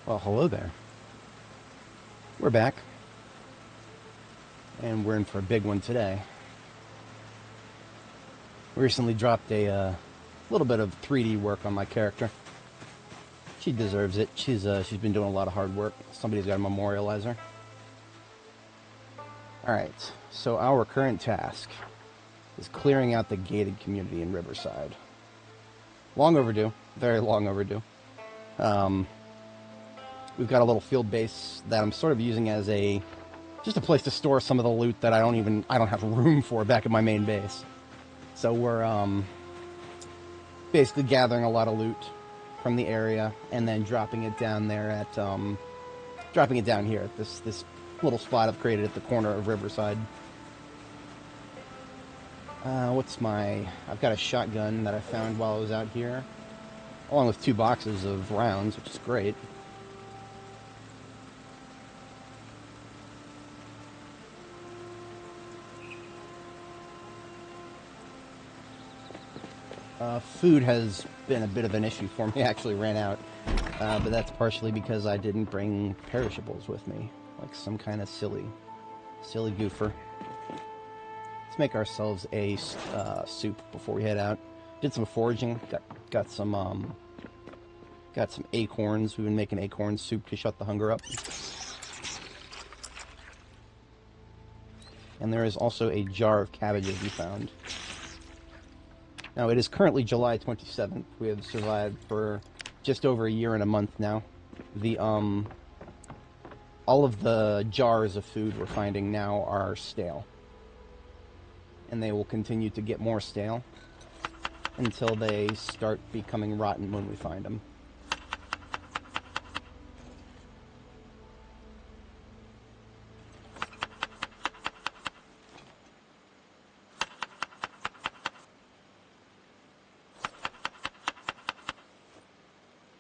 Well, hello there. We're back. And we're in for a big one today. We recently dropped a little bit of 3D work on my character. She deserves it. She's been doing a lot of hard work. Somebody's got to memorialize her. Alright, so our current task is clearing out the gated community in Riverside. Long overdue. Very long overdue. We've got a little field base that I'm sort of using as just a place to store some of the loot that I don't have room for back at my main base. So we're basically gathering a lot of loot from the area and then dropping it down there at dropping it down here at this little spot I've created at the corner of Riverside. I've got a shotgun that I found while I was out here, along with 2 boxes of rounds, which is great. Food has been a bit of an issue for me. I actually ran out, but that's partially because I didn't bring perishables with me, like some kind of silly goofer. Let's make ourselves a soup before we head out. Did some foraging. Got some acorns. We've been making acorn soup to shut the hunger up. And there is also a jar of cabbages we found. Now, it is currently July 27th. We have survived for just over a year and a month now. All of the jars of food we're finding now are stale. And they will continue to get more stale until they start becoming rotten when we find them.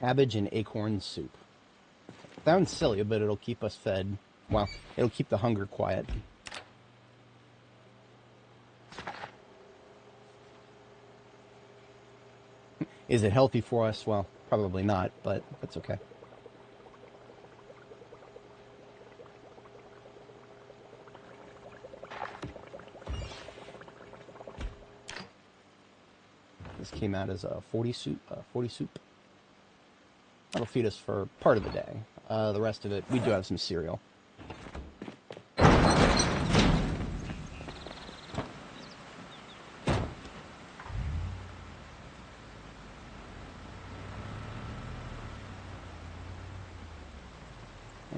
Cabbage and acorn soup. Sounds silly, but it'll keep us fed. Well, it'll keep the hunger quiet. Is it healthy for us? Well, probably not, but that's okay. This came out as a 40 soup. That'll feed us for part of the day. The rest of it, we do have some cereal.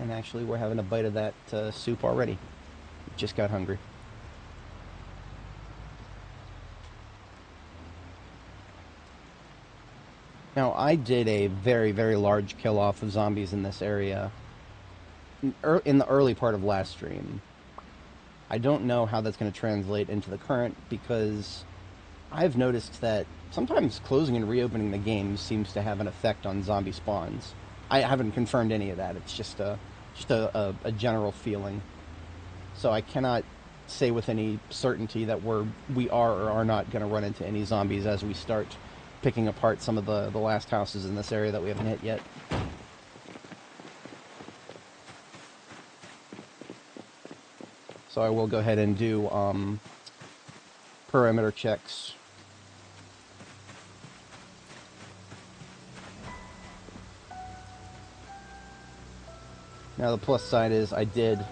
And actually, we're having a bite of that soup already. Just got hungry. Now, I did a very, very large kill-off of zombies in this area in the early part of last stream. I don't know how that's going to translate into the current, because I've noticed that sometimes closing and reopening the game seems to have an effect on zombie spawns. I haven't confirmed any of that. It's just a general feeling. So I cannot say with any certainty that we are or are not going to run into any zombies as we start picking apart some of the last houses in this area that we haven't hit yet. So I will go ahead and do perimeter checks. Now the plus side is I did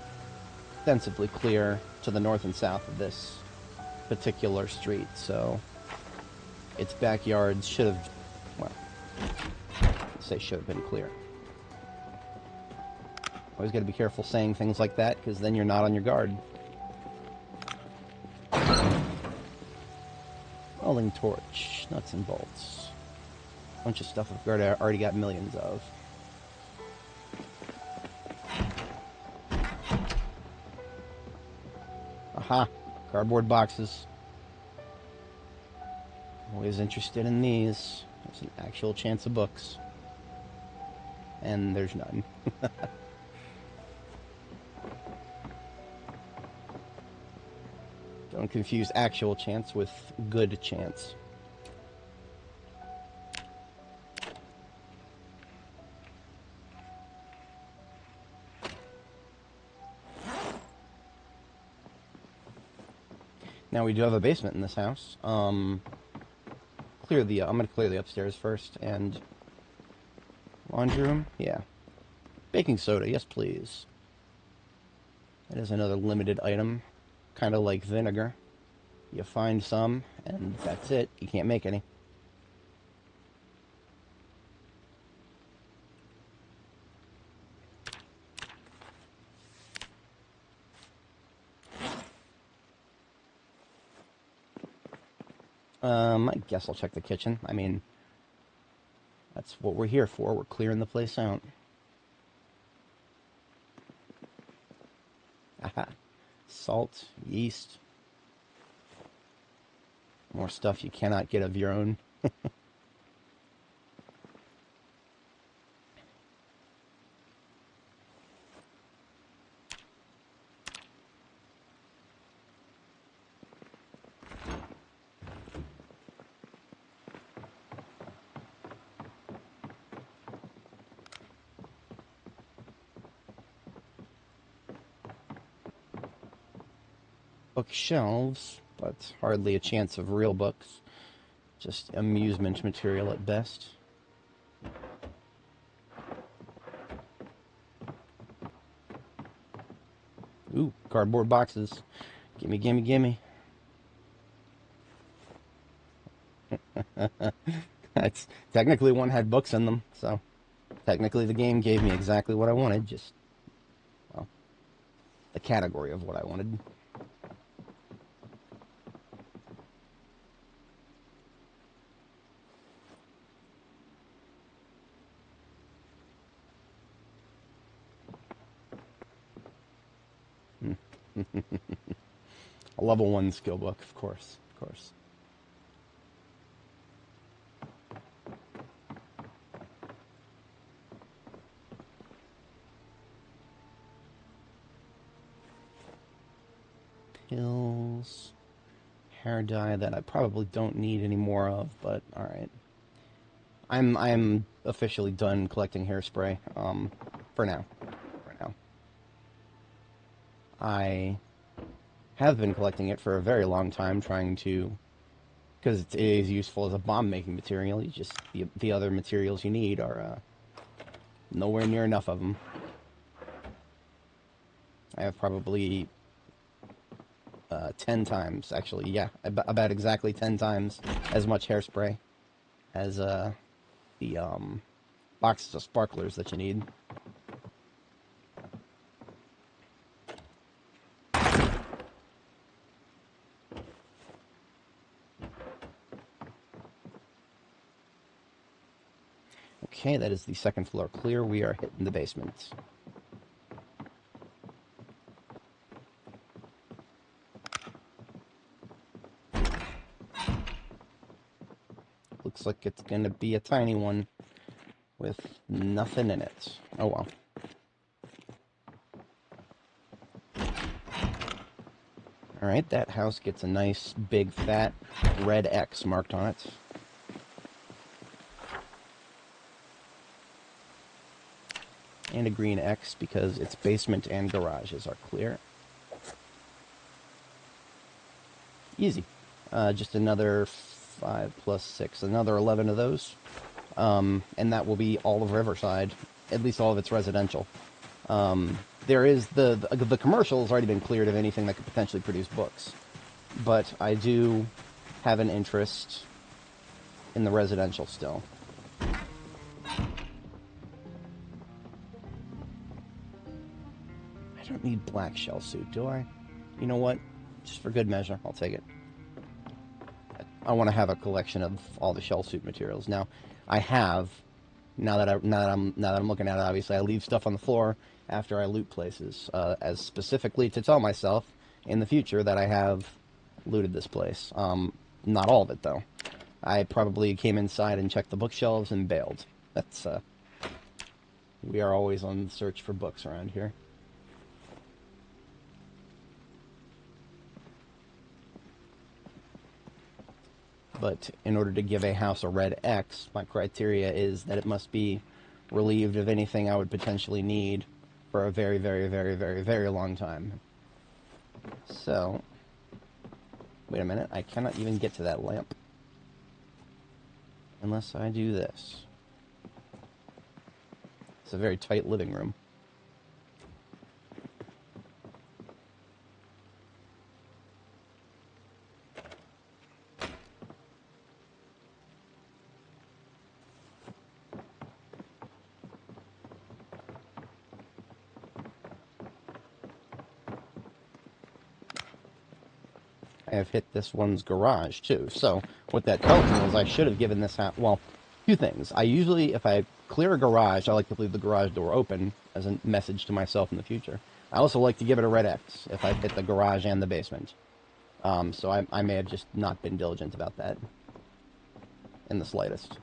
extensively clear to the north and south of this particular street, so its backyards should have, well, let's say should have been clear. Always got to be careful saying things like that, because then you're not on your guard. Welding torch, nuts and bolts. Bunch of stuff I've already got millions of. Aha! Cardboard boxes. Always interested in these. There's an actual chance of books. And there's none. Don't confuse actual chance with good chance. Now we do have a basement in this house. I'm gonna clear the upstairs first, and laundry room, yeah. Baking soda, yes please. That is another limited item, kind of like vinegar. You find some, and that's it. You can't make any. I guess I'll check the kitchen. I mean, that's what we're here for. We're clearing the place out. Aha. Salt, yeast. More stuff you cannot get of your own. Bookshelves, but hardly a chance of real books. Just amusement material at best. Ooh, cardboard boxes. Gimme, gimme, gimme. That's technically one had books in them, so technically the game gave me exactly what I wanted, just, well, the category of what I wanted. A level 1 skill book, of course, of course. Pills, hair dye that I probably don't need any more of, but alright. I'm officially done collecting hairspray, for now. For now. I have been collecting it for a very long time, trying to, because it is useful as a bomb-making material. You just, the other materials you need are, nowhere near enough of them. I have probably 10 times, actually, yeah, about exactly 10 times as much hairspray as the boxes of sparklers that you need. Okay, that is the second floor clear. We are hitting the basement. Looks like it's going to be a tiny one with nothing in it. Oh well. Alright, that house gets a nice, big, fat red X marked on it. And a green X because its basement and garages are clear. Easy. Just another 5 plus 6, another 11 of those. And that will be all of Riverside, at least all of its residential. There is the commercial has already been cleared of anything that could potentially produce books. But I do have an interest in the residential still. I don't need black shell suit, do I? You know what? Just for good measure, I'll take it. I want to have a collection of all the shell suit materials. Now, I have. Now that I'm looking at it, obviously I leave stuff on the floor after I loot places, as specifically to tell myself in the future that I have looted this place. Not all of it though. I probably came inside and checked the bookshelves and bailed. That's we are always on the search for books around here. But in order to give a house a red X, my criteria is that it must be relieved of anything I would potentially need for a very, very, very, very, very long time. So, Wait a minute, I cannot even get to that lamp unless I do this. It's a very tight living room. I have hit this one's garage, too. So, what that tells me is I should have given this out. Well, two things. I usually, if I clear a garage, I like to leave the garage door open as a message to myself in the future. I also like to give it a red X if I hit the garage and the basement. So I may have just not been diligent about that in the slightest.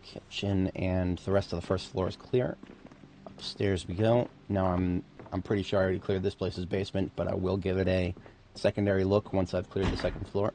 Kitchen and the rest of the first floor is clear. Upstairs we go. Now I'm pretty sure I already cleared this place's basement, but I will give it a secondary look once I've cleared the second floor.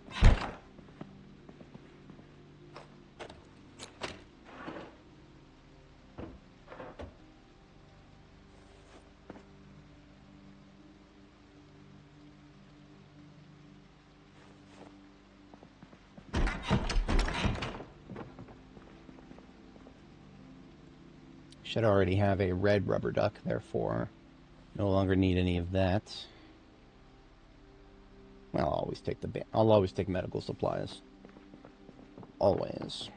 Should already have a red rubber duck, therefore no longer need any of that. Well, I'll always take medical supplies. Always.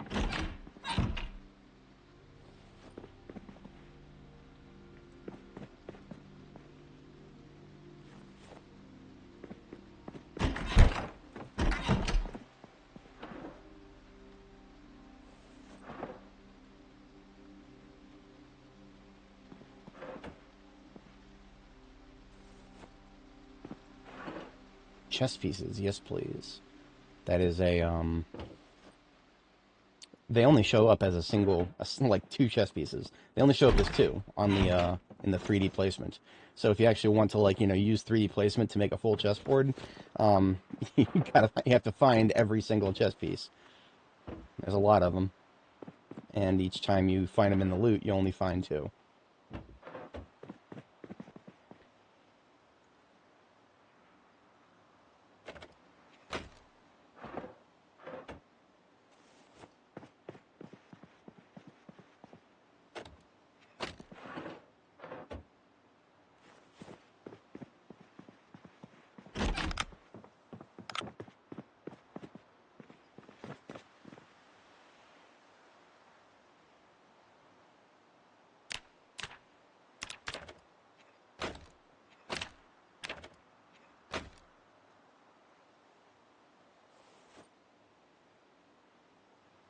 Chess pieces, yes please. That is a, they only show up as a single, like two chess pieces. They only show up as two on the, in the 3D placement. So if you actually want to, like, you know, use 3D placement to make a full chessboard, you have to find every single chess piece. There's a lot of them. And each time you find them in the loot, you only find two.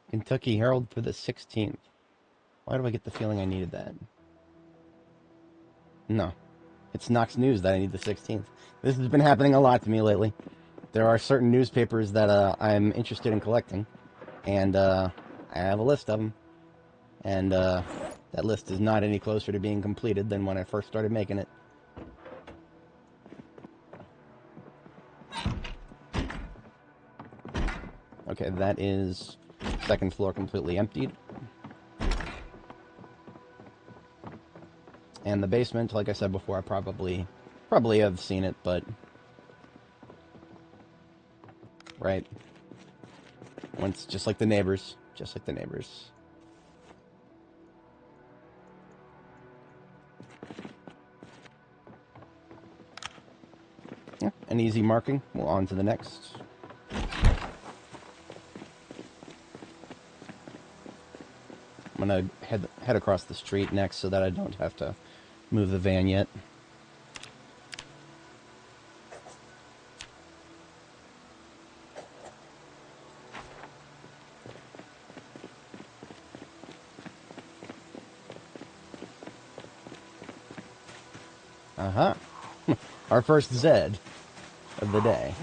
Kentucky Herald for the 16th. Why do I get the feeling I needed that? No. It's Knox News that I need the 16th. This has been happening a lot to me lately. There are certain newspapers that I'm interested in collecting, and I have a list of them. And that list is not any closer to being completed than when I first started making it. Okay, that is second floor completely emptied. And the basement, like I said before, I probably have seen it, but right. Once, just like the neighbors. Just like the neighbors. Yeah, an easy marking. We'll on to the next. I'm gonna head across the street next so that I don't have to move the van yet. Uh-huh. Our first Zed of the day.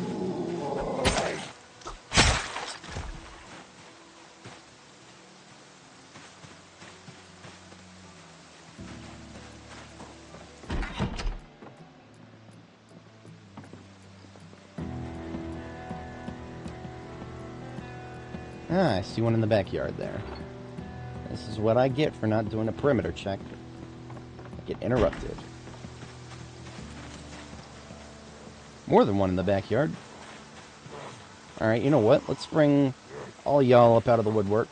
Ah, I see one in the backyard there. This is what I get for not doing a perimeter check. I get interrupted. More than one in the backyard. Alright, you know what? Let's bring all y'all up out of the woodwork.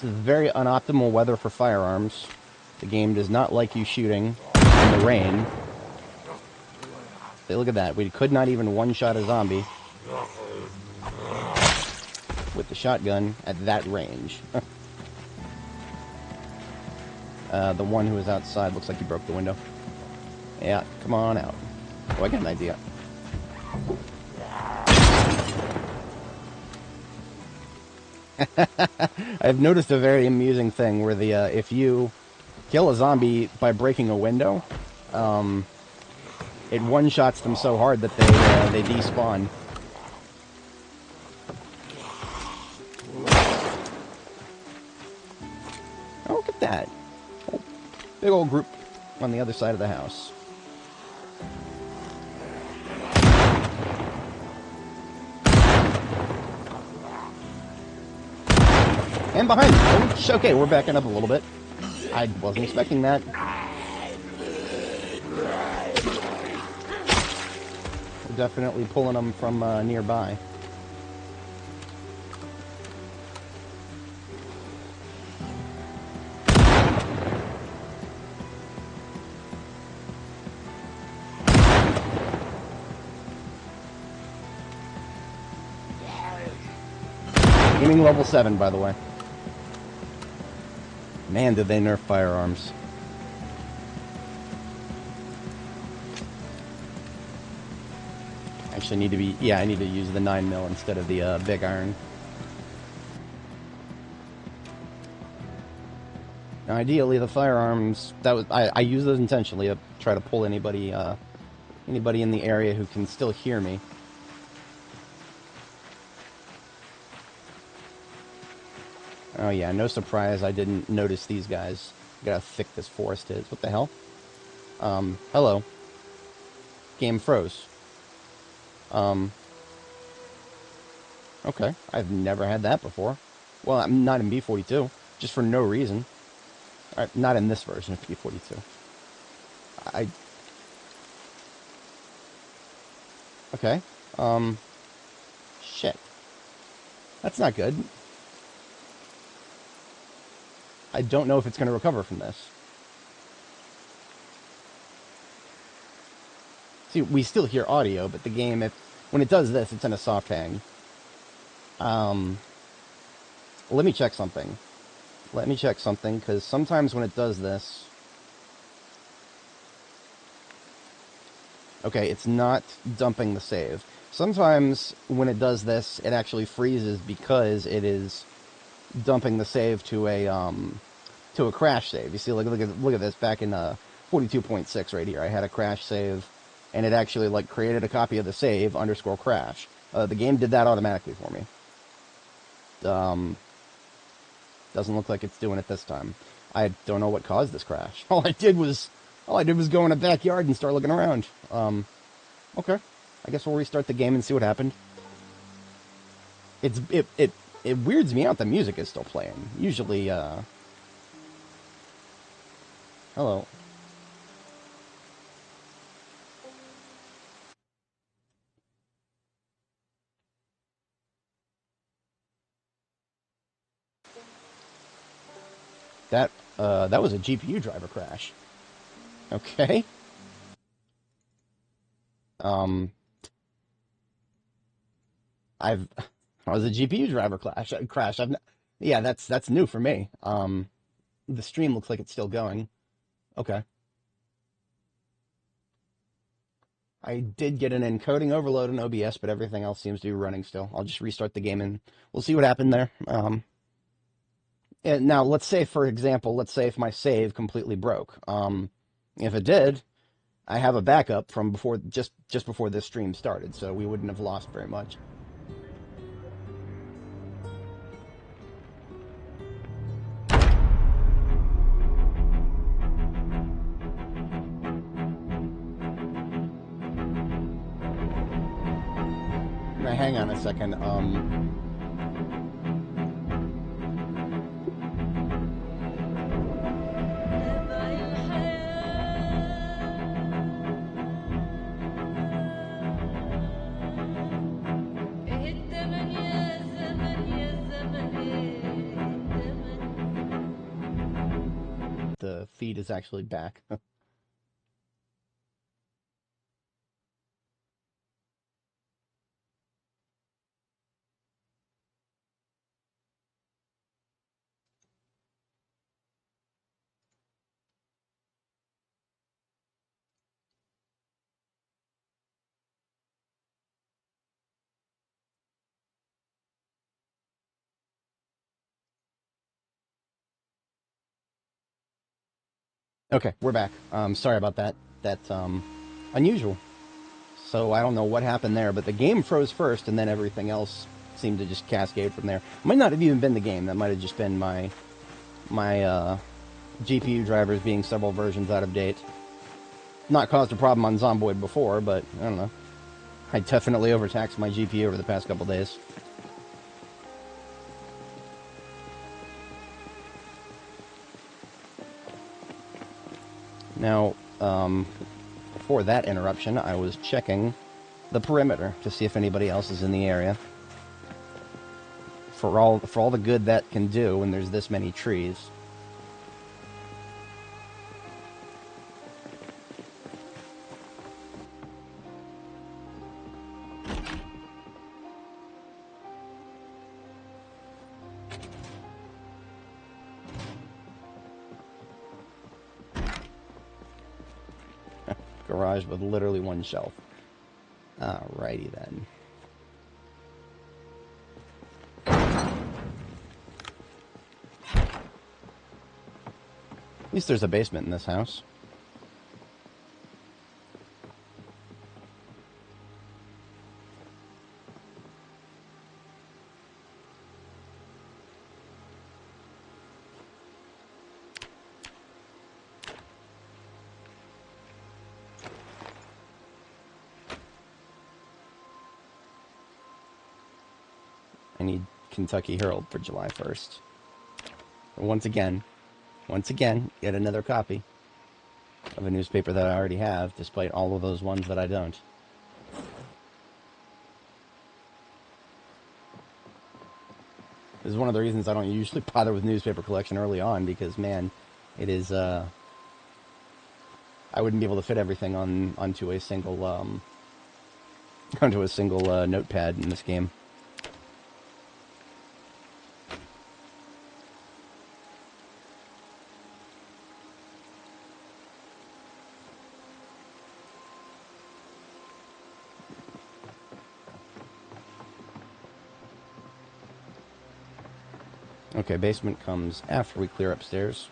This is very unoptimal weather for firearms. The game does not like you shooting in the rain. See, look at that. We could not even one-shot a zombie with the shotgun at that range. The one who was outside looks like he broke the window. Yeah, come on out. Oh, I got an idea. I've noticed a very amusing thing where the if you kill a zombie by breaking a window, it one-shots them so hard that they despawn. Oh, look at that. Oh, big old group on the other side of the house. And behind me. Oh, okay, we're backing up a little bit. I wasn't expecting that. We're definitely pulling them from nearby. Gaming level 7, by the way. Man, did they nerf firearms. Actually need to be, yeah, I need to use the 9mm instead of the big iron. Now, ideally, the firearms, that was, I use those intentionally to try to pull anybody in the area who can still hear me. Oh yeah, no surprise I didn't notice these guys. Look how thick this forest is. What the hell? Hello. Game froze. Okay. I've never had that before. Well, I'm not in B42. Just for no reason. Alright, not in this version of B42. Okay. Shit. That's not good. I don't know if it's going to recover from this. See, we still hear audio, but the game, when it does this, it's in a soft hang. Let me check something. Because sometimes when it does this... Okay, it's not dumping the save. Sometimes when it does this, it actually freezes because it is dumping the save to a crash save. You see, look at this back in 42.6 right here. I had a crash save, and it actually created a copy of the save _crash. The game did that automatically for me. Doesn't look like it's doing it this time. I don't know what caused this crash. All I did was go in a backyard and start looking around. Okay. I guess we'll restart the game and see what happened. It weirds me out the music is still playing. Usually, hello. That was a GPU driver crash. Okay. I was a GPU driver crash. Yeah, that's new for me. The stream looks like it's still going. Okay. I did get an encoding overload in OBS, but everything else seems to be running still. I'll just restart the game and we'll see what happened there. And now, let's say, for example, if my save completely broke. If it did, I have a backup from before, just before this stream started, so we wouldn't have lost very much. Now, hang on a second. The feed is actually back. Okay, we're back. Sorry about that. That's unusual. So I don't know what happened there, but the game froze first, and then everything else seemed to just cascade from there. Might not have even been the game. That might have just been my GPU drivers being several versions out of date. Not caused a problem on Zomboid before, but I don't know. I definitely overtaxed my GPU over the past couple days. Now, before that interruption, I was checking the perimeter to see if anybody else is in the area. For all the good that can do when there's this many trees. Garage with literally one shelf. Alrighty then. At least there's a basement in this house. I need Kentucky Herald for July 1st. Once again, yet another copy of a newspaper that I already have, despite all of those ones that I don't. This is one of the reasons I don't usually bother with newspaper collection early on, because, man, it is, I wouldn't be able to fit everything onto a single, notepad in this game. Okay, basement comes after we clear upstairs.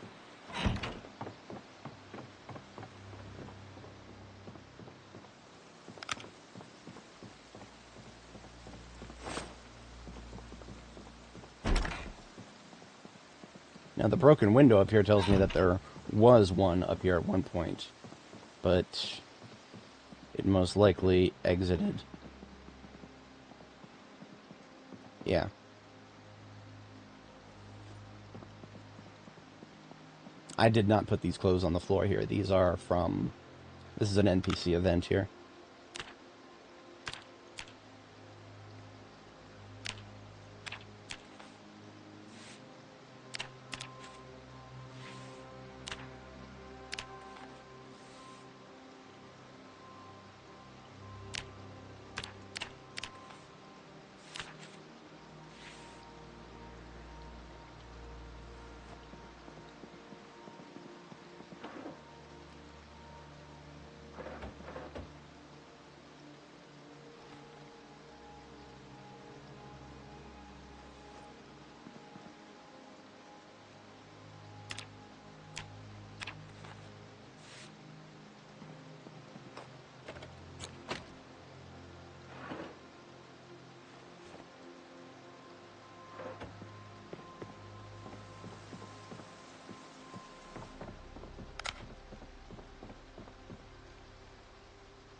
Now, the broken window up here tells me that there was one up here at one point, but it most likely exited. Yeah. I did not put these clothes on the floor here. These are from... This is an NPC event here.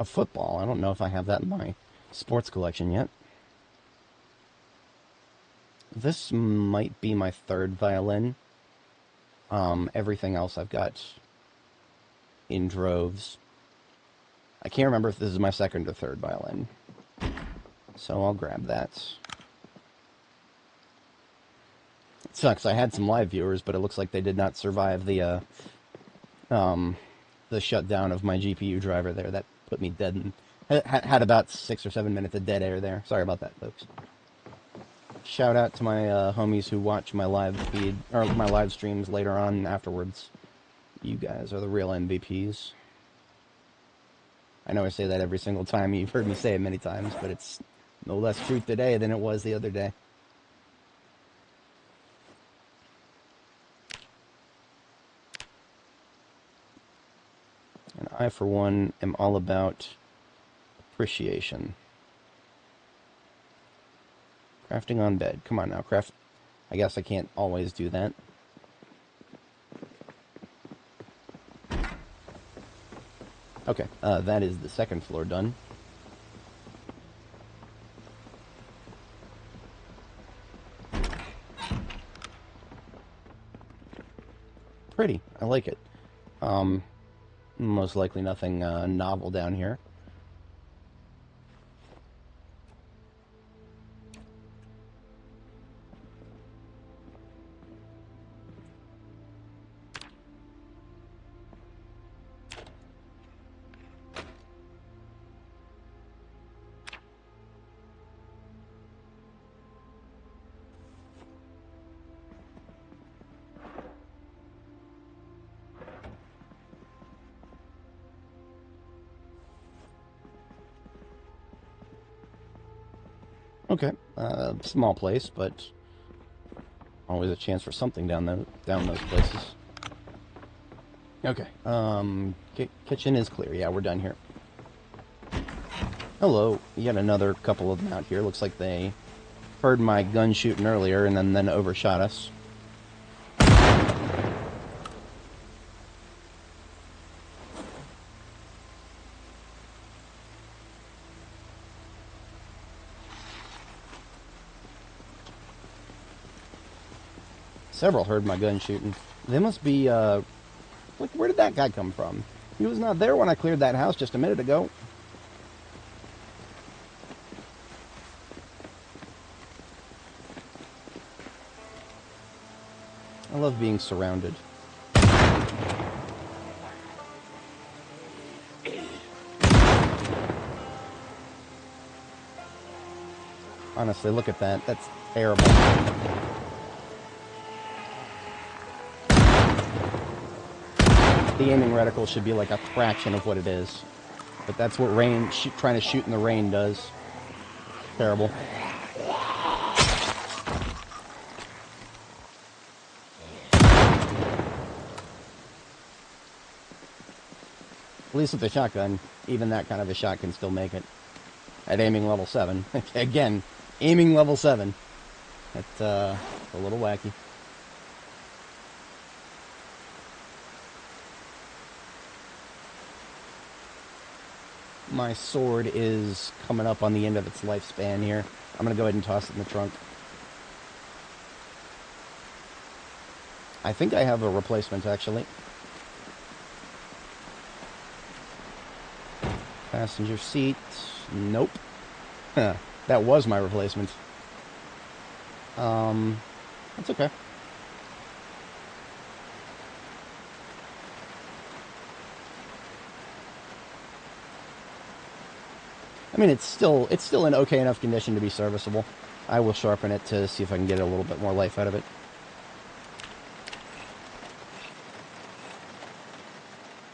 A football. I don't know if I have that in my sports collection yet. This might be my third violin. Everything else I've got in droves. I can't remember if this is my second or third violin. So I'll grab that. It sucks. I had some live viewers, but it looks like they did not survive the shutdown of my GPU driver there. That put me dead and had about 6 or 7 minutes of dead air there. Sorry about that, folks. Shout out to my homies who watch my live feed, or my live streams later on afterwards. You guys are the real MVPs. I know I say that every single time. You've heard me say it many times, but it's no less true today than it was the other day. And I, for one, am all about appreciation. Crafting on bed. Come on now, craft. I guess I can't always do that. Okay, that is the second floor done. Pretty. I like it. Most likely nothing novel down here. Okay, small place, but always a chance for something down those places. Okay, kitchen is clear. Yeah, we're done here. Hello, yet another couple of them out here. Looks like they heard my gun shooting earlier and then overshot us. Several heard my gun shooting. They must be, like, where did that guy come from? He was not there when I cleared that house just a minute ago. I love being surrounded. Honestly, look at that. That's terrible. The aiming reticle should be like a fraction of what it is. But that's what trying to shoot in the rain does. Terrible. At least with the shotgun, even that kind of a shot can still make it. At aiming level 7. Again, aiming level 7. That's a little wacky. My sword is coming up on the end of its lifespan here. I'm going to go ahead and toss it in the trunk. I think I have a replacement, actually. Passenger seat. Nope. That was my replacement. That's okay. I mean, it's still in okay enough condition to be serviceable. I will sharpen it to see if I can get a little bit more life out of it.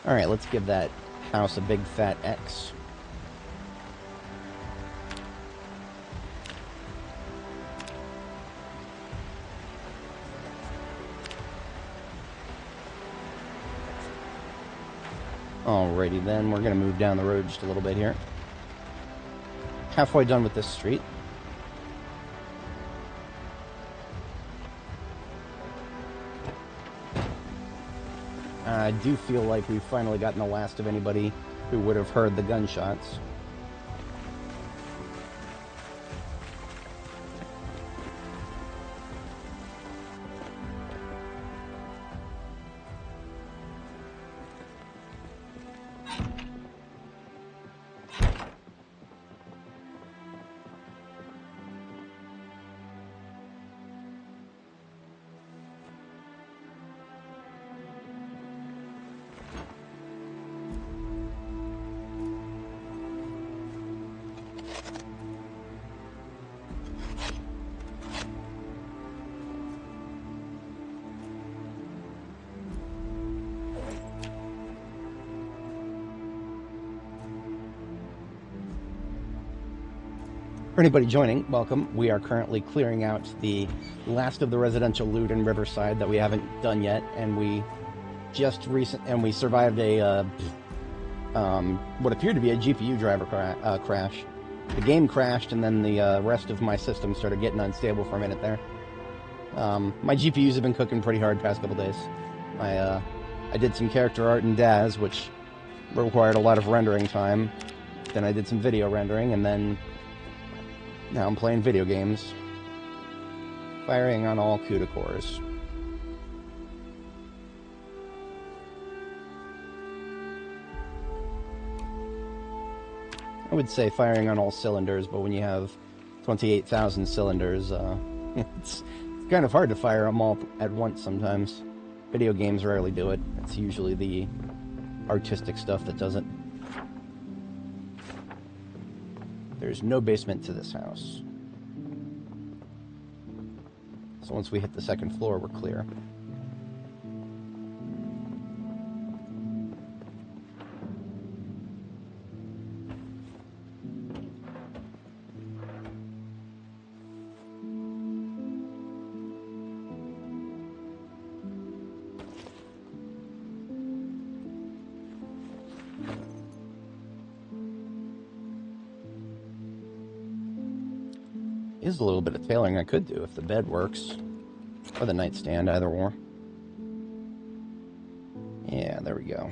Alright, let's give that house a big fat X. Alrighty then, we're going to move down the road just a little bit here. Halfway done with this street. I do feel like we've finally gotten the last of anybody who would have heard the gunshots. For anybody joining, welcome. We are currently clearing out the last of the residential loot in Riverside that we haven't done yet, and we survived a what appeared to be a GPU driver crash. The game crashed, and then the rest of my system started getting unstable for a minute there. My GPUs have been cooking pretty hard the past couple days. I did some character art in DAZ, which required a lot of rendering time. Then I did some video rendering, and then now I'm playing video games, firing on all CUDA cores. I would say firing on all cylinders, but when you have 28,000 cylinders, it's kind of hard to fire them all at once sometimes. Video games rarely do it. It's usually the artistic stuff that does it. There's no basement to this house. So once we hit the second floor, we're clear. Is a little bit of tailoring I could do if the bed works, or the nightstand, either or. Yeah, there we go.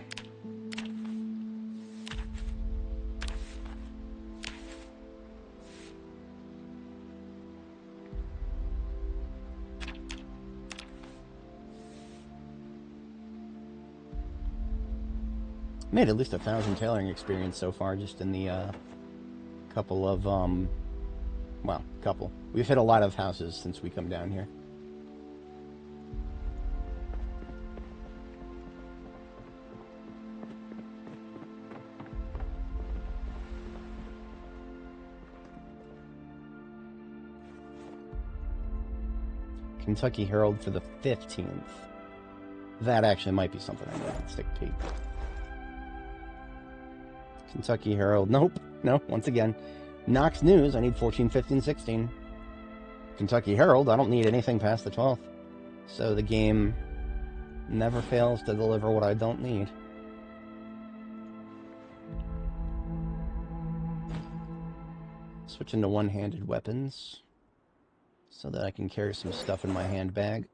Made at least 1,000 tailoring experience so far, just in the couple of well, couple. We've hit a lot of houses since we come down here. Kentucky Herald for the 15th. That actually might be something I might stick to. Kentucky Herald. Nope. No, once again. Knox News, I need 14, 15, 16. Kentucky Herald, I don't need anything past the 12th. So the game never fails to deliver what I don't need. Switch into one-handed weapons so that I can carry some stuff in my handbag.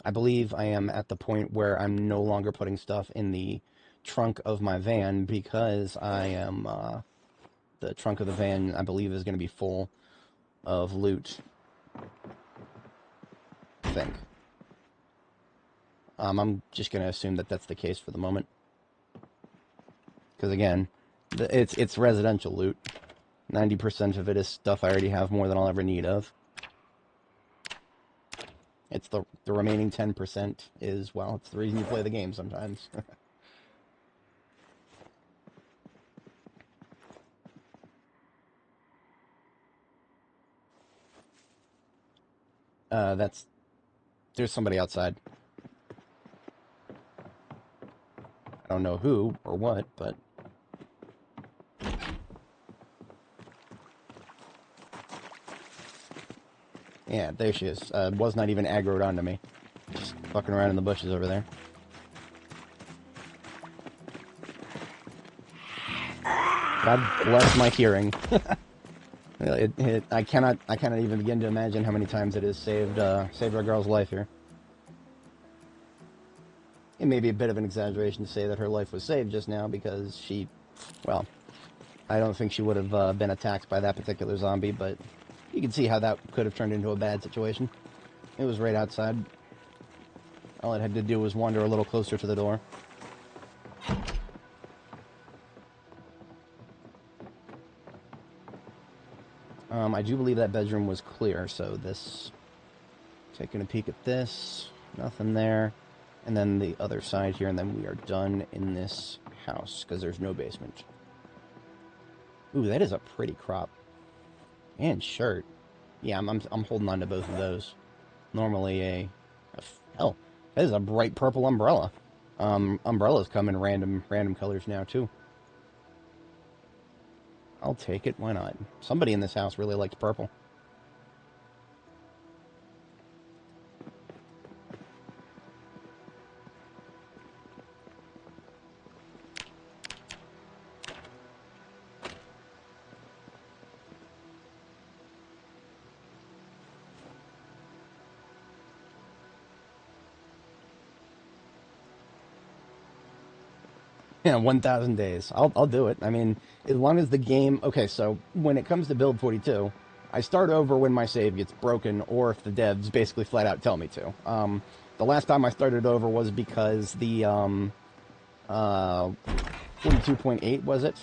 I believe I am at the point where I'm no longer putting stuff in the trunk of my van because I am, the trunk of the van, I believe, is going to be full of loot. I think. I'm just going to assume that that's the case for the moment. Because again, it's residential loot. 90% of it is stuff I already have more than I'll ever need of. It's the remaining 10% is, well, it's the reason you play the game sometimes. There's somebody outside. I don't know who or what, but... Yeah, there she is. Was not even aggroed onto me. Just fucking around in the bushes over there. God bless my hearing. I cannot even begin to imagine how many times it has saved our girl's life here. It may be a bit of an exaggeration to say that her life was saved just now because she, well, I don't think she would have been attacked by that particular zombie, but you can see how that could have turned into a bad situation. It was right outside. All it had to do was wander a little closer to the door. I do believe that bedroom was clear, so this... Taking a peek at this. Nothing there. And then the other side here, and then we are done in this house, because there's no basement. Ooh, that is a pretty crop. And shirt. Yeah, I'm holding on to both of those. Normally hell, that is a bright purple umbrella. Umbrellas come in random colors now, too. I'll take it, why not? Somebody in this house really likes purple. Yeah, 1,000 days. I'll do it. I mean, as long as the game... Okay, so when it comes to build 42, I start over when my save gets broken, or if the devs basically flat out tell me to. The last time I started over was because the 42.8, was it?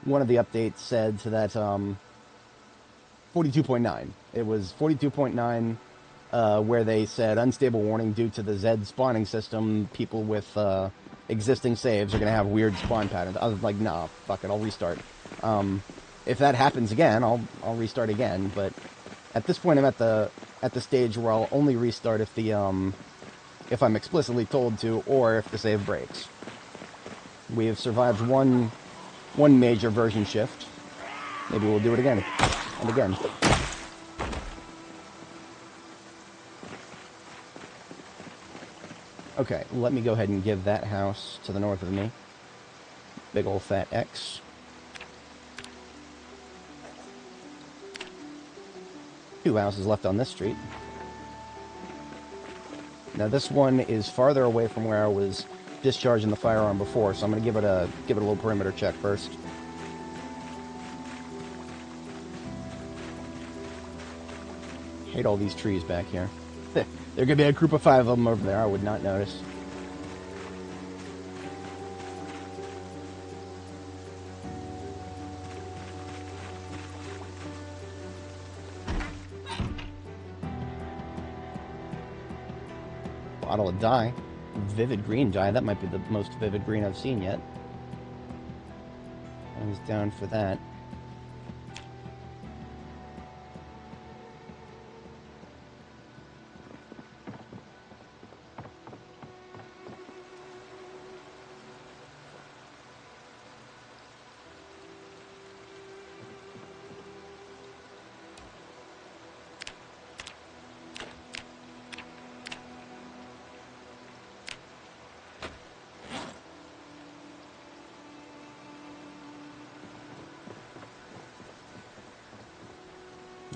One of the updates said that 42.9. It was 42.9 where they said unstable warning due to the Z spawning system. People with existing saves are going to have weird spawn patterns. I was like, nah, fuck it, I'll restart. If that happens again, I'll restart again. But at this point, I'm at the stage where I'll only restart if the if I'm explicitly told to, or if the save breaks. We have survived one major version shift. Maybe we'll do it again and again. Okay, let me go ahead and give that house to the north of me. Big ol' fat X. Two houses left on this street. Now this one is farther away from where I was discharging the firearm before, so I'm going to give it a little perimeter check first. Hate all these trees back here. There could be a group of 5 of them over there. I would not notice. Bottle of dye. Vivid green dye. That might be the most vivid green I've seen yet. I was down for that.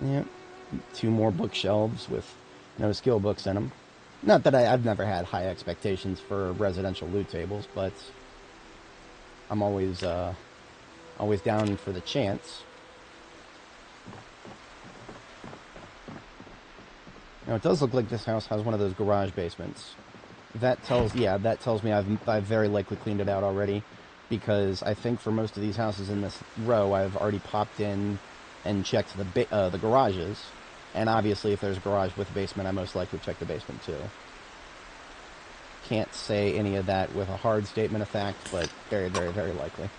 Yep. 2 more bookshelves with no skill books in them. Not that I've never had high expectations for residential loot tables, but I'm always down for the chance. Now it does look like this house has one of those garage basements. That tells me I've very likely cleaned it out already, because I think for most of these houses in this row I've already popped in and checked the garages, and obviously if there's a garage with a basement, I most likely check the basement too. Can't say any of that with a hard statement of fact, but very, very, very likely.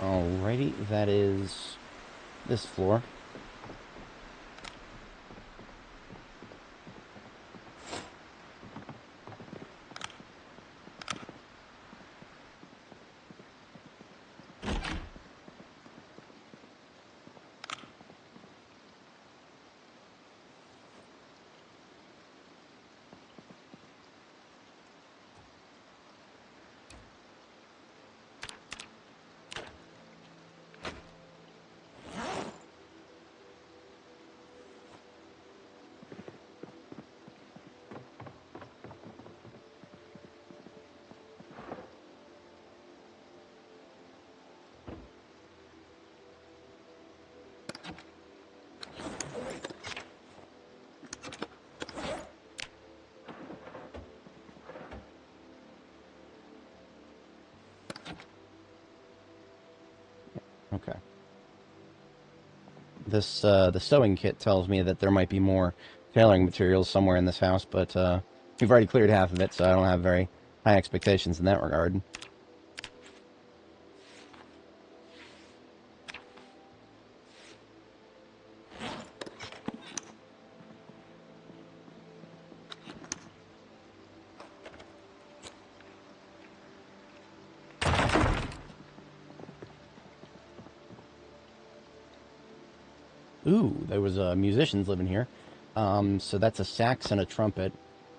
Alrighty, that is this floor. Okay. This the sewing kit tells me that there might be more tailoring materials somewhere in this house, but we've already cleared half of it, so I don't have very high expectations in that regard. Ooh, there was musicians living here. So that's a sax and a trumpet.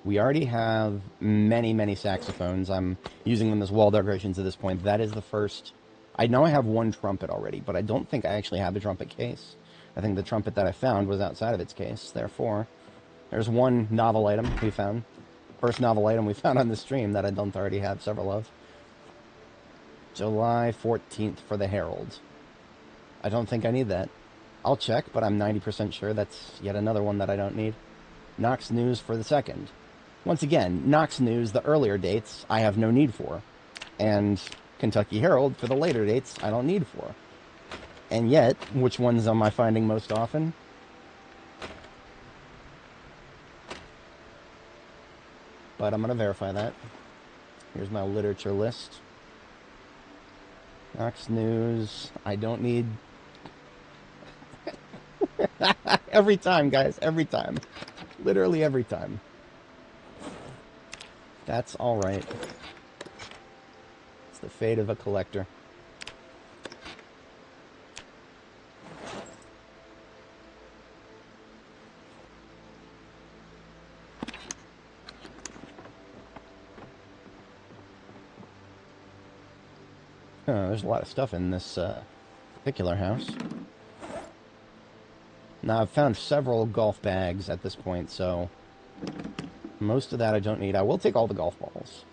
We already have many, many saxophones. I'm using them as wall decorations at this point. That is the first. I know I have one trumpet already, but I don't think I actually have a trumpet case. I think the trumpet that I found was outside of its case. Therefore, there's one novel item we found. First novel item we found on the stream that I don't already have several of. July 14th for the Herald. I don't think I need that. I'll check, but I'm 90% sure that's yet another one that I don't need. Knox News for the 2nd. Once again, Knox News, the earlier dates, I have no need for. And Kentucky Herald, for the later dates, I don't need for. And yet, which ones am I finding most often? But I'm going to verify that. Here's my literature list. Knox News, I don't need... Every time, guys, every time. Literally every time. That's alright. It's the fate of a collector. There's a lot of stuff in this particular house. Now, I've found several golf bags at this point, so most of that I don't need. I will take all the golf balls,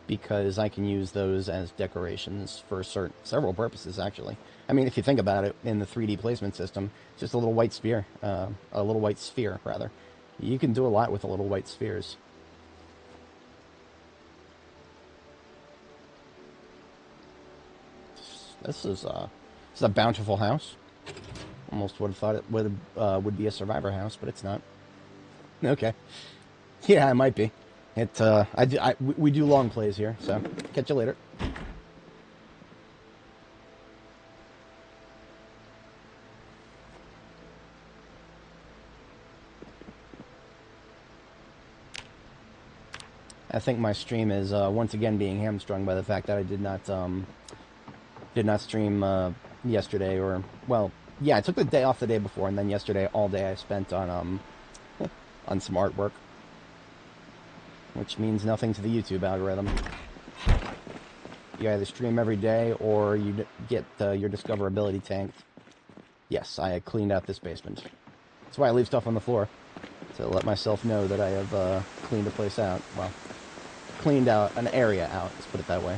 because I can use those as decorations for several purposes, actually. I mean, if you think about it, in the 3D placement system, it's just a little white sphere, rather. You can do a lot with the little white spheres. This is a bountiful house. Almost would have thought it would be a survivor house, but it's not. Okay. Yeah, it might be. We do long plays here, so catch you later. I think my stream is once again being hamstrung by the fact that I did not stream yesterday, or well, yeah, I took the day off the day before, and then yesterday all day I spent on some artwork, which means nothing to the YouTube algorithm. You either stream every day or you get your discoverability tanked. Yes, I cleaned out this basement. That's why I leave stuff on the floor, to let myself know that I have cleaned a place out. Well, cleaned out an area out, let's put it that way.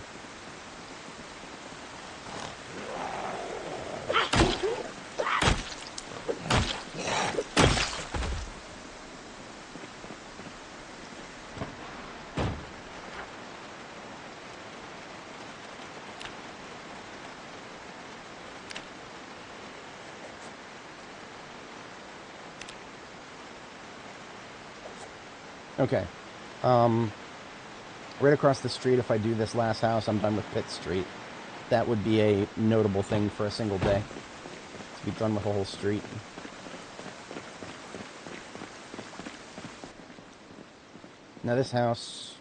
Okay. Right across the street, if I do this last house, I'm done with Pitt Street. That would be a notable thing for a single day, to be done with a whole street. Now this house,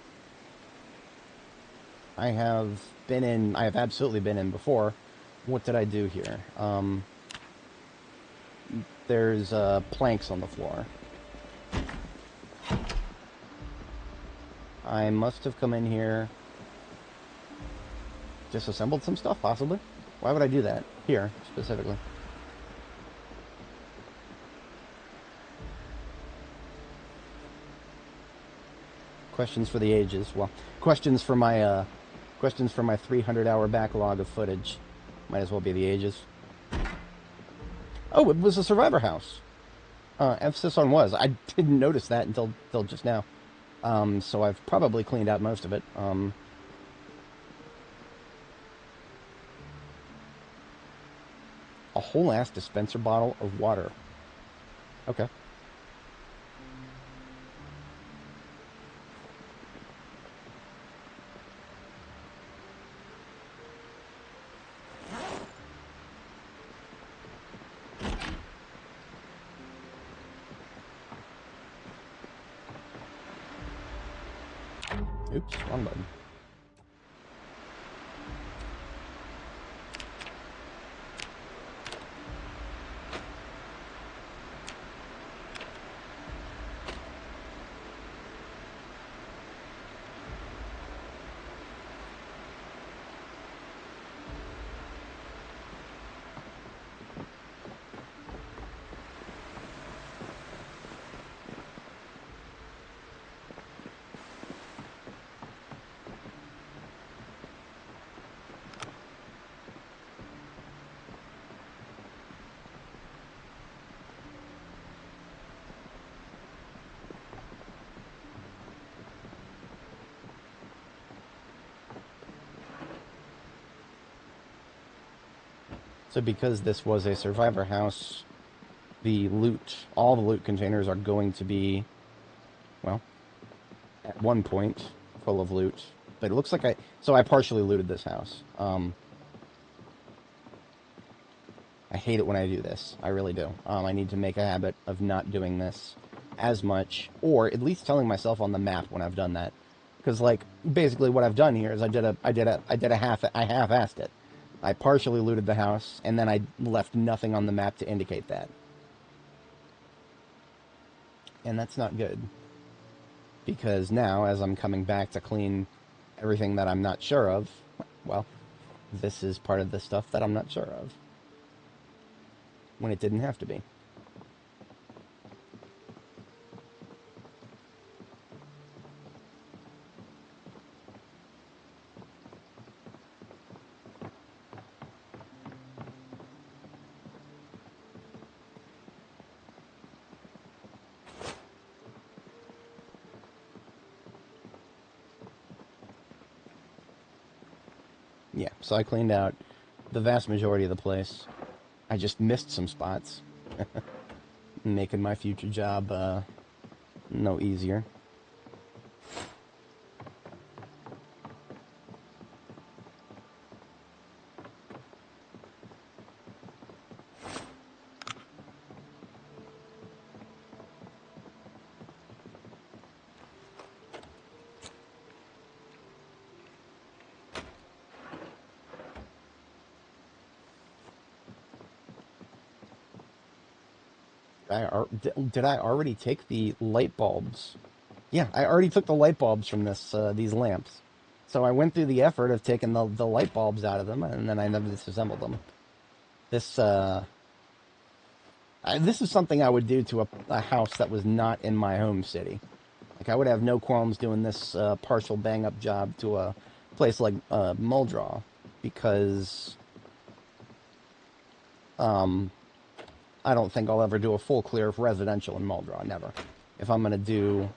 I have absolutely been in before. What did I do here? There's planks on the floor. I must have come in here, disassembled some stuff, possibly. Why would I do that? Here, specifically. Questions for the ages. Well, questions for my 300-hour backlog of footage. Might as well be the ages. Oh, it was a survivor house. Emphasis on was. I didn't notice that until just now. So I've probably cleaned out most of it. A whole ass dispenser bottle of water. Okay. Oops, wrong button. So because this was a survivor house, the loot, all the loot containers are going to be, well, at one point, full of loot. But it looks like so I partially looted this house. I hate it when I do this. I really do. I need to make a habit of not doing this as much, or at least telling myself on the map when I've done that. Because, like, basically what I've done here is I half-assed it. I partially looted the house, and then I left nothing on the map to indicate that. And that's not good. Because now, as I'm coming back to clean everything that I'm not sure of, well, this is part of the stuff that I'm not sure of. When it didn't have to be. Yeah, so I cleaned out the vast majority of the place. I just missed some spots, making my future job no easier. Did I already take the light bulbs? Yeah, I already took the light bulbs from these lamps. So I went through the effort of taking the light bulbs out of them, and then I never disassembled them. This this is something I would do to a house that was not in my home city. Like, I would have no qualms doing this partial bang-up job to a place like Muldraw, because I don't think I'll ever do a full clear of residential in Muldraw, never. If I'm going to do...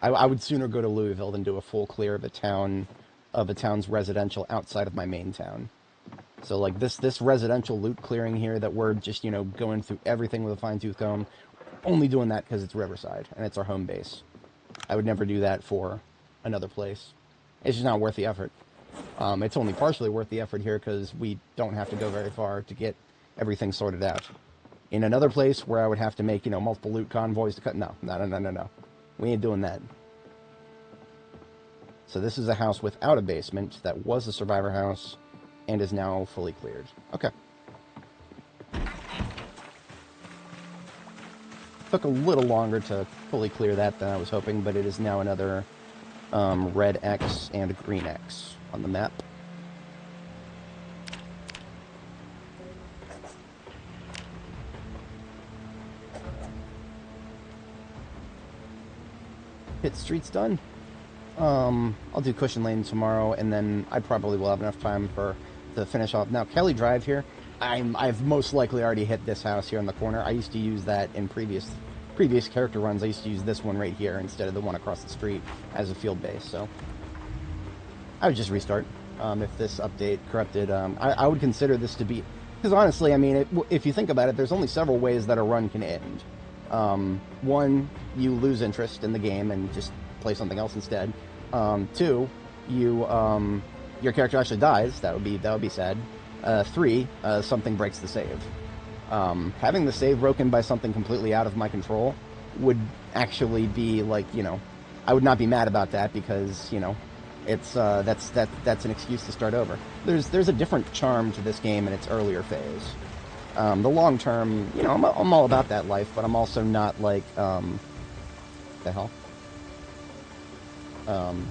I would sooner go to Louisville than do a full clear of a town's residential outside of my main town. So, like, this residential loot clearing here that we're just, you know, going through everything with a fine-tooth comb, only doing that because it's Riverside, and it's our home base. I would never do that for another place. It's just not worth the effort. It's only partially worth the effort here because we don't have to go very far to get everything sorted out. In another place where I would have to make, you know, multiple loot convoys to cut... No. We ain't doing that. So this is a house without a basement that was a survivor house and is now fully cleared. Okay. Took a little longer to fully clear that than I was hoping, but it is now another red X and green X on the map. Hit streets done. I'll do Cushion Lane tomorrow, and then I probably will have enough time to finish off. Now, Kelly Drive here, I've most likely already hit this house here in the corner. I used to use that in previous character runs. I used to use this one right here instead of the one across the street as a field base, so I would just restart if this update corrupted. I would consider this to be Because honestly, I mean, if you think about it, there's only several ways that a run can end. One, you lose interest in the game and just play something else instead. Two, you your character actually dies. That would be sad. Three, something breaks the save. Having the save broken by something completely out of my control would actually be like, I would not be mad about that because, it's that's an excuse to start over. There's a different charm to this game in its earlier phase. The long term, I'm all about that life, but I'm also not like, the hell? Um,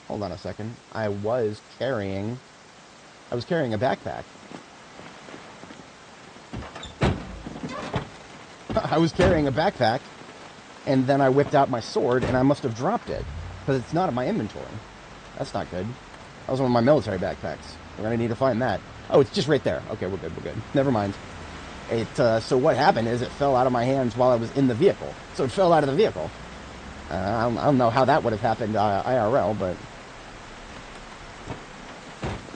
Hold on a second. I was carrying a backpack. I was carrying a backpack, and then I whipped out my sword, and I must have dropped it because it's not in my inventory. That's not good. That was one of my military backpacks. We're gonna need to find that. Oh, it's just right there. Okay, we're good. We're good. Never mind. So what happened is it fell out of my hands while I was in the vehicle. So it fell out of the vehicle. I don't know how that would have happened IRL, but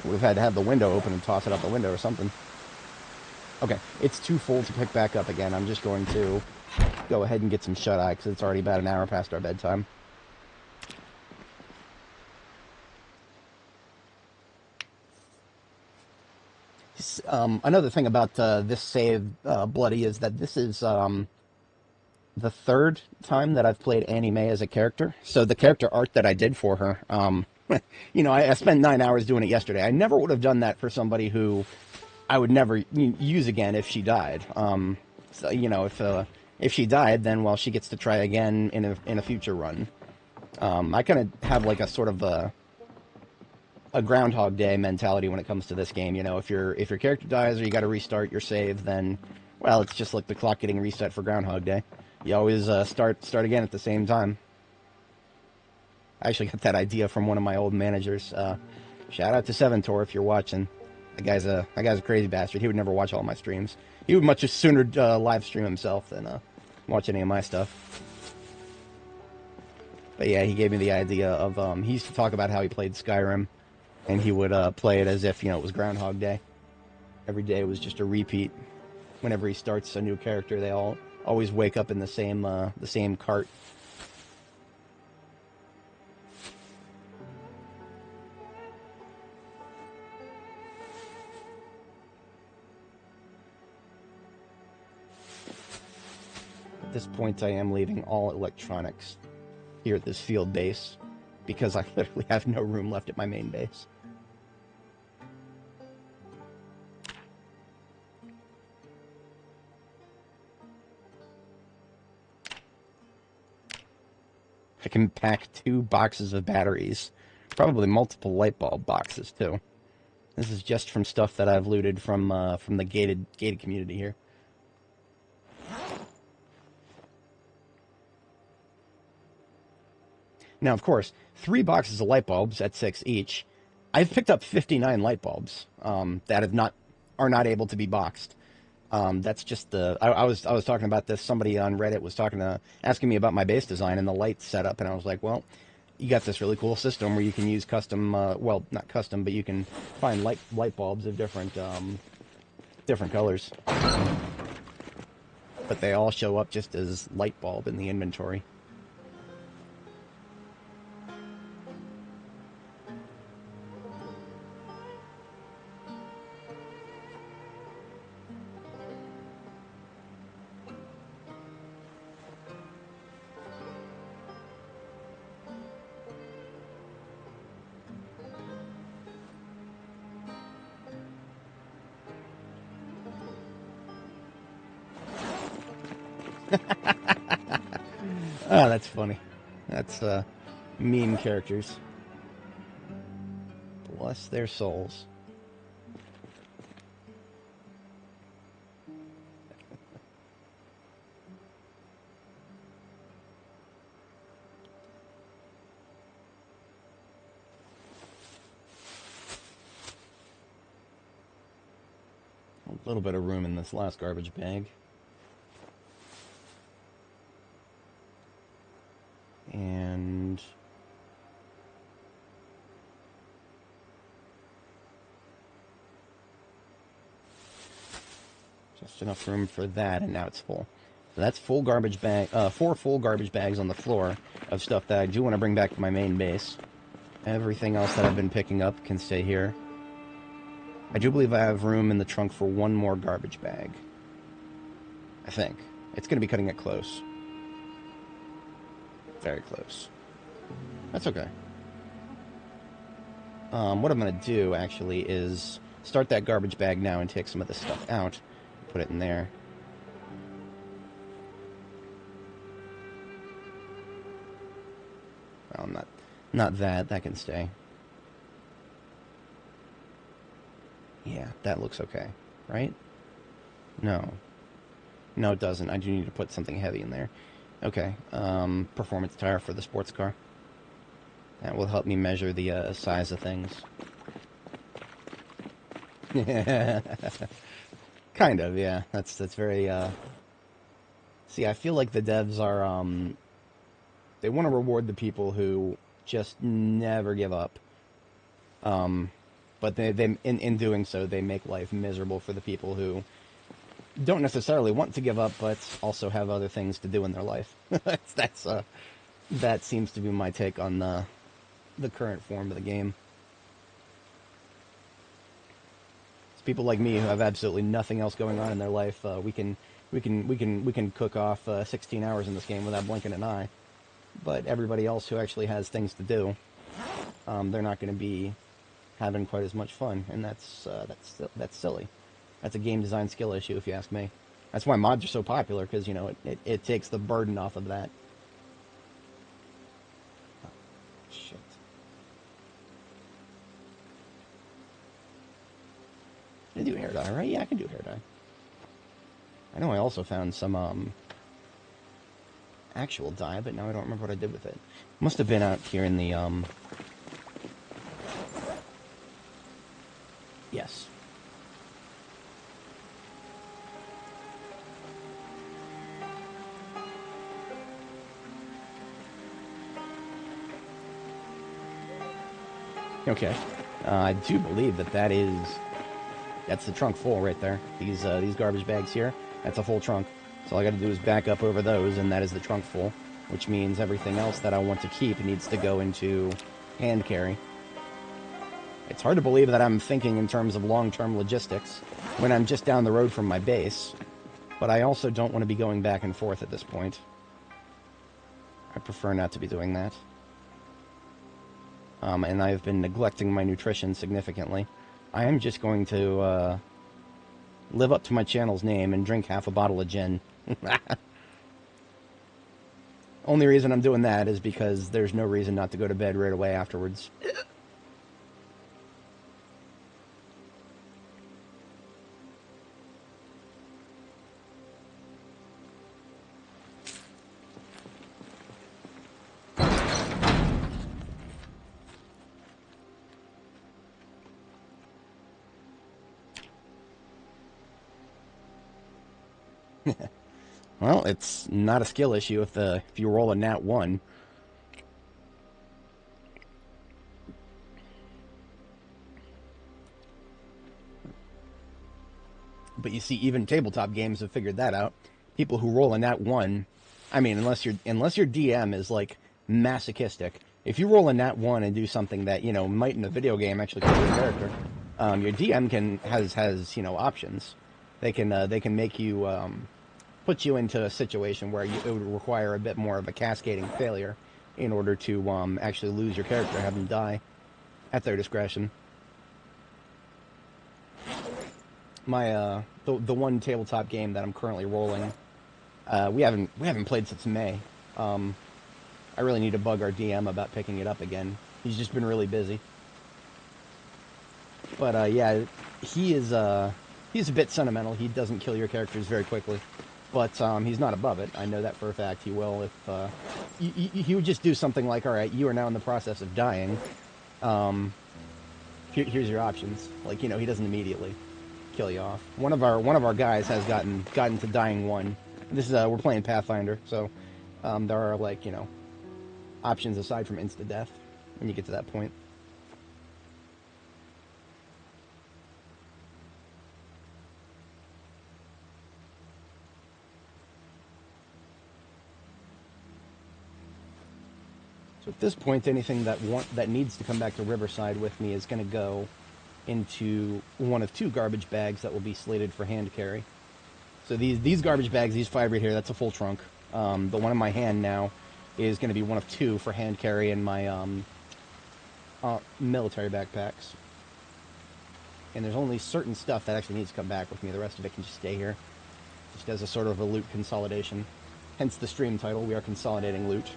we've had to have the window open and toss it out the window or something. Okay, it's too full to pick back up again. I'm just going to go ahead and get some shut-eye because it's already about an hour past our bedtime. Another thing about this save, Bloody, is that this is the third time that I've played Annie Mae as a character. So the character art that I did for her, I spent 9 hours doing it yesterday. I never would have done that for somebody who I would never use again if she died. So, if she died, then, well, she gets to try again in a future run. I kind of have like a sort of a Groundhog Day mentality when it comes to this game. If your character dies or you got to restart your save, then, well, it's just like the clock getting reset for Groundhog Day. You always start again at the same time. I actually got that idea from one of my old managers. Shout out to Seventor if you're watching. That guy's a crazy bastard. He would never watch all my streams. He would much sooner live stream himself than watch any of my stuff. But yeah, he gave me the idea of he used to talk about how he played Skyrim, and he would play it as if it was Groundhog Day. Every day was just a repeat. Whenever he starts a new character, they all always wake up in the same cart. At this point, I am leaving all electronics here at this field base because I literally have no room left at my main base. I can pack 2 boxes of batteries, probably multiple light bulb boxes too. This is just from stuff that I've looted from the gated community here. Now, of course, 3 boxes of light bulbs at 6 each. I've picked up 59 light bulbs that are not able to be boxed. That's just the. I was talking about this. Somebody on Reddit was asking me about my base design and the light setup, and I was like, well, you got this really cool system where you can use custom. Well, not custom, but you can find light bulbs of different colors, but they all show up just as light bulb in the inventory. Oh, that's funny. That's meme characters. Bless their souls. A little bit of room in this last garbage bag. And Just enough room for that, and now it's full. So that's full garbage bag, 4 full garbage bags on the floor of stuff that I do want to bring back to my main base. Everything else that I've been picking up can stay here. I do believe I have room in the trunk for 1 more garbage bag. I think. It's going to be cutting it close. Very close. That's okay. What I'm going to do, actually, is start that garbage bag now and take some of this stuff out. Put it in there. Well, not that. That can stay. Yeah, that looks okay. Right? No. No, it doesn't. I do need to put something heavy in there. Okay. Performance tire for the sports car. That will help me measure the size of things. Kind of, yeah. That's very, See, I feel like the devs are, they want to reward the people who just never give up. But in doing so, they make life miserable for the people who don't necessarily want to give up, but also have other things to do in their life. That seems to be my take on the current form of the game. It's people like me who have absolutely nothing else going on in their life. We can cook off 16 hours in this game without blinking an eye. But everybody else who actually has things to do, they're not going to be having quite as much fun, and that's silly. That's a game design skill issue, if you ask me. That's why mods are so popular, because, you know, it takes the burden off of that. Oh, shit. I can do hair dye, right? Yeah, I can do hair dye. I know I also found some, actual dye, but now I don't remember what I did with it. Must have been out here in the, Yes. Okay. I do believe that's the trunk full right there. These garbage bags here, that's a full trunk. So all I gotta do is back up over those, and that is the trunk full, which means everything else that I want to keep needs to go into hand carry. It's hard to believe that I'm thinking in terms of long-term logistics when I'm just down the road from my base, but I also don't want to be going back and forth at this point. I prefer not to be doing that. And I've been neglecting my nutrition significantly. I am just going to live up to my channel's name and drink half a bottle of gin. Only reason I'm doing that is because there's no reason not to go to bed right away afterwards. Well, it's not a skill issue if you roll a nat 1. But you see, even tabletop games have figured that out. People who roll a nat 1, I mean, unless your DM is like masochistic, if you roll a nat 1 and do something that, you know, might in a video game actually kill your character, your DM has you know, options. They can make you put you into a situation where it would require a bit more of a cascading failure in order to actually lose your character, have them die at their discretion. My the one tabletop game that I'm currently rolling, we haven't played since May. I really need to bug our DM about picking it up again. He's just been really busy. But yeah, he's a bit sentimental. He doesn't kill your characters very quickly. But he's not above it. I know that for a fact. He will if he would just do something like, all right, you are now in the process of dying. Here's your options. Like, you know, he doesn't immediately kill you off. One of our guys has gotten to dying 1. This is we're playing Pathfinder, so there are, like, you know, options aside from insta death when you get to that point. So at this point, anything that needs to come back to Riverside with me is going to go into one of 2 garbage bags that will be slated for hand carry. So these garbage bags, these 5 right here, that's a full trunk. The one in my hand now is going to be one of 2 for hand carry in my military backpacks. And there's only certain stuff that actually needs to come back with me. The rest of it can just stay here, just as a sort of a loot consolidation. Hence the stream title, we are consolidating loot.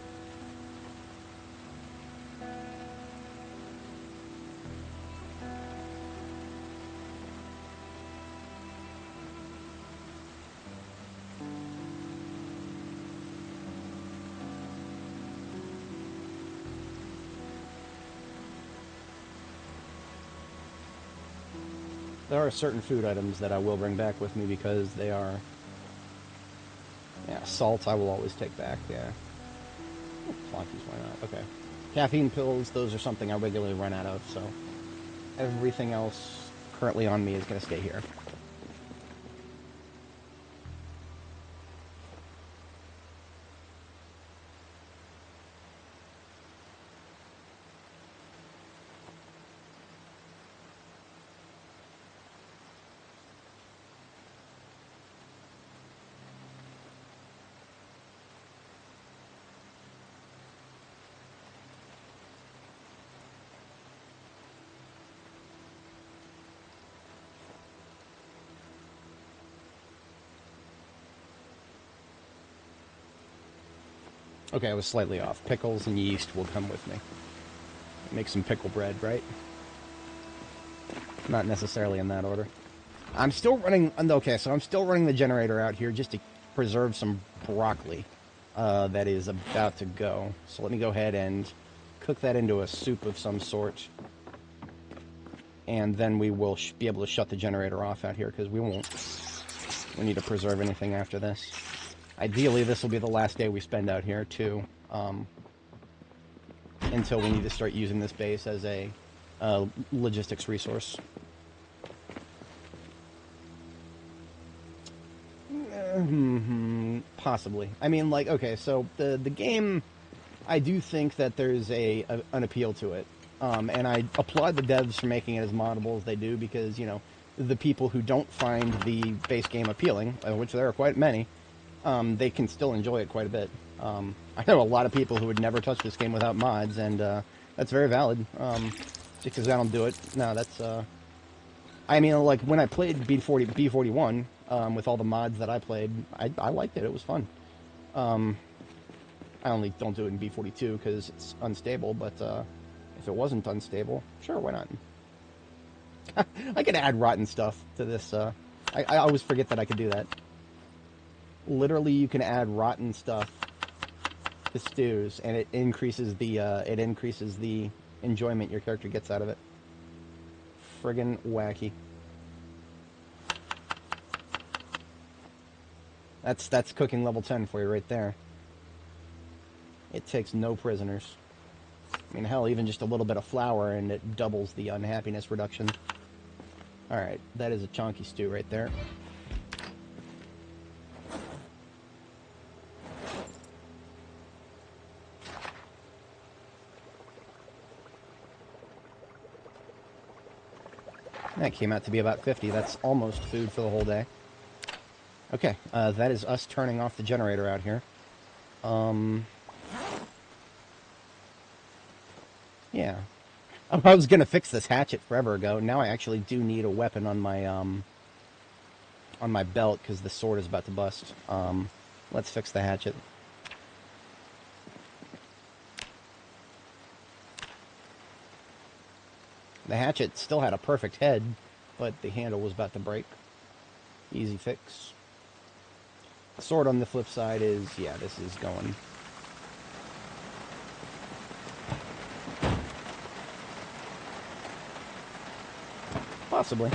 There are certain food items that I will bring back with me because they are... Yeah, salt I will always take back, yeah. Oh, flunkies, why not? Okay. Caffeine pills, those are something I regularly run out of, so... Everything else currently on me is going to stay here. Okay, I was slightly off. Pickles and yeast will come with me. Make some pickle bread, right? Not necessarily in that order. I'm still running... Okay, so I'm still running the generator out here just to preserve some broccoli that is about to go. So let me go ahead and cook that into a soup of some sort. And then we will be able to shut the generator off out here, because we won't. We need to preserve anything after this. Ideally, this will be the last day we spend out here, too. Until we need to start using this base as a logistics resource. Possibly. I mean, like, okay, so the game, I do think that there's an appeal to it. And I applaud the devs for making it as moddable as they do, because, you know, the people who don't find the base game appealing, which there are quite many, they can still enjoy it quite a bit. I know a lot of people who would never touch this game without mods, and that's very valid. Just because I don't do it. No, that's... I mean, like, when I played B41, with all the mods that I played, I liked it. It was fun. I only don't do it in B42 because it's unstable, but if it wasn't unstable, sure, why not? I could add rotten stuff to this. I always forget that I could do that. Literally, you can add rotten stuff to stews, and it increases the enjoyment your character gets out of it. Friggin' wacky. That's cooking level 10 for you right there. It takes no prisoners. I mean, hell, even just a little bit of flour and it doubles the unhappiness reduction. Alright, that is a chunky stew right there. That came out to be about 50. That's almost food for the whole day. Okay, that is us turning off the generator out here. Yeah. I was gonna fix this hatchet forever ago. Now I actually do need a weapon on my belt, because the sword is about to bust. Let's fix the hatchet. The hatchet still had a perfect head, but the handle was about to break. Easy fix. The sword on the flip side is, yeah, this is going. Possibly.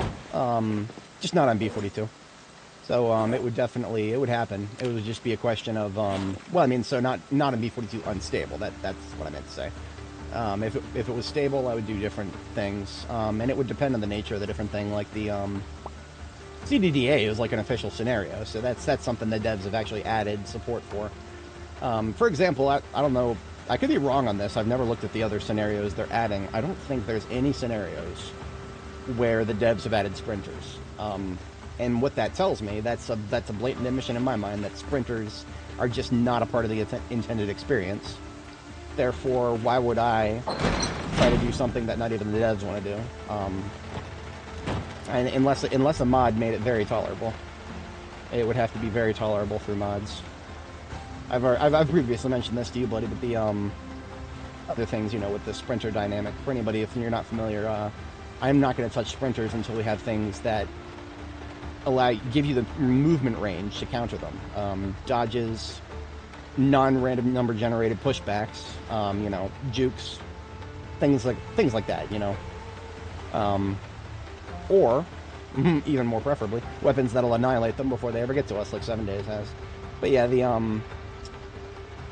Just not on B42. So, it would happen. It would just be a question of, well, I mean, so not on B42 unstable. That's what I meant to say. If it was stable, I would do different things. And it would depend on the nature of the different thing, like the, CDDA is like an official scenario, so that's something that devs have actually added support for. For example, I don't know, I could be wrong on this. I've never looked at the other scenarios they're adding. I don't think there's any scenarios where the devs have added sprinters. And what that tells me, that's a blatant admission in my mind that sprinters are just not a part of the intended experience. Therefore, why would I try to do something that not even the devs want to do? And unless a mod made it very tolerable, it would have to be very tolerable through mods. I've previously mentioned this to you, Bloody, but the other things, you know, with the sprinter dynamic. For anybody, if you're not familiar, I'm not going to touch sprinters until we have things that give you the movement range to counter them. Dodges, non-random number generated pushbacks, you know, jukes, things like that, you know. Or even more preferably, weapons that'll annihilate them before they ever get to us, like 7 Days has. But yeah, the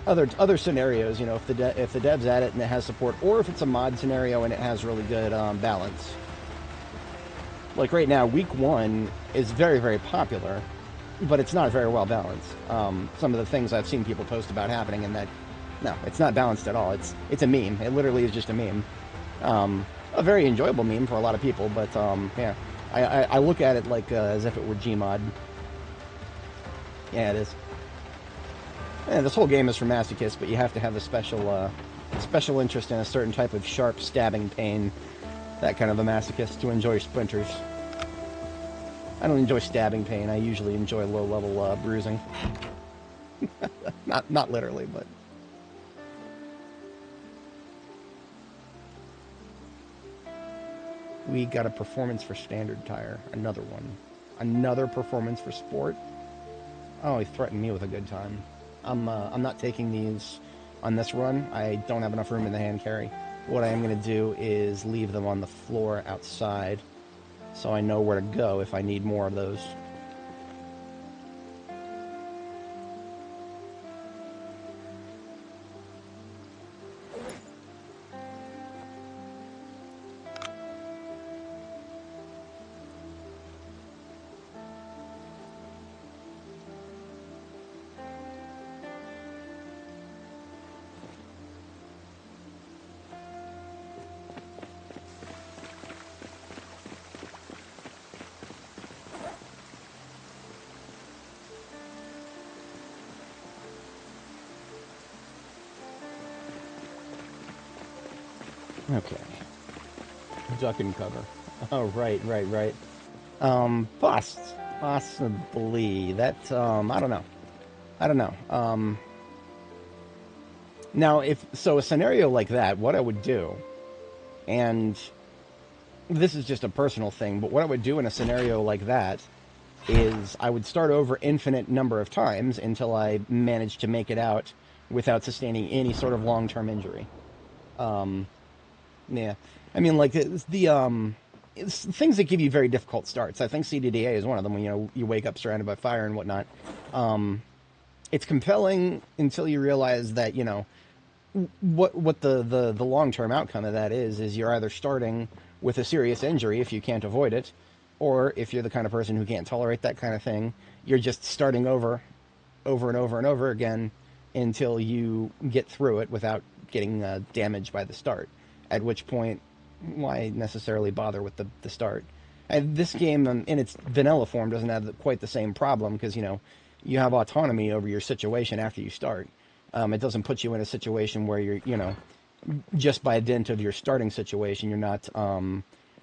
other scenarios, you know, if the devs add it and it has support, or if it's a mod scenario and it has really good balance. Like right now, week 1 is very, very popular, but it's not very well balanced. Some of the things I've seen people post about happening, and that, no, it's not balanced at all. It's a meme. It literally is just a meme. A very enjoyable meme for a lot of people, but yeah, I look at it like as if it were Gmod. Yeah, it is. Yeah, this whole game is for masochists, but you have to have a special interest in a certain type of sharp stabbing pain, that kind of a masochist, to enjoy sprinters. I don't enjoy stabbing pain. I usually enjoy low-level bruising. not literally, but... We got a performance for standard tire. Another one. Another performance for sport. Oh, he threatened me with a good time. I'm not taking these on this run. I don't have enough room in the hand carry. What I am going to do is leave them on the floor outside, so I know where to go if I need more of those. Okay. Duck and cover. Oh, right. Possibly. That, I don't know. Now, a scenario like that, what I would do, and this is just a personal thing, but what I would do in a scenario like that is I would start over infinite number of times until I managed to make it out without sustaining any sort of long-term injury. Yeah, I mean, like it's things that give you very difficult starts. I think CDDA is one of them. When you wake up surrounded by fire and whatnot. It's compelling until you realize that what the long term outcome of that is you're either starting with a serious injury if you can't avoid it, or if you're the kind of person who can't tolerate that kind of thing, you're just starting over and over again until you get through it without getting damaged by the start. At which point, why necessarily bother with the start? And this game, in its vanilla form, doesn't have quite the same problem, because, you have autonomy over your situation after you start. It doesn't put you in a situation where you're, just by dint of your starting situation, you're not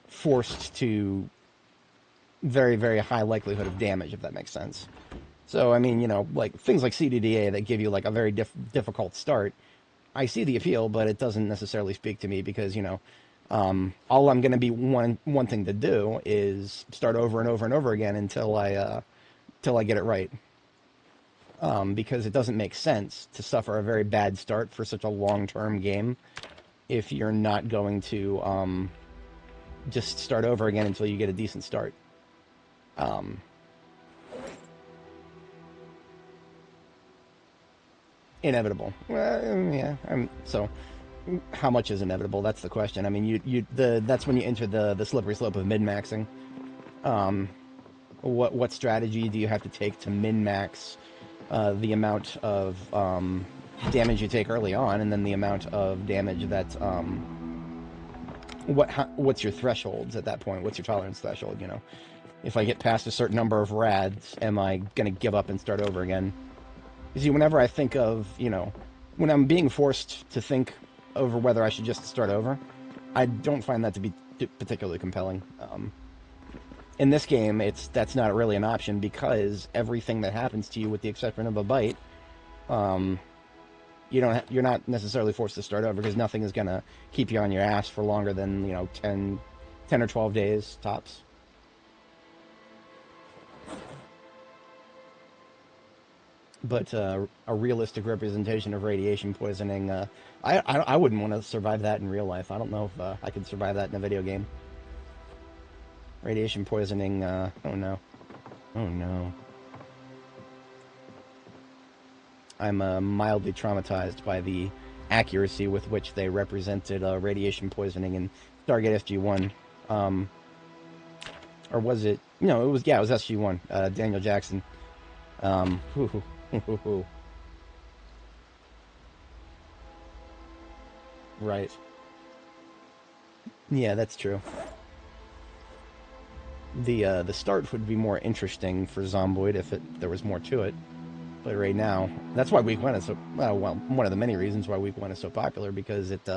forced to very, very high likelihood of damage, if that makes sense. So, I mean, like things like CDDA that give you like a very difficult start, I see the appeal, but it doesn't necessarily speak to me because, all I'm going to be wanting to do is start over and over and over again until I get it right. Because it doesn't make sense to suffer a very bad start for such a long-term game if you're not going to just start over again until you get a decent start. Inevitable. Well, yeah. So, how much is inevitable? That's the question. I mean, that's when you enter the slippery slope of min-maxing. What strategy do you have to take to min-max the amount of damage you take early on, and then the amount of damage that what's your thresholds at that point? What's your tolerance threshold? You know, if I get past a certain number of rads, am I gonna give up and start over again? You see, whenever I think of, you know, when I'm being forced to think over whether I should just start over, I don't find that to be particularly compelling. In this game, that's not really an option because everything that happens to you, with the exception of a bite, um, you're not necessarily forced to start over because nothing is gonna keep you on your ass for longer than, you know, 10 or 12 days tops. But a realistic representation of radiation poisoning, I wouldn't want to survive that in real life. I don't know if I could survive that in a video game. Radiation poisoning, oh no. Oh no. I'm mildly traumatized by the accuracy with which they represented radiation poisoning in Stargate SG-1. Or was it? No, it was SG-1. Daniel Jackson. Whew. Right. Yeah, that's true. The start would be more interesting for Zomboid if there was more to it. But right now, that's why Week 1 is so... Well, one of the many reasons why Week 1 is so popular, because it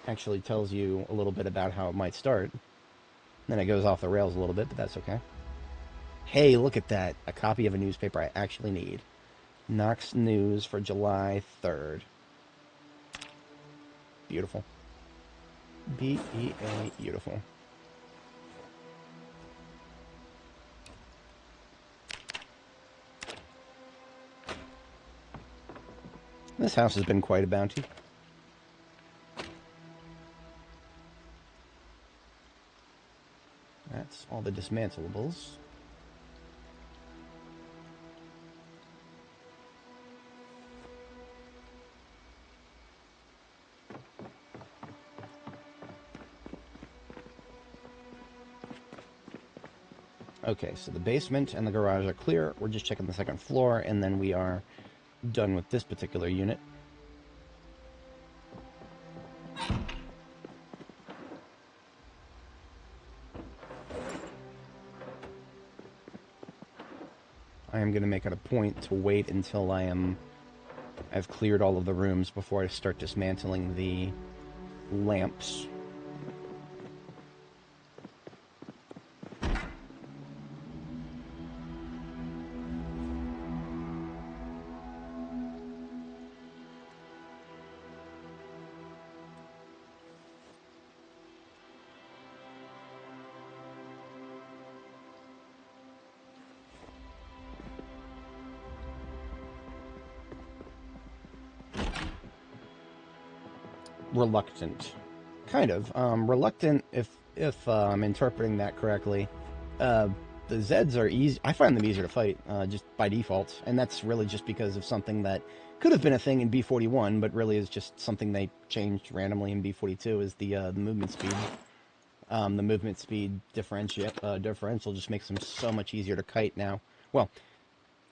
actually tells you a little bit about how it might start. Then it goes off the rails a little bit, but that's okay. Hey, look at that. A copy of a newspaper I actually need. Knox News for July 3rd. Beautiful. B-E-A, beautiful. This house has been quite a bounty. That's all the dismantleables. Okay, so the basement and the garage are clear. We're just checking the second floor, and then we are done with this particular unit. I am going to make it a point to wait until I've cleared all of the rooms before I start dismantling the lamps. Reluctant. Kind of. Reluctant, if I'm interpreting that correctly. The Zeds are easy. I find them easier to fight, just by default, and that's really just because of something that could have been a thing in B41, but really is just something they changed randomly in B42, is the movement speed. The movement speed differential just makes them so much easier to kite now. Well,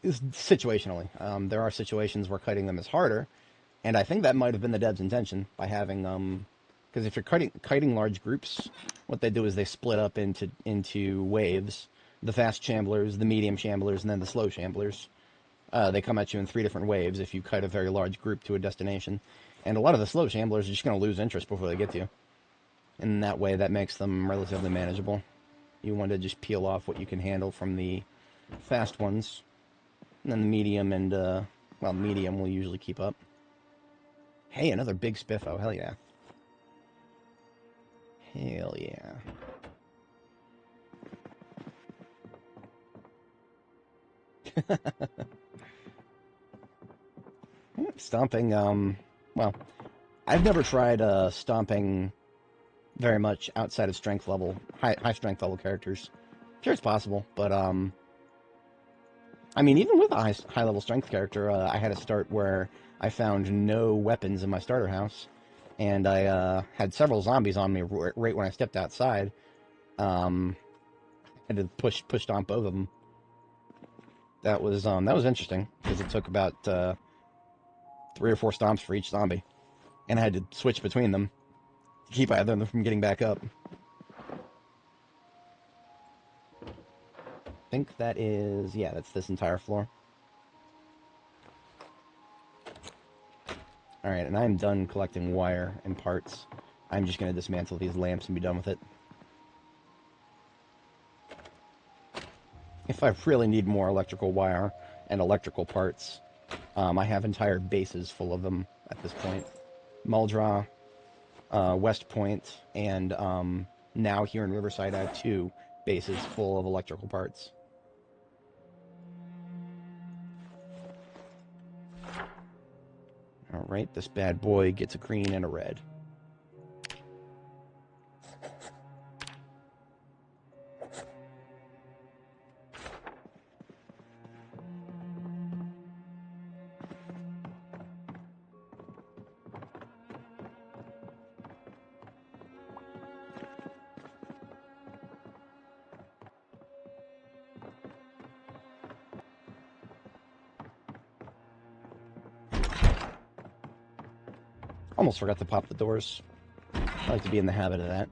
situationally. There are situations where kiting them is harder, and I think that might have been the dev's intention by having because if you're kiting large groups, what they do is they split up into waves. The fast shamblers, the medium shamblers, and then the slow shamblers. They come at you in 3 different waves if you kite a very large group to a destination. And a lot of the slow shamblers are just going to lose interest before they get to you. And that way, that makes them relatively manageable. You want to just peel off what you can handle from the fast ones. And then the medium and, well, medium will usually keep up. Hey, another big spiffo. Hell yeah. Hell yeah. Stomping, well, I've never tried stomping very much outside of strength level, high strength level characters. Sure, it's possible, but I mean, even with a high level strength character, I had a start where I found no weapons in my starter house, and I had several zombies on me right when I stepped outside. Had to push stomp both of them. That was interesting because it took about 3 or 4 stomps for each zombie. And I had to switch between them to keep either of them from getting back up. I think that is... yeah, that's this entire floor. Alright, and I'm done collecting wire and parts. I'm just going to dismantle these lamps and be done with it. If I really need more electrical wire and electrical parts, I have entire bases full of them at this point. Muldra, West Point, and now here in Riverside I have 2 bases full of electrical parts. Alright, this bad boy gets a green and a red. Almost forgot to pop the doors. I like to be in the habit of that.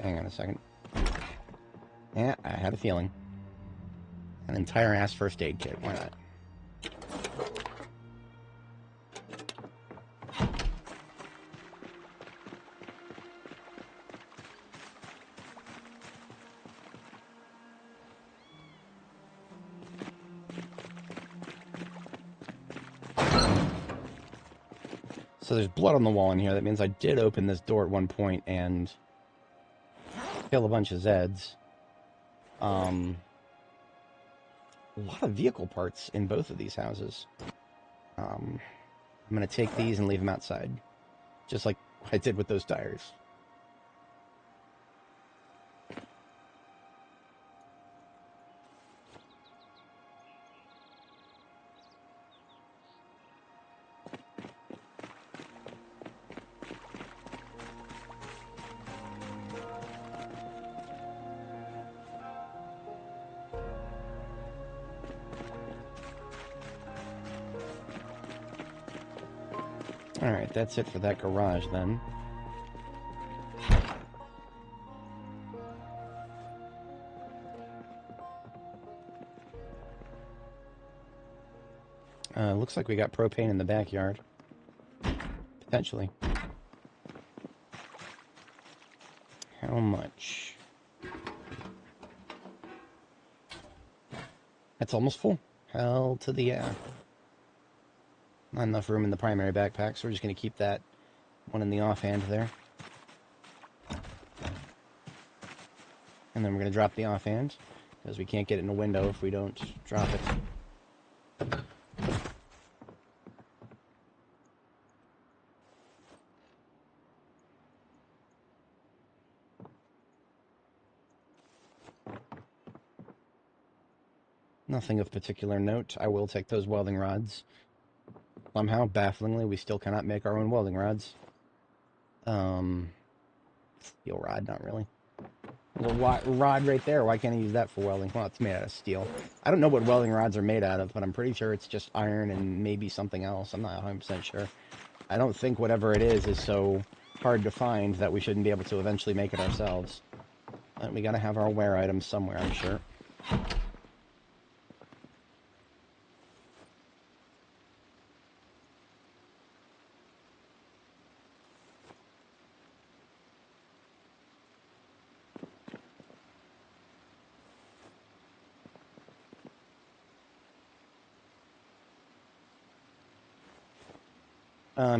Hang on a second. Yeah, I had a feeling. An entire ass first aid kit, why not? So there's blood on the wall in here. That means I did open this door at one point and kill a bunch of Zeds. A lot of vehicle parts in both of these houses. I'm going to take these and leave them outside. Just like I did with those tires. Alright, that's it for that garage then. Looks like we got propane in the backyard. Potentially. How much? That's almost full. Hell to the yeah. Not enough room in the primary backpack, so we're just going to keep that one in the offhand there. And then we're going to drop the offhand, because we can't get it in a window if we don't drop it. Nothing of particular note. I will take those welding rods. Somehow, bafflingly, we still cannot make our own welding rods. Steel rod, not really. There's a rod right there. Why can't I use that for welding? Well, it's made out of steel. I don't know what welding rods are made out of, but I'm pretty sure it's just iron and maybe something else. I'm not 100% sure. I don't think whatever it is so hard to find that we shouldn't be able to eventually make it ourselves. We gotta have our wear items somewhere, I'm sure.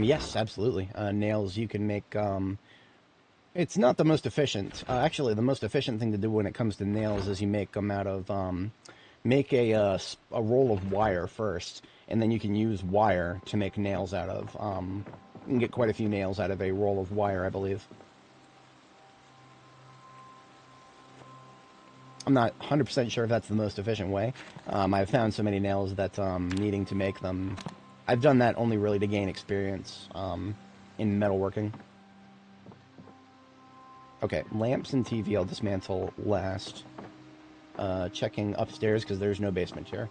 Yes, absolutely. Nails you can make, it's not the most efficient. Actually, the most efficient thing to do when it comes to nails is you make them out of, make a roll of wire first, and then you can use wire to make nails out of. You can get quite a few nails out of a roll of wire, I believe. I'm not 100% sure if that's the most efficient way. I've found so many nails that needing to make them... I've done that only really to gain experience in metalworking. Okay, lamps and TV I'll dismantle last. checking upstairs because there's no basement here.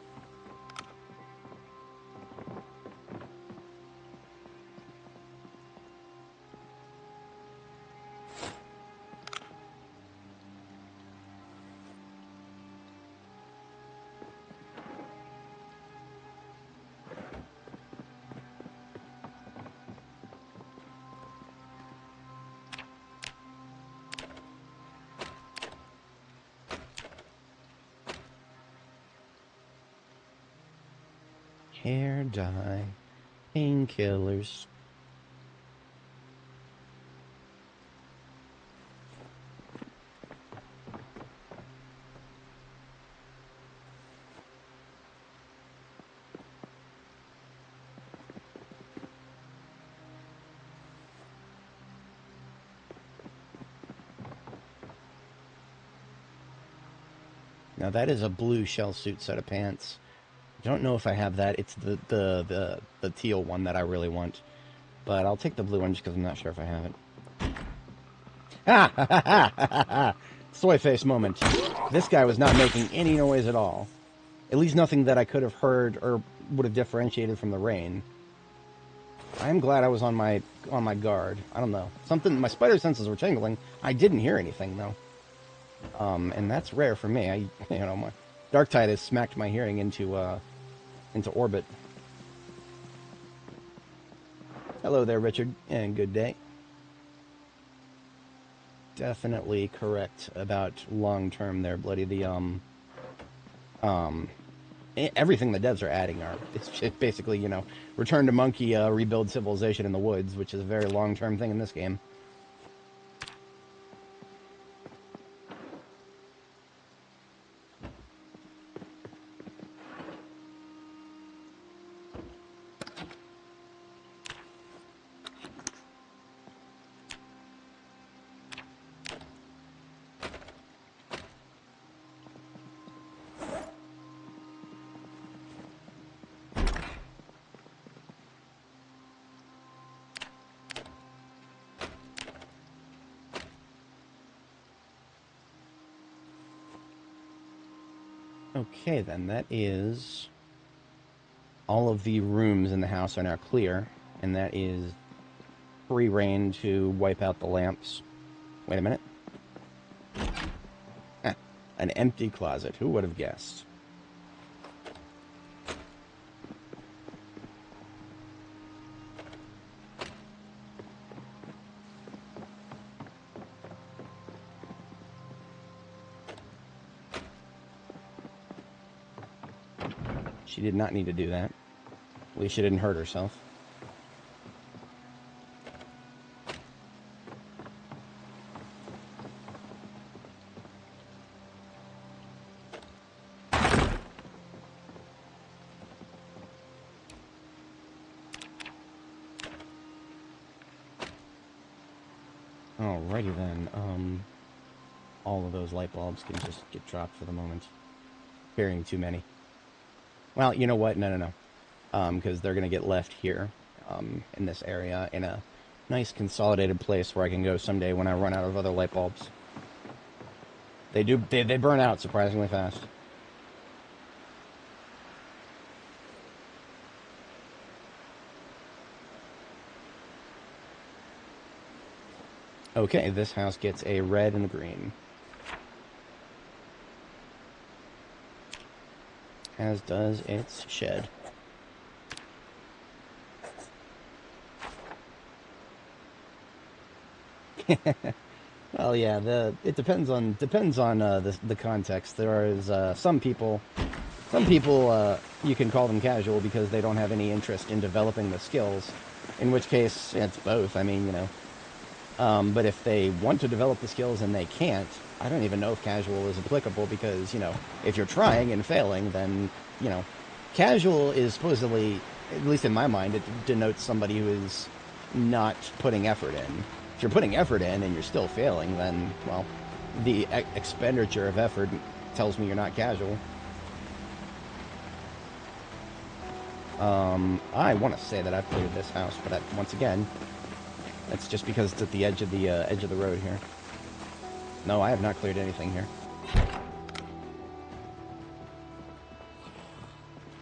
Hair dye, painkillers. Now that is a blue shell suit set of pants. I don't know if I have that. It's the teal one that I really want. But I'll take the blue one just because I'm not sure if I have it. Ha ha ha ha ha ha! Soy face moment. This guy was not making any noise at all. At least nothing that I could have heard or would have differentiated from the rain. I'm glad I was on my guard. I don't know. My spider senses were tingling. I didn't hear anything though. And that's rare for me. My Darktide has smacked my hearing into orbit. Hello there, Richard, and good day. Definitely correct about long-term there, Bloody. Everything the devs are adding it's just basically, return to monkey, rebuild civilization in the woods, which is a very long-term thing in this game. Okay, then, that is... all of the rooms in the house are now clear, and that is free reign to wipe out the lamps. Wait a minute. An empty closet. Who would have guessed? She did not need to do that. At least she didn't hurt herself. Alrighty then, all of those light bulbs can just get dropped for the moment. Carrying too many. Well, you know what? No. Because they're going to get left here, in this area, in a nice consolidated place where I can go someday when I run out of other light bulbs. They burn out surprisingly fast. Okay, this house gets a red and a green. As does its shed. Well, yeah. It depends on the context. There is some people you can call them casual because they don't have any interest in developing the skills. In which case, it's both. I mean, but if they want to develop the skills and they can't, I don't even know if casual is applicable because, if you're trying and failing, then, casual is supposedly, at least in my mind, it denotes somebody who is not putting effort in. If you're putting effort in and you're still failing, then, well, the expenditure of effort tells me you're not casual. I want to say that I've cleared this house, but once again, that's just because it's at the edge of the road here. No, I have not cleared anything here.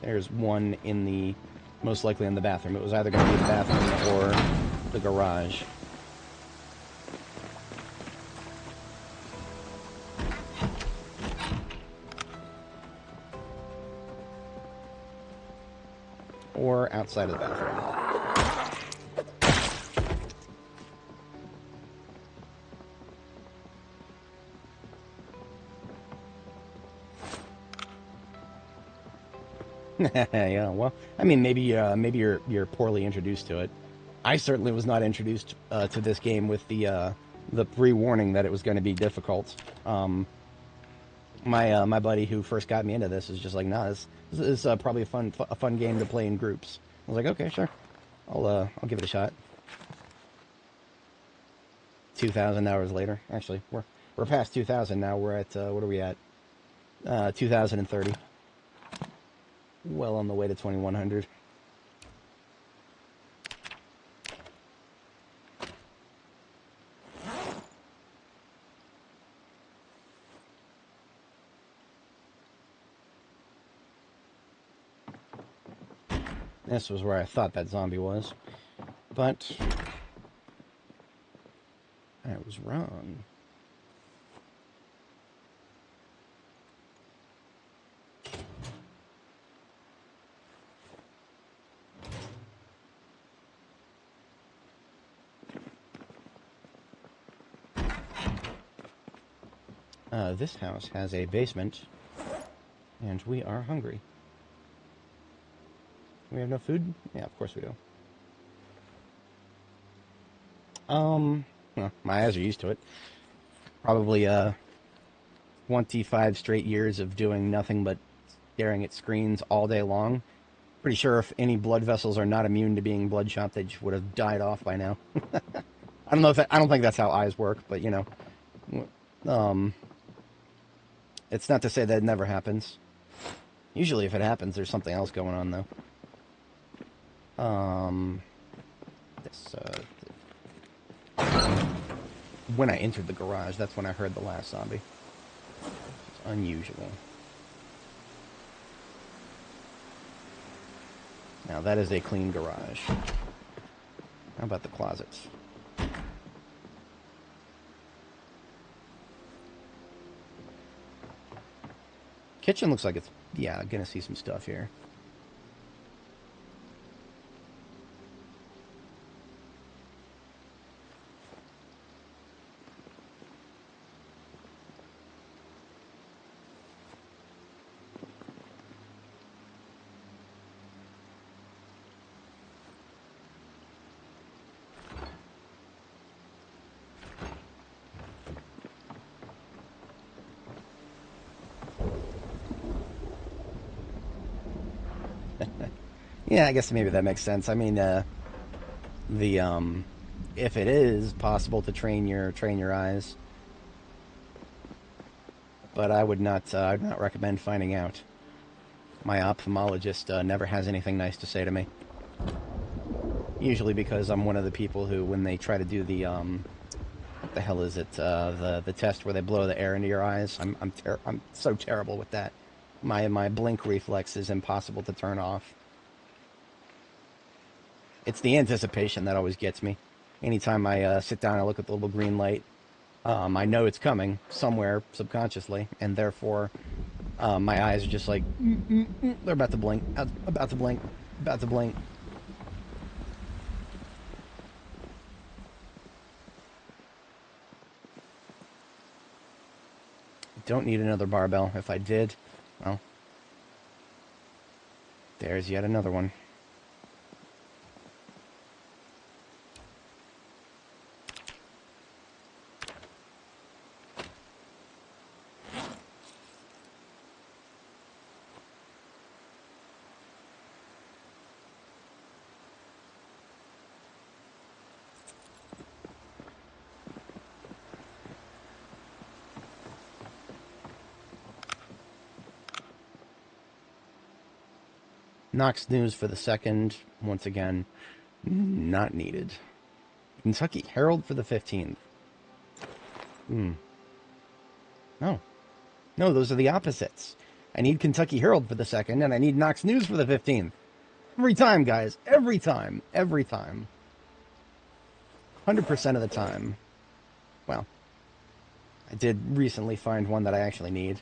There's one in the, most likely in the bathroom. It was either going to be the bathroom or the garage. Or outside of the bathroom. Yeah, well, I mean, maybe you're poorly introduced to it. I certainly was not introduced to this game with the pre-warning that it was going to be difficult. My buddy who first got me into this is just like, nah, this is probably a fun game to play in groups. I was like, okay, sure, I'll give it a shot. 2,000 hours later, actually, we're past 2,000 now. We're at what are we at? 2,030. Well on the way to 2,100. This was where I thought that zombie was, but I was wrong. This house has a basement, and we are hungry. We have no food? Yeah, of course we do. Well, my eyes are used to it. Probably 25 straight years of doing nothing but staring at screens all day long. Pretty sure if any blood vessels are not immune to being bloodshot, they just would have died off by now. I don't know if I don't think that's how eyes work, but you know, it's not to say that it never happens. Usually, if it happens, there's something else going on, though. This, when I entered the garage, that's when I heard the last zombie. It's unusual. Now, that is a clean garage. How about the closets? Kitchen looks like it's, yeah, gonna see some stuff here. Yeah, I guess maybe that makes sense. I mean, the if it is possible to train your eyes, but I'd not recommend finding out. My ophthalmologist never has anything nice to say to me. Usually because I'm one of the people who, when they try to do the what the hell is it? The test where they blow the air into your eyes. I'm so terrible with that. My blink reflex is impossible to turn off. It's the anticipation that always gets me. Anytime I sit down and look at the little green light, I know it's coming somewhere subconsciously, and therefore my eyes are just like, they're about to blink, about to blink, about to blink. Don't need another barbell. If I did, well, there's yet another one. Knox News for the second. Once again, not needed. Kentucky Herald for the 15th. No. No, those are the opposites. I need Kentucky Herald for the 2nd, and I need Knox News for the 15th. Every time, guys. Every time. Every time. 100% of the time. Well, I did recently find one that I actually need.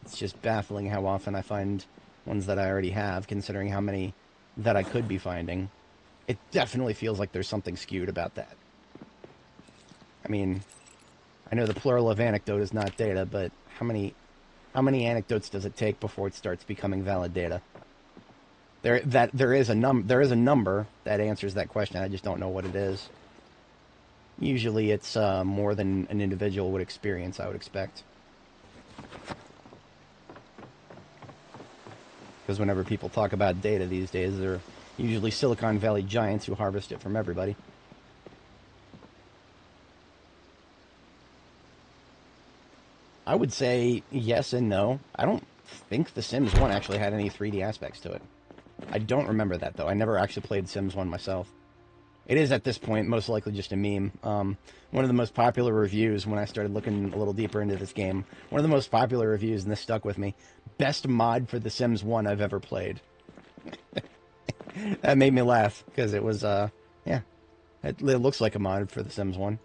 It's just baffling how often I find ones that I already have, considering how many that I could be finding. It definitely feels like there's something skewed about that. I mean, I know the plural of anecdote is not data, but how many anecdotes does it take before it starts becoming valid data? There is a number that answers that question. I just don't know what it is. Usually it's more than an individual would experience, I would expect. Because whenever people talk about data these days, they're usually Silicon Valley giants who harvest it from everybody. I would say yes and no. I don't think The Sims 1 actually had any 3D aspects to it. I don't remember that, though. I never actually played Sims 1 myself. It is, at this point, most likely just a meme. One of the most popular reviews, when I started looking a little deeper into this game, one of the most popular reviews, and this stuck with me, best mod for The Sims 1 I've ever played. That made me laugh, because it was, yeah, it looks like a mod for The Sims 1.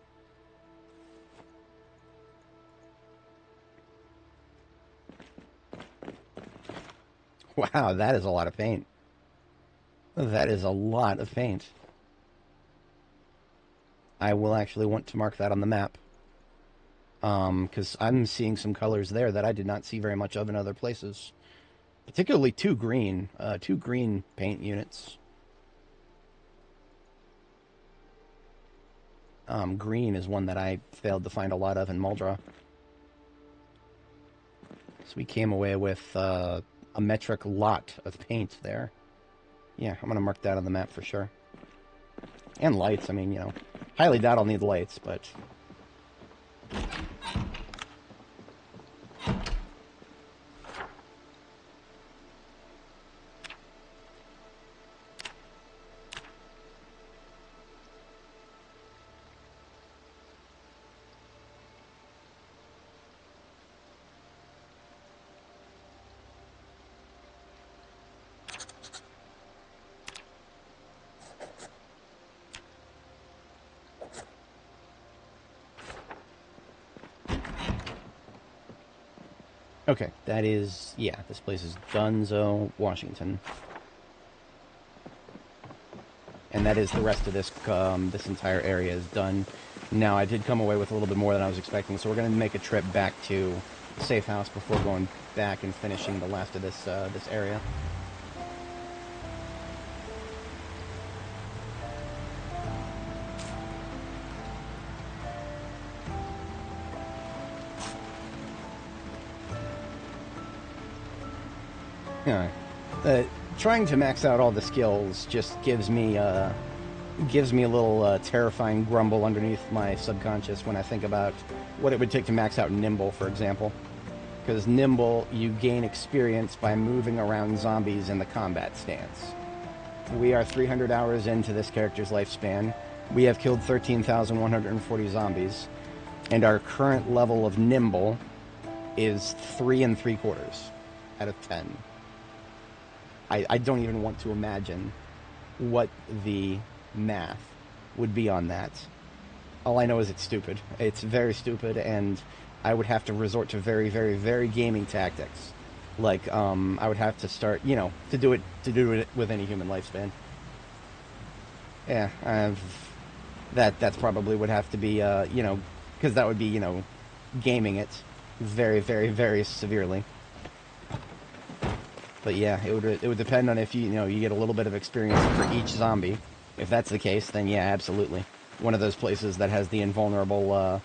Wow, that is a lot of paint. That is a lot of paint. I will actually want to mark that on the map. Because I'm seeing some colors there that I did not see very much of in other places. Particularly two green paint units. Green is one that I failed to find a lot of in Muldra. So we came away with a metric lot of paint there. Yeah, I'm going to mark that on the map for sure. And lights, I mean, you know. Highly doubt I'll need lights, but... Okay, that is... yeah, this place is Dunzo, Washington. And that is the rest of this, this entire area is done. Now, I did come away with a little bit more than I was expecting, so we're going to make a trip back to the safe house before going back and finishing the last of this, this area. Yeah. Trying to max out all the skills just gives me a little terrifying grumble underneath my subconscious when I think about what it would take to max out Nimble, for example. Because Nimble, you gain experience by moving around zombies in the combat stance. We are 300 hours into this character's lifespan. We have killed 13,140 zombies, and our current level of Nimble is 3 3/4 out of 10. I don't even want to imagine what the math would be on that. All I know is it's stupid. It's very stupid, and I would have to resort to very, very, very gaming tactics. Like, I would have to start, you know, to do it with any human lifespan. Yeah, that's probably would have to be, you know, because that would be, you know, gaming it very, very, very severely. But yeah, it would depend on if you know you get a little bit of experience for each zombie. If that's the case, then yeah, absolutely. One of those places that has the invulnerable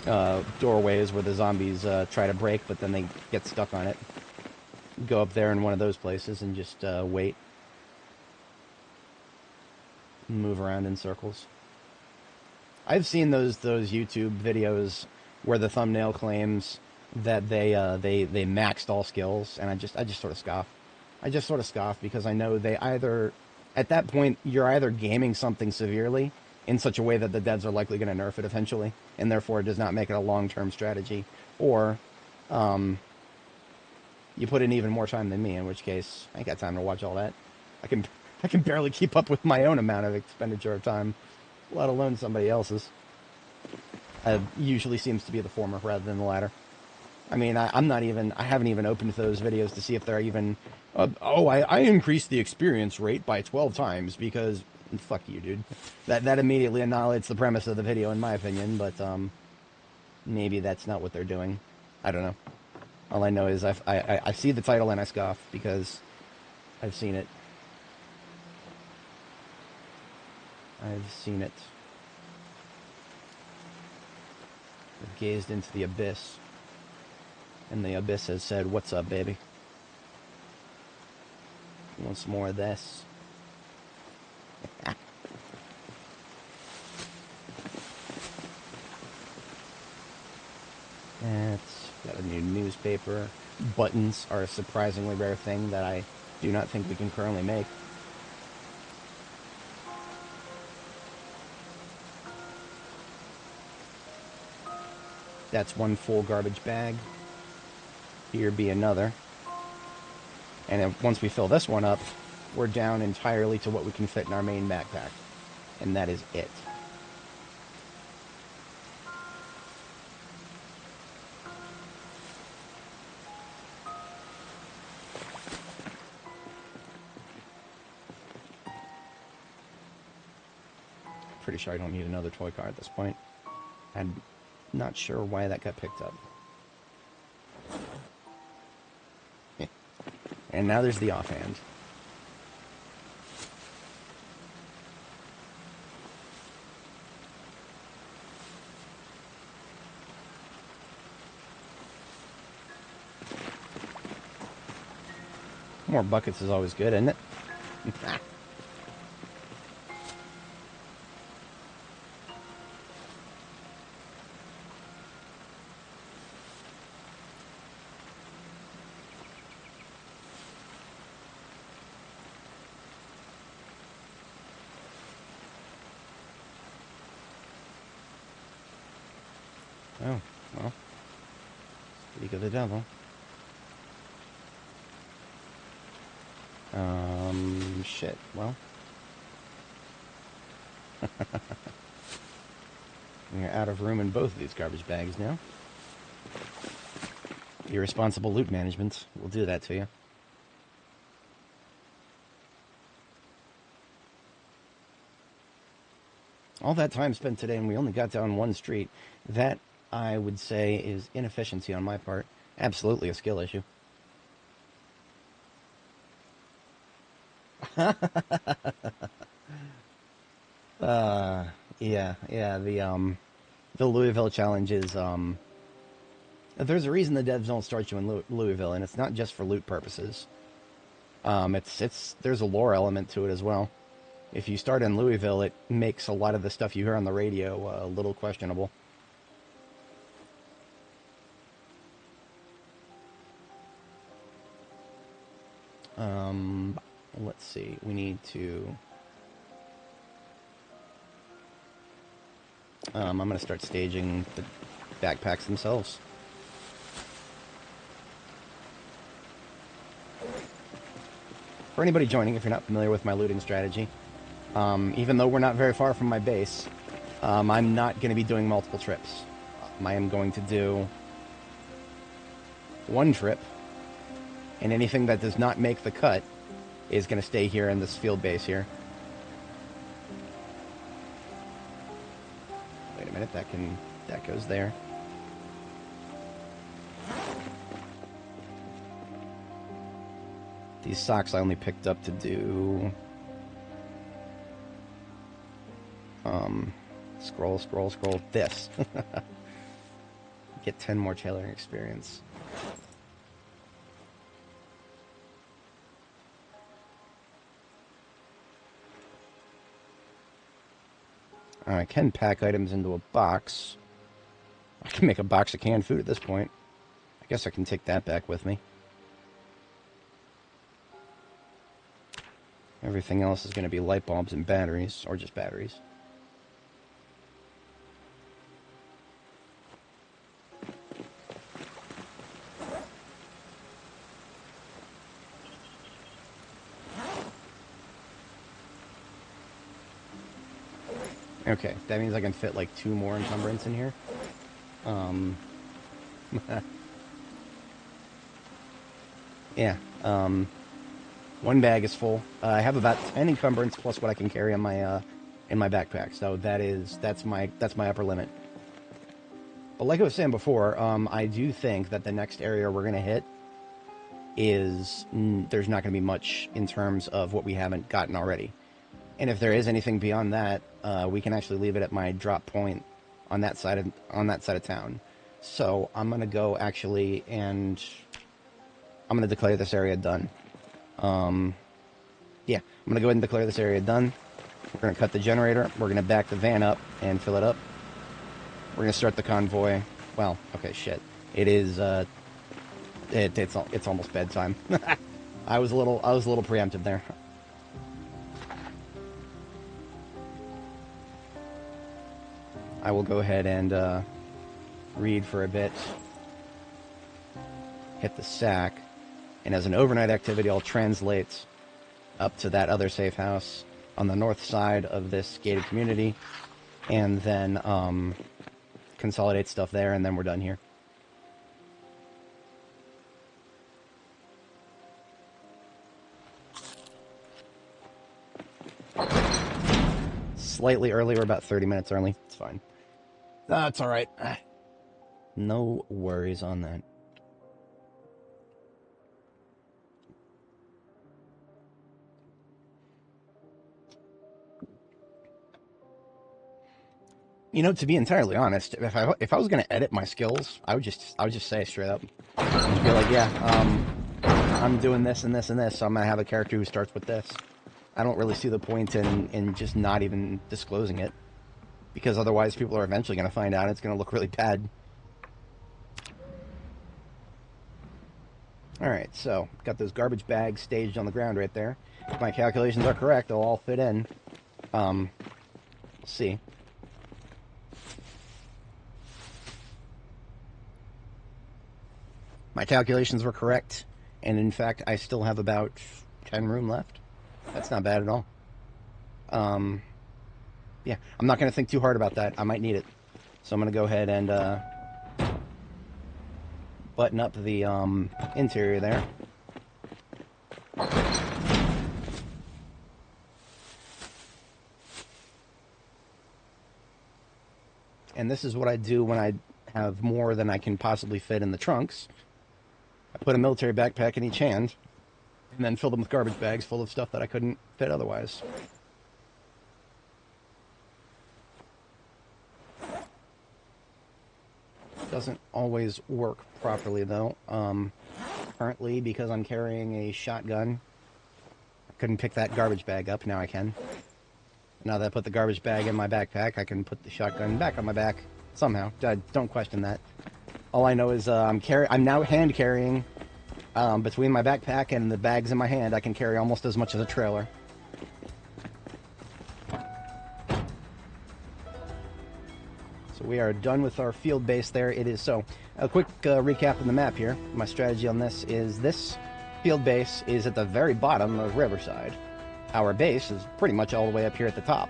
doorways where the zombies try to break, but then they get stuck on it. Go up there in one of those places and just wait. Move around in circles. I've seen those YouTube videos where the thumbnail claims that they maxed all skills, and I just sort of scoff. I just sort of scoff because I know they either, at that point, you're either gaming something severely in such a way that the devs are likely going to nerf it eventually, and therefore it does not make it a long-term strategy, or you put in even more time than me, in which case I ain't got time to watch all that. I can I can barely keep up with my own amount of expenditure of time, let alone somebody else's. Usually seems to be the former rather than the latter. I mean, I haven't even opened those videos to see if they're even, I increased the experience rate by 12 times because, fuck you, dude. That immediately annihilates the premise of the video, in my opinion, but, maybe that's not what they're doing. I don't know. All I know is I see the title and I scoff because I've seen it. I've seen it. I've gazed into the abyss. And the abyss has said, "What's up, baby? Want some more of this?" It's got a new newspaper. Buttons are a surprisingly rare thing that I do not think we can currently make. That's one full garbage bag. Here be another. And then once we fill this one up, we're down entirely to what we can fit in our main backpack. And that is it. Pretty sure I don't need another toy car at this point. I'm not sure why that got picked up. And now there's the offhand. More buckets is always good, isn't it? Oh, well. Speak of the devil. Shit, well. You're out of room in both of these garbage bags now. Irresponsible loot management will do that to you. All that time spent today and we only got down one street. That, I would say, is inefficiency on my part. Absolutely a skill issue. Yeah, the Louisville challenge is, there's a reason the devs don't start you in Louisville, and it's not just for loot purposes. There's a lore element to it as well. If you start in Louisville, it makes a lot of the stuff you hear on the radio a little questionable. Let's see. We need to... I'm going to start staging the backpacks themselves. For anybody joining, if you're not familiar with my looting strategy, even though we're not very far from my base, I'm not going to be doing multiple trips. I am going to do one trip, and anything that does not make the cut is going to stay here in this field base here. Wait a minute, that goes there. These socks I only picked up to do... Scroll, this. Get 10 more tailoring experience. I can pack items into a box. I can make a box of canned food at this point. I guess I can take that back with me. Everything else is going to be light bulbs and batteries, or just batteries. Okay, that means I can fit like 2 more encumbrance in here. Yeah. 1 bag is full. I have about 10 encumbrance plus what I can carry on my in my backpack. So that's my upper limit. But like I was saying before, I do think that the next area we're gonna hit is there's not gonna be much in terms of what we haven't gotten already. And if there is anything beyond that, we can actually leave it at my drop point on that side of town. So I'm gonna go actually, and I'm gonna declare this area done. Yeah, I'm gonna go ahead and declare this area done. We're gonna cut the generator. We're gonna back the van up and fill it up. We're gonna start the convoy. Well, okay, shit. It is. It's almost bedtime. I was a little preemptive there. I will go ahead and read for a bit. Hit the sack, and as an overnight activity, I'll translate up to that other safe house on the north side of this gated community, and then consolidate stuff there, and then we're done here. Slightly early, we're about 30 minutes early. It's fine. That's all right. No worries on that. You know, to be entirely honest, if I was gonna edit my skills, I would just say straight up, I'd be like, yeah, I'm doing this and this and this, so I'm gonna have a character who starts with this. I don't really see the point in just not even disclosing it, because otherwise people are eventually gonna find out and it's gonna look really bad. All right, so got those garbage bags staged on the ground right there. If my calculations are correct, they'll all fit in. Let's see. My calculations were correct, and in fact, I still have about 10 room left. That's not bad at all. Yeah, I'm not going to think too hard about that. I might need it. So I'm going to go ahead and button up the interior there. And this is what I do when I have more than I can possibly fit in the trunks. I put a military backpack in each hand, and then fill them with garbage bags full of stuff that I couldn't fit otherwise. Doesn't always work properly, though. Currently, because I'm carrying a shotgun, I couldn't pick that garbage bag up. Now I can. Now that I put the garbage bag in my backpack, I can put the shotgun back on my back somehow. Don't question that. All I know is I'm now hand carrying. Between my backpack and the bags in my hand, I can carry almost as much as a trailer. So we are done with our field base there. It is so. A quick recap of the map here. My strategy on this is this field base is at the very bottom of Riverside. Our base is pretty much all the way up here at the top.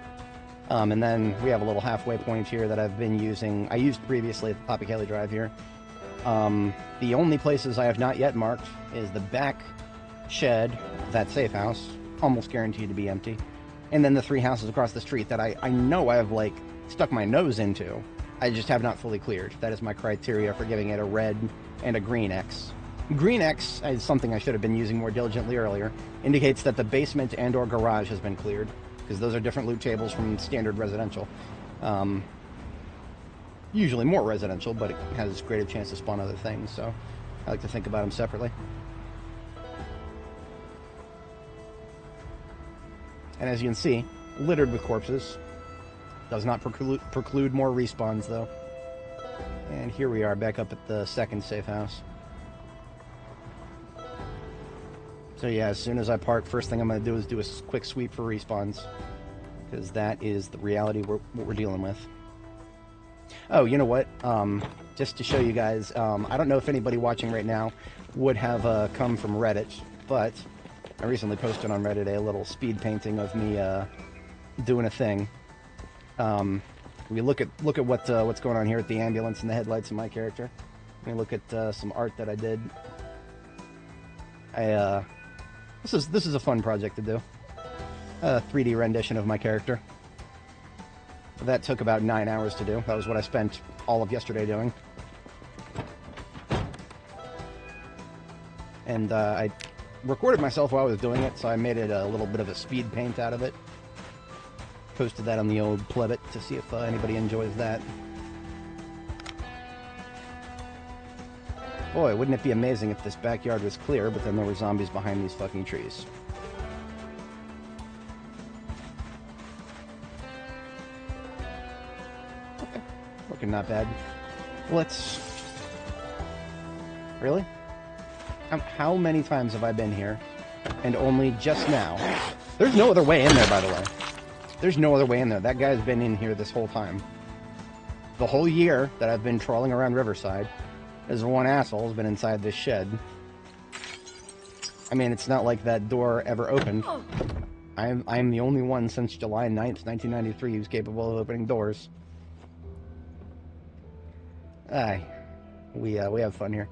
And then we have a little halfway point here that I've been using. I used previously at the Poppy Kelly Drive here. The only places I have not yet marked is the back shed, that safe house, almost guaranteed to be empty. And then the 3 houses across the street that I know I have, like, stuck my nose into. I just have not fully cleared. That is my criteria for giving it a red and a green X. Green X is something I should have been using more diligently earlier. Indicates that the basement and or garage has been cleared, because those are different loot tables from standard residential. Usually more residential, but it has greater chance to spawn other things, so I like to think about them separately. And as you can see, littered with corpses. Does not preclude more respawns, though. And here we are, back up at the second safe house. So yeah, as soon as I park, first thing I'm going to do is do a quick sweep for respawns, because that is the reality what we're dealing with. Oh, you know what? Just to show you guys, I don't know if anybody watching right now would have come from Reddit, but I recently posted on Reddit a little speed painting of me doing a thing. We look at what's going on here at the ambulance and the headlights of my character. Let me look at some art that I did. This is a fun project to do. A 3D rendition of my character. That took about 9 hours to do. That was what I spent all of yesterday doing. And I recorded myself while I was doing it, so I made it a little bit of a speed paint out of it. Posted that on the old Plebit to see if anybody enjoys that. Boy, wouldn't it be amazing if this backyard was clear, but then there were zombies behind these fucking trees. Okay, looking not bad. Let's... Really? How many times have I been here? And only just now. There's no other way in there, by the way. There's no other way in there. That guy's been in here this whole time. The whole year that I've been trawling around Riverside, there's one asshole has been inside this shed. I mean, it's not like that door ever opened. I'm the only one since July 9th, 1993 who's capable of opening doors. Aye. We have fun here.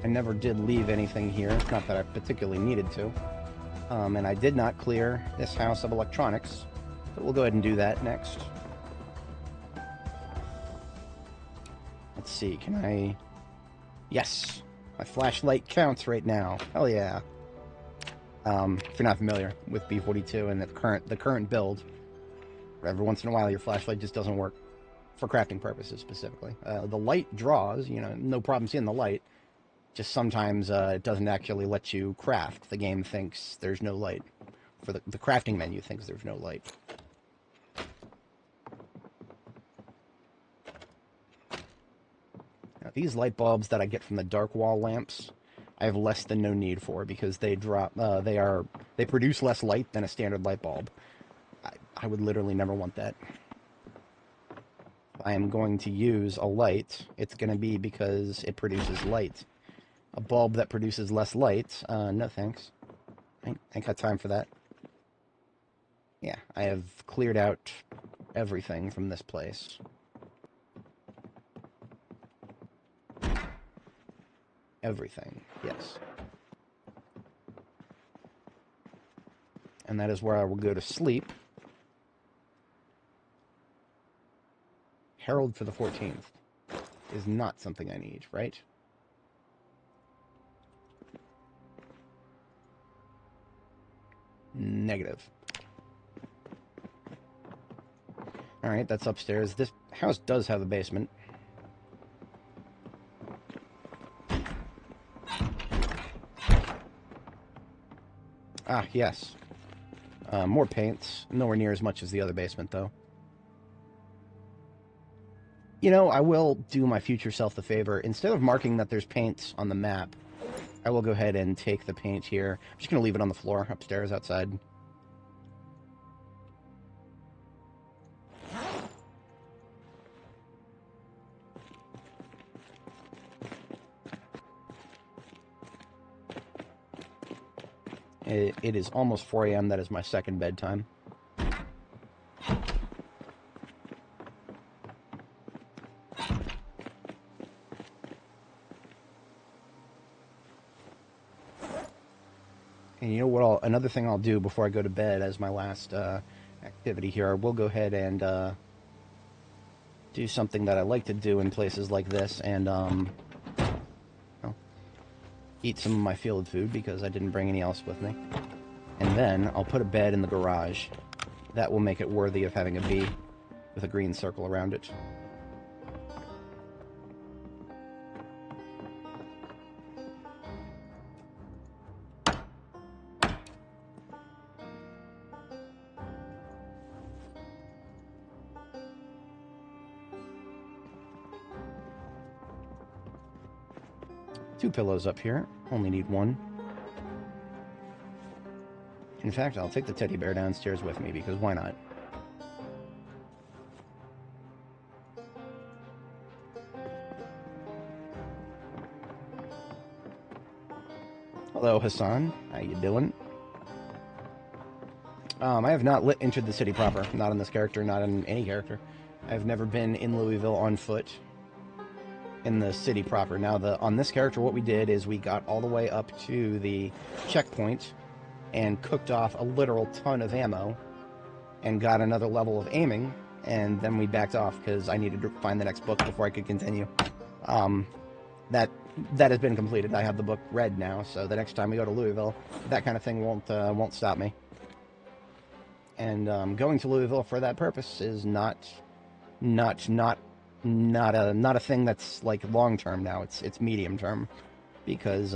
I never did leave anything here, not that I particularly needed to. And I did not clear this house of electronics, but we'll go ahead and do that next. Let's see, can I... Yes! My flashlight counts right now. Hell yeah. If you're not familiar with B42 and the current build, every once in a while your flashlight just doesn't work. For crafting purposes, specifically. The light draws, you know, no problem seeing the light. Just sometimes it doesn't actually let you craft. The game thinks there's no light. For the crafting menu thinks there's no light. Now, these light bulbs that I get from the dark wall lamps, I have less than no need for because they drop. They produce less light than a standard light bulb. I would literally never want that. If I am going to use a light, it's going to be because it produces light. A bulb that produces less light, no thanks. I ain't got time for that. Yeah, I have cleared out everything from this place. Everything, yes. And that is where I will go to sleep. Herald for the 14th is not something I need, right? Negative. Alright, that's upstairs. This house does have a basement. Ah, yes. More paints. Nowhere near as much as the other basement, though. You know, I will do my future self the favor. Instead of marking that there's paint on the map, I will go ahead and take the paint here. I'm just going to leave it on the floor upstairs outside. It is almost 4 a.m. That is my second bedtime. And you know what? Another thing I'll do before I go to bed as my last activity here, I will go ahead and do something that I like to do in places like this, and well, eat some of my field food because I didn't bring any else with me. And then I'll put a bed in the garage. That will make it worthy of having a bee with a green circle around it. Two pillows up here. Only need one. In fact, I'll take the teddy bear downstairs with me, because why not? Hello, Hassan. How you doing? I have not entered the city proper. Not in this character, not in any character. I've never been in Louisville on foot in the city proper. Now, on this character, what we did is we got all the way up to the checkpoint and cooked off a literal ton of ammo and got another level of aiming, and then we backed off because I needed to find the next book before I could continue. That has been completed. I have the book read now, so the next time we go to Louisville, that kind of thing won't stop me. And going to Louisville for that purpose is not a thing that's like long term now. It's medium term, because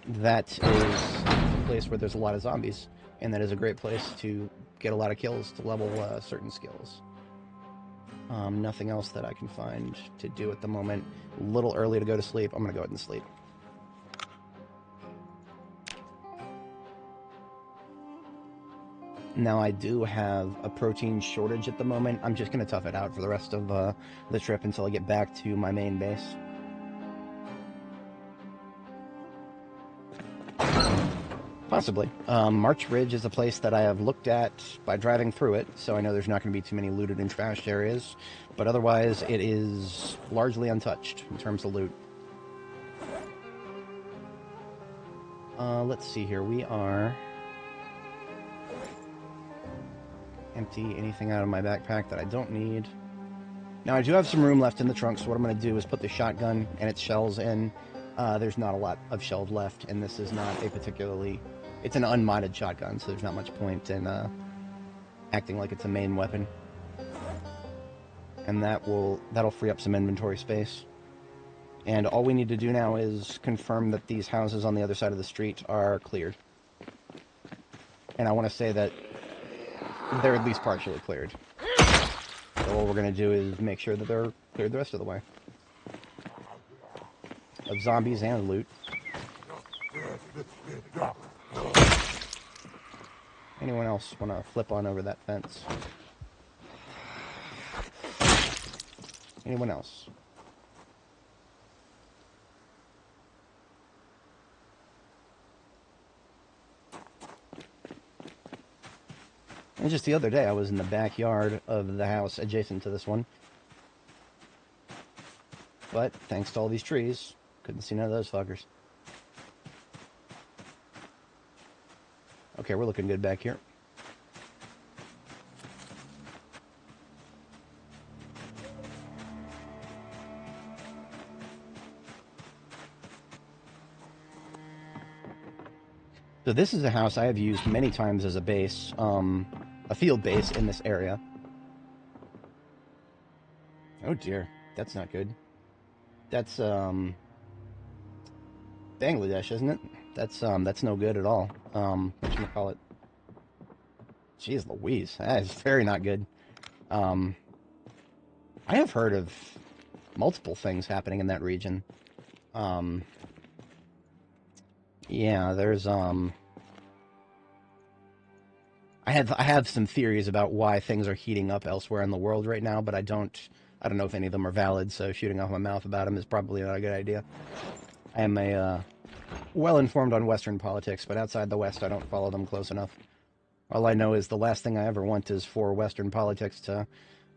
that is a place where there's a lot of zombies, and that is a great place to get a lot of kills to level certain skills. Nothing else that I can find to do at the moment. A little early to go to sleep. I'm gonna go ahead and sleep. Now, I do have a protein shortage at the moment. I'm just going to tough it out for the rest of the trip until I get back to my main base. Possibly. March Ridge is a place that I have looked at by driving through it, so I know there's not going to be too many looted and trashed areas, but otherwise it is largely untouched in terms of loot. Let's see here. We are... empty anything out of my backpack that I don't need. Now, I do have some room left in the trunk, so what I'm going to do is put the shotgun and its shells in. There's not a lot of shells left, and this is not a particularly... It's an unmodded shotgun, so there's not much point in acting like it's a main weapon. And that'll free up some inventory space. And all we need to do now is confirm that these houses on the other side of the street are cleared. And I want to say that they're at least partially cleared. So what we're going to do is make sure that they're cleared the rest of the way. Of zombies and loot. Anyone else want to flip on over that fence? Anyone else? And just the other day, I was in the backyard of the house adjacent to this one. But, thanks to all these trees, couldn't see none of those fuckers. Okay, we're looking good back here. So this is a house I have used many times as a base, a field base in this area. Oh dear, that's not good. That's, Bangladesh, isn't it? That's no good at all. Whatchamacallit? Jeez Louise, that is very not good. I have heard of multiple things happening in that region. Yeah, there's, I have some theories about why things are heating up elsewhere in the world right now, but I don't know if any of them are valid, so shooting off my mouth about them is probably not a good idea. I am well-informed on Western politics, but outside the West, I don't follow them close enough. All I know is the last thing I ever want is for Western politics to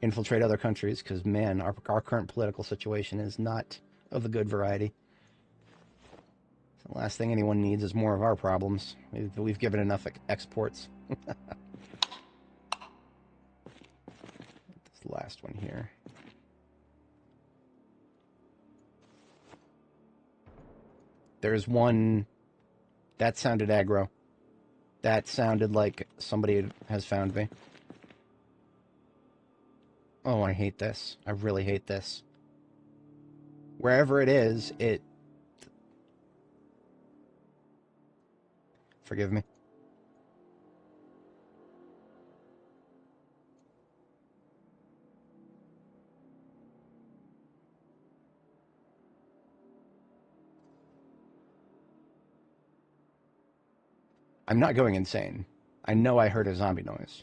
infiltrate other countries, because, man, our current political situation is not of the good variety. The last thing anyone needs is more of our problems. We've given enough exports. This last one here. There's one... That sounded aggro. That sounded like somebody has found me. Oh, I hate this. I really hate this. Wherever it is, it... Forgive me. I'm not going insane. I know I heard a zombie noise.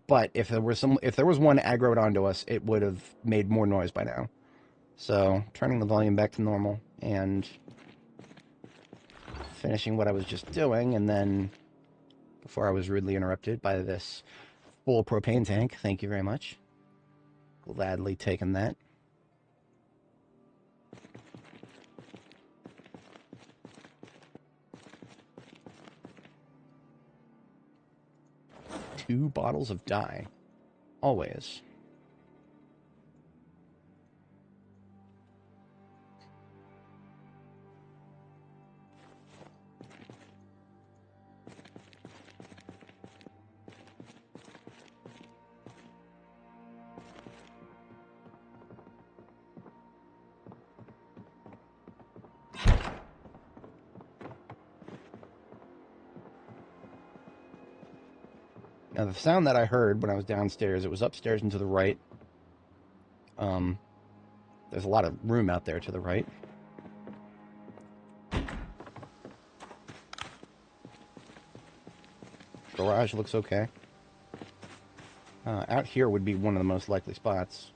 But if there was one aggroed onto us, it would have made more noise by now. So, turning the volume back to normal and finishing what I was just doing, and then before I was rudely interrupted by this full propane tank. Thank you very much. Gladly taken that. Two bottles of dye. Always. Now, the sound that I heard when I was downstairs, it was upstairs and to the right. There's a lot of room out there to the right. Garage looks okay. Out here would be one of the most likely spots.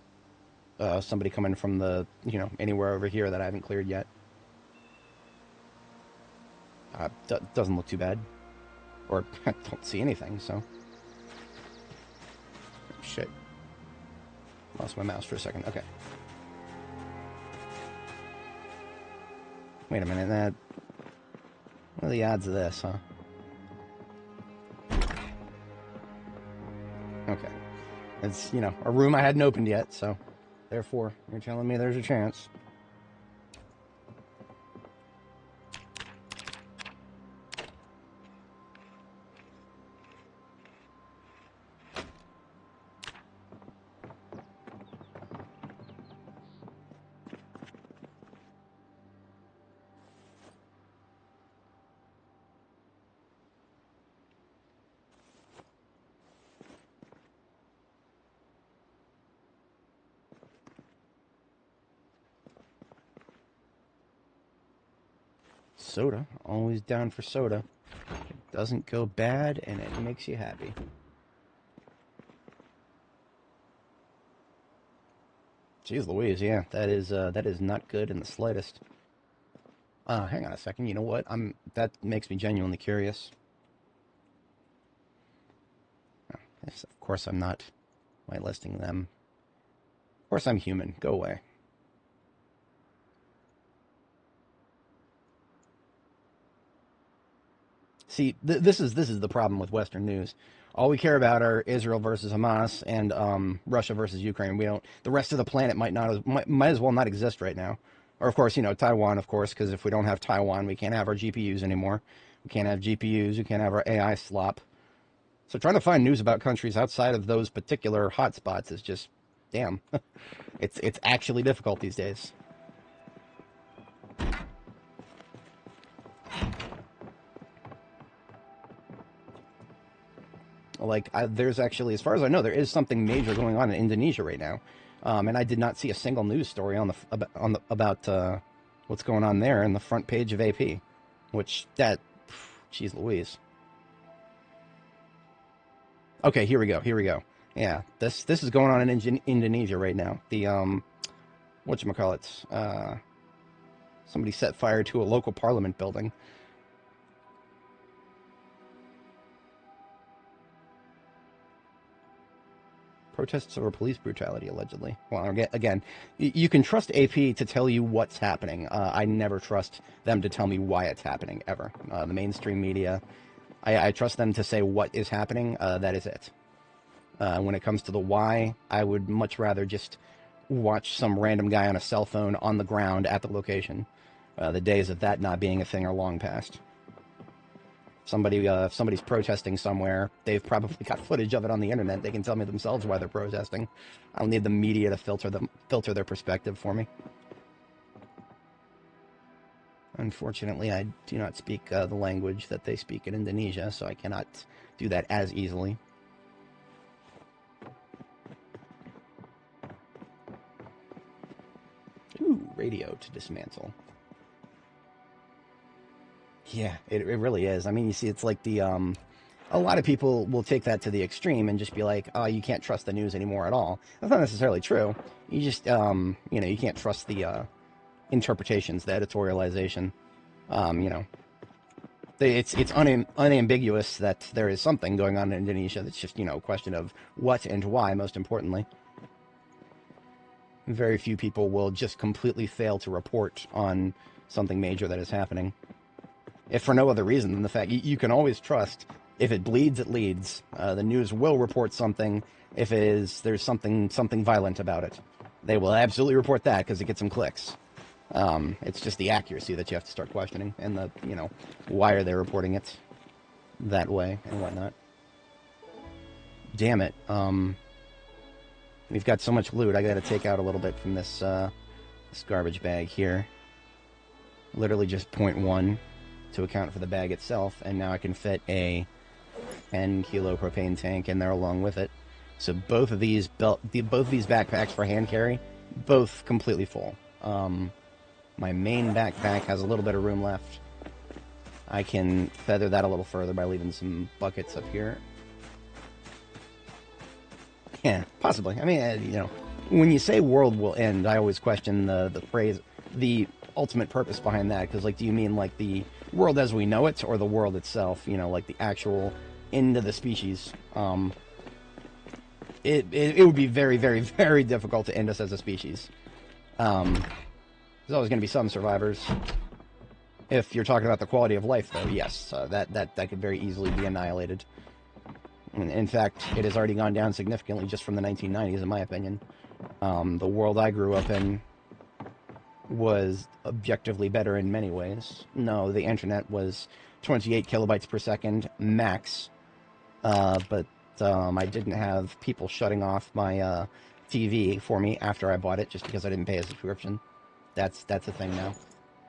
Somebody coming from the, anywhere over here that I haven't cleared yet. Doesn't look too bad. Or, I don't see anything, so. Shit. Lost my mouse for a second. Okay. Wait a minute. What are the odds of this, huh? Okay. It's, a room I hadn't opened yet, so therefore, you're telling me there's a chance. Soda. Always down for soda. It doesn't go bad, and it makes you happy. Jeez Louise, yeah. That is not good in the slightest. Hang on a second. You know what? That makes me genuinely curious. Oh, yes, of course I'm not whitelisting them. Of course I'm human. Go away. See, this is the problem with Western news. All we care about are Israel versus Hamas and Russia versus Ukraine. We don't. The rest of the planet might as well not exist right now. Or of course, Taiwan, of course, because if we don't have Taiwan, we can't have our GPUs anymore. We can't have GPUs. We can't have our AI slop. So trying to find news about countries outside of those particular hotspots is just, damn, it's actually difficult these days. Like, there's actually, as far as I know, there is something major going on in Indonesia right now, and I did not see a single news story about what's going on there in the front page of AP, which geez Louise. Okay, here we go. Yeah, this is going on in Indonesia right now. The whatchamacallit, somebody set fire to a local parliament building. Protests over police brutality, allegedly. Well, again, you can trust AP to tell you what's happening. I never trust them to tell me why it's happening, ever. The mainstream media, I trust them to say what is happening. That is it. When it comes to the why, I would much rather just watch some random guy on a cell phone on the ground at the location. The days of that not being a thing are long past. If somebody's protesting somewhere, they've probably got footage of it on the internet. They can tell me themselves why they're protesting. I don't need the media to filter their perspective for me. Unfortunately, I do not speak the language that they speak in Indonesia, so I cannot do that as easily. Ooh, radio to dismantle. Yeah, it really is. I mean, you see, it's like a lot of people will take that to the extreme and just be like, oh, you can't trust the news anymore at all. That's not necessarily true. You just, you can't trust the interpretations, the editorialization. unambiguous that there is something going on in Indonesia. It's just, a question of what and why, most importantly. Very few people will just completely fail to report on something major that is happening. If for no other reason than the fact you can always trust, if it bleeds, it leads. The news will report something if there's something violent about it. They will absolutely report that because it gets some clicks. It's just the accuracy that you have to start questioning, and why are they reporting it that way and whatnot. Damn it. We've got so much loot, I gotta take out a little bit from this garbage bag here. Literally just 0.1 to account for the bag itself, and now I can fit a 10 kilo propane tank in there along with it. So both of these backpacks for hand carry, both completely full. My main backpack has a little bit of room left. I can feather that a little further by leaving some buckets up here. Yeah, possibly. I mean, when you say world will end, I always question the phrase, the ultimate purpose behind that, because, do you mean, the world as we know it, or the world itself, the actual end of the species? It would be very, very, very difficult to end us as a species. There's always going to be some survivors. If you're talking about the quality of life, though, yes, that could very easily be annihilated. In fact, it has already gone down significantly just from the 1990s, in my opinion. The world I grew up in was objectively better in many ways. No, the internet was 28 kilobytes per second, max. But I didn't have people shutting off my TV for me after I bought it just because I didn't pay a subscription. That's a thing now.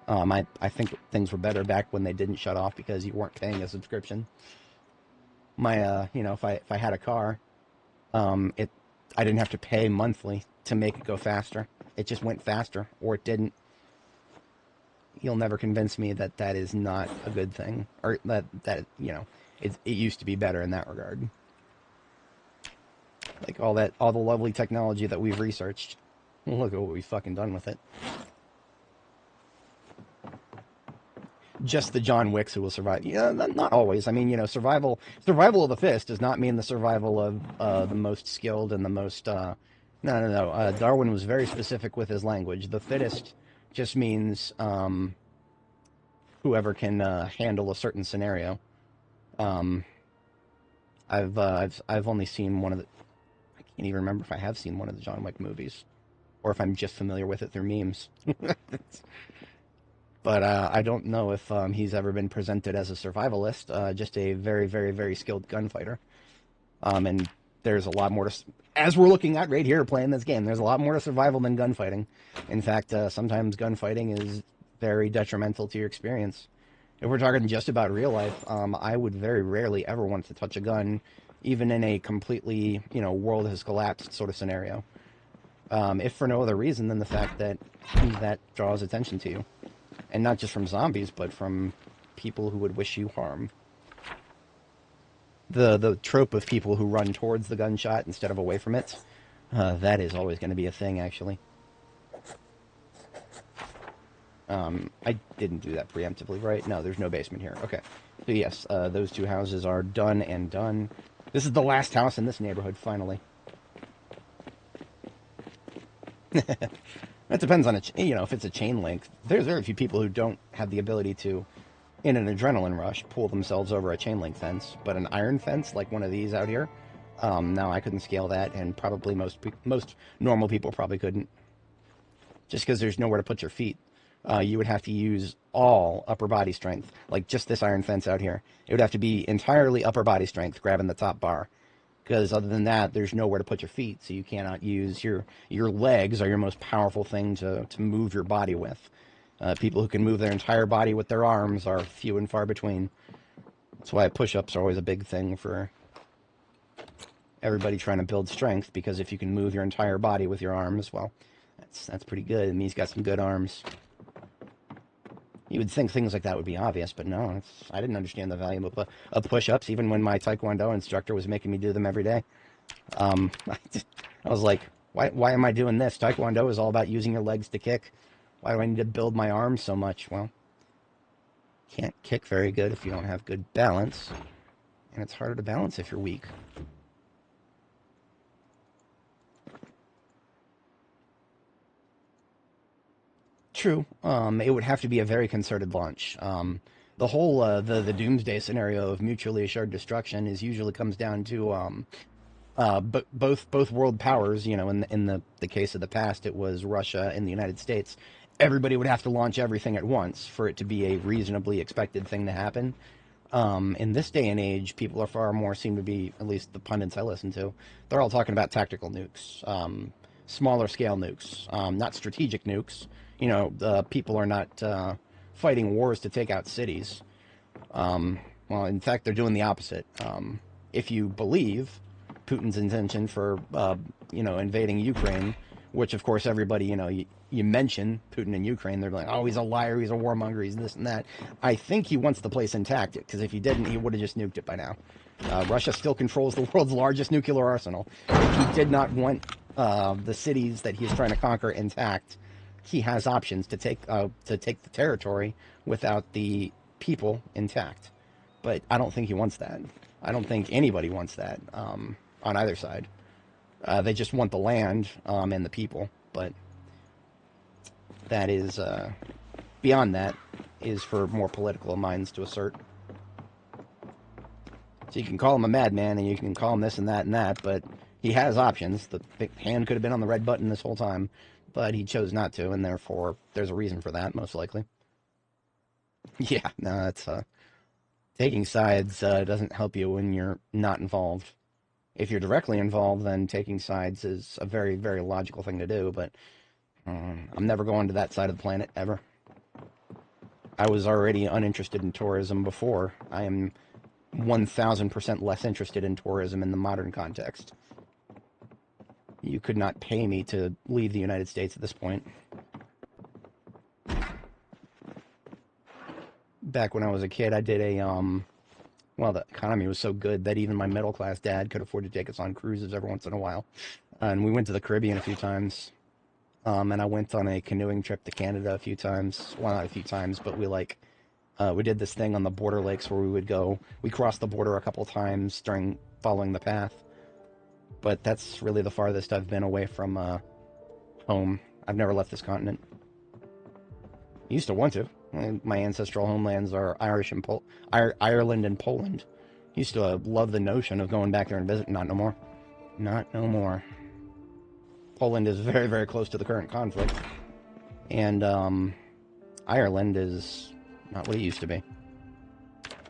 I think things were better back when they didn't shut off because you weren't paying a subscription. If I had a car, I didn't have to pay monthly to make it go faster. It just went faster, or it didn't. You'll never convince me that that is not a good thing, or that it used to be better in that regard. All the lovely technology that we've researched. Look at what we've fucking done with it. Just the John Wicks who will survive. Yeah, not always. I mean, survival of the fittest does not mean the survival of the most skilled and the most. No. Darwin was very specific with his language. The fittest just means whoever can handle a certain scenario. I've only seen one of the. I can't even remember if I have seen one of the John Wick movies, or if I'm just familiar with it through memes. But I don't know if he's ever been presented as a survivalist, just a very, very, very skilled gunfighter. And there's a lot more to... As we're looking at right here playing this game, there's a lot more to survival than gunfighting. In fact, sometimes gunfighting is very detrimental to your experience. If we're talking just about real life, I would very rarely ever want to touch a gun, even in a completely, world has collapsed sort of scenario. If for no other reason than the fact that that draws attention to you. And not just from zombies, but from people who would wish you harm. The trope of people who run towards the gunshot instead of away from it, that is always going to be a thing, actually. I didn't do that preemptively, right? No, there's no basement here. Okay. So yes, those two houses are done and done. This is the last house in this neighborhood, finally. That depends on if it's a chain link. There's very few people who don't have the ability to, in an adrenaline rush, pull themselves over a chain link fence. But an iron fence, like one of these out here, no, I couldn't scale that, and probably most normal people probably couldn't. Just because there's nowhere to put your feet. You would have to use all upper body strength, like just this iron fence out here. It would have to be entirely upper body strength, grabbing the top bar. Because other than that, there's nowhere to put your feet, so you cannot use your legs are your most powerful thing to move your body with. People who can move their entire body with their arms are few and far between. That's why push-ups are always a big thing for everybody trying to build strength, because if you can move your entire body with your arms, well, that's pretty good, and he's got some good arms. You would think things like that would be obvious, but no, I didn't understand the value of push-ups, even when my Taekwondo instructor was making me do them every day. I was like, why am I doing this? Taekwondo is all about using your legs to kick. Why do I need to build my arms so much? Well, Can't kick very good if you don't have good balance, and it's harder to balance if you're weak. True. It would have to be a very concerted launch. The whole the doomsday scenario of mutually assured destruction is usually comes down to both world powers. You know, in the case of the past, it was Russia and the United States. Everybody would have to launch everything at once for it to be a reasonably expected thing to happen. In this day and age, people are far more seem to be, at least the pundits I listen to, they're all talking about tactical nukes, smaller scale nukes, not strategic nukes. You know, people are not fighting wars to take out cities. Well, in fact, they're doing the opposite. If you believe Putin's intention for, invading Ukraine, which of course everybody, you mention Putin in Ukraine, they're like, oh, he's a liar, he's a warmonger, he's this and that. I think he wants the place intact, because if he didn't, he would have just nuked it by now. Russia still controls the world's largest nuclear arsenal. If he did not want the cities that he's trying to conquer intact, he has options to take the territory without the people intact. But I don't think he wants that. I don't think anybody wants that on either side. They just want the land and the people, but that is beyond that is for more political minds to assert. So you can call him a madman, and you can call him this and that, but he has options. The hand could have been on the red button this whole time, but he chose not to, and therefore there's a reason for that, most likely. Yeah, no, it's taking sides doesn't help you when you're not involved. If you're directly involved, then taking sides is a very, very logical thing to do, but I'm never going to that side of the planet, ever. I was already uninterested in tourism before. I am 1,000% less interested in tourism in the modern context. You could not pay me to leave the United States at this point. Back when I was a kid, I did the economy was so good that even my middle-class dad could afford to take us on cruises every once in a while. And we went to the Caribbean a few times. And I went on a canoeing trip to Canada a few times. Well, not a few times, but we did this thing on the border lakes where we crossed the border a couple times during following the path. But that's really the farthest I've been away from home. I've never left this continent. I used to want to. My ancestral homelands are Ireland and Poland. Used to love the notion of going back there and visiting. Not no more. Not no more. Poland is very, very close to the current conflict. And Ireland is not what it used to be.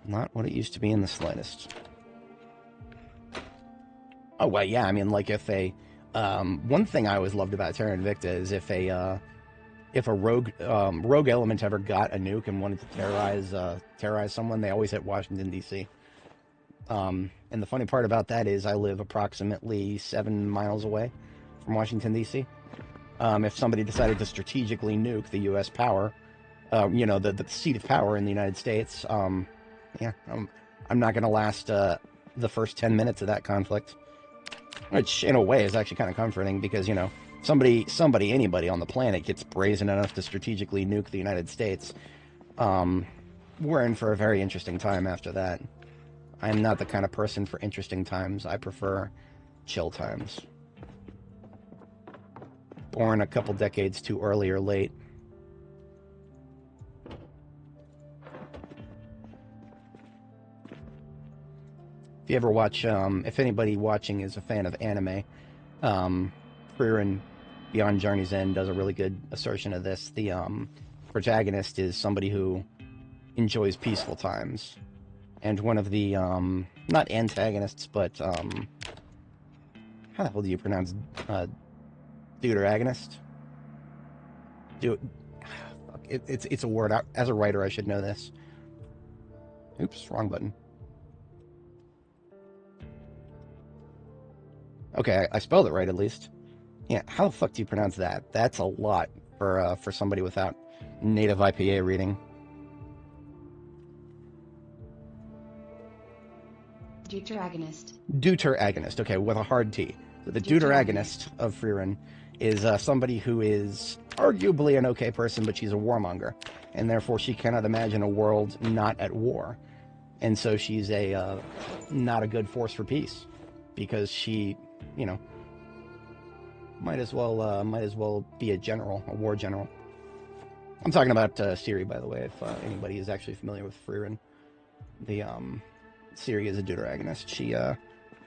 Not what it used to be in the slightest. Oh, well, yeah, I mean, like, if one thing I always loved about Terra Invicta is if a rogue element ever got a nuke and wanted to terrorize someone, they always hit Washington, D.C. And the funny part about that is I live approximately 7 miles away from Washington, D.C. If somebody decided to strategically nuke the U.S. power, the seat of power in the United States, I'm not going to last the first 10 minutes of that conflict. Which, in a way, is actually kind of comforting because, anybody on the planet gets brazen enough to strategically nuke the United States. We're in for a very interesting time after that. I'm not the kind of person for interesting times. I prefer chill times. Born a couple decades too early or late. If you ever watch, if anybody watching is a fan of anime, Frieren Beyond Journey's End does a really good assertion of this. The protagonist is somebody who enjoys peaceful times. And one of the, not antagonists, but, how the hell do you pronounce, deuteragonist? It's a word. As a writer, I should know this. Oops, wrong button. Okay, I spelled it right at least. Yeah, how the fuck do you pronounce that? That's a lot for somebody without native IPA reading. Deuteragonist. Deuteragonist, okay, with a hard T. So the deuteragonist of Frieren is somebody who is arguably an okay person, but she's a warmonger. and therefore she cannot imagine a world not at war. And so she's a not a good force for peace, because she, you know, might as well be a general, a war general. I'm talking about Ciri, by the way, if anybody is actually familiar with Frieren. The Ciri is a deuteragonist. She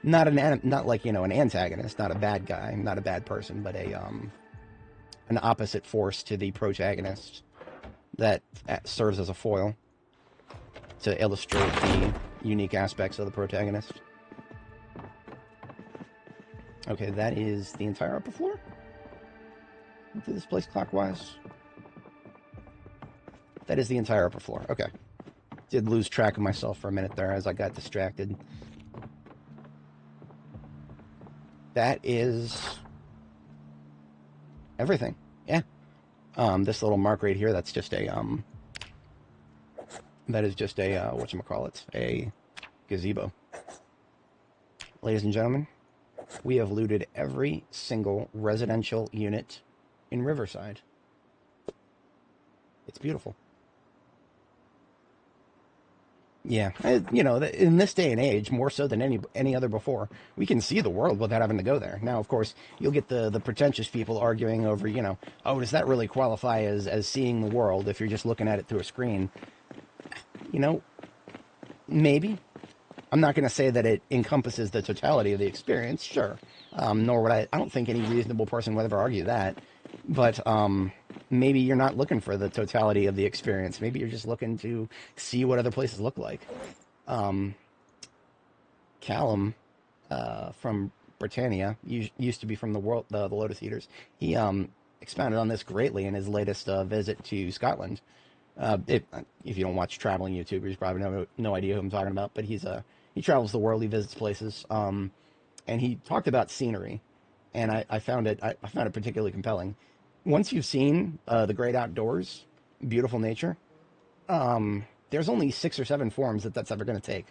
not like, you know, an antagonist, not a bad guy, not a bad person, but a an opposite force to the protagonist that serves as a foil to illustrate the unique aspects of the protagonist. Okay, that is the entire upper floor? Do this place clockwise? That is the entire upper floor. Okay. Did lose track of myself for a minute there as I got distracted. That is everything. Yeah. This little mark right here, that's just a that is just a whatchamacallit, a gazebo. Ladies and gentlemen, we have looted every single residential unit in Riverside. It's beautiful. Yeah, you know, in this day and age, more so than any other before, we can see the world without having to go there. Now, of course, you'll get the pretentious people arguing over, you know, oh, does that really qualify as seeing the world if you're just looking at it through a screen? You know, maybe. I'm not going to say that it encompasses the totality of the experience, sure. Nor would I don't think any reasonable person would ever argue that. But maybe you're not looking for the totality of the experience. Maybe you're just looking to see what other places look like. Callum from Britannia, used to be from the Lotus Eaters. He expounded on this greatly in his latest visit to Scotland. If you don't watch traveling YouTubers, you probably have no idea who I'm talking about. But he travels the world, he visits places, and he talked about scenery, and I found it particularly compelling. Once you've seen the great outdoors, beautiful nature, there's only 6 or 7 forms that's ever going to take.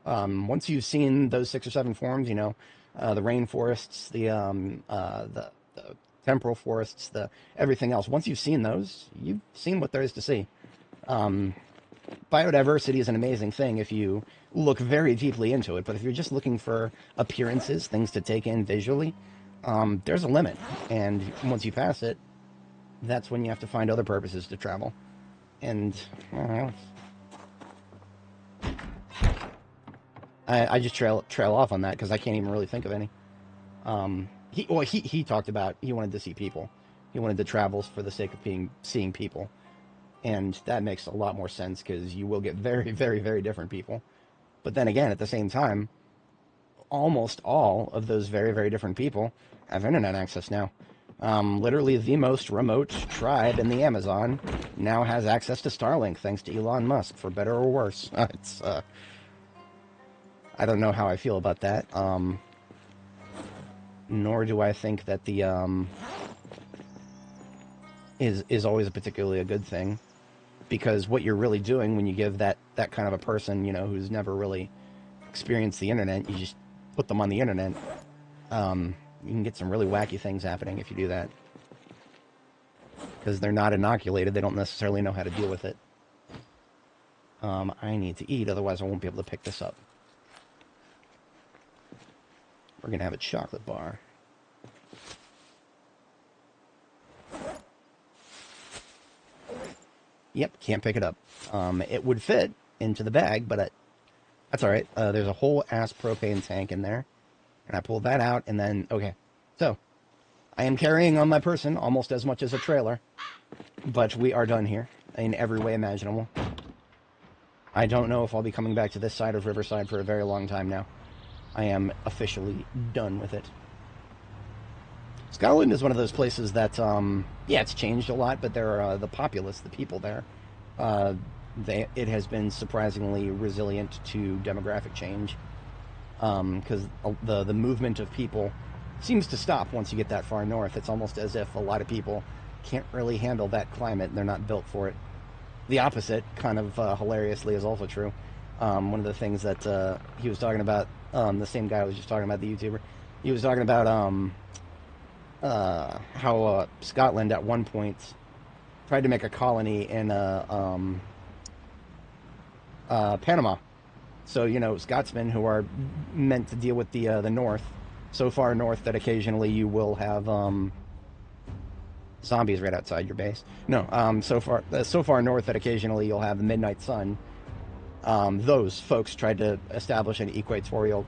Once you've seen those 6 or 7 forms, you know, the rainforests, the temporal forests, the everything else. Once you've seen those, you've seen what there is to see. Biodiversity is an amazing thing if you look very deeply into it, but if you're just looking for appearances, things to take in visually, there's a limit. And once you pass it, that's when you have to find other purposes to travel. And I just trail off on that because I can't even really think of any. He talked about he wanted to see people. He wanted to travel for the sake of seeing people. And that makes a lot more sense because you will get very, very, very different people. But then again, at the same time, almost all of those very, very different people have internet access now. Literally the most remote tribe in the Amazon now has access to Starlink thanks to Elon Musk, for better or worse. I don't know how I feel about that. Nor do I think that the is always particularly a good thing, because what you're really doing when you give that kind of a person, you know, who's never really experienced the internet, you just put them on the internet. You can get some really wacky things happening if you do that, because they're not inoculated. They don't necessarily know how to deal with it. I need to eat, otherwise I won't be able to pick this up. We're going to have a chocolate bar. Yep, can't pick it up. It would fit into the bag, but that's all right. There's a whole ass propane tank in there. And I pull that out, and then, okay. So, I am carrying on my person almost as much as a trailer. But we are done here in every way imaginable. I don't know if I'll be coming back to this side of Riverside for a very long time now. I am officially done with it. Scotland is one of those places that, yeah, it's changed a lot, but there are the populace, the people there. It has been surprisingly resilient to demographic change, because the movement of people seems to stop once you get that far north. It's almost as if a lot of people can't really handle that climate, and they're not built for it. The opposite, kind of hilariously, is also true. One of the things that he was talking about, the same guy I was just talking about, the YouTuber, he was talking about how Scotland at one point, tried to make a colony in Panama. So, you know, Scotsmen who are meant to deal with the North, so far north that occasionally you will have zombies right outside your base. No, so far north that occasionally you'll have the midnight sun. Those folks tried to establish an equatorial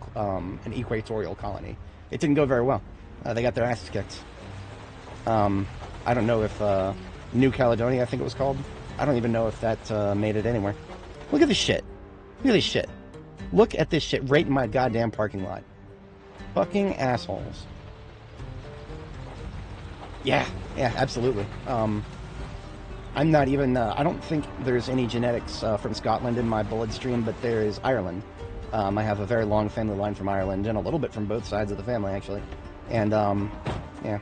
colony. It didn't go very well. They got their asses kicked. I don't know if New Caledonia, I think it was called. I don't even know if that made it anywhere. Look at this shit. Look at this shit. Look at this shit right in my goddamn parking lot. Fucking assholes. Yeah, absolutely. I'm not even, I don't think there's any genetics from Scotland in my bloodstream, but there is Ireland. I have a very long family line from Ireland, and a little bit from both sides of the family, actually. And, yeah.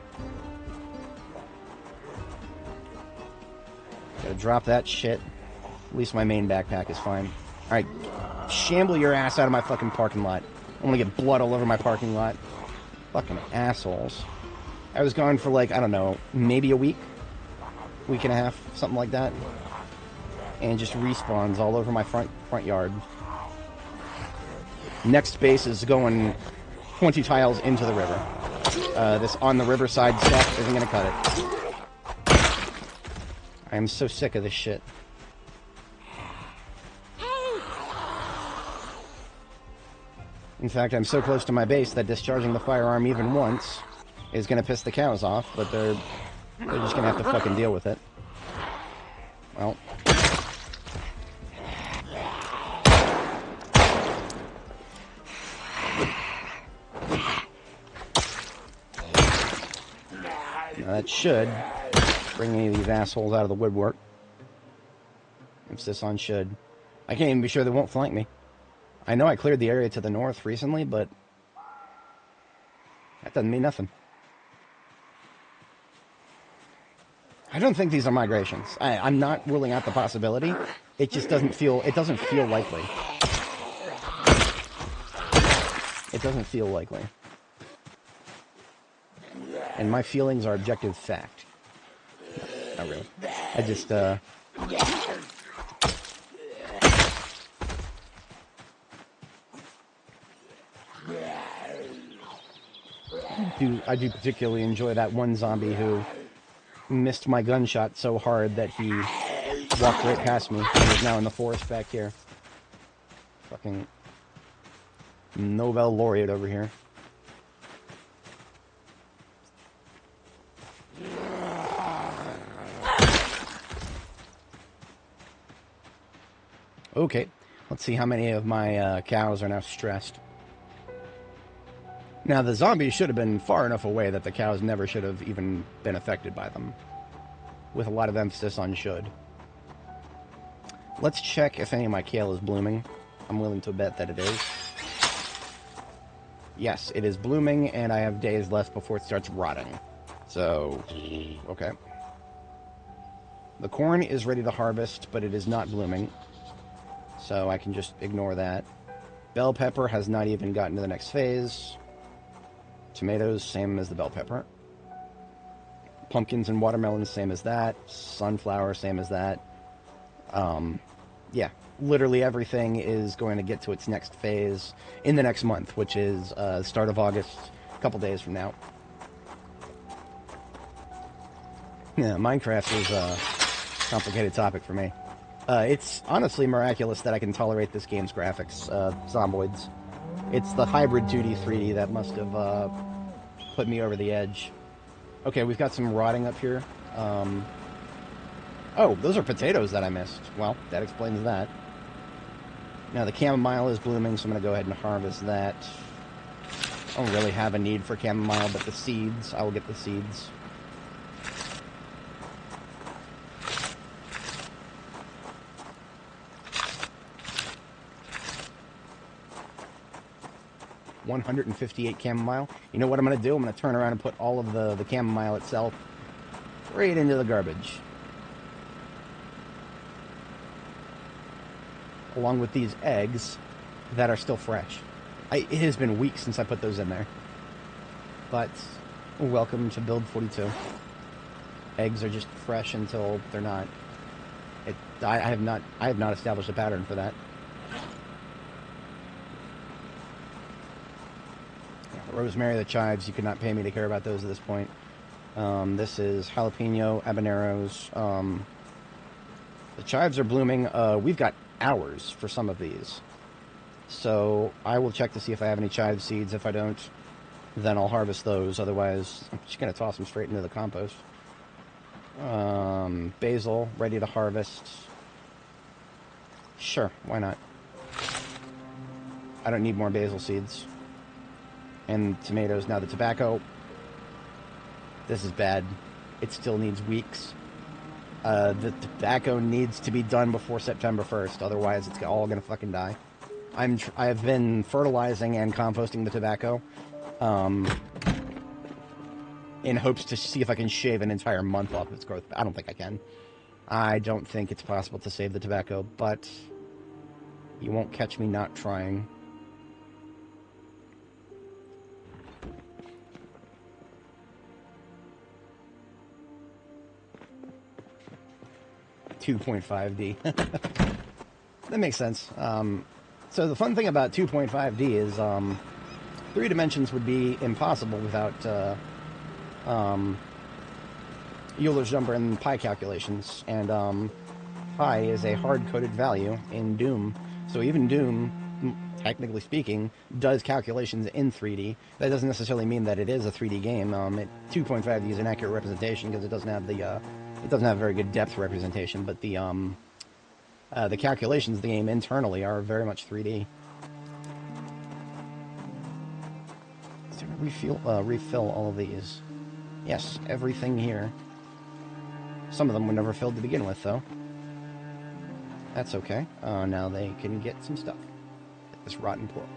Gotta drop that shit. At least my main backpack is fine. Alright, shamble your ass out of my fucking parking lot. I'm gonna get blood all over my parking lot. Fucking assholes. I was gone for like, I don't know, maybe a week and a half, something like that. And just respawns all over my front yard. Next base is going 20 tiles into the river. This on the Riverside stuff isn't gonna cut it. I am so sick of this shit. In fact, I'm so close to my base that discharging the firearm even once is going to piss the cows off, but they're just going to have to fucking deal with it. Well. Now that should bring any of these assholes out of the woodwork. Emphasis on should. I can't even be sure they won't flank me. I know I cleared the area to the north recently, but that doesn't mean nothing. I don't think these are migrations. I'm not ruling out the possibility. It just doesn't feel likely. It doesn't feel likely. And my feelings are objective fact. Not really. I just, I do particularly enjoy that one zombie who missed my gunshot so hard that he walked right past me and is now in the forest back here. Fucking Nobel laureate over here. Okay, let's see how many of my cows are now stressed. Now, the zombies should have been far enough away that the cows never should have even been affected by them. With a lot of emphasis on should. Let's check if any of my kale is blooming. I'm willing to bet that it is. Yes, it is blooming, and I have days left before it starts rotting. So, okay. The corn is ready to harvest, but it is not blooming. So I can just ignore that. Bell pepper has not even gotten to the next phase. Tomatoes, same as the bell pepper. Pumpkins and watermelons, same as that. Sunflower, same as that. Yeah, literally everything is going to get to its next phase in the next month, which is start of August, a couple days from now. Yeah, Minecraft is a complicated topic for me. It's honestly miraculous that I can tolerate this game's graphics, Zomboids. It's the hybrid 2D, 3D that must have put me over the edge. Okay, we've got some rotting up here. Oh, those are potatoes that I missed. Well, that explains that. Now, the chamomile is blooming, so I'm going to go ahead and harvest that. I don't really have a need for chamomile, but the seeds, I will get the seeds. $158 chamomile. You know what I'm going to do? I'm going to turn around and put all of the chamomile itself right into the garbage. Along with these eggs that are still fresh. It has been weeks since I put those in there. But welcome to build 42. eggs are just fresh until they're not. I have not established a pattern for that. Yeah, the rosemary, the chives, you could not pay me to care about those at this point. This is jalapeno, habaneros. The chives are blooming. We've got hours for some of these. So I will check to see if I have any chive seeds. If I don't, then I'll harvest those. Otherwise, I'm just going to toss them straight into the compost. Basil, ready to harvest. Sure, why not? I don't need more basil seeds. And tomatoes. Now the tobacco. This is bad. It still needs weeks. The tobacco needs to be done before September 1st. Otherwise, it's all going to fucking die. I have been fertilizing and composting the tobacco in hopes to see if I can shave an entire month off its growth. I don't think I can. I don't think it's possible to save the tobacco, but you won't catch me not trying. $2.5D. That makes sense. So the fun thing about 2.5D is 3 dimensions would be impossible without Euler's number and pi calculations. And pi is a hard-coded value in Doom. So even Doom, technically speaking, does calculations in 3D. That doesn't necessarily mean that it is a 3D game. 2.5D is an accurate representation because it doesn't have very good depth representation, but the calculations of the game internally are very much 3D. So refill all of these. Yes, everything here. Some of them were never filled to begin with, though. That's okay. Now they can get some stuff. This rotten pork.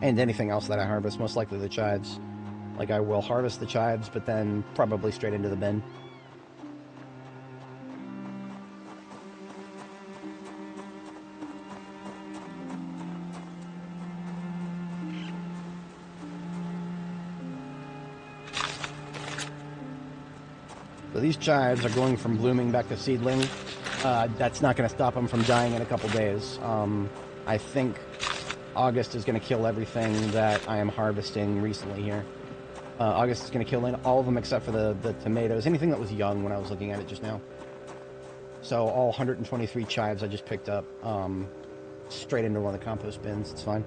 And anything else that I harvest, most likely the chives. Like, I will harvest the chives, but then probably straight into the bin. So these chives are going from blooming back to seedling. That's not going to stop them from dying in a couple days. I think August is going to kill everything that I am harvesting recently here. August is going to kill all of them except for the tomatoes. Anything that was young when I was looking at it just now. So all 123 chives I just picked up straight into one of the compost bins. It's fine.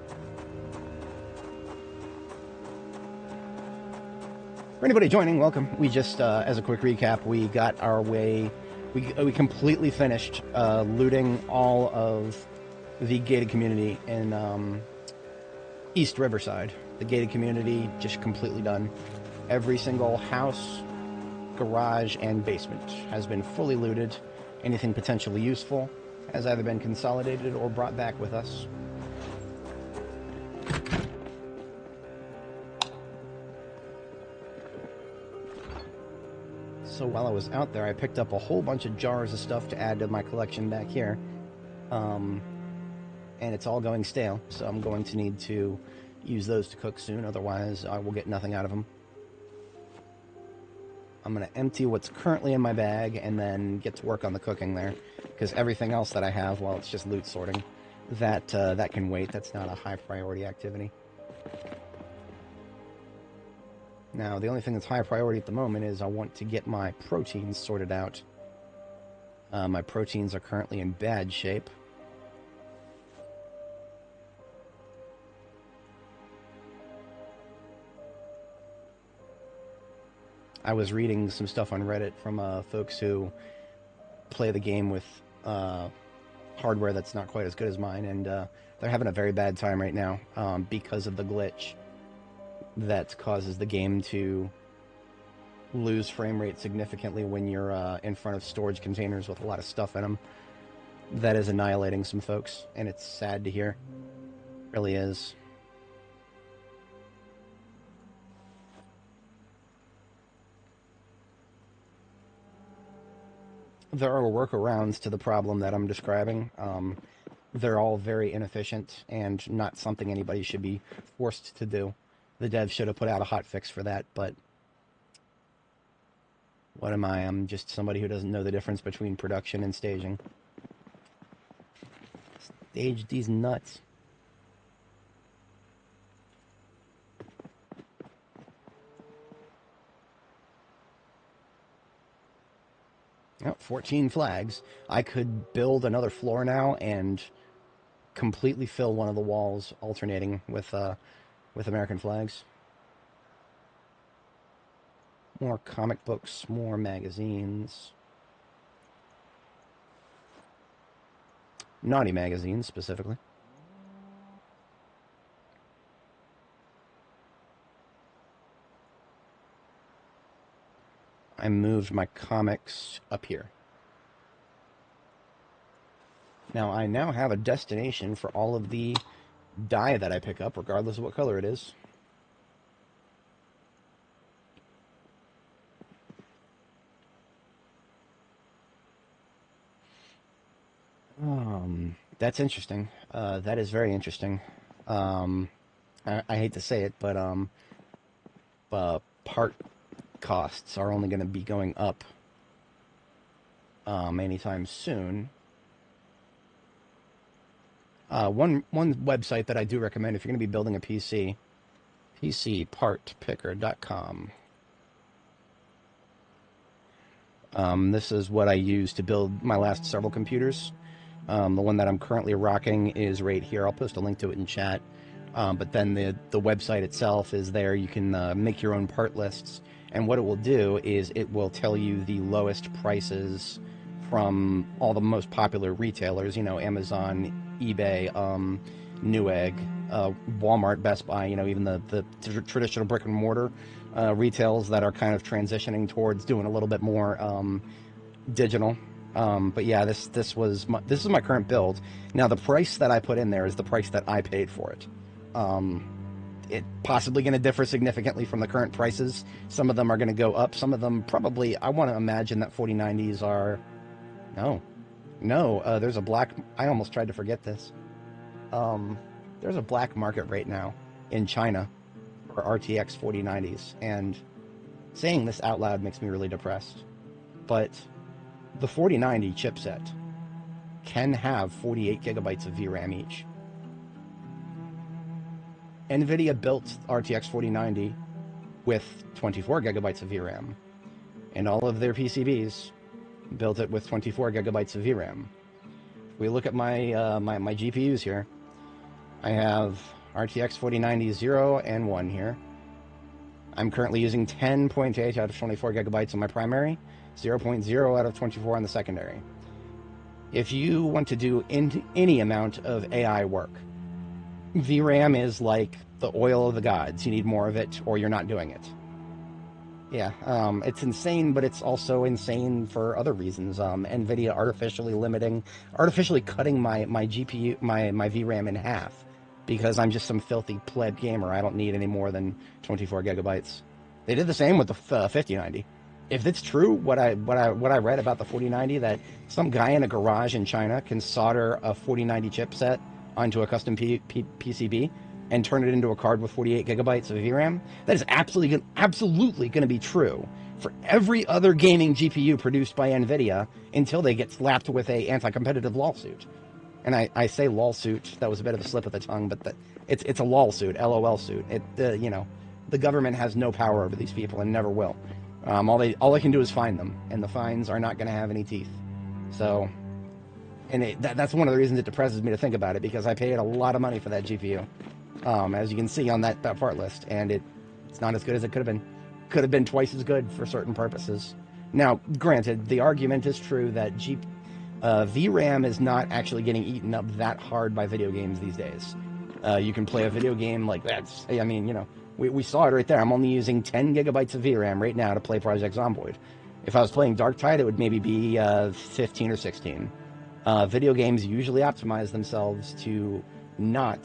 For anybody joining, welcome. We just, as a quick recap, we got our way... We completely finished looting all of the gated community in East Riverside. The gated community just completely done. Every single house, garage, and basement has been fully looted. Anything potentially useful has either been consolidated or brought back with us. So while I was out there, I picked up a whole bunch of jars of stuff to add to my collection back here. And it's all going stale, so I'm going to need to use those to cook soon, otherwise I will get nothing out of them. I'm going to empty what's currently in my bag and then get to work on the cooking there, because everything else that I have, well, it's just loot sorting. That can wait. That's not a high priority activity. Now, the only thing that's high priority at the moment is I want to get my proteins sorted out. My proteins are currently in bad shape. I was reading some stuff on Reddit from folks who play the game with hardware that's not quite as good as mine, and they're having a very bad time right now because of the glitch that causes the game to lose frame rate significantly when you're in front of storage containers with a lot of stuff in them. That is annihilating some folks, and it's sad to hear. It really is. There are workarounds to the problem that I'm describing. They're all very inefficient and not something anybody should be forced to do. The devs should have put out a hotfix for that, but What am I? I'm just somebody who doesn't know the difference between production and staging. Stage these nuts. Oh, 14 flags. I could build another floor now and completely fill one of the walls, alternating with American flags. More comic books, more magazines. Naughty magazines, specifically. I moved my comics up here. Now, I now have a destination for all of the dye that I pick up, regardless of what color it is. That's interesting. That is very interesting. I hate to say it, but part costs are only going to be going up anytime soon. One website that I do recommend if you're going to be building a PC, PCPartPicker.com. This is what I use to build my last several computers. The one that I'm currently rocking is right here. I'll post a link to it in chat. But then the website itself is there. You can make your own part lists. And what it will do is it will tell you the lowest prices from all the most popular retailers, you know, Amazon, eBay, Newegg, Walmart, Best Buy, you know, even the traditional brick and mortar retails that are kind of transitioning towards doing a little bit more digital. But yeah, this is my current build. Now the price that I put in there is the price that I paid for it. It possibly going to differ significantly from the current prices. Some of them are going to go up. Some of them probably, I want to imagine that 4090s are, no, there's a black, I almost tried to forget this. There's a black market right now in China for RTX 4090s, and saying this out loud makes me really depressed. But the 4090 chipset can have 48 gigabytes of VRAM each. NVIDIA built RTX 4090 with 24 gigabytes of VRAM, and all of their PCBs built it with 24 gigabytes of VRAM. If we look at my my GPUs here, I have RTX 4090 0 and 1 here. I'm currently using 10.8 out of 24 gigabytes on my primary, 0.0 out of 24 on the secondary. If you want to do any amount of AI work, VRAM is like the oil of the gods. You need more of it or you're not doing it. Yeah, it's insane, but it's also insane for other reasons. NVIDIA artificially cutting my GPU, my VRAM in half because I'm just some filthy pleb gamer. I don't need any more than 24 gigabytes. They did the same with the 5090. If it's true, what I read about the 4090, that some guy in a garage in China can solder a 4090 chipset onto a custom PCB and turn it into a card with 48 gigabytes of VRAM, that is absolutely going to be true for every other gaming GPU produced by NVIDIA until they get slapped with a anti-competitive lawsuit. And I say lawsuit, that was a bit of a slip of the tongue, but it's a lawsuit, LOL suit. You know, the government has no power over these people and never will. All they can do is fine them, and the fines are not going to have any teeth. So, and that's one of the reasons it depresses me to think about it, because I paid a lot of money for that GPU, as you can see on that part list, and it's not as good as it could have been. Could have been twice as good for certain purposes. Now, granted, the argument is true that VRAM is not actually getting eaten up that hard by video games these days. You can play a video game like that. I mean, you know, we saw it right there. I'm only using 10 gigabytes of VRAM right now to play Project Zomboid. If I was playing Darktide, it would maybe be 15 or 16. Video games usually optimize themselves to not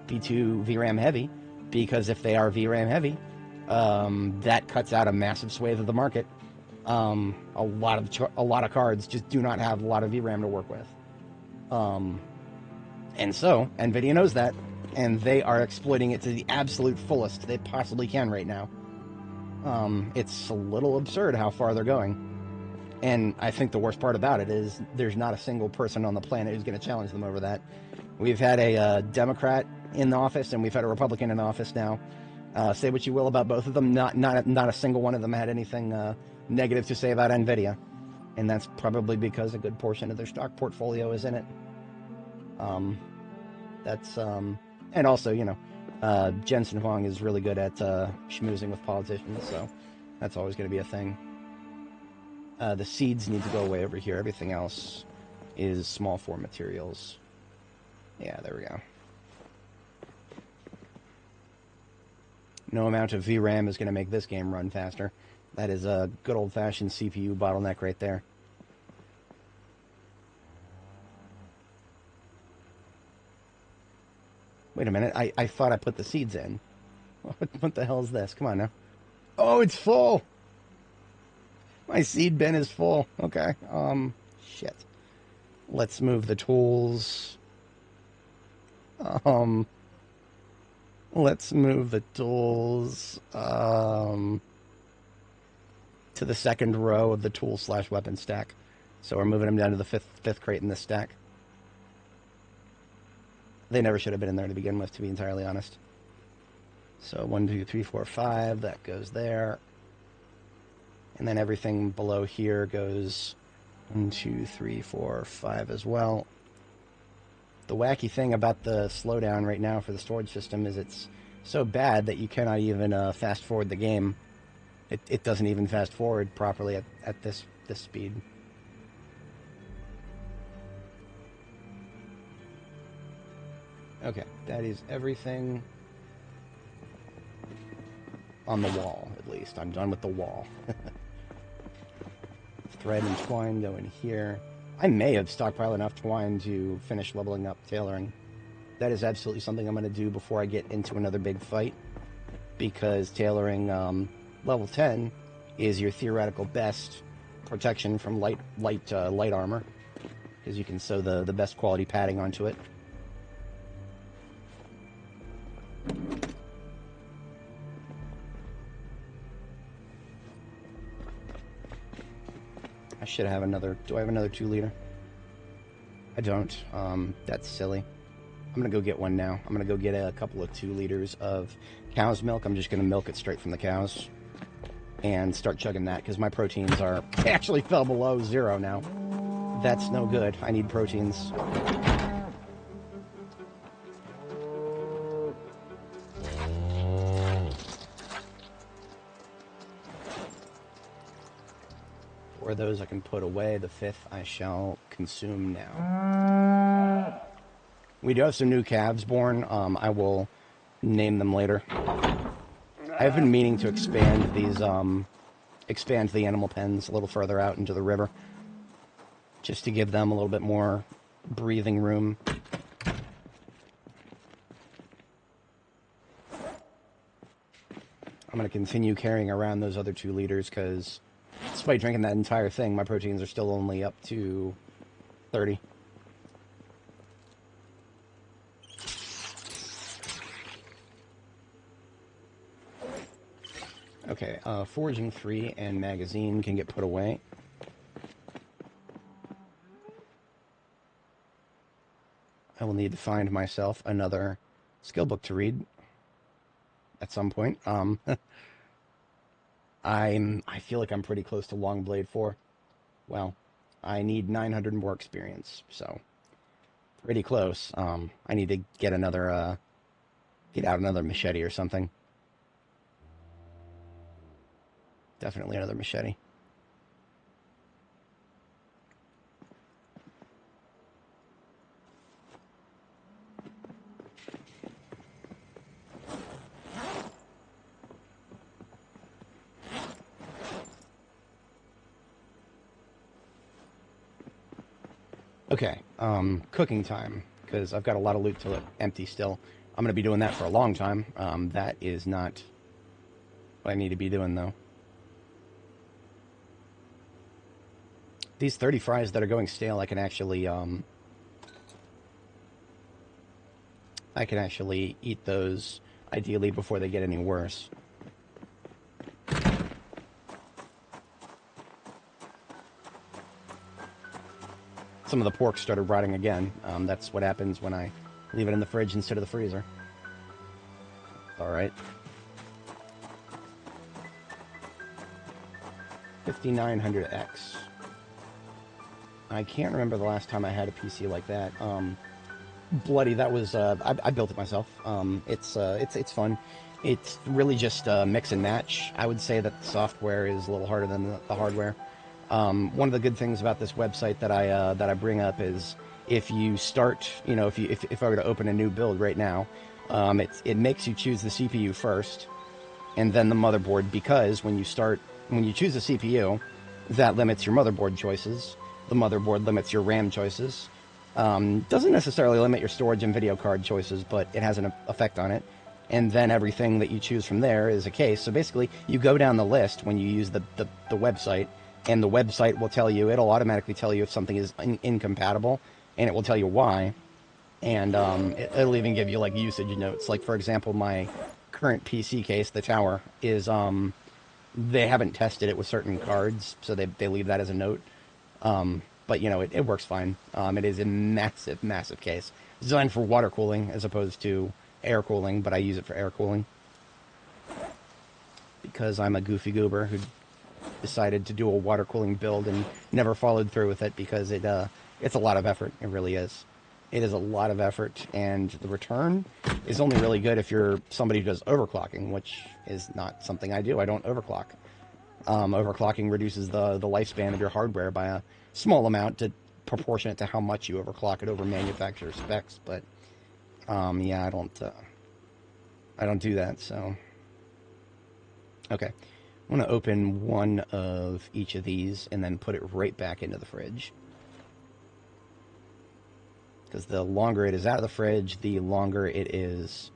be too VRAM heavy, because if they are VRAM heavy, that cuts out a massive swathe of the market. A lot of cards just do not have a lot of VRAM to work with. And so NVIDIA knows that, and they are exploiting it to the absolute fullest they possibly can right now. It's a little absurd how far they're going. And I think the worst part about it is there's not a single person on the planet who's going to challenge them over that. We've had a Democrat in the office, and we've had a Republican in office now. Say what you will about both of them, not a single one of them had anything negative to say about NVIDIA. And that's probably because a good portion of their stock portfolio is in it. And also, Jensen Huang is really good at schmoozing with politicians, so that's always going to be a thing. The seeds need to go away over here. Everything else is small form materials. Yeah, there we go. No amount of VRAM is going to make this game run faster. That is a good old-fashioned CPU bottleneck right there. Wait a minute, I thought I put the seeds in. What the hell is this? Come on now. Oh, it's full! My seed bin is full. Okay, shit. Let's move the tools. Let's move the tools, to the second row of the tool/weapon stack. So we're moving them down to the fifth crate in this stack. They never should have been in there to begin with, to be entirely honest. So 1, 2, 3, 4, 5, that goes there. And then everything below here goes 1, 2, 3, 4, 5 as well. The wacky thing about the slowdown right now for the storage system is it's so bad that you cannot even fast forward the game. It doesn't even fast forward properly at this speed. Okay, that is everything on the wall, at least. I'm done with the wall. Thread and twine go in here. I may have stockpiled enough twine to finish leveling up tailoring. That is absolutely something I'm going to do before I get into another big fight, because tailoring level 10 is your theoretical best protection from light armor, because you can sew the best quality padding onto it. I should have another... Do I have another 2-liter? I don't. That's silly. I'm going to go get one now. I'm going to go get a couple of 2 liters of cow's milk. I'm just going to milk it straight from the cows and start chugging that, because my proteins are... They actually fell below 0 now. That's no good. I need proteins. Or those I can put away. The 5th I shall consume now. We do have some new calves born. I will name them later. I've been meaning to expand these, expand the animal pens a little further out into the river, just to give them a little bit more breathing room. I'm going to continue carrying around those other 2 liters, because despite drinking that entire thing, my proteins are still only up to 30. Okay, foraging 3 and magazine can get put away. I will need to find myself another skill book to read at some point. I feel like I'm pretty close to Longblade 4. Well, I need 900 more experience, so pretty close. I need to get another, get out another machete or something. Definitely another machete. Okay, cooking time, because I've got a lot of loot to empty still. I'm going to be doing that for a long time. That is not what I need to be doing, though. These 30 fries that are going stale, I can actually eat those, ideally, before they get any worse. some of the pork started rotting again. That's what happens when I leave it in the fridge instead of the freezer. Alright. 5900X. I can't remember the last time I had a PC like that. Bloody, that was, I built it myself. It's fun. It's really just mix and match. I would say that the software is a little harder than the hardware. One of the good things about this website that I bring up is if you start, you know, if I were to open a new build right now, it makes you choose the CPU first and then the motherboard, because when you choose a CPU, that limits your motherboard choices. The motherboard limits your RAM choices. Doesn't necessarily limit your storage and video card choices, but it has an effect on it. And then everything that you choose from there is a case. So basically, you go down the list when you use the website, and the website will tell you, it'll automatically tell you if something is incompatible, and it will tell you why. And it'll even give you like usage notes. Like, for example, my current PC case, the tower, is they haven't tested it with certain cards, so they leave that as a note. But you know, it works fine. It is a massive, massive case, designed for water cooling as opposed to air cooling, but I use it for air cooling because I'm a goofy goober who decided to do a water cooling build and never followed through with it, because it's a lot of effort. It really is. It is a lot of effort, and the return is only really good if you're somebody who does overclocking, which is not something I do. I don't overclock. Overclocking reduces the lifespan of your hardware by a small amount, proportionate to how much you overclock it over manufacturer specs. But yeah, I don't do that. So okay, I'm gonna open one of each of these and then put it right back into the fridge, because the longer it is out of the fridge, the longer it is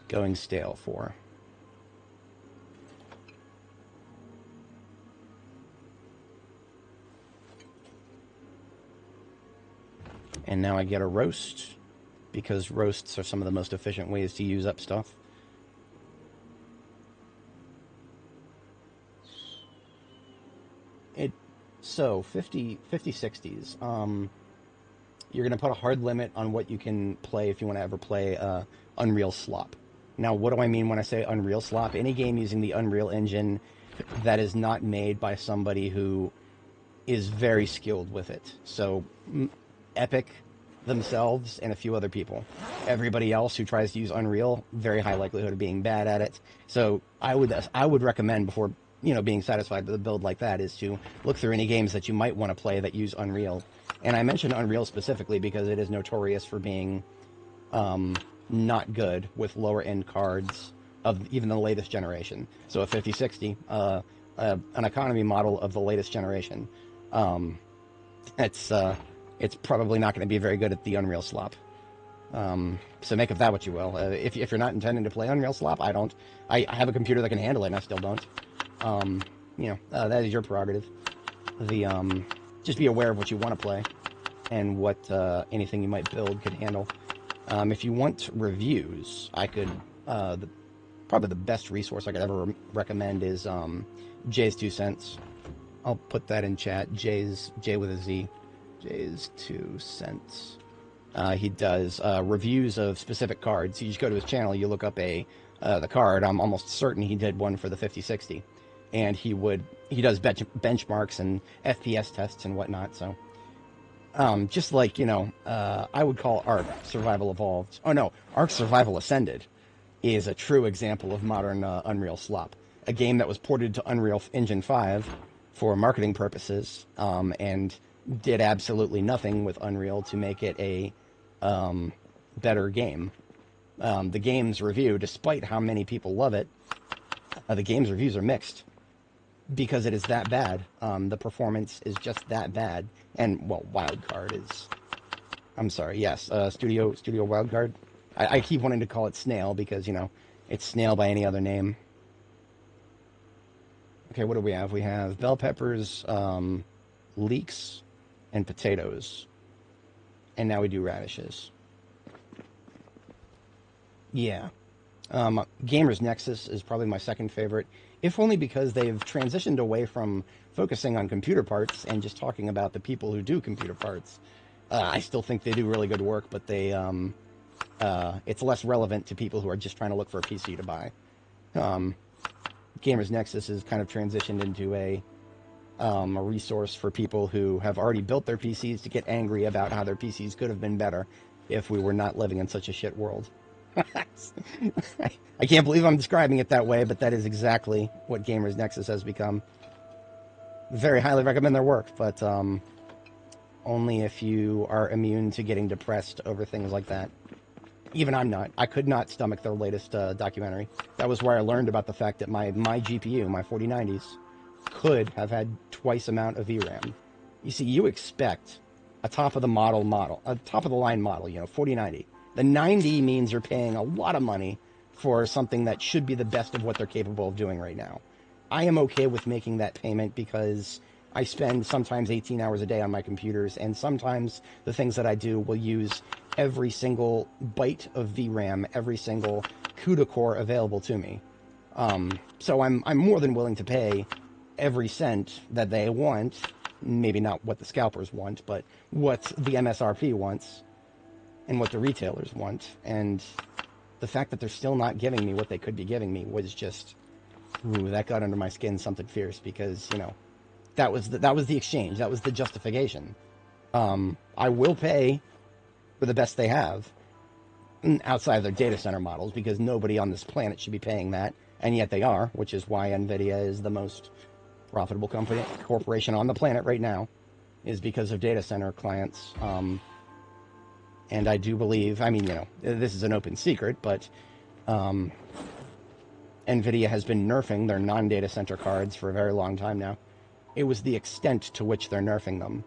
going stale for. And now I get a roast, because roasts are some of the most efficient ways to use up stuff. So 50/60s. You're going to put a hard limit on what you can play if you want to ever play Unreal Slop. Now, what do I mean when I say Unreal Slop? Any game using the Unreal Engine that is not made by somebody who is very skilled with it. So Epic themselves and a few other people. Everybody else who tries to use Unreal, very high likelihood of being bad at it. So I would recommend, before being satisfied with a build like that, is to look through any games that you might want to play that use Unreal. And I mention Unreal specifically because it is notorious for being not good with lower end cards of even the latest generation. So a 5060, an economy model of the latest generation, it's probably not going to be very good at the Unreal Slop. So make of that what you will. If you're not intending to play Unreal Slop, I don't. I have a computer that can handle it, and I still don't. That is your prerogative. Just be aware of what you want to play and what anything you might build could handle. If you want reviews, I could probably the best resource I could ever recommend is Jay's 2 cents. I'll put that in chat. J with a Z. Jay's 2 cents. He does reviews of specific cards. You just go to his channel, you look up the card. I'm almost certain he did one for the 5060, and he does benchmarks and FPS tests and whatnot. So just like I would call Ark Survival Evolved. Oh no, Ark Survival Ascended is a true example of modern Unreal Slop. A game that was ported to Unreal Engine 5 for marketing purposes, and did absolutely nothing with Unreal to make it a better game. The game's review, despite how many people love it, the game's reviews are mixed because it is that bad. The performance is just that bad. And, well, Wildcard is... I'm sorry, yes, Studio Wildcard. I keep wanting to call it Snail because, it's Snail by any other name. Okay, what do we have? We have bell peppers, leeks, and potatoes. And now we do radishes. Yeah. Gamers Nexus is probably my second favorite, if only because they've transitioned away from focusing on computer parts and just talking about the people who do computer parts. I still think they do really good work, but it's less relevant to people who are just trying to look for a PC to buy. Um, Gamers Nexus has kind of transitioned into a resource for people who have already built their PCs to get angry about how their PCs could have been better if we were not living in such a shit world. I can't believe I'm describing it that way, but that is exactly what Gamers Nexus has become. Very highly recommend their work, but only if you are immune to getting depressed over things like that. Even I'm not. I could not stomach their latest documentary. That was where I learned about the fact that my GPU, my 4090s, could have had twice amount of VRAM. You see, you expect a top of the line model, 4090. The 90 means you're paying a lot of money for something that should be the best of what they're capable of doing right now. I am okay with making that payment because I spend sometimes 18 hours a day on my computers, and sometimes the things that I do will use every single byte of VRAM, every single CUDA core available to me. So I'm more than willing to pay every cent that they want, maybe not what the scalpers want, but what the MSRP wants and what the retailers want. And the fact that they're still not giving me what they could be giving me was just, ooh, that got under my skin something fierce, because, that was the exchange. That was the justification. I will pay for the best they have outside of their data center models, because nobody on this planet should be paying that, and yet they are, which is why NVIDIA is the most profitable corporation on the planet right now, is because of data center clients. And I do believe, this is an open secret, but NVIDIA has been nerfing their non-data center cards for a very long time now. It was the extent to which they're nerfing them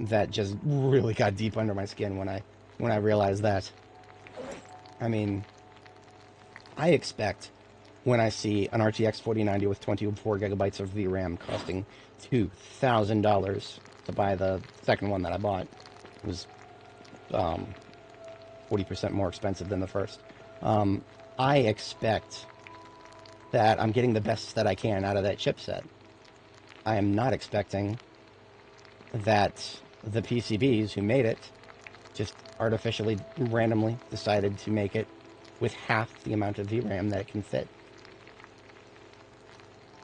that just really got deep under my skin when I realized that. I expect when I see an RTX 4090 with 24 gigabytes of VRAM costing $2,000 to buy the second one that I bought. It was 40% more expensive than the first. I expect that I'm getting the best that I can out of that chipset. I am not expecting that the PCBs who made it just artificially, randomly decided to make it with half the amount of VRAM that it can fit.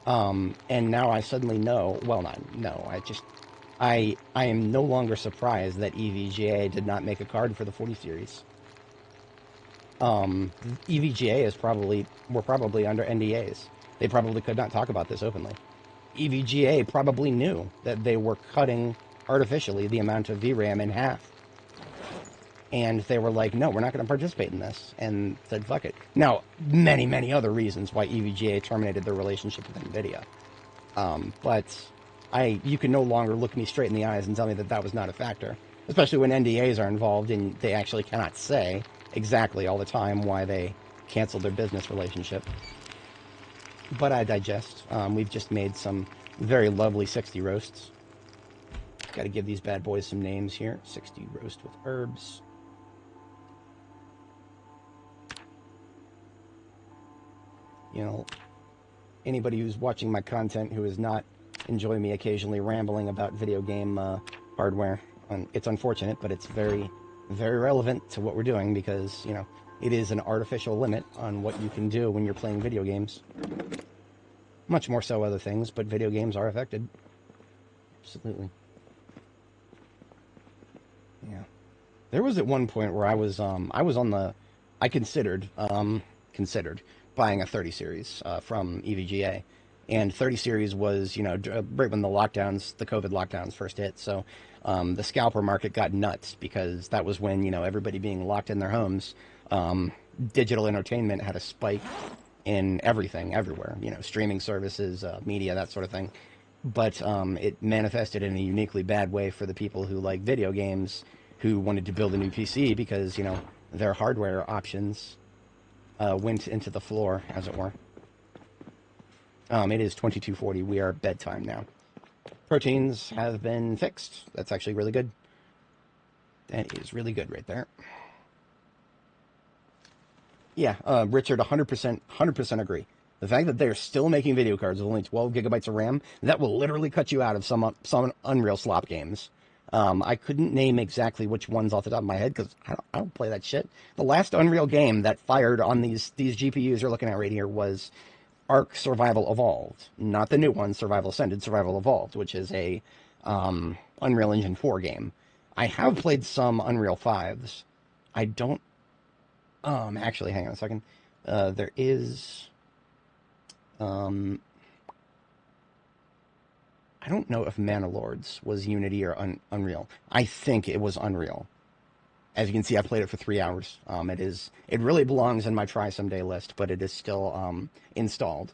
And now I suddenly know, I am no longer surprised that EVGA did not make a card for the 40 series. EVGA were probably under NDAs. They probably could not talk about this openly. EVGA probably knew that they were cutting artificially the amount of VRAM in half. And they were like, no, we're not going to participate in this, and said, fuck it. Now, many, many other reasons why EVGA terminated their relationship with NVIDIA. But you can no longer look me straight in the eyes and tell me that that was not a factor, especially when NDAs are involved and they actually cannot say exactly all the time why they canceled their business relationship. But I digest. We've just made some very lovely 60 roasts. Got to give these bad boys some names here. 60 roast with herbs. Anybody who's watching my content who is not enjoying me occasionally rambling about video game hardware, it's unfortunate, but it's very, very relevant to what we're doing, because, it is an artificial limit on what you can do when you're playing video games. Much more so other things, but video games are affected. Absolutely. Yeah. There was at one point where I considered buying a 30 series from EVGA. And 30 series was, right when the COVID lockdowns first hit. So the scalper market got nuts, because that was when, everybody being locked in their homes, digital entertainment had a spike in everything, everywhere, streaming services, media, that sort of thing. But it manifested in a uniquely bad way for the people who like video games, who wanted to build a new PC, because, their hardware options went into the floor, as it were. It is 22:40. We are bedtime now. Proteins have been fixed. That's actually really good. That is really good right there. Yeah, Richard, 100% agree. The fact that they're still making video cards with only 12 gigabytes of RAM, that will literally cut you out of some Unreal slop games. I couldn't name exactly which ones off the top of my head because I don't play that shit. The last Unreal game that fired on these GPUs you're looking at right here was Ark Survival Evolved, not the new one, Survival Ascended, Survival Evolved, which is a Unreal Engine 4 game. I have played some Unreal 5s. I don't. Actually, hang on a second. There is. Um, I don't know if Mana Lords was Unity or Unreal. I think it was Unreal. As you can see, I played it for 3 hours. It really belongs in my try someday list, but it is still installed.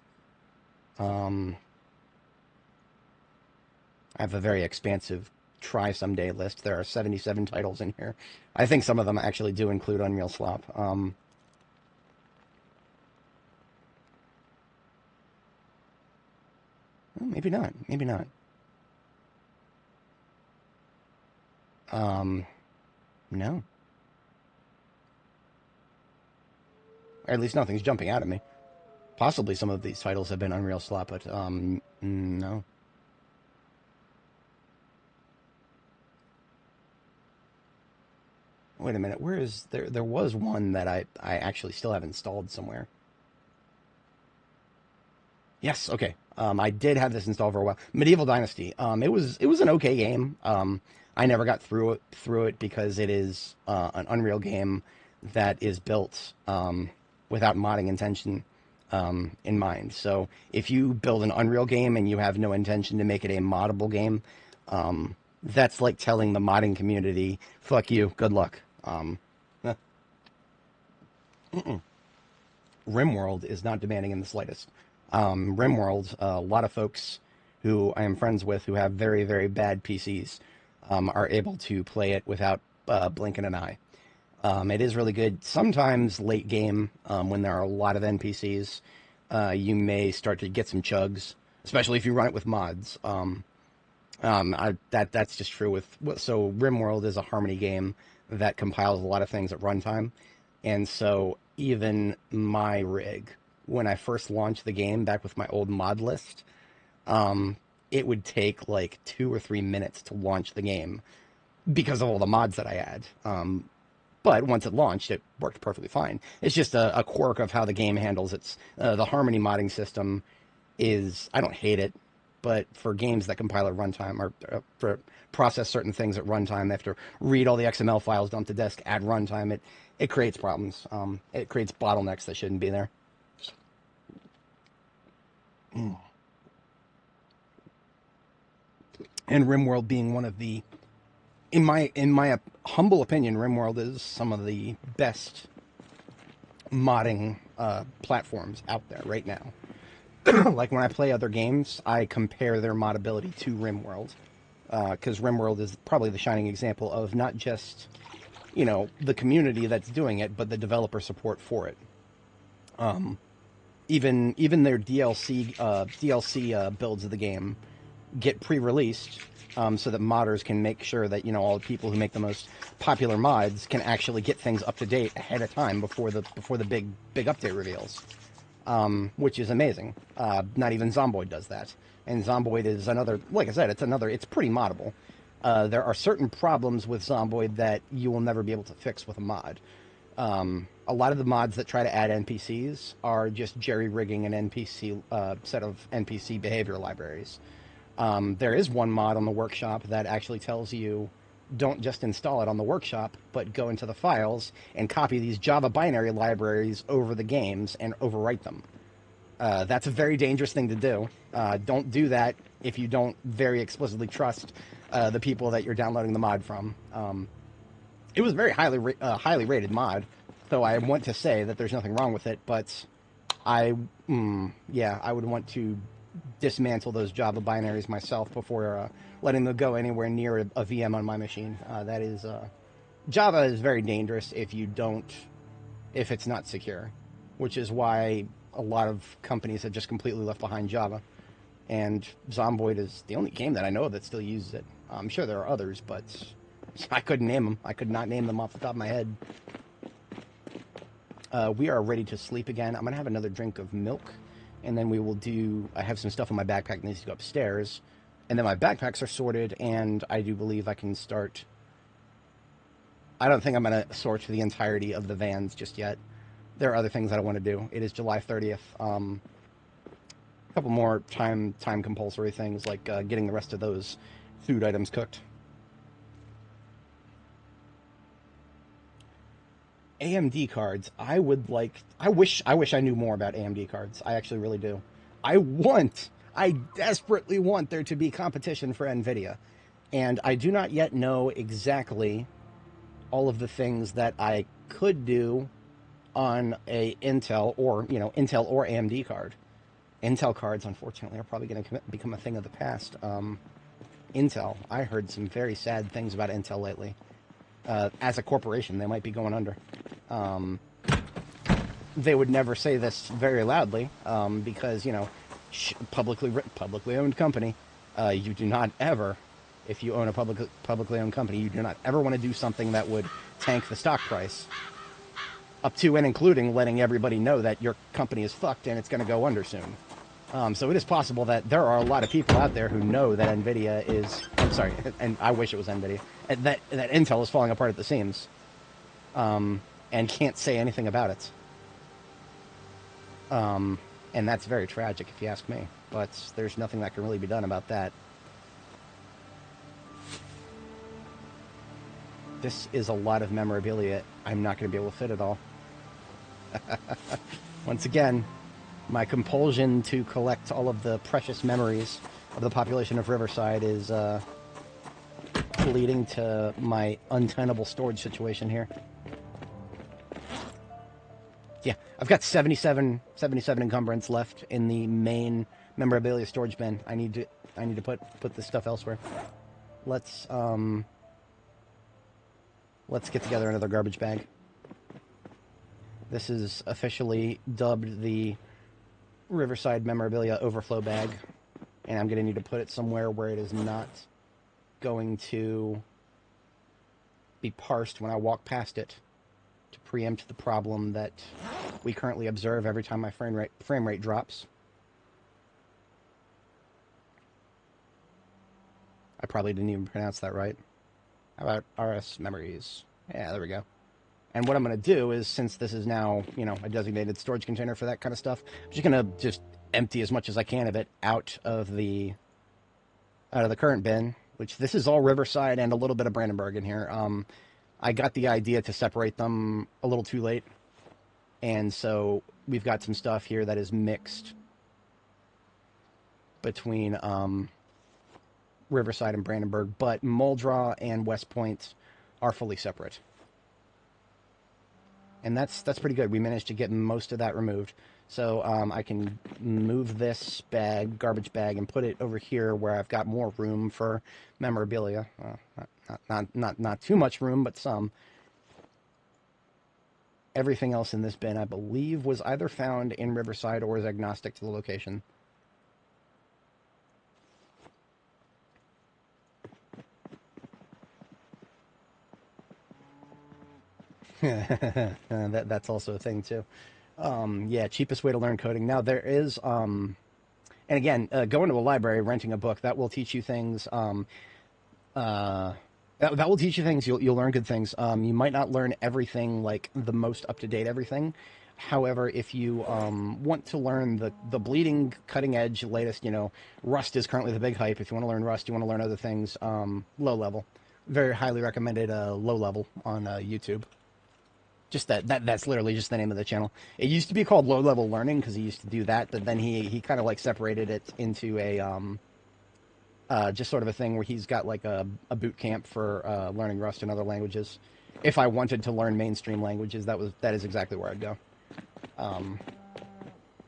I have a very expansive try someday list. There are 77 titles in here. I think some of them actually do include Unreal Slop. Well, maybe not. Maybe not. No. Or at least nothing's jumping out at me. Possibly some of these titles have been Unreal Slop, but no. Wait a minute. Where is there? There was one that I actually still have installed somewhere. Yes. Okay. I did have this installed for a while. Medieval Dynasty. It was an okay game. I never got through it because it is an Unreal game that is built without modding intention in mind. So if you build an Unreal game and you have no intention to make it a moddable game, that's like telling the modding community, "Fuck you, good luck." RimWorld is not demanding in the slightest. RimWorld, a lot of folks who I am friends with who have very, very bad PCs are able to play it without blinking an eye. It is really good. Sometimes late game, when there are a lot of NPCs, you may start to get some chugs, especially if you run it with mods. That's just true so RimWorld is a Harmony game that compiles a lot of things at runtime, and so even my rig, when I first launched the game back with my old mod list, it would take like 2 or 3 minutes to launch the game because of all the mods that I add. But once it launched, it worked perfectly fine. It's just a quirk of how the game handles its the Harmony modding system is, I don't hate it, but for games that compile at runtime or for process certain things at runtime, they have to read all the XML files dumped to disk at runtime. It creates problems. It creates bottlenecks that shouldn't be there. And RimWorld being one of the, in my humble opinion, RimWorld is some of the best modding platforms out there right now. Like when I play other games, I compare their modability to RimWorld, because RimWorld is probably the shining example of not just, the community that's doing it, but the developer support for it. Even their DLC builds of the game get pre-released, so that modders can make sure that all the people who make the most popular mods can actually get things up to date ahead of time before the big update reveals, which is amazing. Not even Zomboid does that, and Zomboid is another. Like I said, it's pretty moddable. There are certain problems with Zomboid that you will never be able to fix with a mod. A lot of the mods that try to add NPCs are just jerry-rigging an NPC set of NPC behavior libraries. There is one mod on the workshop that actually tells you don't just install it on the workshop, but go into the files and copy these Java binary libraries over the games and overwrite them. That's a very dangerous thing to do. Don't do that if you don't very explicitly trust the people that you're downloading the mod from. It was a very highly rated mod, so I want to say that there's nothing wrong with it, but I would want to dismantle those Java binaries myself before letting them go anywhere near a VM on my machine. Java is very dangerous if it's not secure, which is why a lot of companies have just completely left behind Java. And Zomboid is the only game that I know of that still uses it. I'm sure there are others, but I couldn't name them. I could not name them off the top of my head. We are ready to sleep again. I'm going to have another drink of milk, and then we will I have some stuff in my backpack that needs to go upstairs, And then my backpacks are sorted, and I do believe I can start. I don't think I'm going to sort the entirety of the vans just yet. There are other things that I want to do. It is July 30th. A couple more time compulsory things, like getting the rest of those food items cooked. AMD cards. I wish I knew more about AMD cards. I actually really do. I desperately want there to be competition for Nvidia. And I do not yet know exactly all of the things that I could do on a Intel or AMD card. Intel cards, unfortunately, are probably going to become a thing of the past. Intel, I heard some very sad things about Intel lately. As a corporation, they might be going under. They would never say this very loudly because, publicly owned company, you do not ever, if you own a publicly owned company, you do not ever want to do something that would tank the stock price. Up to and including letting everybody know that your company is fucked and it's going to go under soon. So it is possible that there are a lot of people out there who know that Nvidia is... I'm sorry, and I wish it was Nvidia. That Intel is falling apart at the seams. And can't say anything about it. And that's very tragic, if you ask me. But there's nothing that can really be done about that. This is a lot of memorabilia. I'm not going to be able to fit it all. Once again, my compulsion to collect all of the precious memories of the population of Riverside is leading to my untenable storage situation here. Yeah, I've got 77 encumbrance left in the main memorabilia storage bin. I need to put this stuff elsewhere. Let's get together another garbage bag. This is officially dubbed the Riverside memorabilia overflow bag, and I'm going to need to put it somewhere where it is not going to be parsed when I walk past it, to preempt the problem that we currently observe every time my frame rate drops. I probably didn't even pronounce that right. How about RS memories? Yeah, there we go. And what I'm going to do is, since this is now, a designated storage container for that kind of stuff, I'm just going to empty as much as I can of it out of the current bin, which this is all Riverside and a little bit of Brandenburg in here. I got the idea to separate them a little too late, and so we've got some stuff here that is mixed between Riverside and Brandenburg, but Muldraugh and West Point are fully separate. And that's pretty good. We managed to get most of that removed. So I can move this garbage bag, and put it over here where I've got more room for memorabilia. Not too much room, but some. Everything else in this bin, I believe, was either found in Riverside or is agnostic to the location. That's also a thing too. Yeah, cheapest way to learn coding. Now there is, and again, going to a library, renting a book, that will teach you things. That will teach you things. You'll learn good things. You might not learn everything, like the most up to date everything. However, if you want to learn the bleeding, cutting edge, latest, Rust is currently the big hype. If you want to learn Rust, you want to learn other things. Low level, very highly recommended. Low level on YouTube. Just that's literally just the name of the channel. It used to be called Low Level Learning because he used to do that, but then he kind of like separated it into a just sort of a thing where he's got like a boot camp for learning Rust and other languages. If I wanted to learn mainstream languages, that is exactly where I'd go.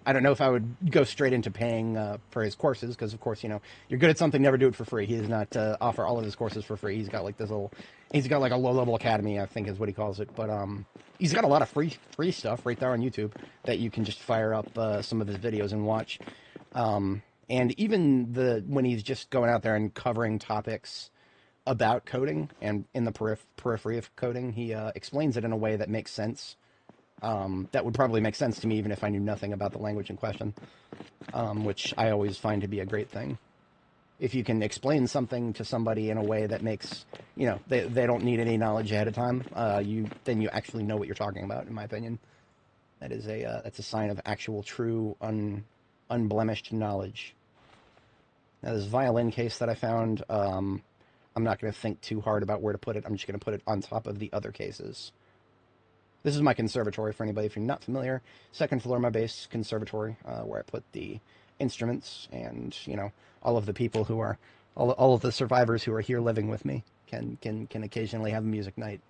I don't know if I would go straight into paying for his courses, because of course, you're good at something, never do it for free. He does not offer all of his courses for free. He's got like a low-level academy, I think is what he calls it. But he's got a lot of free stuff right there on YouTube that you can just fire up some of his videos and watch. And even when he's just going out there and covering topics about coding and in the periphery of coding, he explains it in a way that makes sense. That would probably make sense to me even if I knew nothing about the language in question, which I always find to be a great thing. If you can explain something to somebody in a way that makes, they don't need any knowledge ahead of time, then you actually know what you're talking about, in my opinion. That's a sign of actual, true, unblemished knowledge. Now, this violin case that I found, I'm not going to think too hard about where to put it. I'm just going to put it on top of the other cases. This is my conservatory for anybody if you're not familiar. Second floor of my base conservatory, where I put the instruments and, all of the people who are, all of the survivors who are here living with me can occasionally have a music night.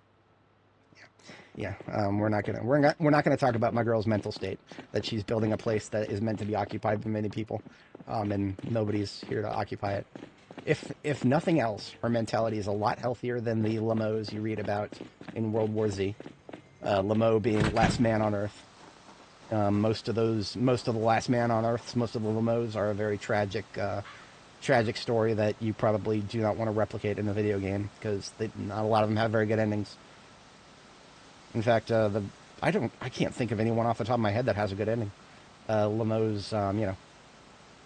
Yeah, we're not gonna talk about my girl's mental state. That she's building a place that is meant to be occupied by many people, and nobody's here to occupy it. If nothing else, her mentality is a lot healthier than the Lamos you read about in World War Z. Lamo being last man on Earth. Most of the last man on Earth, most of the Lamos are a very tragic story that you probably do not want to replicate in a video game because not a lot of them have very good endings. In fact, I can't think of anyone off the top of my head that has a good ending. Lamos,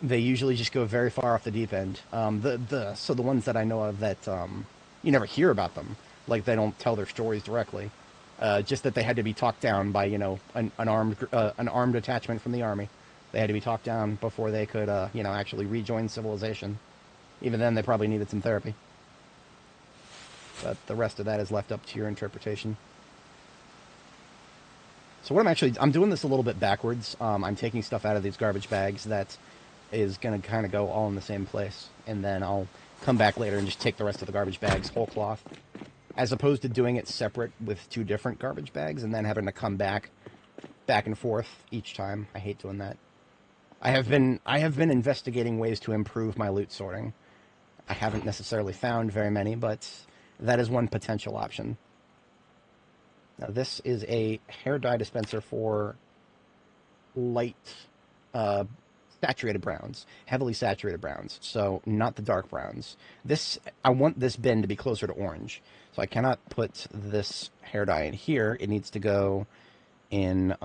they usually just go very far off the deep end. So the ones that I know of that you never hear about them, like they don't tell their stories directly. Just that they had to be talked down by an armed detachment from the army. They had to be talked down before they could actually rejoin civilization. Even then, they probably needed some therapy. But the rest of that is left up to your interpretation. So I'm doing this a little bit backwards. I'm taking stuff out of these garbage bags that is going to kind of go all in the same place. And then I'll come back later and just take the rest of the garbage bags whole cloth. As opposed to doing it separate with two different garbage bags and then having to come back and forth each time. I hate doing that. I have been investigating ways to improve my loot sorting. I haven't necessarily found very many, but that is one potential option. Now, this is a hair dye dispenser for light, saturated browns, heavily saturated browns, so not the dark browns. I want this bin to be closer to orange, so I cannot put this hair dye in here. It needs to go in,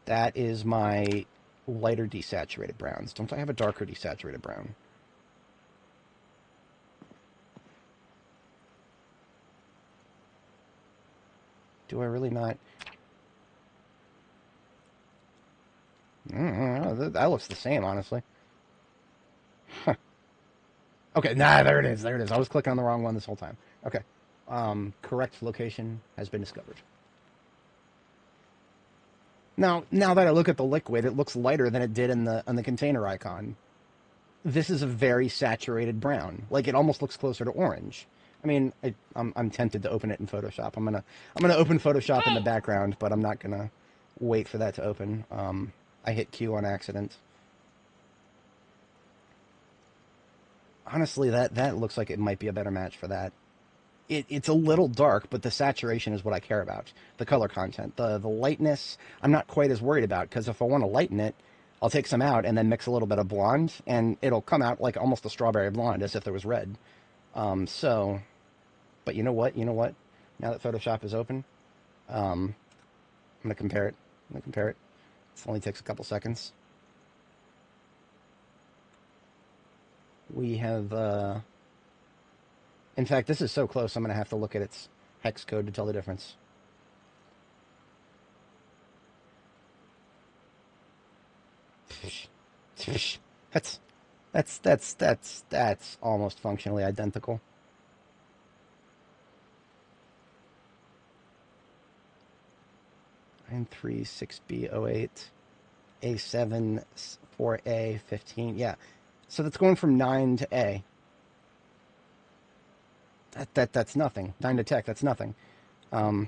that is my lighter desaturated browns. Don't I have a darker desaturated brown? Do I really not? That looks the same, honestly. Huh. Okay, there it is. I was clicking on the wrong one this whole time. Okay. Correct location has been discovered. Now that I look at the liquid, it looks lighter than it did on the container icon. This is a very saturated brown. Like, it almost looks closer to orange. I mean, I'm tempted to open it in Photoshop. I'm gonna open Photoshop in the background, but I'm not gonna wait for that to open. I hit Q on accident. Honestly, that looks like it might be a better match for that. It's a little dark, but the saturation is what I care about. The color content, the lightness, I'm not quite as worried about because if I want to lighten it, I'll take some out and then mix a little bit of blonde, and it'll come out like almost a strawberry blonde, as if there was red. But you know what? Now that Photoshop is open, I'm gonna compare it. It only takes a couple seconds. We have, in fact, this is so close, I'm gonna have to look at its hex code to tell the difference. That's almost functionally identical. N36B08, A7 4A15. Yeah, so that's going from 9 to A. That's nothing. 9 to tech. That's nothing. I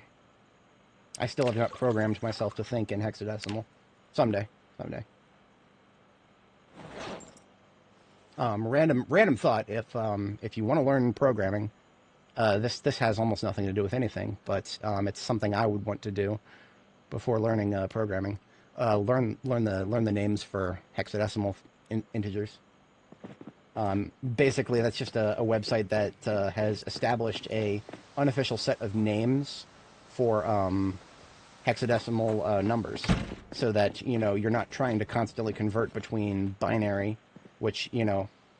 still have not programmed myself to think in hexadecimal. Someday. Random thought. If you want to learn programming, this has almost nothing to do with anything, but it's something I would want to do before learning programming. Learn the names for hexadecimal integers. Basically, that's just a website that has established a unofficial set of names for hexadecimal numbers, so that you're not trying to constantly convert between binary, which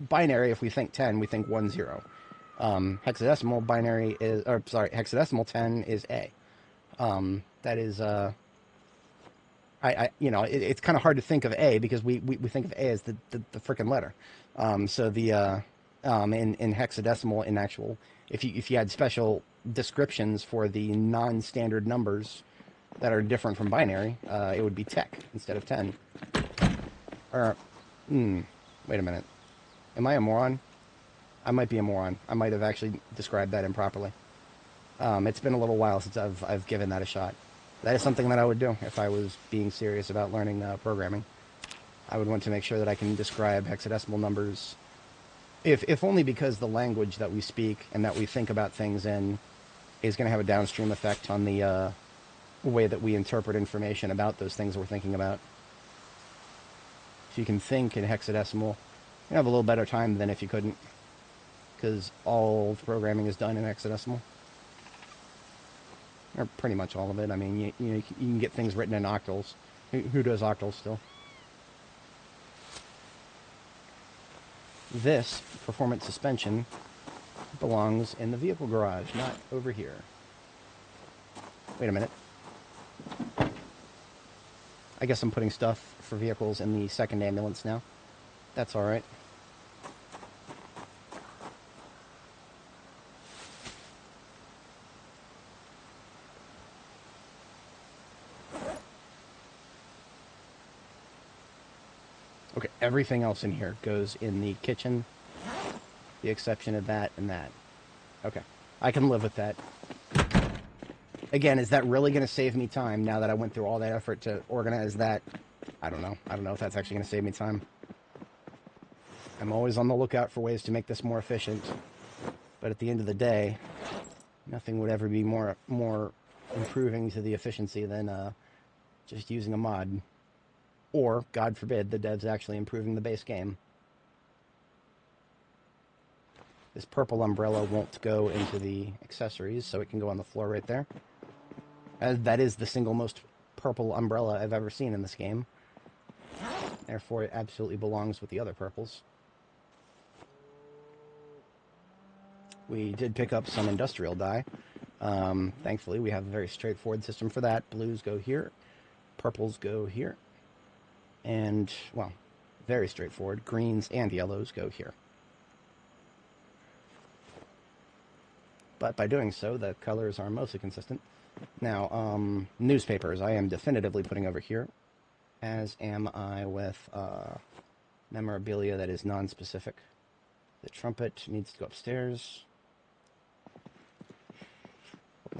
binary, if we think 10, we think 1 0. Hexadecimal binary is, or sorry, hexadecimal 10 is A. That is it's kind of hard to think of A because we think of A as the frickin' letter. So the in hexadecimal, in actual, if you had special descriptions for the non-standard numbers that are different from binary, it would be tech instead of 10. Or, wait a minute. Am I a moron? I might be a moron. I might have actually described that improperly. It's been a little while since I've given that a shot. That is something that I would do if I was being serious about learning programming. I would want to make sure that I can describe hexadecimal numbers, if only because the language that we speak and that we think about things in is going to have a downstream effect on the way that we interpret information about those things we're thinking about. If you can think in hexadecimal, you have a little better time than if you couldn't, because all programming is done in hexadecimal. Or pretty much all of it. I mean, you can get things written in octals. Who does octals still? This performance suspension belongs in the vehicle garage, not over here. Wait a minute. I guess I'm putting stuff for vehicles in the second ambulance now. That's alright. Okay, everything else in here goes in the kitchen, the exception of that and that. Okay, I can live with that. Again, is that really going to save me time now that I went through all that effort to organize that? I don't know. I don't know if that's actually going to save me time. I'm always on the lookout for ways to make this more efficient. But at the end of the day, nothing would ever be more improving to the efficiency than just using a mod. Or, God forbid, the devs actually improving the base game. This purple umbrella won't go into the accessories, so it can go on the floor right there. That is the single most purple umbrella I've ever seen in this game. Therefore, it absolutely belongs with the other purples. We did pick up some industrial dye. Thankfully, we have a very straightforward system for that. Blues go here. Purples go here. And, well, very straightforward. Greens and yellows go here. But by doing so, the colors are mostly consistent. Now, newspapers I am definitively putting over here, as am I with memorabilia that is non-specific. The trumpet needs to go upstairs.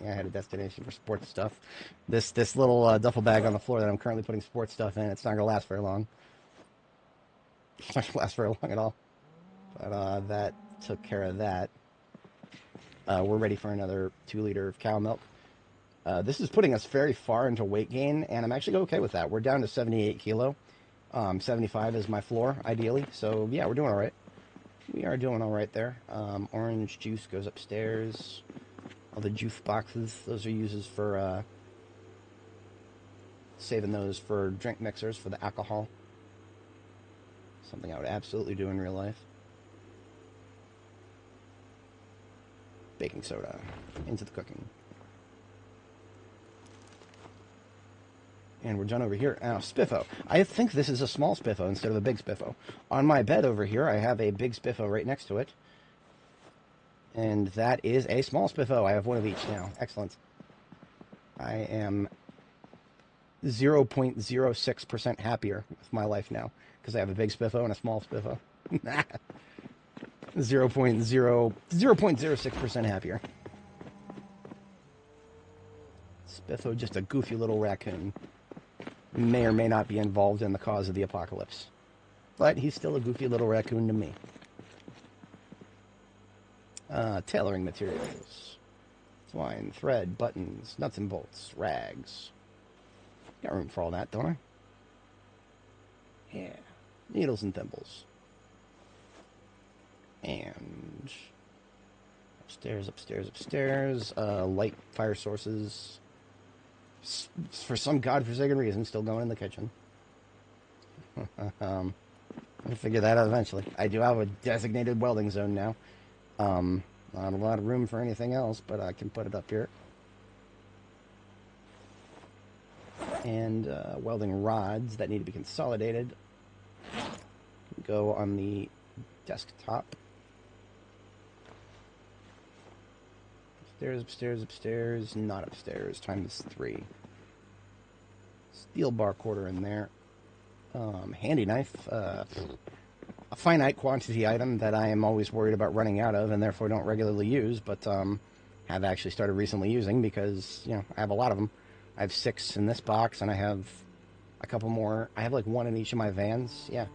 I had a destination for sports stuff. This little duffel bag on the floor that I'm currently putting sports stuff in, it's not going to last very long. It's not going to last very long at all. But that took care of that. We're ready for another 2 liter of cow milk. This is putting us very far into weight gain, and I'm actually okay with that. We're down to 78 kilo. 75 is my floor, ideally. So, yeah, we're doing all right. We are doing all right there. Orange juice goes upstairs. All the juice boxes, those are uses for saving those for drink mixers for the alcohol. Something I would absolutely do in real life. Baking soda into the cooking. And we're done over here. Now, Spiffo. I think this is a small Spiffo instead of a big Spiffo. On my bed over here, I have a big Spiffo right next to it. And that is a small Spiffo. I have one of each now. Excellent. I am 0.06% happier with my life now because I have a big Spiffo and a small Spiffo. 0.06% happier. Spiffo, just a goofy little raccoon. May or may not be involved in the cause of the apocalypse. But he's still a goofy little raccoon to me. Tailoring materials. Twine, thread, buttons, nuts and bolts, rags. Got room for all that, don't I? Yeah. Needles and thimbles. And upstairs, upstairs, upstairs. Light fire sources. for some godforsaken reason, still going in the kitchen. We'll figure that out eventually. I do have a designated welding zone now. Not a lot of room for anything else, but I can put it up here. And welding rods that need to be consolidated go on the desktop. Upstairs, upstairs, upstairs, not upstairs, times 3. Steel bar quarter in there. Handy knife, a finite quantity item that I am always worried about running out of and therefore don't regularly use, but have actually started recently using because, you know, I have a lot of them. I have 6 in this box, and I have a couple more. I have like 1 in each of my vans, yeah.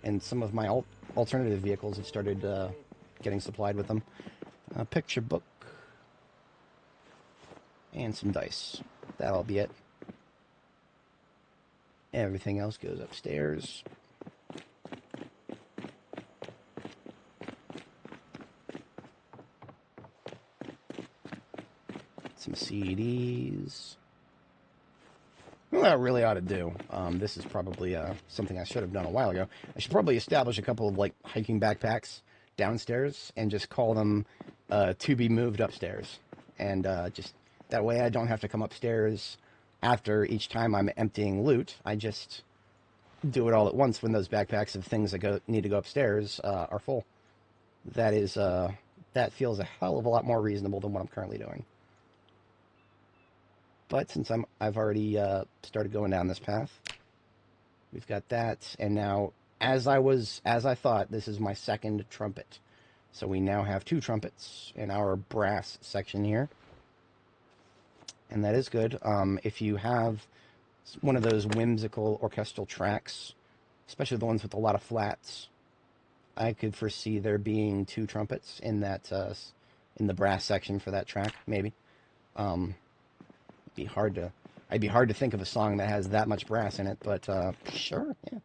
And some of my alternative vehicles have started getting supplied with them. A picture book. And some dice. That'll be it. Everything else goes upstairs. Some CDs. What I really ought to do, this is probably something I should have done a while ago. I should probably establish a couple of like hiking backpacks downstairs and just call them to be moved upstairs. And just that way I don't have to come upstairs after each time I'm emptying loot. I just do it all at once when those backpacks of things that need to go upstairs are full. That feels a hell of a lot more reasonable than what I'm currently doing. But since I've already started going down this path, we've got that, and now as I thought, this is my second trumpet. So we now have 2 trumpets in our brass section here. And that is good. If you have one of those whimsical orchestral tracks, especially the ones with a lot of flats, I could foresee there being 2 trumpets in that in the brass section for that track, maybe. I'd be hard to think of a song that has that much brass in it, but sure, yeah.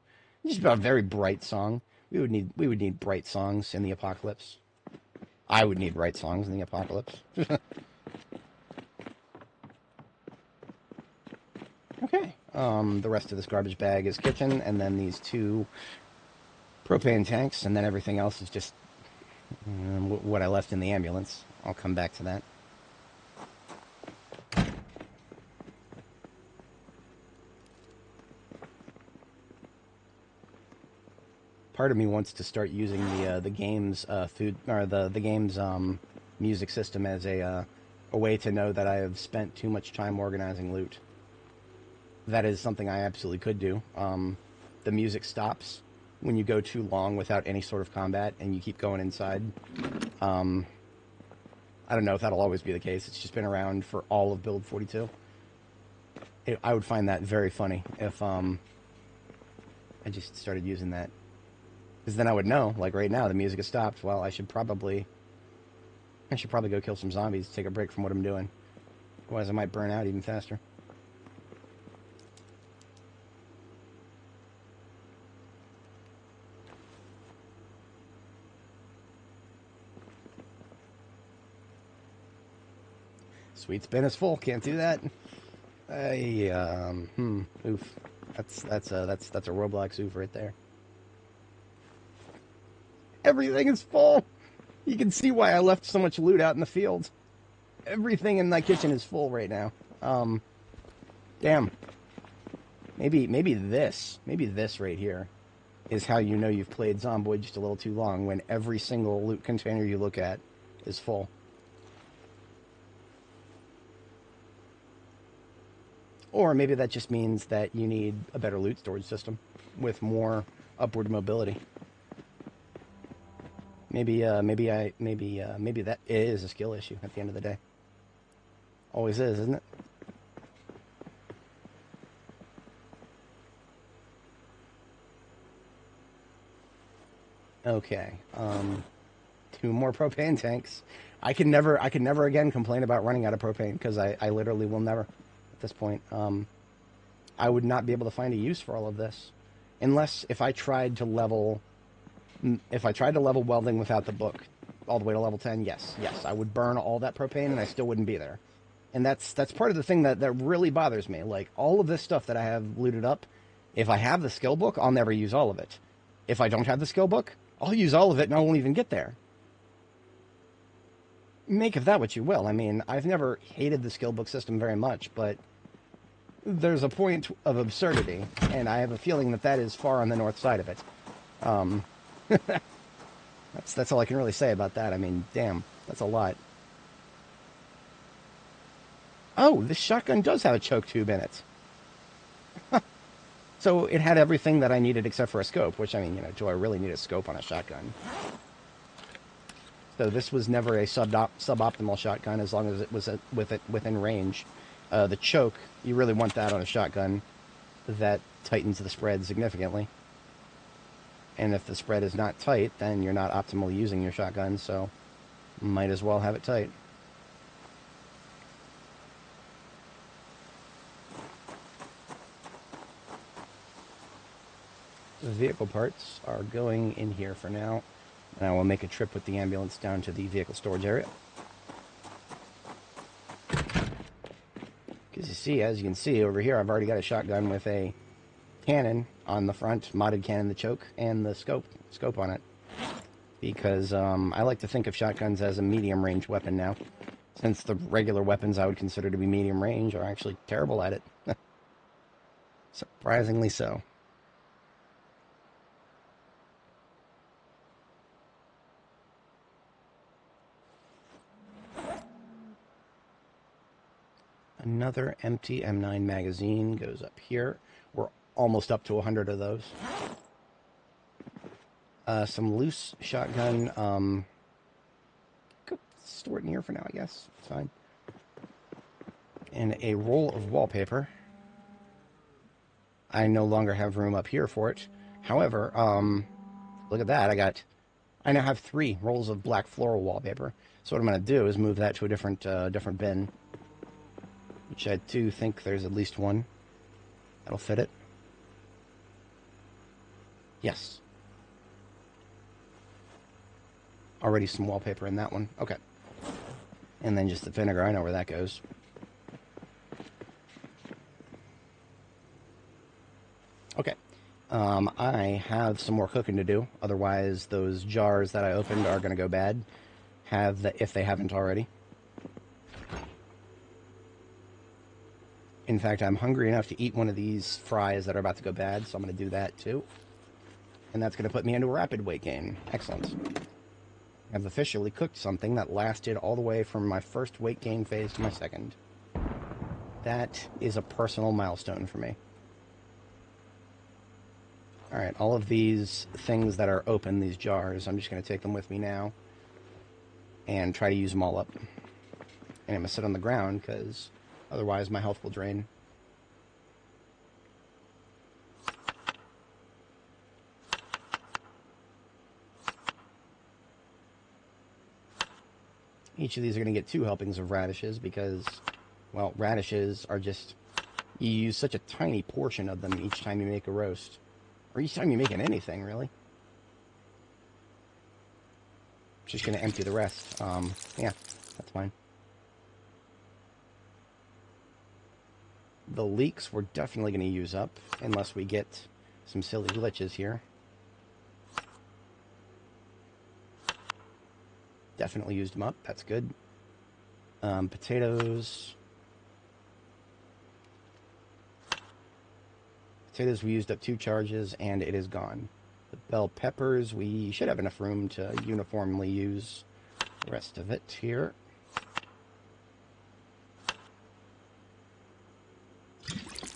It's just about a very bright song. We would need bright songs in the apocalypse. I would need bright songs in the apocalypse. Okay. The rest of this garbage bag is kitchen, and then these 2 propane tanks, and then everything else is just what I left in the ambulance. I'll come back to that. Part of me wants to start using the game's music system as a way to know that I have spent too much time organizing loot. That is something I absolutely could do. The music stops when you go too long without any sort of combat, and you keep going inside. I don't know if that'll always be the case. It's just been around for all of Build 42. I would find that very funny if I just started using that. Because then I would know, like right now, the music has stopped. Well, I should probably go kill some zombies, take a break from what I'm doing. Otherwise, I might burn out even faster. Sweet spin is full. Can't do that. Oof. That's a Roblox oof right there. Everything is full. You can see why I left so much loot out in the field. Everything in my kitchen is full right now. Damn. Maybe this right here is how you know you've played Zomboid just a little too long, when every single loot container you look at is full. Or maybe that just means that you need a better loot storage system with more upward mobility. Maybe that is a skill issue at the end of the day. Always is, isn't it? Okay. 2 more propane tanks. I can never again complain about running out of propane, because I literally will never at this point. I would not be able to find a use for all of this unless if I tried to level welding without the book all the way to level 10. Yes, I would burn all that propane and I still wouldn't be there. And that's part of the thing that really bothers me. Like, all of this stuff that I have looted up, if I have the skill book, I'll never use all of it. If I don't have the skill book, I'll use all of it and I won't even get there. Make of that what you will. I mean, I've never hated the skill book system very much, but there's a point of absurdity, and I have a feeling that that is far on the north side of it. Um, that's all I can really say about that. I mean, damn, that's a lot. Oh, this shotgun does have a choke tube in it. So it had everything that I needed except for a scope, which, I mean, do I really need a scope on a shotgun? So this was never a suboptimal shotgun as long as it was within range. The choke, you really want that on a shotgun. That tightens the spread significantly. And if the spread is not tight, then you're not optimally using your shotgun, so might as well have it tight. The vehicle parts are going in here for now, and I will make a trip with the ambulance down to the vehicle storage area. Because as you can see over here, I've already got a shotgun with a cannon on the front, modded cannon, the choke, and the scope on it. Because I like to think of shotguns as a medium range weapon now, since the regular weapons I would consider to be medium range are actually terrible at it. Surprisingly so. Another empty M9 magazine goes up here. We're almost up to 100 of those. Some loose shotgun. Go store it in here for now, I guess. It's fine. And a roll of wallpaper. I no longer have room up here for it. However, look at that. I now have 3 rolls of black floral wallpaper. So what I'm going to do is move that to a different bin. Which I do think there's at least one that'll fit it. Yes. Already some wallpaper in that one. Okay. And then just the vinegar. I know where that goes. Okay. I have some more cooking to do. Otherwise, those jars that I opened are going to go bad. If they haven't already. In fact, I'm hungry enough to eat one of these fries that are about to go bad, so I'm going to do that too. And that's going to put me into a rapid weight gain. Excellent. I've officially cooked something that lasted all the way from my first weight gain phase to my second. That is a personal milestone for me. Alright, all of these things that are open, these jars, I'm just going to take them with me now and try to use them all up. And I'm going to sit on the ground because otherwise my health will drain. Each of these are going to get 2 helpings of radishes because, well, radishes are just, you use such a tiny portion of them each time you make a roast. Or each time you're making anything, really. Just going to empty the rest. Yeah, that's fine. The leeks we're definitely going to use up, unless we get some silly glitches here. Definitely used them up. That's good. Potatoes. Potatoes, we used up 2 charges, and it is gone. The bell peppers, we should have enough room to uniformly use the rest of it here.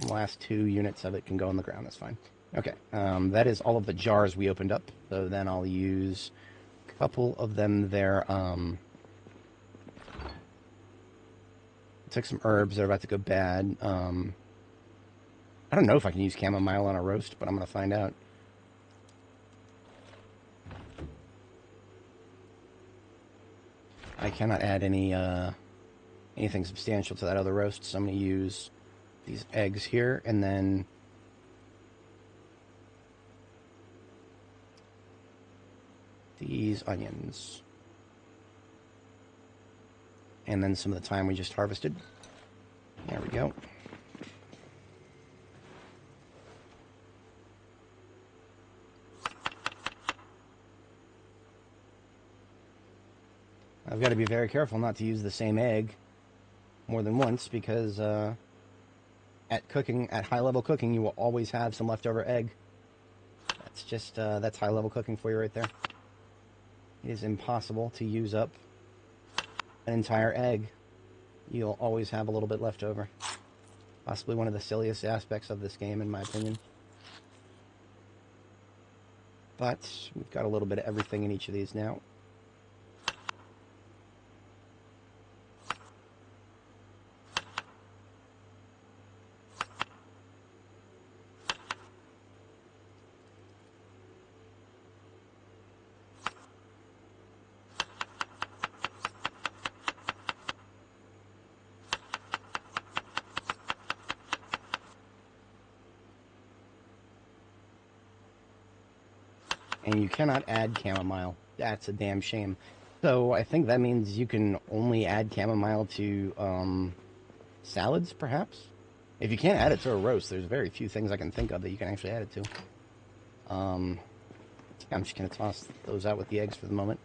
The last 2 units of it can go on the ground. That's fine. Okay, that is all of the jars we opened up. So then I'll use a couple of them there. Took some herbs. They're about to go bad. I don't know if I can use chamomile on a roast, but I'm going to find out. I cannot add anything substantial to that other roast, so I'm going to use these eggs here, and then these onions. And then some of the thyme we just harvested. There we go. I've got to be very careful not to use the same egg more than once because at high-level cooking, you will always have some leftover egg. That's just, that's high-level cooking for you right there. It is impossible to use up an entire egg. You'll always have a little bit left over. Possibly one of the silliest aspects of this game, in my opinion. But we've got a little bit of everything in each of these now. And you cannot add chamomile. That's a damn shame. So I think that means you can only add chamomile to salads, perhaps? If you can't add it to a roast, there's very few things I can think of that you can actually add it to. I'm just going to toss those out with the eggs for the moment.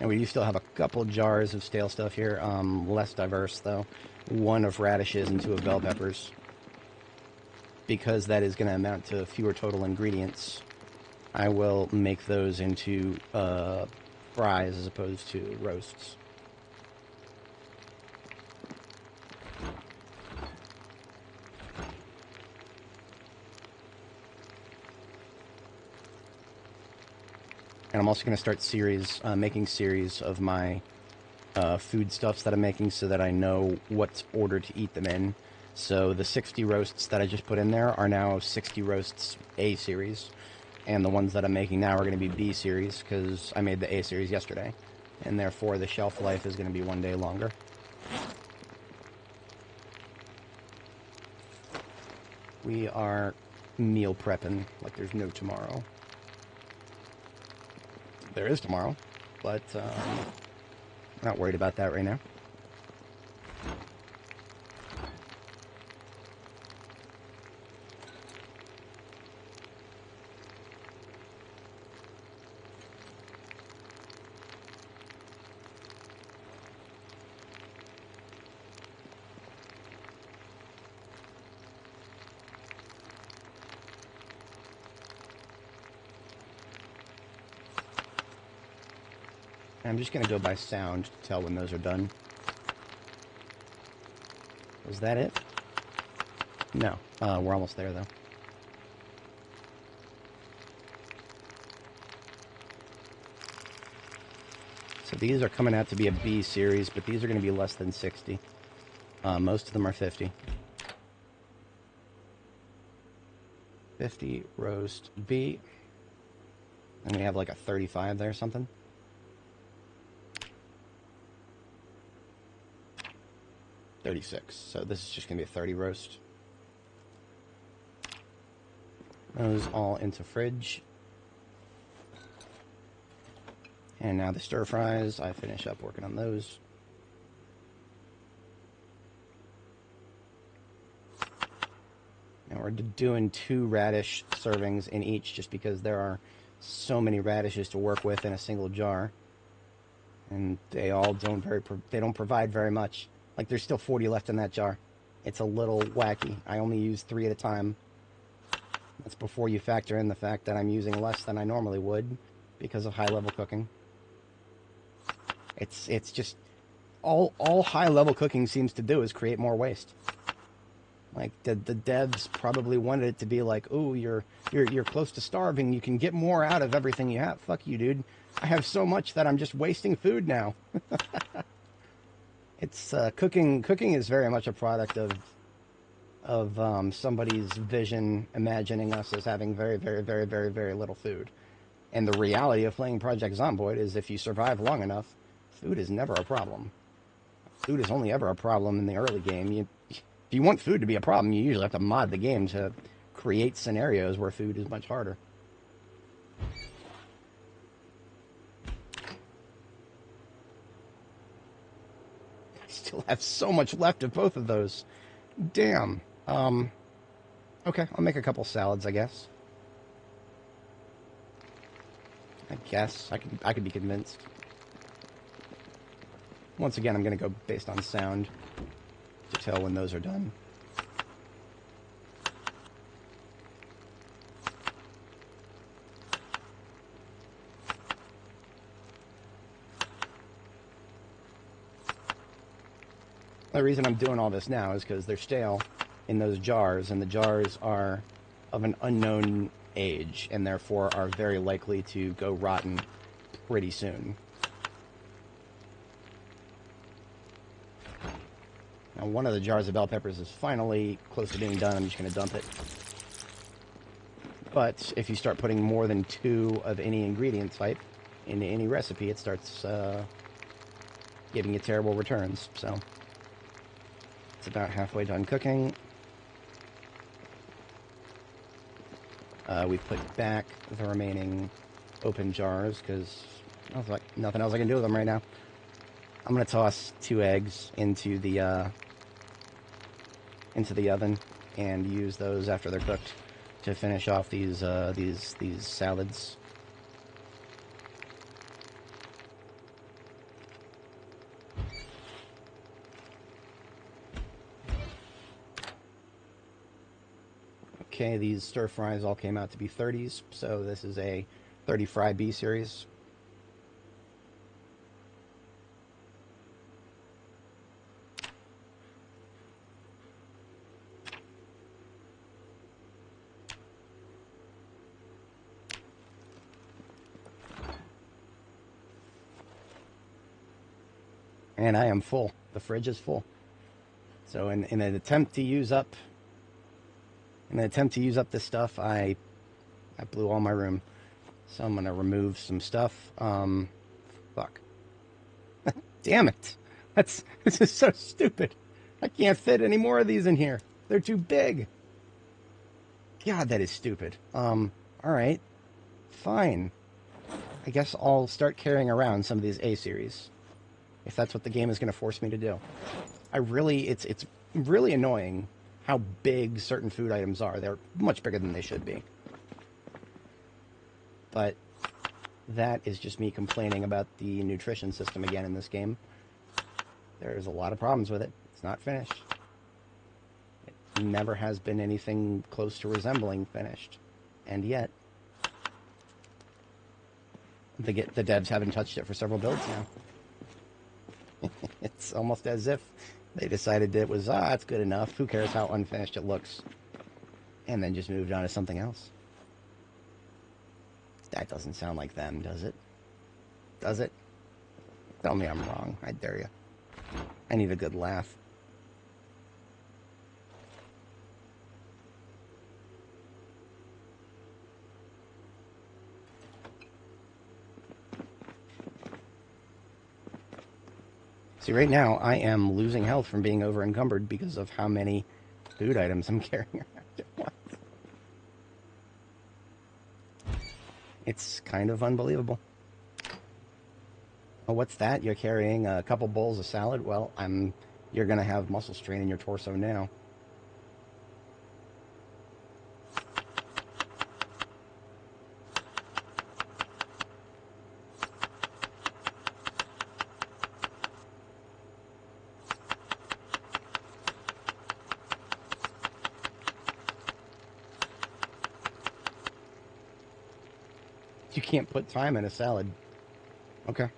And we do still have a couple jars of stale stuff here, less diverse though. One of radishes and 2 of bell peppers. Because that is going to amount to fewer total ingredients, I will make those into fries as opposed to roasts. And I'm also going to start making series of my foodstuffs that I'm making so that I know what order to eat them in. So the 60 roasts that I just put in there are now 60 roasts A series. And the ones that I'm making now are going to be B series because I made the A series yesterday. And therefore the shelf life is going to be 1 day longer. We are meal prepping like there's no tomorrow. There is tomorrow, but I'm not worried about that right now. I'm just going to go by sound to tell when those are done. Was that it? No. We're almost there, though. So these are coming out to be a B series, but these are going to be less than 60. Most of them are 50. 50 roast B. And we have like a 35 there or something. $36. So this is just going to be a 30 roast. Those all into fridge. And now the stir fries. I finish up working on those. Now we're doing 2 radish servings in each just because there are so many radishes to work with in a single jar. And they all don't provide very much. Like, there's still 40 left in that jar. It's a little wacky. I only use 3 at a time. That's before you factor in the fact that I'm using less than I normally would because of high-level cooking. It's just... All high-level cooking seems to do is create more waste. Like, the devs probably wanted it to be like, ooh, you're close to starving. You can get more out of everything you have. Fuck you, dude. I have so much that I'm just wasting food now. It's cooking is very much a product of somebody's vision imagining us as having very, very, very, very, very little food. And the reality of playing Project Zomboid is if you survive long enough, food is never a problem. Food is only ever a problem in the early game. If you want food to be a problem, you usually have to mod the game to create scenarios where food is much harder. I still have so much left of both of those. Damn. Okay, I'll make a couple salads, I guess. I could be convinced. Once again, I'm going to go based on sound to tell when those are done. The reason I'm doing all this now is because they're stale in those jars, and the jars are of an unknown age, and therefore are very likely to go rotten pretty soon. Now, one of the jars of bell peppers is finally close to being done. I'm just going to dump it. But if you start putting more than 2 of any ingredient type into any recipe, it starts giving you terrible returns. So it's about halfway done cooking. We put back the remaining open jars because there's like nothing else I can do with them right now. I'm gonna toss 2 eggs into the oven and use those after they're cooked to finish off these salads. Okay, these stir fries all came out to be 30s, so this is a 30 fry B series. And I am full. The fridge is full. So in an attempt to use up this stuff, I blew all my room. So I'm gonna remove some stuff. Fuck. Damn it. This is so stupid. I can't fit any more of these in here. They're too big. God, that is stupid. Alright. Fine. I guess I'll start carrying around some of these A series. If that's what the game is going to force me to do. It's really annoying how big certain food items are. They're much bigger than they should be. But that is just me complaining about the nutrition system again in this game. There's a lot of problems with it. It's not finished. It never has been anything close to resembling finished. And yet, the devs haven't touched it for several builds now. It's almost as if they decided it was, it's good enough. Who cares how unfinished it looks? And then just moved on to something else. That doesn't sound like them, does it? Does it? Tell me I'm wrong. I dare you. I need a good laugh. See, right now, I am losing health from being over-encumbered because of how many food items I'm carrying around at once. It's kind of unbelievable. Oh, what's that? You're carrying a couple bowls of salad? Well, you're going to have muscle strain in your torso now. You can't put thyme in a salad. Okay.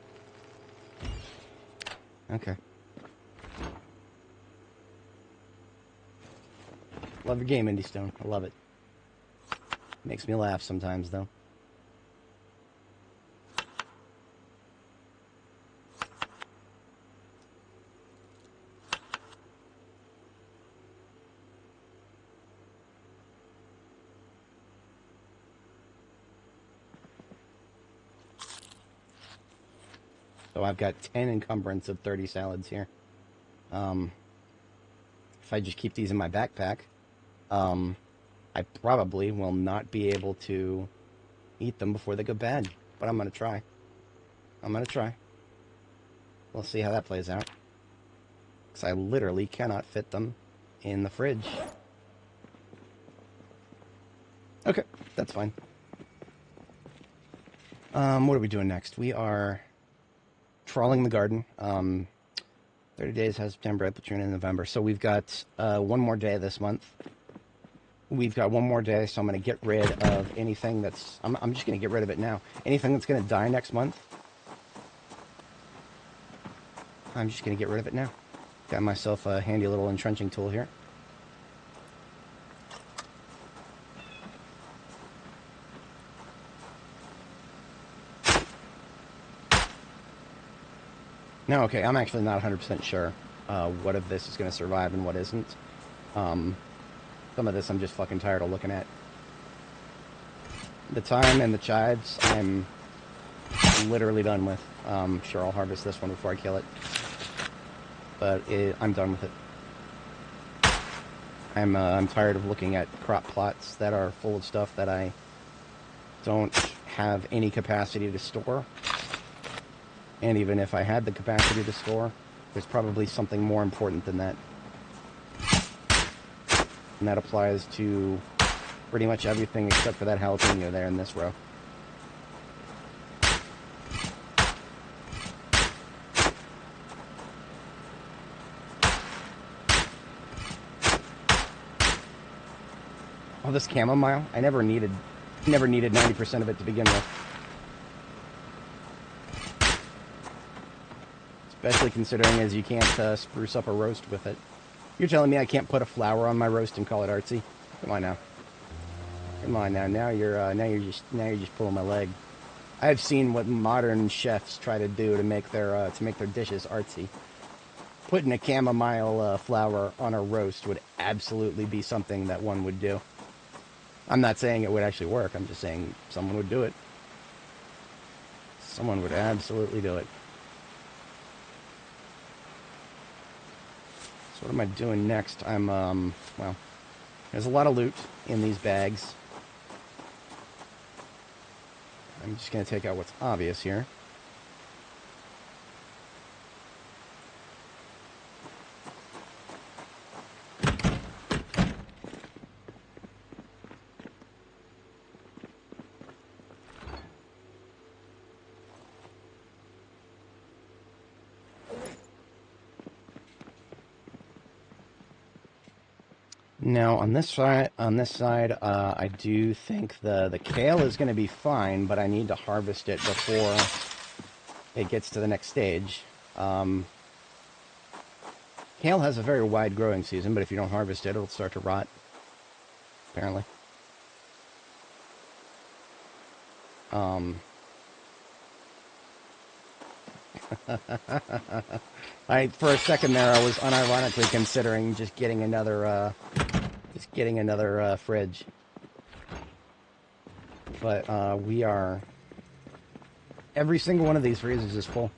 Okay. Love your game, Indy Stone. I love it. Makes me laugh sometimes, though. So I've got 10 encumbrance of 30 salads here. If I just keep these in my backpack, I probably will not be able to eat them before they go bad, but I'm going to try. I'm going to try. We'll see how that plays out. Because I literally cannot fit them in the fridge. Okay, that's fine. What are we doing next? We are trawling the garden. 30 days has September, April, June, and November. So we've got one more day this month. We've got one more day, so I'm going to get rid of anything that's... I'm just going to get rid of it now. Anything that's going to die next month, I'm just going to get rid of it now. Got myself a handy little entrenching tool here. No, okay, I'm actually not 100% sure what of this is going to survive and what isn't. Some of this I'm just fucking tired of looking at. The thyme and the chives, I'm literally done with. Sure, I'll harvest this one before I kill it. But I'm done with it. I'm tired of looking at crop plots that are full of stuff that I don't have any capacity to store. And even if I had the capacity to store, there's probably something more important than that. And that applies to pretty much everything except for that jalapeno there in this row. Oh, this chamomile, I never needed 90% of it to begin with. Especially considering as you can't spruce up a roast with it. You're telling me I can't put a flower on my roast and call it artsy? Come on now. Come on now. Now you're just pulling my leg. I've seen what modern chefs try to do to make their dishes artsy. Putting a chamomile flower on a roast would absolutely be something that one would do. I'm not saying it would actually work. I'm just saying someone would do it. Someone would absolutely do it. So what am I doing next? Well, there's a lot of loot in these bags. I'm just going to take out what's obvious here. Now on this side, I do think the kale is going to be fine, but I need to harvest it before it gets to the next stage. Kale has a very wide growing season, but if you don't harvest it, it'll start to rot. Apparently. For a second there, I was unironically considering just getting another fridge. But every single one of these freezers is full.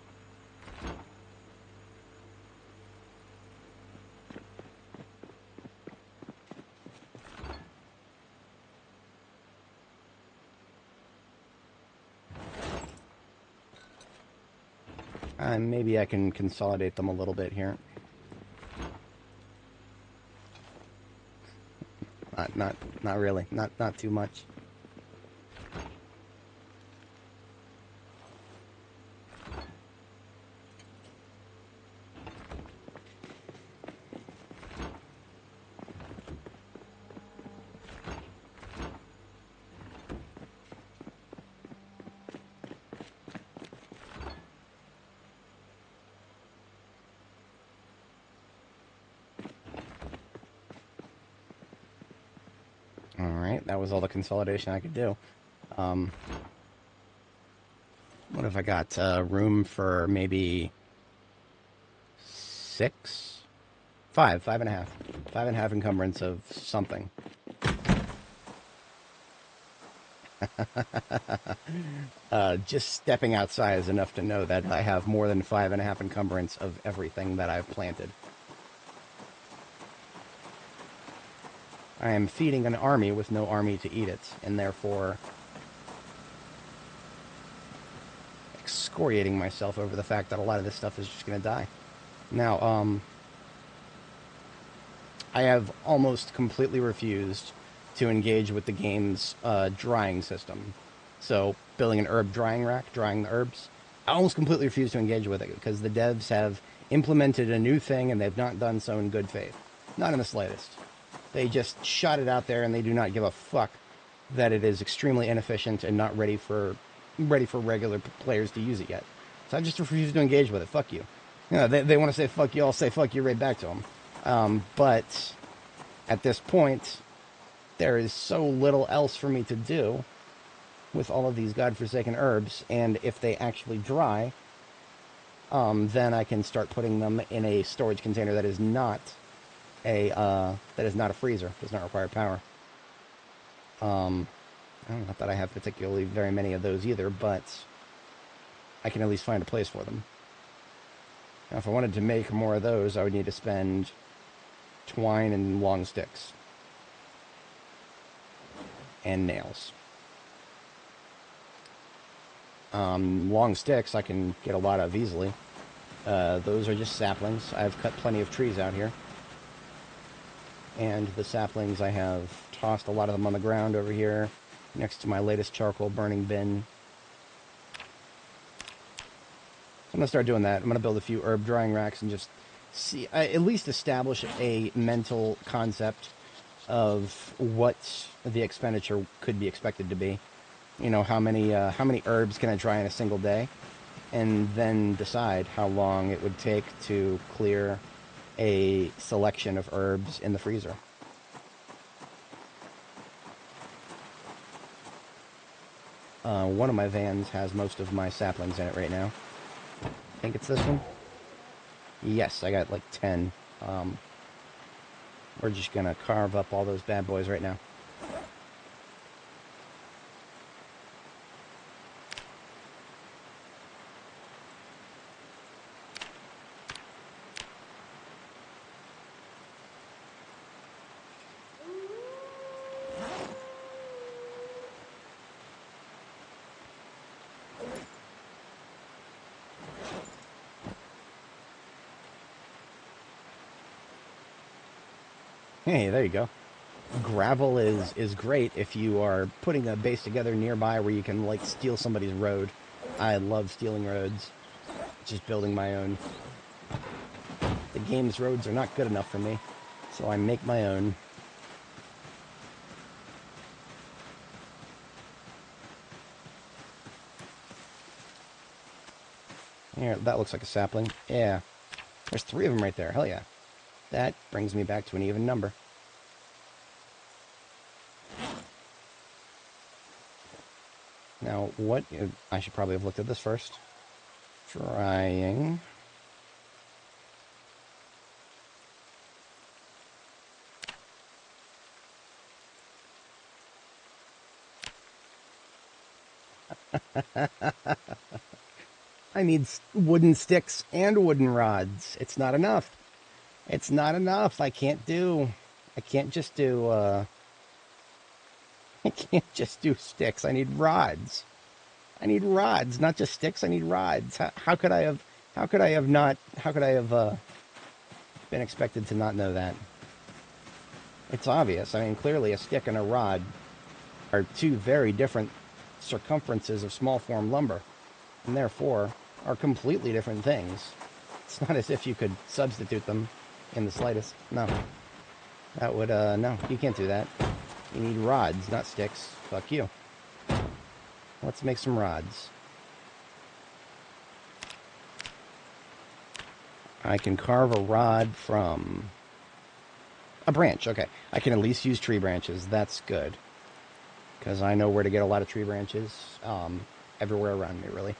Maybe I can consolidate them a little bit here. Not really. Not too much. Alright, that was all the consolidation I could do. What have I got? Room for maybe 6? 5 and a half. 5 and a half encumbrance of something. Just stepping outside is enough to know that I have more than 5 and a half encumbrance of everything that I've planted. I am feeding an army with no army to eat it, and therefore excoriating myself over the fact that a lot of this stuff is just going to die. Now, I have almost completely refused to engage with the game's drying system. So, building an herb drying rack, drying the herbs, I almost completely refuse to engage with it because the devs have implemented a new thing and they've not done so in good faith. Not in the slightest. They just shot it out there and they do not give a fuck that it is extremely inefficient and not ready for regular players to use it yet. So I just refuse to engage with it. Fuck you. You know, they want to say fuck you, I'll say fuck you right back to them. But at this point, there is so little else for me to do with all of these godforsaken herbs, and if they actually dry, then I can start putting them in a storage container that is not a freezer. Does not require power. Not that I have particularly very many of those either, but I can at least find a place for them. Now, if I wanted to make more of those, I would need to spend twine and long sticks. And nails. Long sticks I can get a lot of easily. Those are just saplings. I've cut plenty of trees out here. And the saplings, I have tossed a lot of them on the ground over here, next to my latest charcoal burning bin. So I'm going to start doing that. I'm going to build a few herb drying racks and just see, at least establish a mental concept of what the expenditure could be expected to be. You know, how many herbs can I dry in a single day, and then decide how long it would take to clear a selection of herbs in the freezer. One of my vans has most of my saplings in it right now. I think it's this one. Yes, I got like 10. We're just gonna carve up all those bad boys right now. Hey, there you go. Gravel is great if you are putting a base together nearby where you can, like, steal somebody's road. I love stealing roads. Just building my own. The game's roads are not good enough for me, so I make my own. Here, that looks like a sapling. Yeah. There's 3 of them right there. Hell yeah. That brings me back to an even number. Now, what... I should probably have looked at this first. Drying. I need wooden sticks and wooden rods. It's not enough. It's not enough. I can't just do, I can't just do sticks. I need rods. I need rods, not just sticks. I need rods. How could I have been expected to not know that? It's obvious. I mean, clearly a stick and a rod are 2 very different circumferences of small form lumber, and therefore are completely different things. It's not as if you could substitute them in the slightest. No. That would, no, you can't do that. You need rods, not sticks. Fuck you. Let's make some rods. I can carve a rod from a branch. Okay, I can at least use tree branches. That's good. Because I know where to get a lot of tree branches. Everywhere around me, really.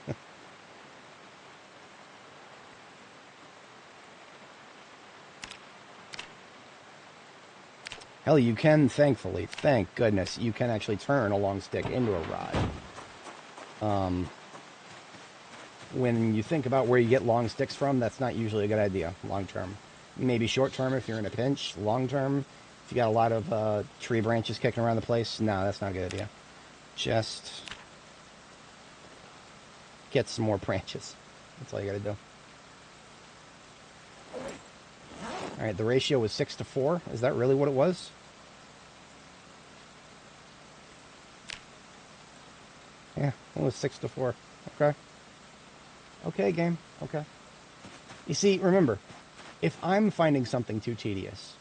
Hell, you can, thankfully, thank goodness, you can actually turn a long stick into a rod. When you think about where you get long sticks from, that's not usually a good idea, long term. Maybe short term if you're in a pinch. Long term, If you got a lot of tree branches kicking around the place, no, that's not a good idea. Just get some more branches. That's all you gotta do. Alright, the ratio was 6 to 4. Is that really what it was? Yeah, it was 6 to 4. Okay. Okay, game. Okay. You see, remember, if I'm finding something too tedious,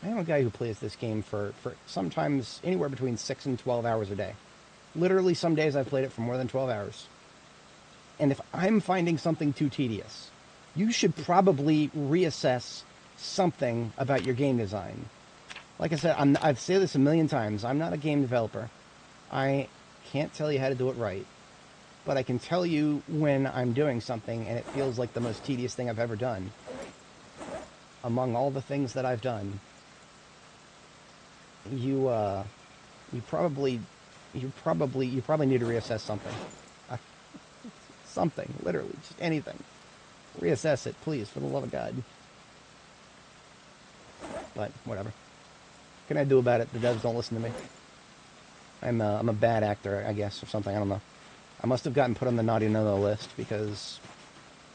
I am a guy who plays this game for sometimes anywhere between 6 and 12 hours a day. Literally, some days I've played it for more than 12 hours. And if I'm finding something too tedious, you should probably reassess something about your game design. Like I said, I've said this a million times. I'm not a game developer. I can't tell you how to do it right. But I can tell you when I'm doing something and it feels like the most tedious thing I've ever done. Among all the things that I've done, you probably need to reassess something. Something, literally, just anything. Reassess it, please, for the love of God. But whatever. What can I do about it? The devs don't listen to me. I'm a bad actor, I guess, or something. I don't know. I must have gotten put on the naughty no list because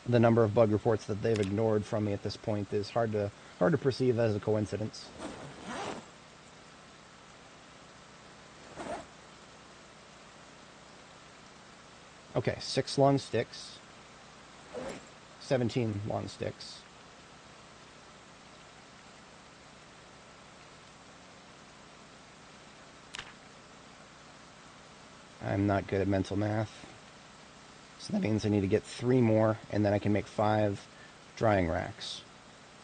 the number of bug reports that they've ignored from me at this point is hard to perceive as a coincidence. Okay, 6 long sticks, 17 long sticks. I'm not good at mental math. So that means I need to get 3 more, and then I can make 5 drying racks.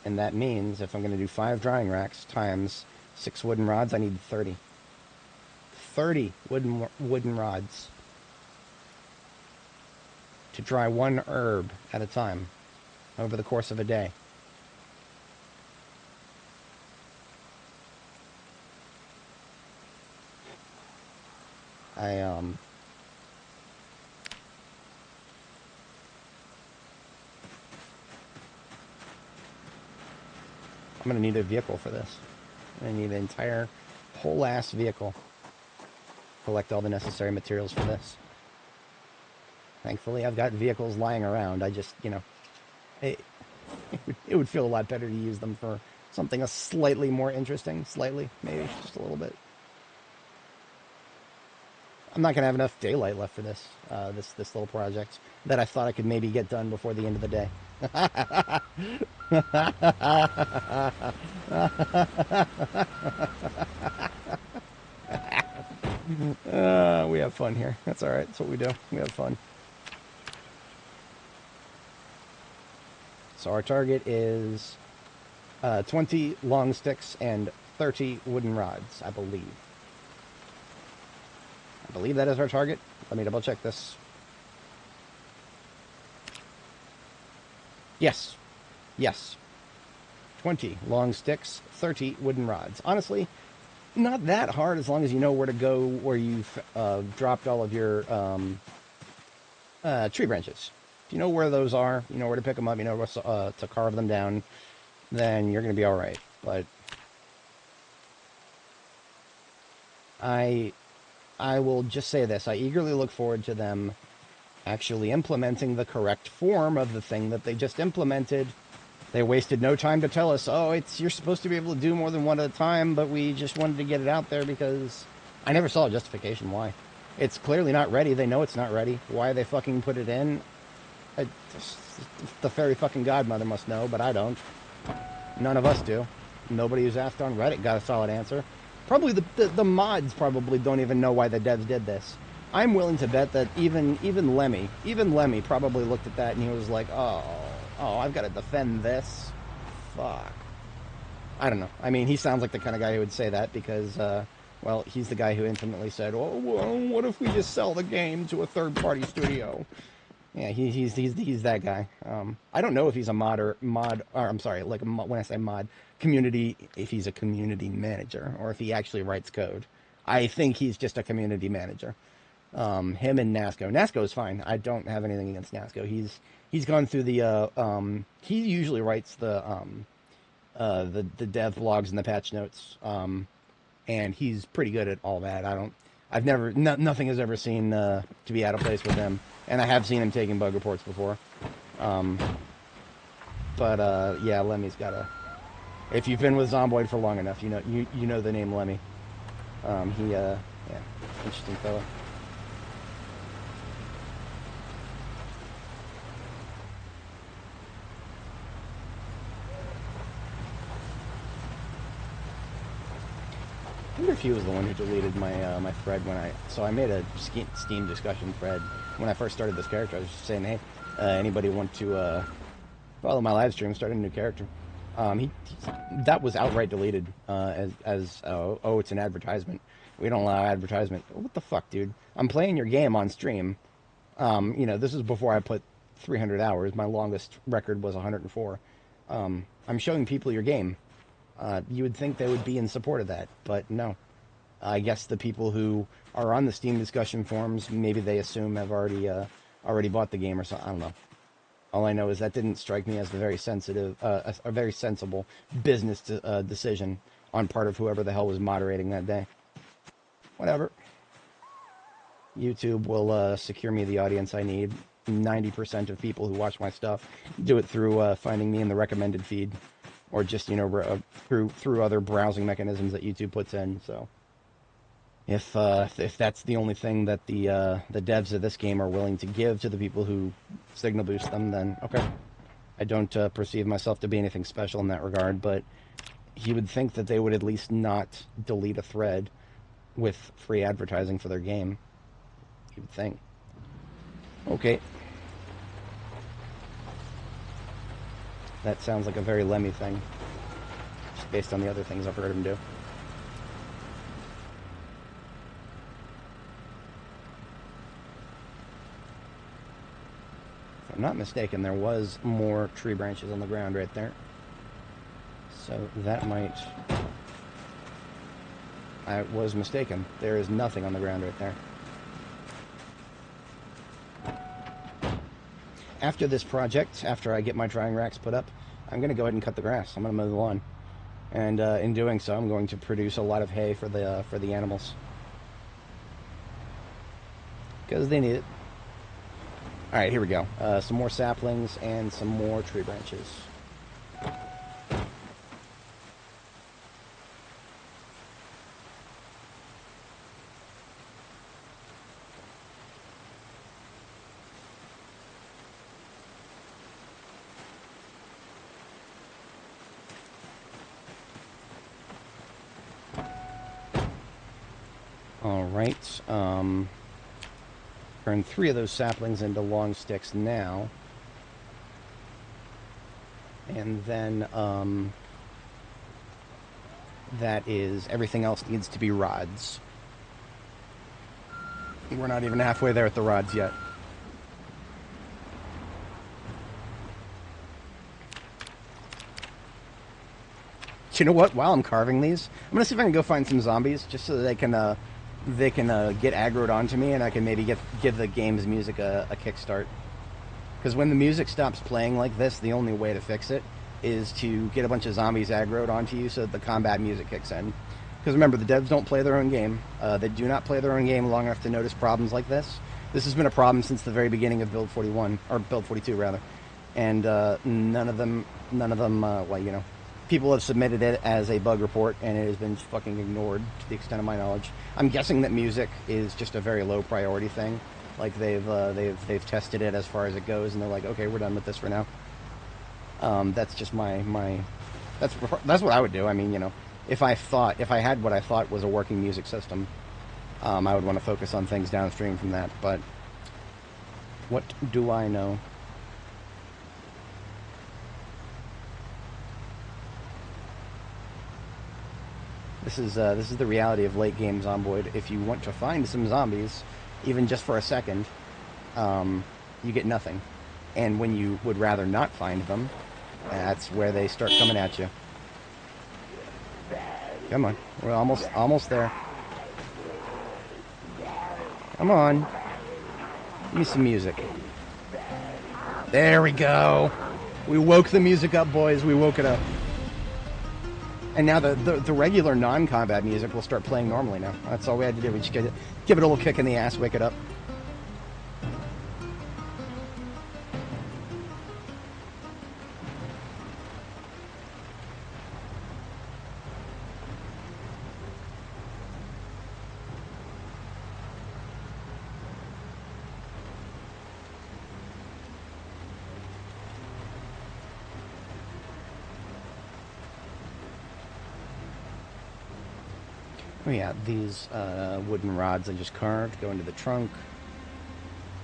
And that means if I'm going to do 5 drying racks times 6 wooden rods, I need 30. 30 wooden rods to dry 1 herb at a time over the course of a day. I'm going to need a vehicle for this. I need an entire whole ass vehicle. Collect all the necessary materials for this. Thankfully, I've got vehicles lying around. I just, you know, it would feel a lot better to use them for something slightly more interesting. Slightly, maybe, just a little bit. I'm not going to have enough daylight left for this, this little project that I thought I could maybe get done before the end of the day. We have fun here. That's all right. That's what we do. We have fun. So our target is 20 long sticks and 30 wooden rods, I believe. I believe that is our target. Let me double check this. Yes. Yes. 20 long sticks, 30 wooden rods. Honestly, not that hard as long as you know where to go where you've dropped all of your tree branches. If you know where those are, you know where to pick them up, you know where to carve them down, then you're going to be all right. But I will just say this. I eagerly look forward to them actually implementing the correct form of the thing that they just implemented. They wasted no time to tell us, oh, you're supposed to be able to do more than one at a time, but we just wanted to get it out there because I never saw a justification why. It's clearly not ready. They know it's not ready. Why they fucking put it in? The fairy fucking godmother must know, but I don't. None of us do. Nobody who's asked on Reddit got a solid answer. Probably the mods probably don't even know why the devs did this. I'm willing to bet that even Lemmy probably looked at that and he was like, oh, I've got to defend this. Fuck. I don't know. I mean, he sounds like the kind of guy who would say that because, well, he's the guy who infinitely said, oh, well, what if we just sell the game to a third-party studio? Yeah, he's that guy. I don't know if he's a I'm sorry, like when I say mod, community, if he's a community manager or if he actually writes code. I think he's just a community manager. Him and Nasco. Nasco is fine. I don't have anything against Nasco. He's gone through the he usually writes the the dev logs and the patch notes. And he's pretty good at all that. I've never, nothing has ever seen to be out of place with him, and I have seen him taking bug reports before. Yeah, Lemmy's got a. If you've been with Zomboid for long enough, you know the name Lemmy. Yeah, interesting fellow. I wonder if he was the one who deleted my thread so I made a Steam discussion thread when I first started this character. I was just saying, hey, anybody want to follow my live stream? Start a new character. That was outright deleted oh, it's an advertisement. We don't allow advertisement. What the fuck, dude? I'm playing your game on stream. This is before I put 300 hours. My longest record was 104. I'm showing people your game. You would think they would be in support of that, but no. I guess the people who are on the Steam discussion forums, maybe they assume have already bought the game or something. I don't know. All I know is that didn't strike me as a very sensible business decision on part of whoever the hell was moderating that day. Whatever. YouTube will secure me the audience I need. 90% of people who watch my stuff do it through finding me in the recommended feed, or just through other browsing mechanisms that YouTube puts in. So if that's the only thing that the devs of this game are willing to give to the people who signal boost them, then okay. I don't perceive myself to be anything special in that regard, but you would think that they would at least not delete a thread with free advertising for their game. You would think. Okay. That sounds like a very Lemmy thing, just based on the other things I've heard him do. If I'm not mistaken, there was more tree branches on the ground right there. So that might... I was mistaken. There is nothing on the ground right there. After this project, after I get my drying racks put up, I'm going to go ahead and cut the grass. I'm going to mow the lawn. And in doing so, I'm going to produce a lot of hay for the animals. Because they need it. Alright, here we go. Some more saplings and some more tree branches. Alright, turn 3 of those saplings into long sticks now. And then, that is, everything else needs to be rods. We're not even halfway there at the rods yet. You know what? While I'm carving these, I'm gonna see if I can go find some zombies, just so that they can get aggroed onto me, and I can maybe give the game's music a kickstart. Because when the music stops playing like this, the only way to fix it is to get a bunch of zombies aggroed onto you, so that the combat music kicks in. Because remember, the devs don't play their own game. They do not play their own game long enough to notice problems like this. This has been a problem since the very beginning of Build 41, or Build 42 rather, and none of them, well, you know. People have submitted it as a bug report, and it has been fucking ignored to the extent of my knowledge. I'm guessing that music is just a very low priority thing. Like they've tested it as far as it goes, and they're like, okay, we're done with this for now. That's just that's what I would do. I mean, you know, if I had what I thought was a working music system, I would want to focus on things downstream from that. But what do I know? This is the reality of late game Zomboid. If you want to find some zombies, even just for a second, you get nothing. And when you would rather not find them, that's where they start coming at you. Come on, we're almost there. Come on, give me some music. There we go. We woke the music up, boys. We woke it up. And now the regular non-combat music will start playing normally now. That's all we had to do. We just give it a little kick in the ass, wake it up. Oh yeah, these wooden rods I just carved go into the trunk.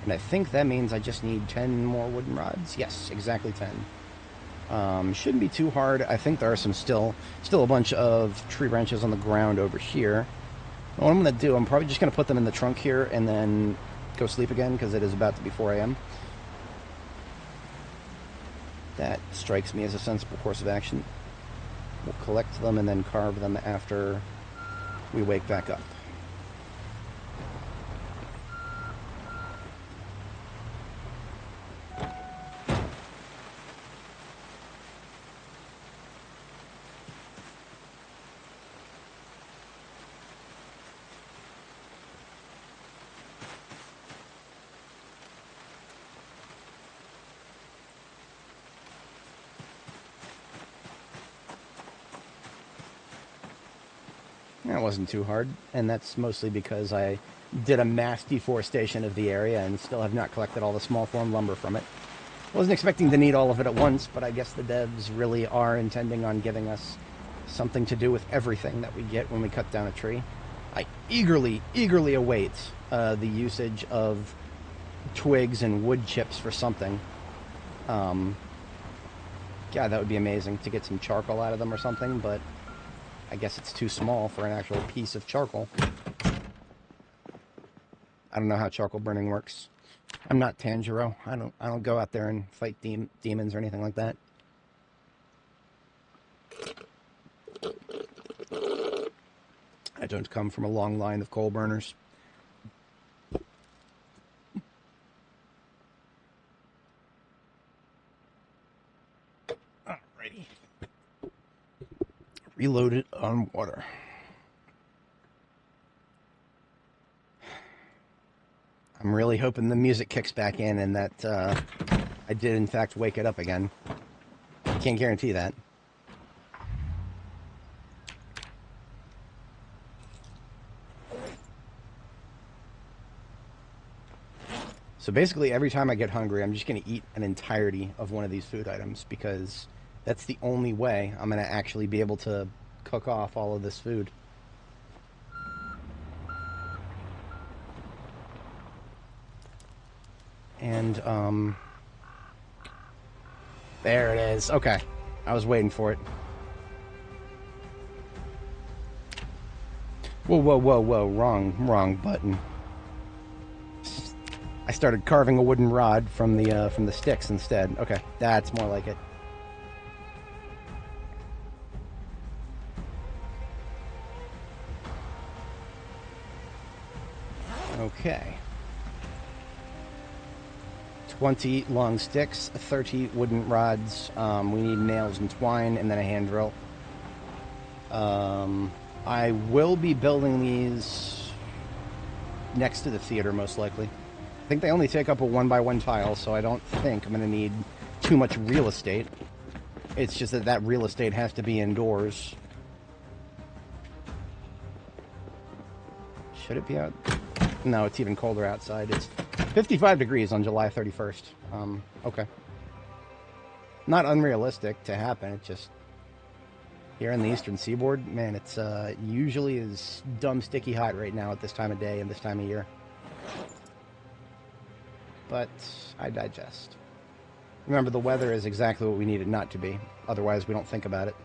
And I think that means I just need 10 more wooden rods. Yes, exactly 10. Shouldn't be too hard. I think there are still a bunch of tree branches on the ground over here. What I'm going to do, I'm probably just going to put them in the trunk here and then go sleep again because it is about to be 4 a.m. That strikes me as a sensible course of action. We'll collect them and then carve them after we wake back up. That wasn't too hard, and that's mostly because I did a mass deforestation of the area and still have not collected all the small form lumber from it. Wasn't expecting to need all of it at once, but I guess the devs really are intending on giving us something to do with everything that we get when we cut down a tree. I eagerly await the usage of twigs and wood chips for something. God, that would be amazing to get some charcoal out of them or something, but I guess it's too small for an actual piece of charcoal. I don't know how charcoal burning works. I'm not Tanjiro. I don't go out there and fight demons or anything like that. I don't come from a long line of coal burners. Alrighty. Reload it on water. I'm really hoping the music kicks back in and that I did in fact wake it up again. Can't guarantee that. So basically every time I get hungry, I'm just going to eat an entirety of one of these food items because that's the only way I'm going to actually be able to cook off all of this food. And, there it is. Okay. I was waiting for it. Whoa. Wrong button. I started carving a wooden rod from the sticks instead. Okay, that's more like it. Okay. 20 long sticks, 30 wooden rods. We need nails and twine, and then a hand drill. I will be building these next to the theater, most likely. I think they only take up a 1x1 tile, so I don't think I'm going to need too much real estate. It's just that real estate has to be indoors. Should it be out? No, it's even colder outside. It's 55 degrees on July 31st. Okay. Not unrealistic to happen. It's just here in the eastern seaboard, man, it's usually is dumb sticky hot right now at this time of day and this time of year. But I digest. Remember, the weather is exactly what we need it not to be. Otherwise, we don't think about it.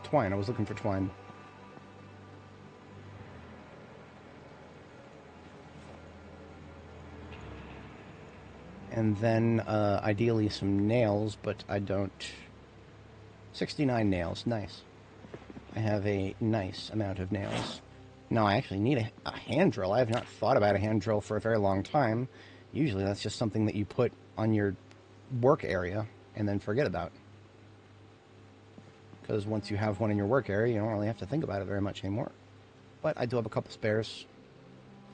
Twine. I was looking for twine. And then, ideally, some nails, but I don't... 69 nails. Nice. I have a nice amount of nails. No, I actually need a hand drill. I have not thought about a hand drill for a very long time. Usually that's just something that you put on your work area and then forget about. Because once you have one in your work area, you don't really have to think about it very much anymore. But I do have a couple spares.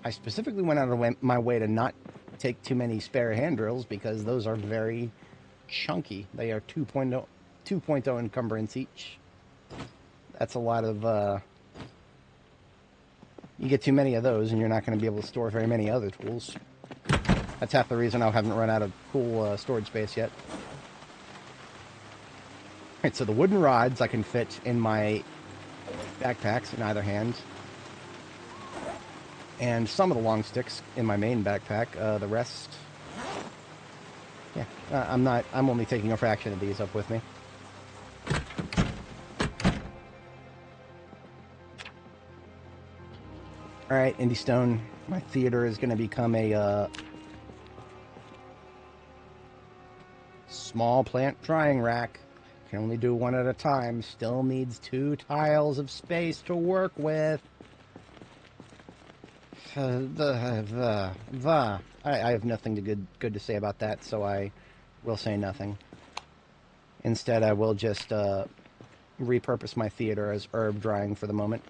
I specifically went out of my way to not take too many spare hand drills because those are very chunky. They are 2.0 encumbrance each. That's a lot of... you get too many of those and you're not going to be able to store very many other tools. That's half the reason I haven't run out of cool storage space yet. Alright, so the wooden rods I can fit in my backpacks in either hand. And some of the long sticks in my main backpack. The rest... yeah, I'm only taking a fraction of these up with me. Alright, Indie Stone. My theater is going to become a small plant drying rack. Can only do one at a time. Still needs 2 tiles of space to work with. I have nothing good to say about that, so I will say nothing. Instead, I will just repurpose my theater as herb drying for the moment.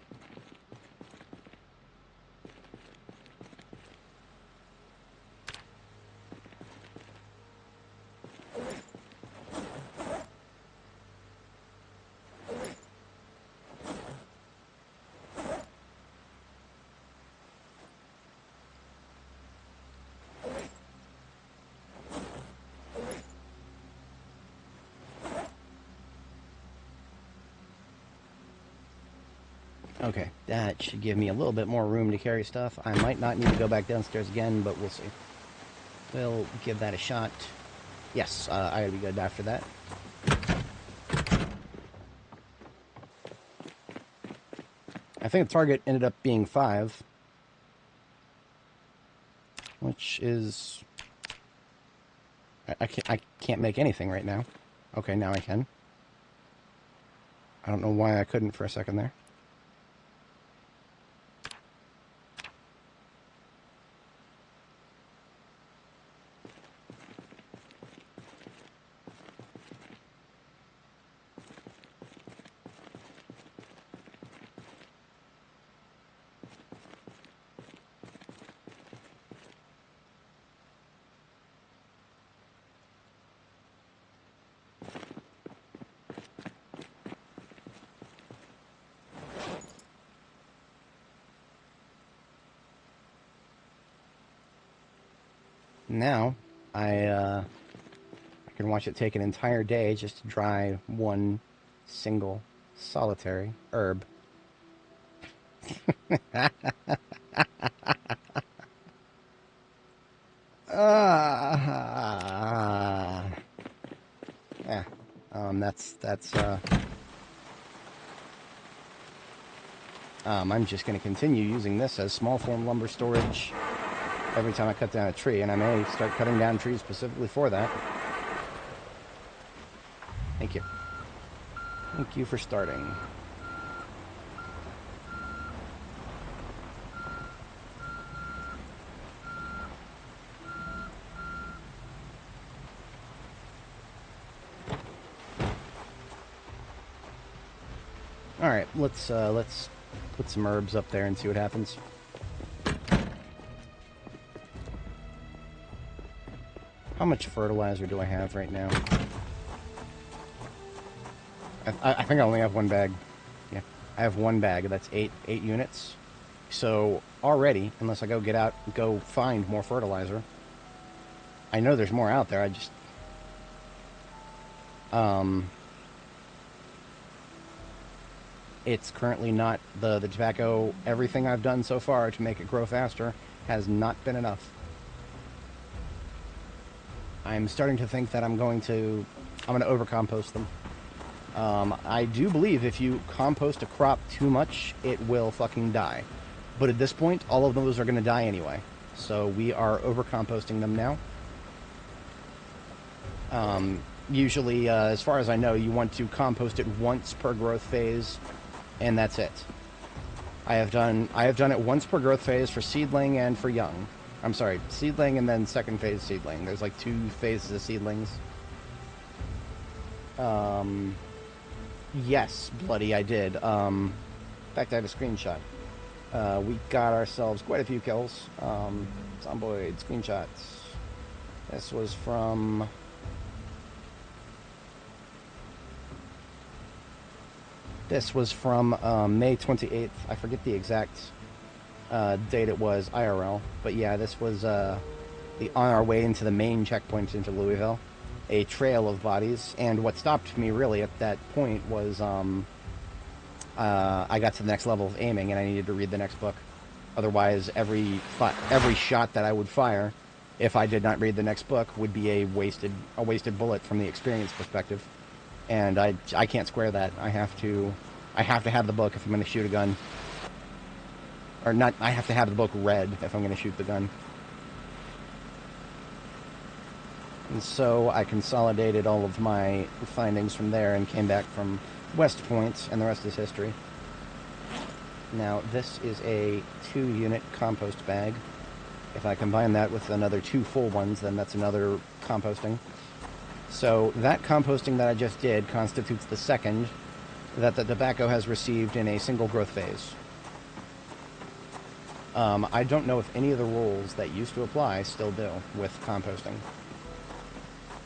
Okay, that should give me a little bit more room to carry stuff. I might not need to go back downstairs again, but we'll see. We'll give that a shot. Yes, I gotta be good after that. I think the target ended up being 5. Which is... I can't make anything right now. Okay, now I can. I don't know why I couldn't for a second there. Now, I can watch it take an entire day just to dry one single solitary herb. Yeah, I'm just going to continue using this as small form lumber storage every time I cut down a tree, and I may start cutting down trees specifically for that. Thank you. Thank you for starting. Alright, let's put some herbs up there and see what happens. How much fertilizer do I have right now? I think I only have 1 bag. Yeah, I have 1 bag. That's 8 units. So already, unless I go find more fertilizer. I know there's more out there. I just it's currently not the tobacco. Everything I've done so far to make it grow faster has not been enough. I'm starting to think that I'm going to overcompost them. I do believe if you compost a crop too much, it will fucking die. But at this point, all of those are going to die anyway. So we are overcomposting them now. Usually, as far as I know, you want to compost it once per growth phase, and that's it. I have done it once per growth phase for seedling and for young. I'm sorry, seedling and then second phase seedling. There's like 2 phases of seedlings. Yes, bloody, I did. In fact, I have a screenshot. We got ourselves quite a few kills. Zomboid screenshots. This was from... May 28th. I forget the exact date it was, IRL. But yeah, this was on our way into the main checkpoint into Louisville. A trail of bodies. And what stopped me really at that point was I got to the next level of aiming and I needed to read the next book. Otherwise, every shot that I would fire, if I did not read the next book, would be a wasted bullet from the experience perspective. And I can't square that. I have to have the book if I'm going to shoot a gun. Or not, I have to have the book read if I'm going to shoot the gun. And so I consolidated all of my findings from there and came back from West Point, and the rest is history. Now, this is a 2-unit compost bag. If I combine that with another 2 full ones, then that's another composting. So that composting that I just did constitutes the second that the tobacco has received in a single growth phase. I don't know if any of the rules that used to apply still do with composting.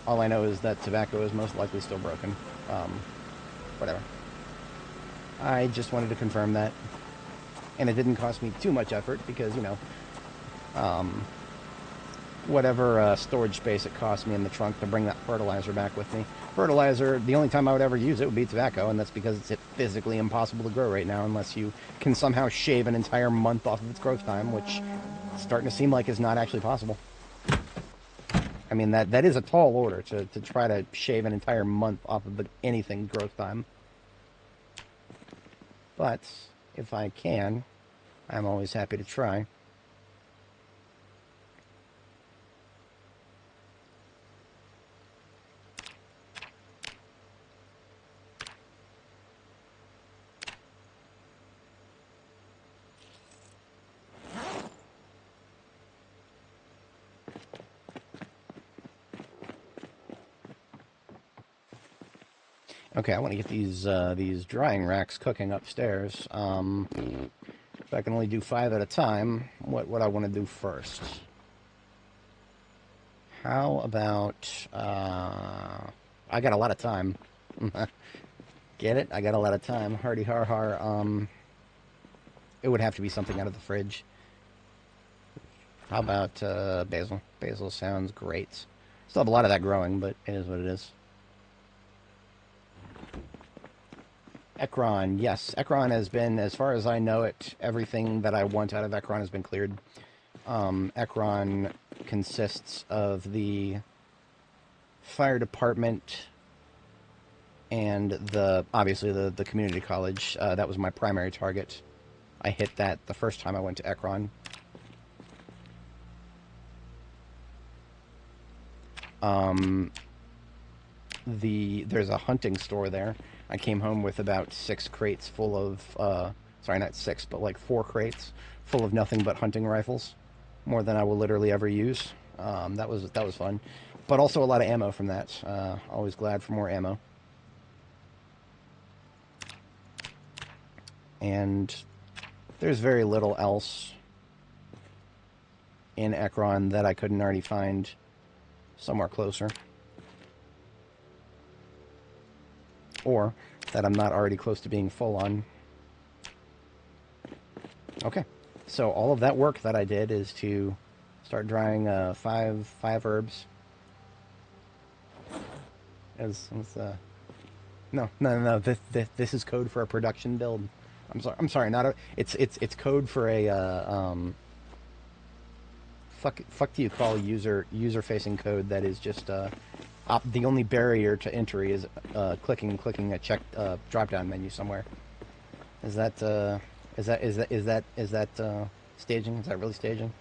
All I know is that tobacco is most likely still broken. Whatever. I just wanted to confirm that. And it didn't cost me too much effort because, you know, whatever storage space it cost me in the trunk to bring that fertilizer back with me. Fertilizer, the only time I would ever use it would be tobacco, and that's because it's physically impossible to grow right now unless you can somehow shave an entire month off of its growth time, which is starting to seem like is not actually possible. I mean, that is a tall order to try to shave an entire month off of anything growth time. But if I can, I'm always happy to try. Okay, I want to get these drying racks cooking upstairs. If I can only do 5 at a time, what I want to do first? How about I got a lot of time. Get it? I got a lot of time. Hardy har har. It would have to be something out of the fridge. How about basil? Basil sounds great. Still have a lot of that growing, but it is what it is. Ekron, yes. Ekron has been, as far as I know it, everything that I want out of Ekron has been cleared. Ekron consists of the fire department and obviously the community college. That was my primary target. I hit that the first time I went to Ekron. There's a hunting store there. I came home with about 6 crates full of, sorry, not 6, but like 4 crates full of nothing but hunting rifles. More than I will literally ever use. That was fun. But also a lot of ammo from that. Always glad for more ammo. And there's very little else in Ekron that I couldn't already find somewhere closer. Or that I'm not already close to being full on. Okay, so all of that work that I did is to start drying 5 herbs. No. This is code for a production build. I'm sorry. Not a. It's code for a Fuck do you call user facing code that is just the only barrier to entry is clicking a check drop down menu somewhere. Is that staging? Is that really staging?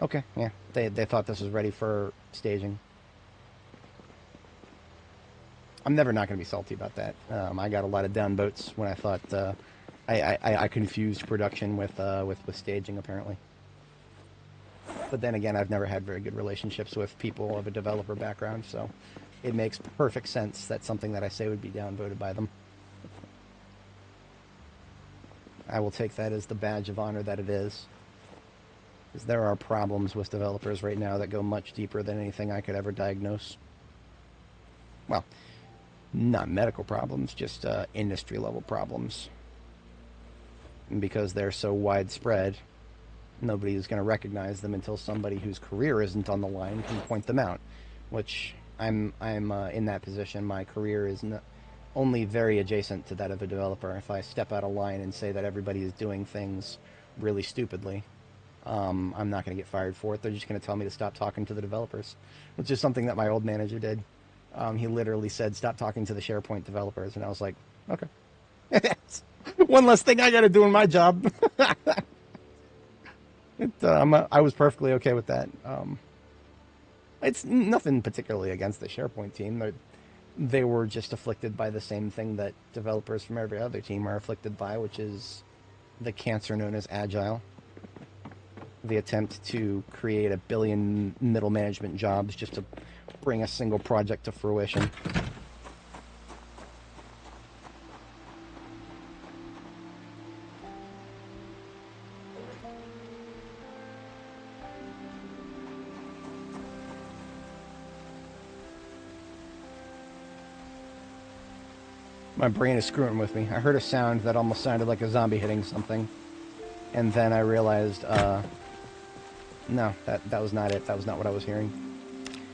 Okay, yeah. They thought this was ready for staging. I'm never not going to be salty about that. I got a lot of down boats when I thought I confused production with staging apparently. But then again, I've never had very good relationships with people of a developer background, so it makes perfect sense that something that I say would be downvoted by them. I will take that as the badge of honor that it is. Because there are problems with developers right now that go much deeper than anything I could ever diagnose. Well, not medical problems, just industry level problems. And because they're so widespread, nobody is going to recognize them until somebody whose career isn't on the line can point them out. Which I'm in that position. My career is only very adjacent to that of a developer. If I step out of line and say that everybody is doing things really stupidly, I'm not going to get fired for it. They're just going to tell me to stop talking to the developers, which is something that my old manager did. He literally said, "Stop talking to the SharePoint developers," and I was like, "Okay." One less thing I got to do in my job. I was perfectly okay with that. It's nothing particularly against the SharePoint team. They were just afflicted by the same thing that developers from every other team are afflicted by, which is the cancer known as Agile. The attempt to create 1 billion middle management jobs just to bring a single project to fruition. My brain is screwing with me. I heard a sound that almost sounded like a zombie hitting something. And then I realized, no, that was not it. That was not what I was hearing.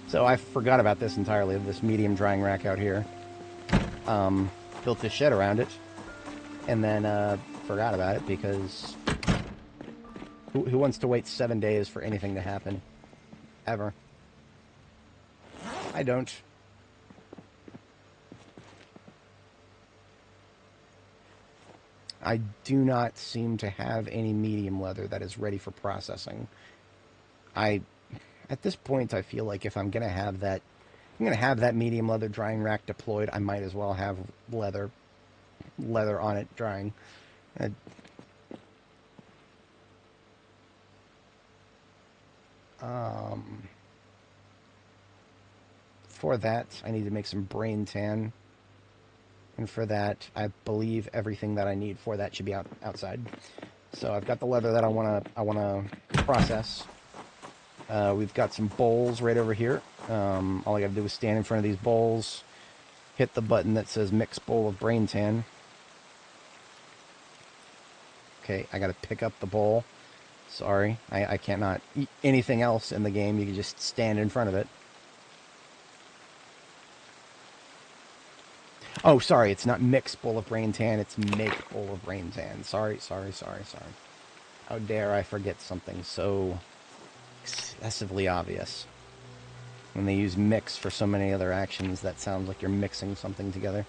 So I forgot about this entirely, this medium drying rack out here. Built this shed around it. And then forgot about it because who wants to wait 7 days for anything to happen? Ever. I don't. I do not seem to have any medium leather that is ready for processing. At this point, I feel like if I'm going to have that medium leather drying rack deployed, I might as well have leather on it drying. For that, I need to make some brain tan. And for that, I believe everything that I need for that should be outside. So I've got the leather that I wanna process. We've got some bowls right over here. All I gotta do is stand in front of these bowls, hit the button that says mix bowl of brain tan. Okay, I gotta pick up the bowl. Sorry, I cannot eat anything else in the game. You can just stand in front of it. Oh, sorry, it's not mix bowl of brain tan, it's make bowl of brain tan. Sorry. How dare I forget something so excessively obvious. When they use mix for so many other actions, that sounds like you're mixing something together.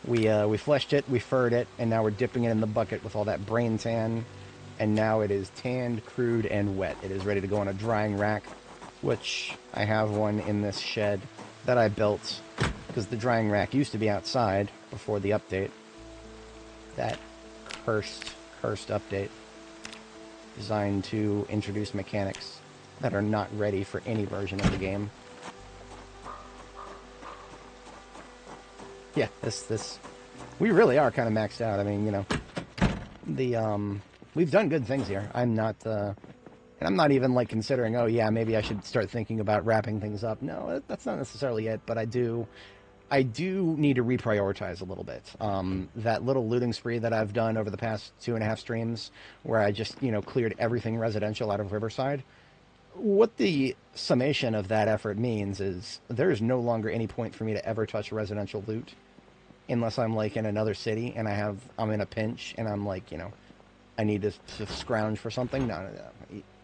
We fleshed it, we furred it, and now we're dipping it in the bucket with all that brain tan. And now it is tanned, crude, and wet. It is ready to go on a drying rack, which I have one in this shed that I built because the drying rack used to be outside before the update. That cursed update designed to introduce mechanics that are not ready for any version of the game. Yeah, this we really are kind of maxed out. I mean, you know, we've done good things here. I'm not and I'm not even like considering, oh yeah, maybe I should start thinking about wrapping things up. No, that's not necessarily it, but I do need to reprioritize a little bit. That little looting spree that I've done over the past 2.5 streams, where I just, you know, cleared everything residential out of Riverside. What the summation of that effort means is there is no longer any point for me to ever touch residential loot unless I'm like in another city and I'm in a pinch and I'm like, you know, I need to scrounge for something. No.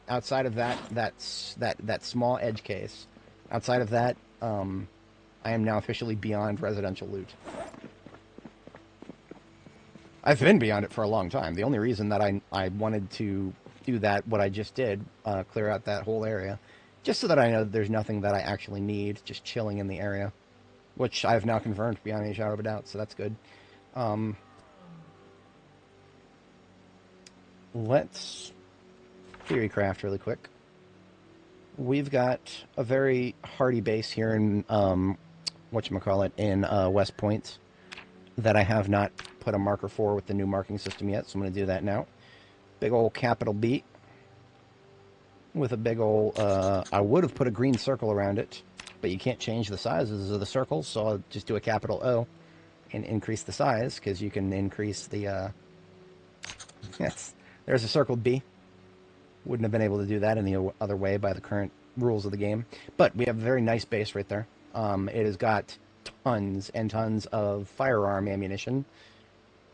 Outside of that small edge case, outside of that, I am now officially beyond residential loot. I've been beyond it for a long time. The only reason that I wanted to do that, what I just did, clear out that whole area, just so that I know that there's nothing that I actually need just chilling in the area, which I've now confirmed beyond any shadow of a doubt, so that's good. Let's theory craft really quick. we've got a very hardy base here in whatchamacallit in West Point that I have not put a marker for with the new marking system yet, so I'm going to do that now. Big old capital B with a big old, I would have put a green circle around it, but you can't change the sizes of the circles, so I'll just do a capital O and increase the size, because you can increase the, yes, there's a circle B. Wouldn't have been able to do that any other way by the current rules of the game. But we have a very nice base right there. It has got tons and tons of firearm ammunition.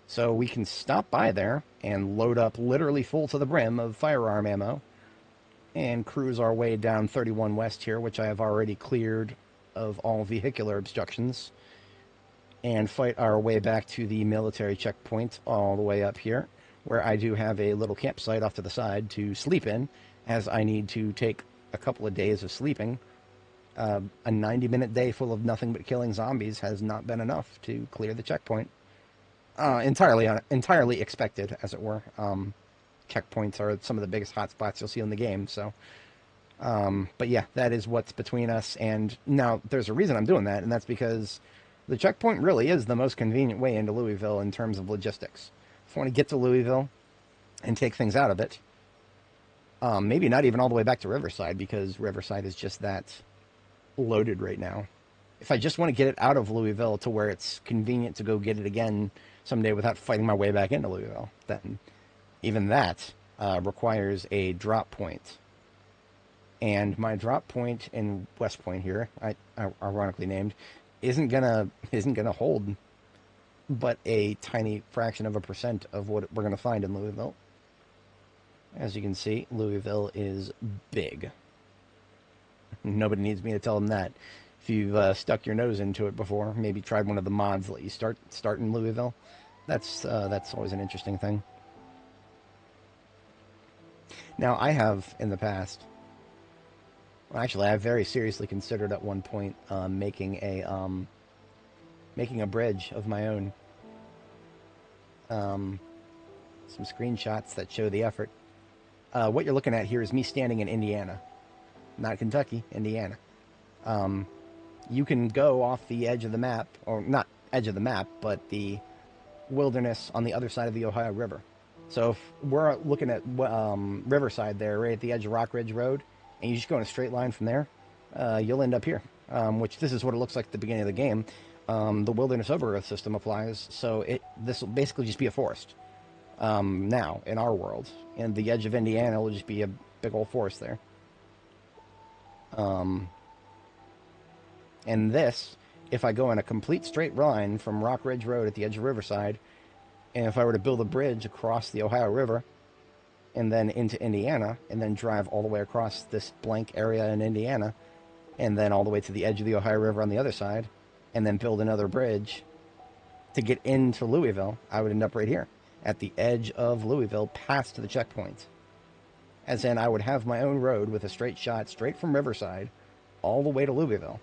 So we can stop by there and load up literally full to the brim of firearm ammo and cruise our way down 31 West here, which I have already cleared of all vehicular obstructions, and fight our way back to the military checkpoint all the way up here, where I do have a little campsite off to the side to sleep in, as I need to take a couple of days of sleeping. A 90-minute day full of nothing but killing zombies has not been enough to clear the checkpoint. Entirely expected, as it were. Checkpoints are some of the biggest hotspots you'll see in the game, so... but yeah, that is what's between us, and now there's a reason I'm doing that, and that's because the checkpoint really is the most convenient way into Louisville in terms of logistics. If I want to get to Louisville and take things out of it, maybe not even all the way back to Riverside, because Riverside is just that loaded right now. If I just want to get it out of Louisville to where it's convenient to go get it again someday without fighting my way back into Louisville, then even that requires a drop point. And my drop point in West Point here, I ironically named, isn't gonna hold but a tiny fraction of a percent of what we're gonna find in Louisville. As you can see, Louisville is big. Nobody needs me to tell them that. If you've stuck your nose into it before, maybe tried one of the mods that let you start in Louisville, that's always an interesting thing. Now, I have in the past, well, actually, I very seriously considered at one point making a bridge of my own. Some screenshots that show the effort. What you're looking at here is me standing in Indiana, not Kentucky, Indiana. You can go off the edge of the map, or not edge of the map, but the wilderness on the other side of the Ohio River. So if we're looking at Riverside there, right at the edge of Rock Ridge Road, and you just go in a straight line from there, you'll end up here, which this is what it looks like at the beginning of the game. The wilderness overgrowth system applies, so this will basically just be a forest now in our world, and the edge of Indiana will just be a big old forest there. And this, if I go in a complete straight line from Rock Ridge Road at the edge of Riverside, and if I were to build a bridge across the Ohio River and then into Indiana, and then drive all the way across this blank area in Indiana, and then all the way to the edge of the Ohio River on the other side, and then build another bridge to get into Louisville, I would end up right here at the edge of Louisville, past the checkpoint. As in, I would have my own road with a straight shot straight from Riverside all the way to Louisville.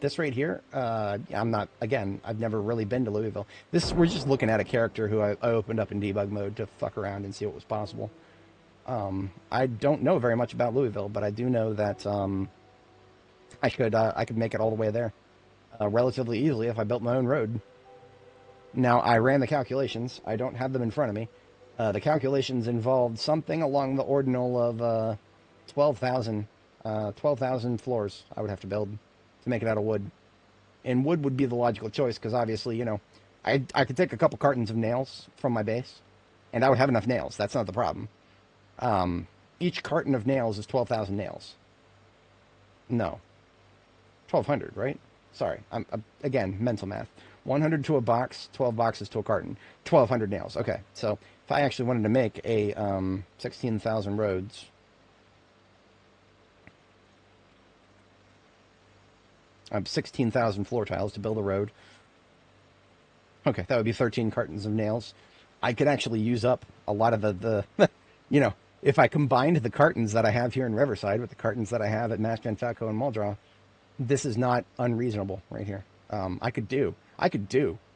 This right here, I've never really been to Louisville. We're just looking at a character who I opened up in debug mode to fuck around and see what was possible. I don't know very much about Louisville, but I do know that I could make it all the way there relatively easily if I built my own road. Now, I ran the calculations. I don't have them in front of me. The calculations involved something along the ordinal of 12,000 floors I would have to build to make it out of wood. And wood would be the logical choice, because obviously, I could take a couple cartons of nails from my base, and I would have enough nails. That's not the problem. Each carton of nails is 12,000 nails. No. 1,200, right? Sorry. I'm again, mental math. 100 to a box, 12 boxes to a carton. 1,200 nails. Okay, so if I actually wanted to make a 16,000 roads... 16,000 floor tiles to build a road. Okay, that would be 13 cartons of nails. I could actually use up a lot of the if I combined the cartons that I have here in Riverside with the cartons that I have at Mashman, Falco, and Muldraw, this is not unreasonable right here. I could do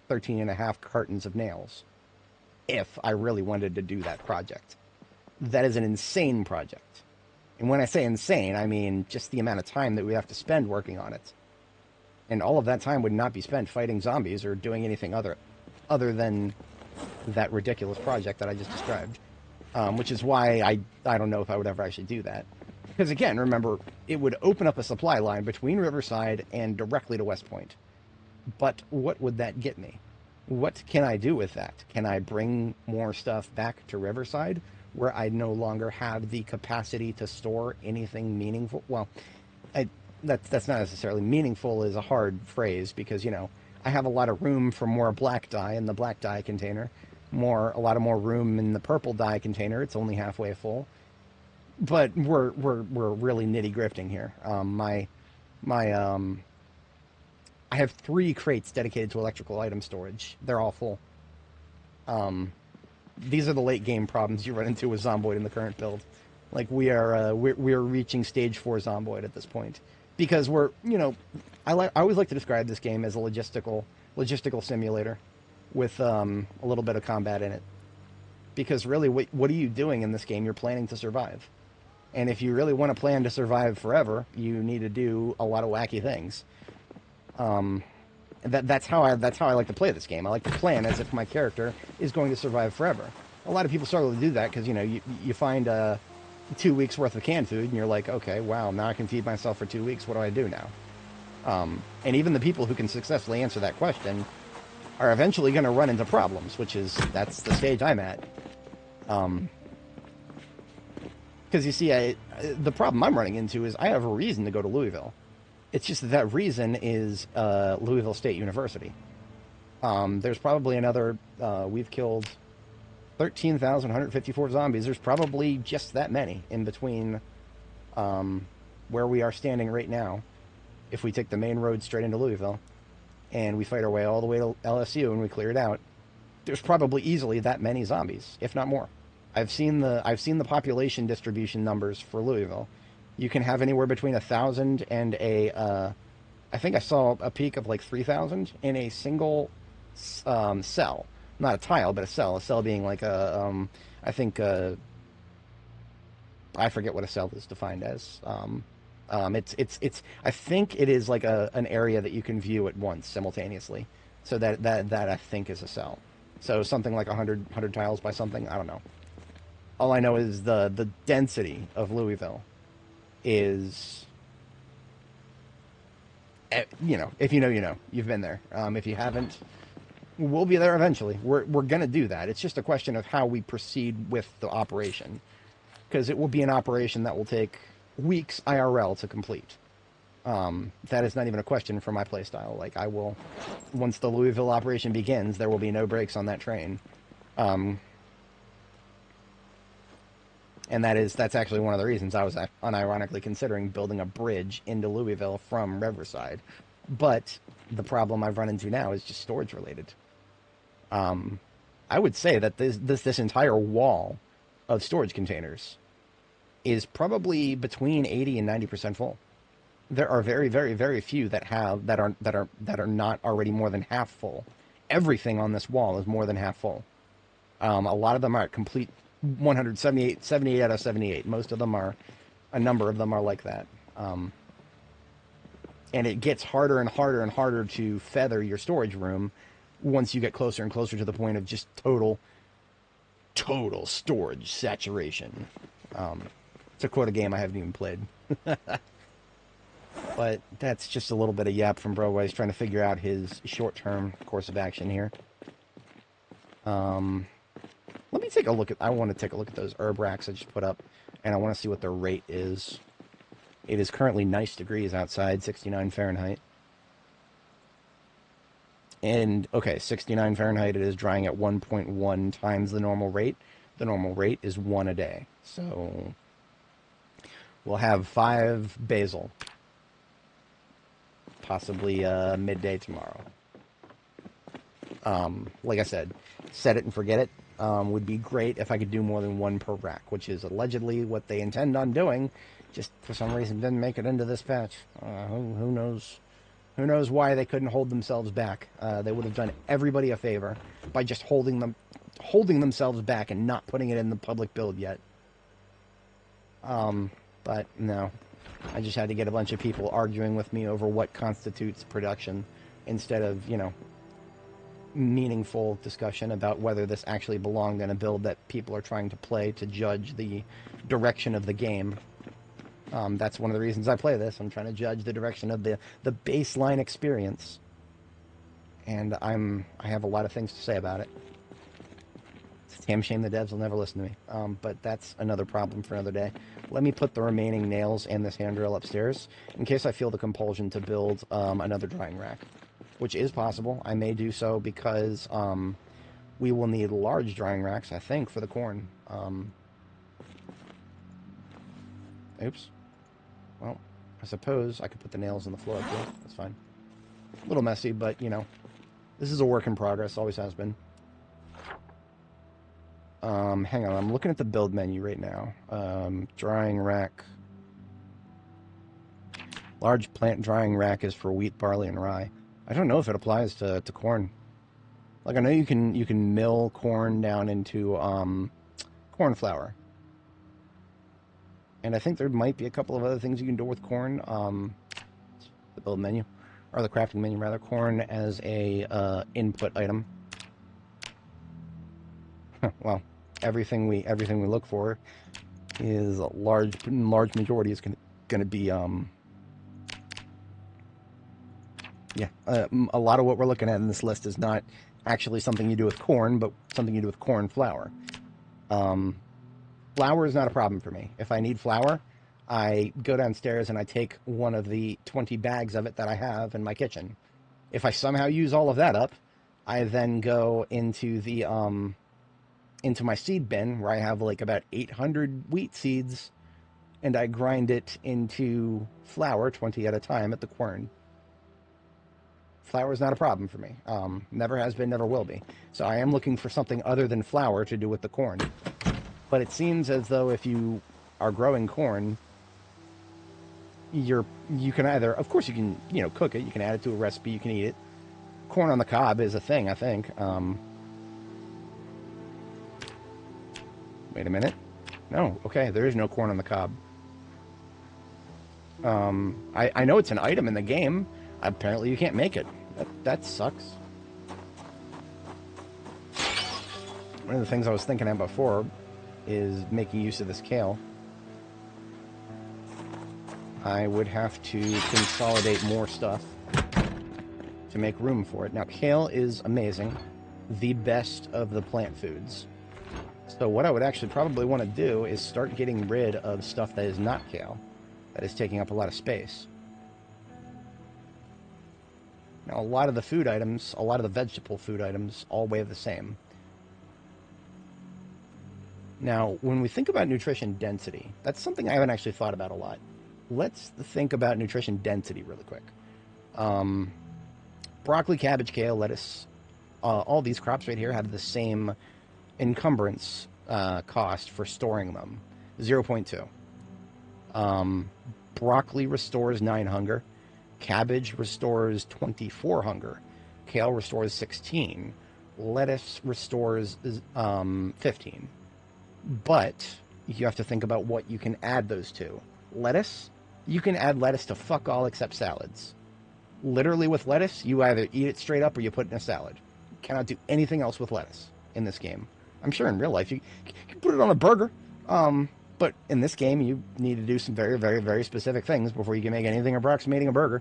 13 and a half cartons of nails if I really wanted to do that project. That is an insane project. And when I say insane, I mean just the amount of time that we have to spend working on it. And all of that time would not be spent fighting zombies or doing anything other than that ridiculous project that I just described. Which is why I don't know if I would ever actually do that. Because again, remember, it would open up a supply line between Riverside and directly to West Point. But what would that get me? What can I do with that? Can I bring more stuff back to Riverside where I no longer have the capacity to store anything meaningful? Well, that's not necessarily meaningful is a hard phrase because, I have a lot of room for more black dye in the black dye container, a lot of more room in the purple dye container. It's only halfway full. But we're really nitty grifting here. I have 3 crates dedicated to electrical item storage. They're all full. These are the late game problems you run into with Zomboid in the current build. Like we're reaching stage 4 Zomboid at this point because I always like to describe this game as a logistical simulator with a little bit of combat in it. Because really, what are you doing in this game? You're planning to survive. And if you really want to plan to survive forever, you need to do a lot of wacky things. That's how I like to play this game. I like to plan as if my character is going to survive forever. A lot of people struggle to do that because you find 2 weeks worth of canned food and you're like, okay, wow, now I can feed myself for 2 weeks. What do I do now? And even the people who can successfully answer that question are eventually going to run into problems, that's the stage I'm at. Because you see, the problem I'm running into is I have a reason to go to Louisville. It's just that reason is Louisville State University. There's probably another, we've killed 13,154 zombies. There's probably just that many in between where we are standing right now. If we take the main road straight into Louisville and we fight our way all the way to LSU and we clear it out, there's probably easily that many zombies, if not more. I've seen the population distribution numbers for Louisville. You can have anywhere between 1,000 and I think I saw a peak of like 3,000 in a single cell, not a tile, but a cell. A cell being like I think I forget what a cell is defined as. It's I think it is like an area that you can view at once simultaneously. So that I think is a cell. So something like 100 tiles by something. I don't know. All I know is the density of Louisville is, if you know, you know. You've been there. If you haven't, we'll be there eventually. We're going to do that. It's just a question of how we proceed with the operation. Because it will be an operation that will take weeks IRL to complete. That is not even a question for my playstyle. Like, I will, once the Louisville operation begins, there will be no brakes on that train. And that's actually one of the reasons I was unironically considering building a bridge into Louisville from Riverside. But the problem I've run into now is just storage related. I would say that this entire wall of storage containers is probably between 80 and 90% full. There are very, very, very few that are not already more than half full. Everything on this wall is more than half full. A lot of them are complete 78 out of 78. Most of them are, a number of them are like that. And it gets harder and harder and harder to feather your storage room once you get closer and closer to the point of just total storage saturation. To quote a game I haven't even played. But that's just a little bit of yap from Bro while he's trying to figure out his short-term course of action here. Let me take a look I want to take a look at those herb racks I just put up, and I want to see what their rate is. It is currently nice degrees outside, 69 Fahrenheit. And, okay, 69 Fahrenheit, it is drying at 1.1 times the normal rate. The normal rate is 1 a day. So, we'll have 5 basil. Possibly midday tomorrow. Like I said, set it and forget it. Would be great if I could do more than 1 per rack, which is allegedly what they intend on doing. Just for some reason didn't make it into this patch. Who knows? Who knows why they couldn't hold themselves back? They would have done everybody a favor by just holding themselves back and not putting it in the public build yet. But But no, I just had to get a bunch of people arguing with me over what constitutes production instead of, you know, meaningful discussion about whether this actually belonged in a build that people are trying to play to judge the direction of the game. That's one of the reasons I play this. I'm trying to judge the direction of the baseline experience. And I have a lot of things to say about it. It's a damn shame the devs will never listen to me. But that's another problem for another day. Let me put the remaining nails and this handrail upstairs in case I feel the compulsion to build another drying rack, which is possible. I may do so because we will need large drying racks, I think, for the corn. Oops. Well, I suppose I could put the nails on the floor up here. That's fine. A little messy, but, you know, this is a work in progress. Always has been. Hang on. I'm looking at the build menu right now. Drying rack. Large plant drying rack is for wheat, barley, and rye. I don't know if it applies to corn. Like, I know you can mill corn down into corn flour. And I think there might be a couple of other things you can do with corn. The build menu, or the crafting menu rather. Corn as a input item. Well, everything we look for is large majority is going to be yeah. A lot of what we're looking at in this list is not actually something you do with corn, but something you do with corn flour. Flour is not a problem for me. If I need flour, I go downstairs and I take one of the 20 bags of it that I have in my kitchen. If I somehow use all of that up, I then go into the into my seed bin where I have like about 800 wheat seeds, and I grind it into flour 20 at a time at the quern. Flour is not a problem for me. Never has been, never will be. So I am looking for something other than flour to do with the corn. But it seems as though if you are growing corn, you can either, of course you can, you know, cook it, you can add it to a recipe, you can eat it. Corn on the cob is a thing, I think. Wait a minute. No, okay, there is no corn on the cob. I know it's an item in the game. Apparently you can't make it. That sucks. One of the things I was thinking of before is making use of this kale. I would have to consolidate more stuff to make room for it. Now, kale is amazing. The best of the plant foods. So what I would actually probably want to do is start getting rid of stuff that is not kale, that is taking up a lot of space. Now, a lot of the food items, a lot of the vegetable food items, all weigh the same. Now, when we think about nutrition density, that's something I haven't actually thought about a lot. Let's think about nutrition density really quick. Broccoli, cabbage, kale, lettuce, all these crops right here have the same encumbrance cost for storing them, 0.2. Broccoli restores 9 hunger. Cabbage restores 24 hunger. Kale restores 16. Lettuce restores 15. But you have to think about what you can add those to. Lettuce, you can add lettuce to fuck all except salads. Literally with lettuce, you either eat it straight up or you put it in a salad. You cannot do anything else with lettuce in this game. I'm sure in real life you can put it on a burger. But in this game, you need to do some very, very, very specific things before you can make anything approximating a burger.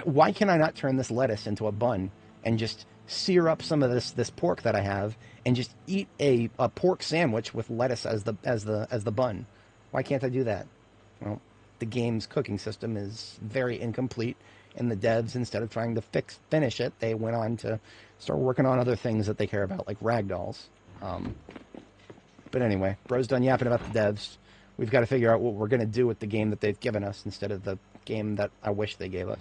Why can I not turn this lettuce into a bun and just sear up some of this pork that I have and just eat a pork sandwich with lettuce as the bun? Why can't I do that? Well, the game's cooking system is very incomplete, and the devs, instead of trying to finish it, they went on to start working on other things that they care about, like ragdolls. But anyway, bro's done yapping about the devs. We've got to figure out what we're going to do with the game that they've given us instead of the game that I wish they gave us.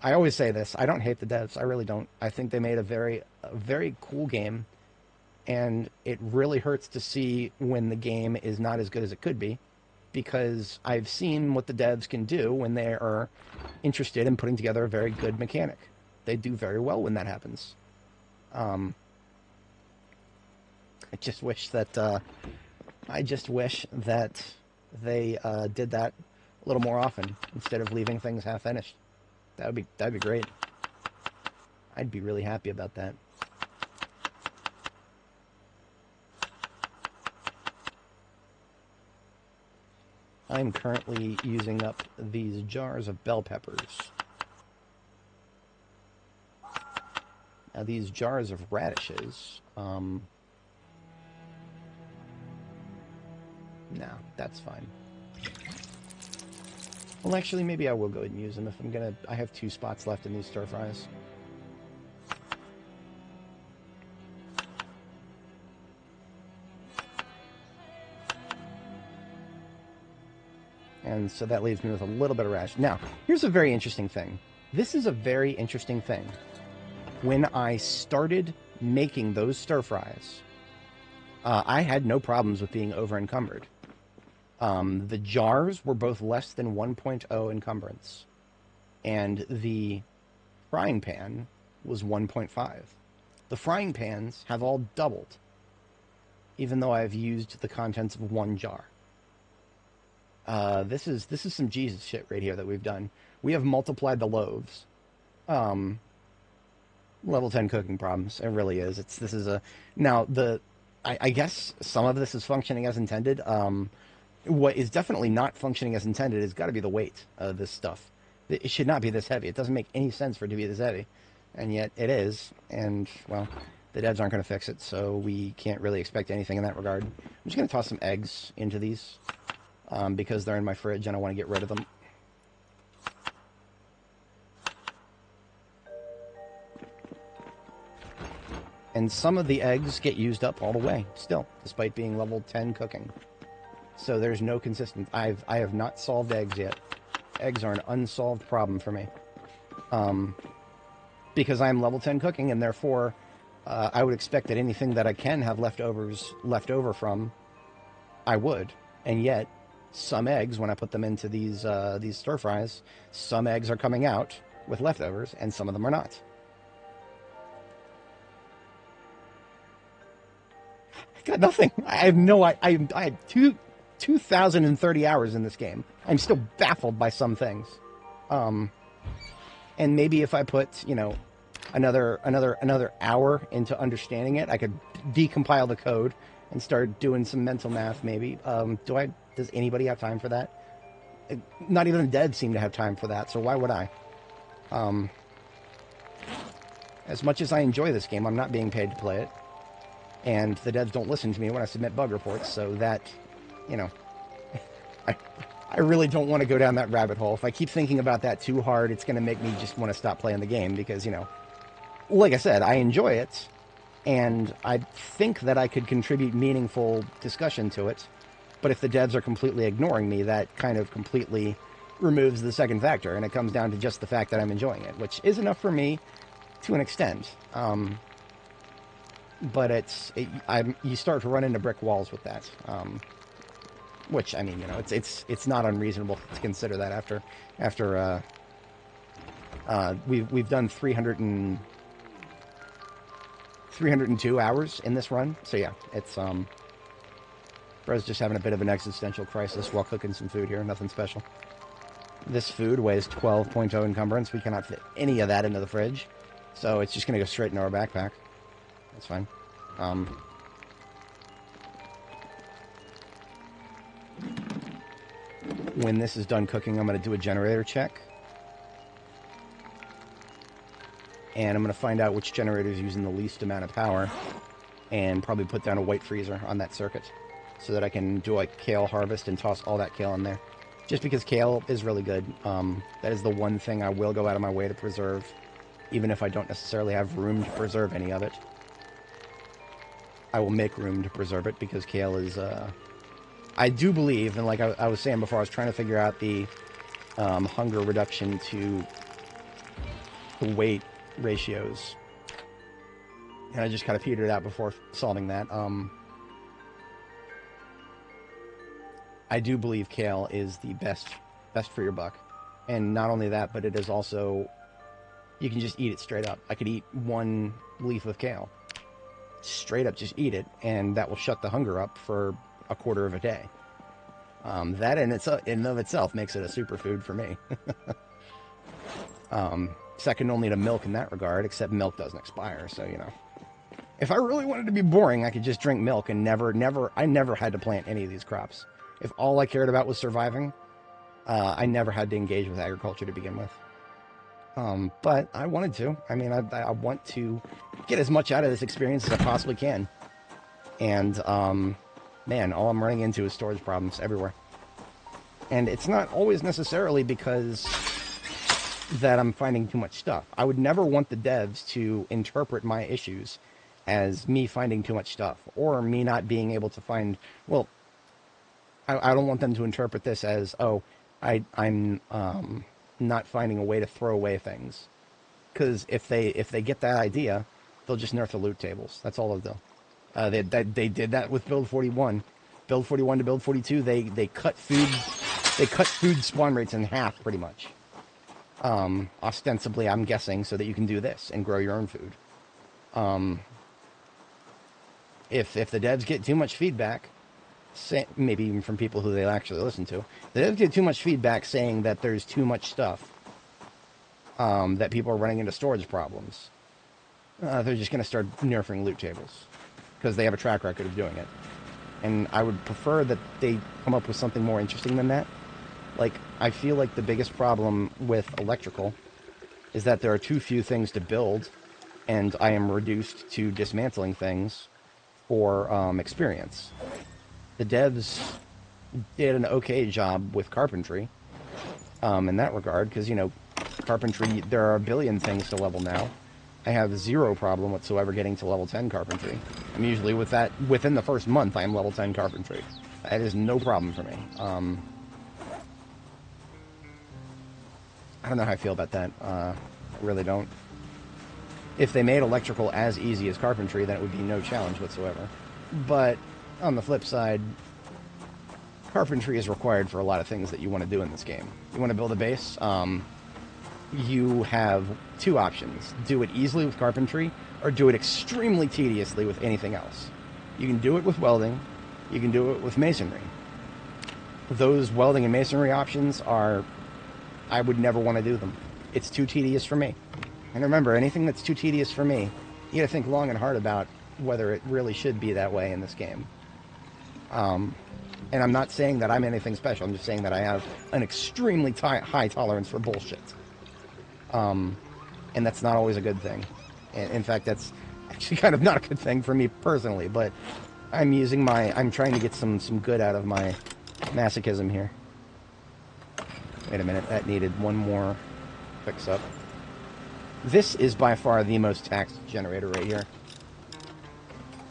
I always say this. I don't hate the devs. I really don't. I think they made a very cool game, and it really hurts to see when the game is not as good as it could be, because I've seen what the devs can do when they are interested in putting together a very good mechanic. They do very well when that happens. I just wish that I just wish that they did that a little more often instead of leaving things half finished. That'd be great. I'd be really happy about that. I'm currently using up these jars of bell peppers. Now these jars of radishes, no, that's fine. Well, actually, maybe I will go ahead and use them if I'm gonna... I have 2 spots left in these stir fries. And so that leaves me with a little bit of radish. Now, here's a very interesting thing. This is a very interesting thing. When I started making those stir fries, I had no problems with being over encumbered. The jars were both less than 1.0 encumbrance, and the frying pan was 1.5. The frying pans have all doubled, even though I've used the contents of 1 jar. This is some Jesus shit right here that we've done. We have multiplied the loaves. Level 10 cooking problems. It really is. I guess some of this is functioning as intended. What is definitely not functioning as intended has got to be the weight of this stuff. It should not be this heavy. It doesn't make any sense for it to be this heavy, and yet it is. And well, the devs aren't going to fix it, so we can't really expect anything in that regard. I'm just going to toss some eggs into these. Because they're in my fridge and I want to get rid of them. And some of the eggs get used up all the way, still, despite being level 10 cooking. So there's no consistent... I have not solved eggs yet. Eggs are an unsolved problem for me. Because I'm level 10 cooking, and therefore, I would expect that anything that I can have left over from, I would. And yet, some eggs, when I put them into these stir fries, some eggs are coming out with leftovers, and some of them are not. I got nothing. I have no... I have 2,030 hours in this game. I'm still baffled by some things. And maybe if I put, another hour into understanding it, I could decompile the code and start doing some mental math, maybe. Does anybody have time for that? Not even the devs seem to have time for that, so why would I? As much as I enjoy this game, I'm not being paid to play it. And the devs don't listen to me when I submit bug reports, so that, I really don't want to go down that rabbit hole. If I keep thinking about that too hard, it's going to make me just want to stop playing the game because, like I said, I enjoy it, and I think that I could contribute meaningful discussion to it. But if the devs are completely ignoring me, that kind of completely removes the second factor, and it comes down to just the fact that I'm enjoying it, which is enough for me to an extent. But you start to run into brick walls with that. Which, I mean, it's not unreasonable to consider that after we've done 302 hours in this run. So yeah, it's Bro's just having a bit of an existential crisis while cooking some food here. Nothing special. This food weighs 12.0 encumbrance. We cannot fit any of that into the fridge. So it's just going to go straight into our backpack. That's fine. When this is done cooking, I'm going to do a generator check. And I'm going to find out which generator is using the least amount of power. And probably put down a white freezer on that circuit. So that I can do a kale harvest and toss all that kale in there. Just because kale is really good. That is the one thing I will go out of my way to preserve. Even if I don't necessarily have room to preserve any of it. I will make room to preserve it because kale is... I do believe, and like I was saying before, I was trying to figure out the hunger reduction to the weight ratios. And I just kind of figured it out before solving that. I do believe kale is the best for your buck. And not only that, but it is also... You can just eat it straight up. I could eat 1 leaf of kale. Straight up just eat it, and that will shut the hunger up for a quarter of a day. That in and of itself makes it a superfood for me. Second only to milk in that regard, except milk doesn't expire, so you know. If I really wanted to be boring, I could just drink milk and I never had to plant any of these crops. If all I cared about was surviving, I never had to engage with agriculture to begin with. But I wanted to. I mean, I want to get as much out of this experience as I possibly can. And, man, all I'm running into is storage problems everywhere. And it's not always necessarily because that I'm finding too much stuff. I would never want the devs to interpret my issues as me finding too much stuff or me not being able to find, well, I don't want them to interpret this as, oh, I'm not finding a way to throw away things. Because if they get that idea, they'll just nerf the loot tables. That's all they'll do. They did that with build 41. Build 41 to build 42, they cut food spawn rates in half pretty much. Ostensibly, I'm guessing, so that you can do this and grow your own food. If the devs get too much feedback, maybe even from people who they actually listen to, the devs get too much feedback saying that there's too much stuff, that people are running into storage problems, they're just going to start nerfing loot tables because they have a track record of doing it. And I would prefer that they come up with something more interesting than that. Like, I feel like the biggest problem with electrical is that there are too few things to build, and I am reduced to dismantling things for experience. The devs did an okay job with carpentry in that regard, because, you know, carpentry, there are a billion things to level now. I have zero problem whatsoever getting to level 10 carpentry. I'm usually with that, within the first month, I am level 10 carpentry. That is no problem for me. I don't know how I feel about that. I really don't. If they made electrical as easy as carpentry, then it would be no challenge whatsoever. But on the flip side, carpentry is required for a lot of things that you want to do in this game. You want to build a base, you have two options. Do it easily with carpentry, or do it extremely tediously with anything else. You can do it with welding, you can do it with masonry. Those welding and masonry options are, I would never want to do them. It's too tedious for me. And remember, anything that's too tedious for me, you gotta think long and hard about whether it really should be that way in this game. And I'm not saying that I'm anything special, I'm just saying that I have an extremely high tolerance for bullshit. And that's not always a good thing. In fact, that's actually kind of not a good thing for me personally, but I'm trying to get some good out of my masochism here. Wait a minute, that needed one more fix up. This is by far the most taxed generator right here.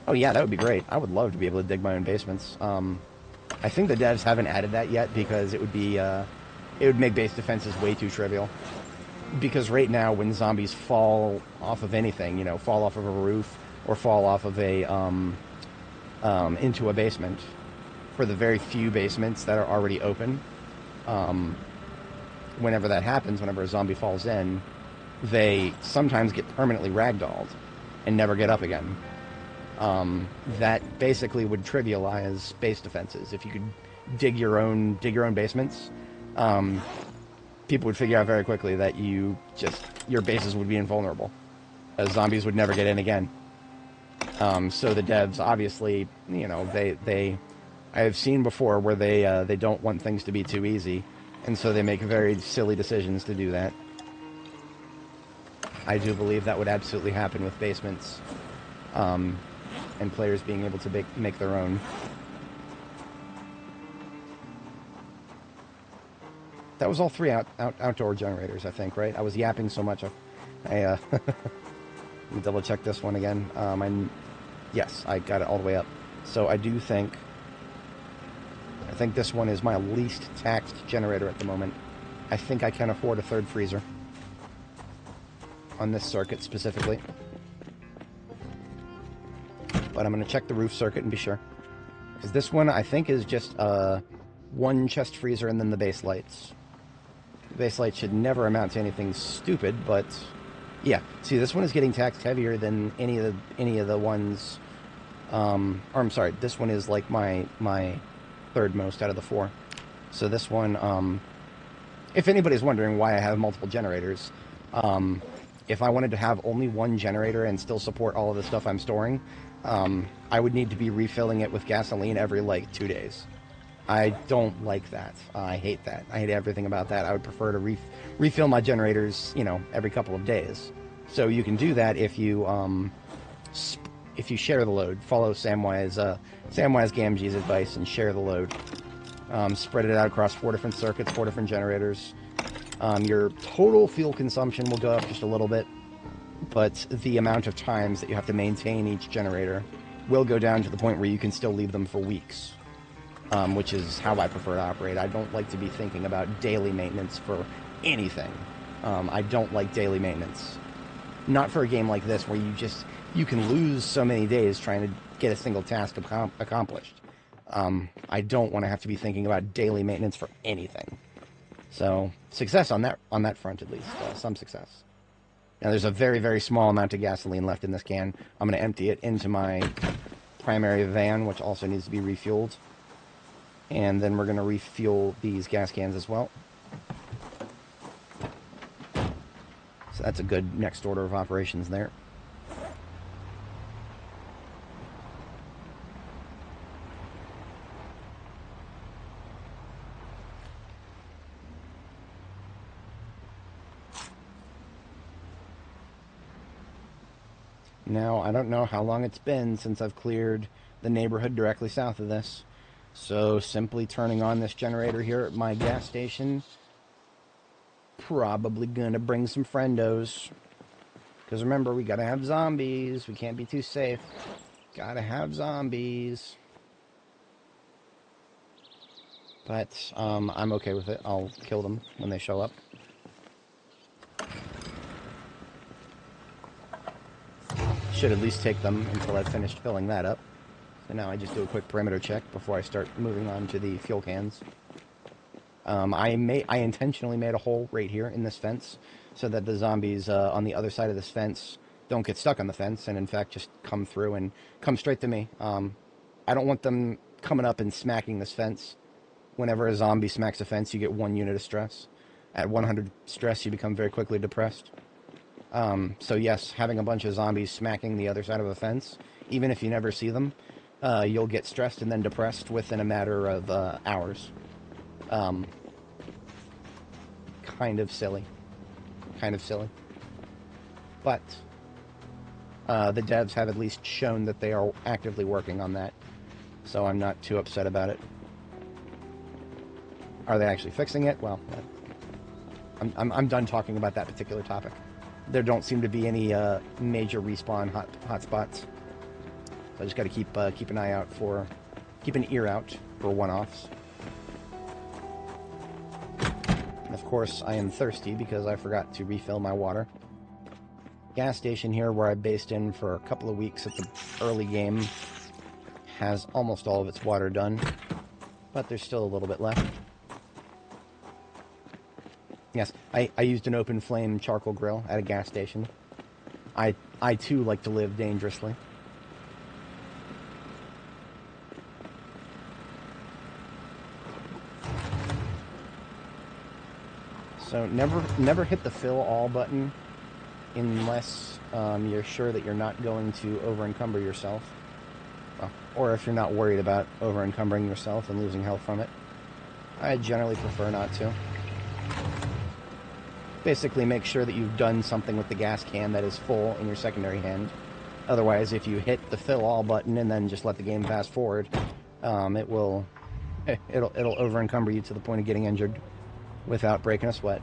Oh yeah, that would be great. I would love to be able to dig my own basements. I think the devs haven't added that yet because it would make base defenses way too trivial. Because right now, when zombies fall off of anything, you know, fall off of a roof or fall off of a into a basement, for the very few basements that are already open, whenever that happens, whenever a zombie falls in, they sometimes get permanently ragdolled and never get up again. That basically would trivialize base defenses. If you could dig your own basements, people would figure out very quickly that your bases would be invulnerable, as zombies would never get in again. So the devs, obviously, you know, I have seen before where they don't want things to be too easy, and so they make very silly decisions to do that. I do believe that would absolutely happen with basements, and players being able to make their own. That was all three outdoor generators, I think, right? I was yapping so much. Let me double check this one again. Yes, I got it all the way up. So I think this one is my least taxed generator at the moment. I think I can afford a third freezer on this circuit specifically. But I'm going to check the roof circuit and be sure. Because this one, I think, is just one chest freezer and then the base lights. The base lights should never amount to anything stupid, but yeah. See, this one is getting taxed heavier than any of the ones Or I'm sorry, this one is like my third most out of the four. So this one, if anybody's wondering why I have multiple generators, um, if I wanted to have only one generator and still support all of the stuff I'm storing, I would need to be refilling it with gasoline every like 2 days. I don't like that. I hate that. I hate everything about that. I would prefer to refill my generators, every couple of days. So you can do that if you share the load. Follow Samwise Gamgee's advice and share the load. Spread it out across 4 different circuits, 4 different generators. Your total fuel consumption will go up just a little bit, but the amount of times that you have to maintain each generator will go down to the point where you can still leave them for weeks, which is how I prefer to operate. I don't like to be thinking about daily maintenance for anything. I don't like daily maintenance. Not for a game like this where you can lose so many days trying to get a single task accomplished. I don't want to have to be thinking about daily maintenance for anything. So success on that front at least, some success. Now there's a very, very small amount of gasoline left in this can. I'm going to empty it into my primary van, which also needs to be refueled. And then we're going to refuel these gas cans as well. So that's a good next order of operations there. Now, I don't know how long it's been since I've cleared the neighborhood directly south of this. So simply turning on this generator here at my gas station, probably gonna bring some friendos. Because remember, we gotta have zombies. We can't be too safe. Gotta have zombies. But I'm okay with it. I'll kill them when they show up. Should at least take them until I've finished filling that up. So now I just do a quick perimeter check before I start moving on to the fuel cans. I intentionally made a hole right here in this fence so that the zombies on the other side of this fence don't get stuck on the fence and in fact just come through and come straight to me. I don't want them coming up and smacking this fence. Whenever a zombie smacks a fence, you get 1 unit of stress. At 100 stress, you become very quickly depressed. So yes, having a bunch of zombies smacking the other side of a fence, even if you never see them, you'll get stressed and then depressed within a matter of hours. Kind of silly. Kind of silly. But the devs have at least shown that they are actively working on that, so I'm not too upset about it. Are they actually fixing it? Well, I'm done talking about that particular topic. There don't seem to be any major respawn hotspots. So I just got to keep an eye out for, keep an ear out for one-offs. And of course, I am thirsty because I forgot to refill my water. Gas station here, where I based in for a couple of weeks at the early game, has almost all of its water done, but there's still a little bit left. Yes, I used an open flame charcoal grill at a gas station. I too like to live dangerously. So never hit the fill all button unless you're sure that you're not going to over-encumber yourself. Well, or if you're not worried about over-encumbering yourself and losing health from it. I generally prefer not to. Basically make sure that you've done something with the gas can that is full in your secondary hand. Otherwise, if you hit the fill all button and then just let the game fast forward, it'll over-encumber you to the point of getting injured without breaking a sweat.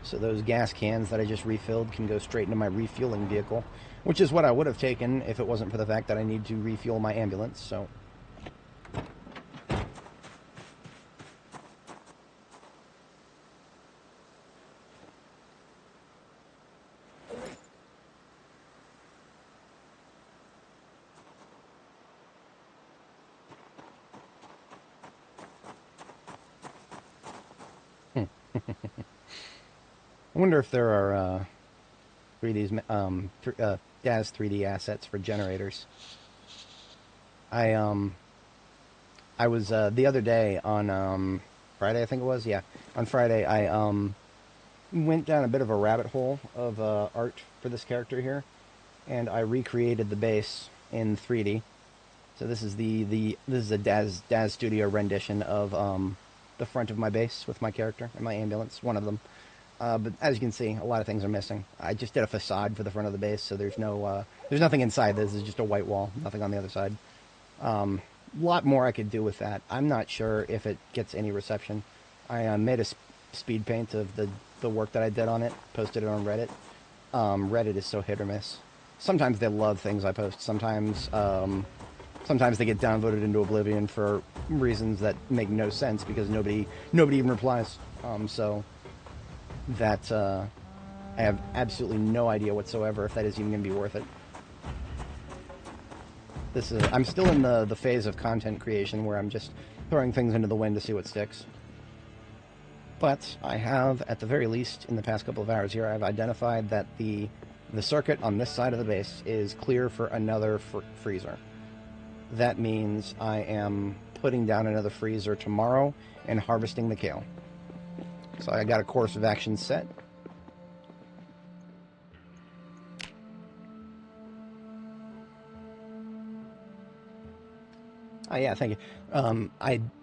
So those gas cans that I just refilled can go straight into my refueling vehicle, which is what I would have taken if it wasn't for the fact that I need to refuel my ambulance, so... I wonder if there are DAS 3D assets for generators. I was the other day on Friday, I think it was. Yeah, on Friday I went down a bit of a rabbit hole of art for this character here, and I recreated the base in 3D. So this is this is a Daz Studio rendition of the front of my base with my character and my ambulance, one of them. But as you can see, a lot of things are missing. I just did a facade for the front of the base, so there's nothing inside. This is just a white wall, nothing on the other side. A lot more I could do with that. I'm not sure if it gets any reception. I made a speed paint of the work that I did on it, posted it on Reddit. Reddit is so hit or miss. Sometimes they love things I post. Sometimes they get downvoted into oblivion for reasons that make no sense because nobody even replies. So that I have absolutely no idea whatsoever if that is even going to be worth it. I'm still in the phase of content creation where I'm just throwing things into the wind to see what sticks. But I have, at the very least, in the past couple of hours here, I've identified that the circuit on this side of the base is clear for another freezer. That means I am putting down another freezer tomorrow and harvesting the kale. So I got a course of action set. Oh yeah, thank you.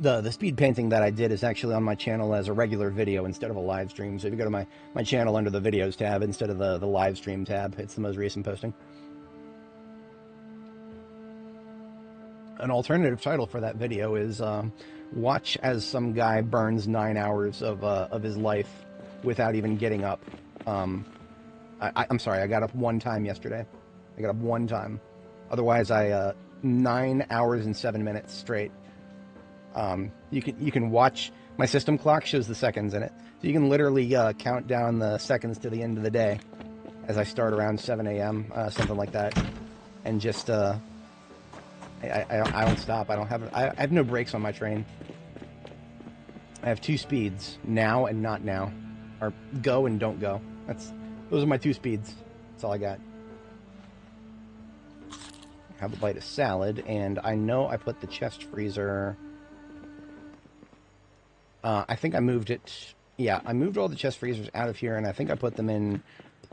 The speed painting that I did is actually on my channel as a regular video instead of a live stream. So if you go to my channel under the videos tab instead of the live stream tab, it's the most recent posting. An alternative title for that video is "Watch as some guy burns 9 hours of his life without even getting up." I'm sorry, I got up one time yesterday. I got up one time. Otherwise, 9 hours and 7 minutes straight. You can watch. My system clock shows the seconds in it, so you can literally count down the seconds to the end of the day as I start around 7 a.m. Something like that, and just I don't stop. I have no brakes on my train. I have two speeds: now and not now, or go and don't go. Those are my two speeds. That's all I got. Have a bite of salad, and I know I put the chest freezer. I think I moved it. Yeah, I moved all the chest freezers out of here, and I think I put them in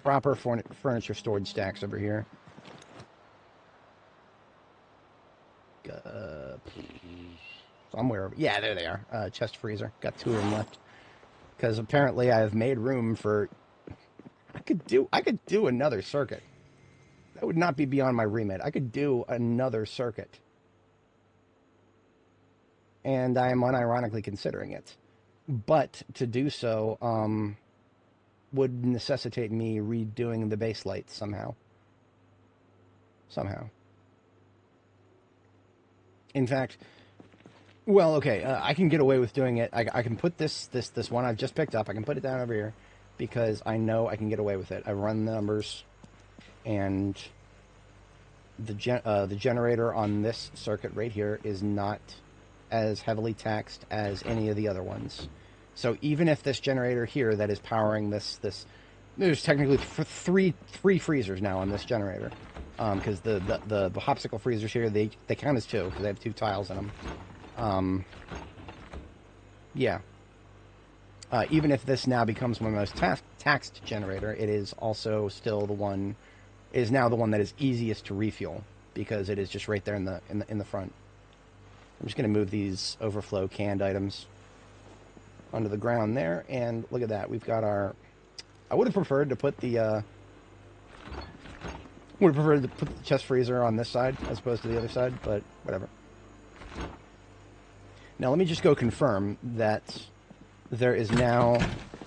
proper furniture storage stacks over here. Somewhere. Yeah, there they are. Chest freezer. Got two of them left. Because apparently I have made room for. I could do another circuit. That would not be beyond my remit. I could do another circuit. And I am unironically considering it. But to do so would necessitate me redoing the base lights somehow. In fact, well, okay, I can get away with doing it. I can put this one I've just picked up, I can put it down over here because I know I can get away with it. I run the numbers, and the generator on this circuit right here is not as heavily taxed as any of the other ones. So even if this generator here that is powering this there's technically three freezers now on this generator, because the hopsicle freezers here, they count as two because they have two tiles in them. Yeah. Even if this now becomes my most taxed generator, it is also still now the one that is easiest to refuel because it is just right there in the front. I'm just going to move these overflow canned items onto the ground there, and look at that. We've got our. I would have preferred to put the chest freezer on this side as opposed to the other side, but whatever. Now let me just go confirm that there is now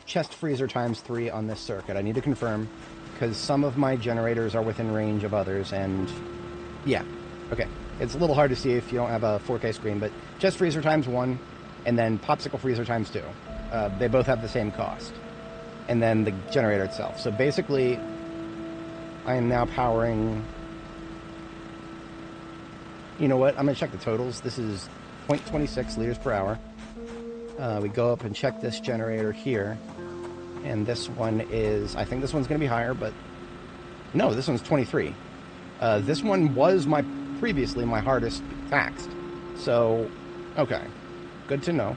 chest freezer ×3 on this circuit. I need to confirm because some of my generators are within range of others, and yeah, okay. It's a little hard to see if you don't have a 4K screen, but chest freezer ×1, and then popsicle freezer ×2. They both have the same cost. And then the generator itself. So basically, I am now powering. You know what? I'm going to check the totals. This is 0.26 liters per hour. We go up and check this generator here. And this one is, I think this one's going to be higher, but no, this one's 23. This one was previously my hardest taxed. So, okay. Good to know.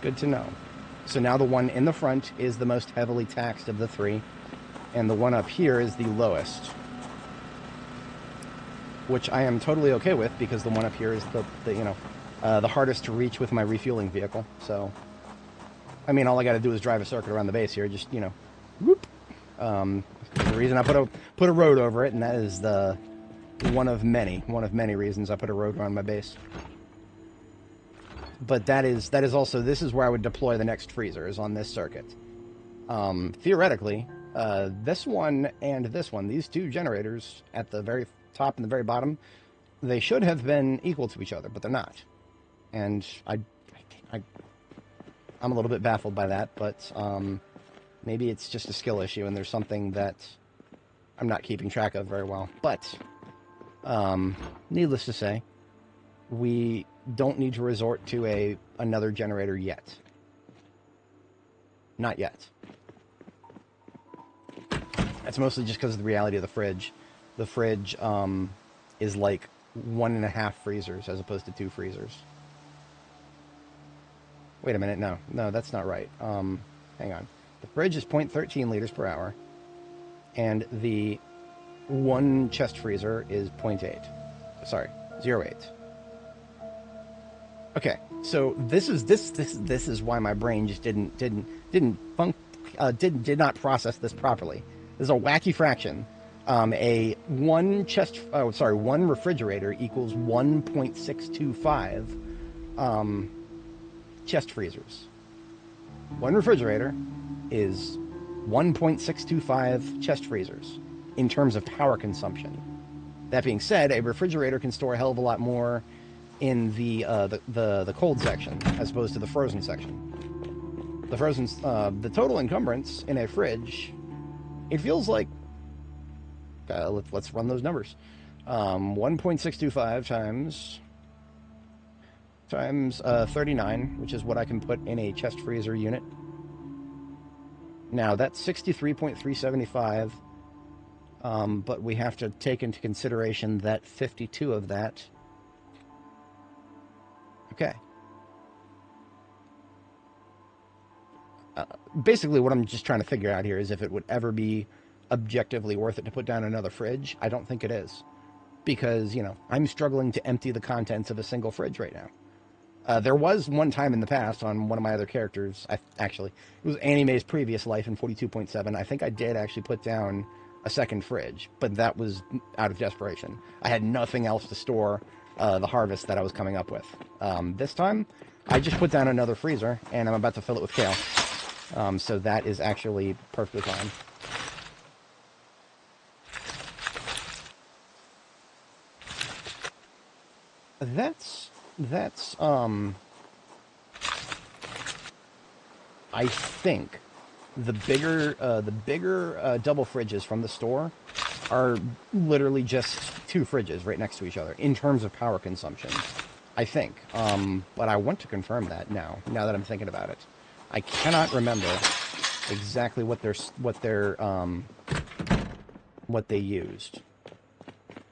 Good to know. So now the one in the front is the most heavily taxed of the three, and the one up here is the lowest, which I am totally okay with because the one up here is the hardest to reach with my refueling vehicle. So, I mean, all I got to do is drive a circuit around the base here, just whoop. The reason I put a road over it, and that is the one of many reasons I put a road around my base. But that is also, this is where I would deploy the next freezer, is on this circuit. Theoretically, this one and this one, these two generators at the very top and the very bottom, they should have been equal to each other, but they're not. And I'm a little bit baffled by that, but maybe it's just a skill issue and there's something that I'm not keeping track of very well. But needless to say, we don't need to resort to another generator yet. Not yet. That's mostly just because of the reality of the fridge. The fridge is like 1.5 freezers as opposed to 2 freezers. Wait a minute, no, that's not right. Hang on. The fridge is 0.13 liters per hour, and the one chest freezer is 0.8. Sorry, 0.8. Okay, so this is why my brain just did not process this properly. This is a wacky fraction. One refrigerator equals 1.625 chest freezers. One refrigerator is 1.625 chest freezers in terms of power consumption. That being said, a refrigerator can store a hell of a lot more in the cold section as opposed to the frozen section. The total encumbrance in a fridge, it feels like, let's run those numbers. 1.625 times 39, which is what I can put in a chest freezer unit. Now that's 63.375, but we have to take into consideration that 52 of that. Okay. Basically, what I'm just trying to figure out here is if it would ever be objectively worth it to put down another fridge. I don't think it is. Because, I'm struggling to empty the contents of a single fridge right now. There was one time in the past on one of my other characters, it was Anime's previous life in 42.7. I think I did actually put down a second fridge, but that was out of desperation. I had nothing else to store the harvest that I was coming up with. This time, I just put down another freezer, and I'm about to fill it with kale. So that is actually perfectly fine. That's I think the bigger double fridges from the store are literally just 2 fridges right next to each other in terms of power consumption. I think, but I want to confirm that now that I'm thinking about it. I cannot remember exactly what they used.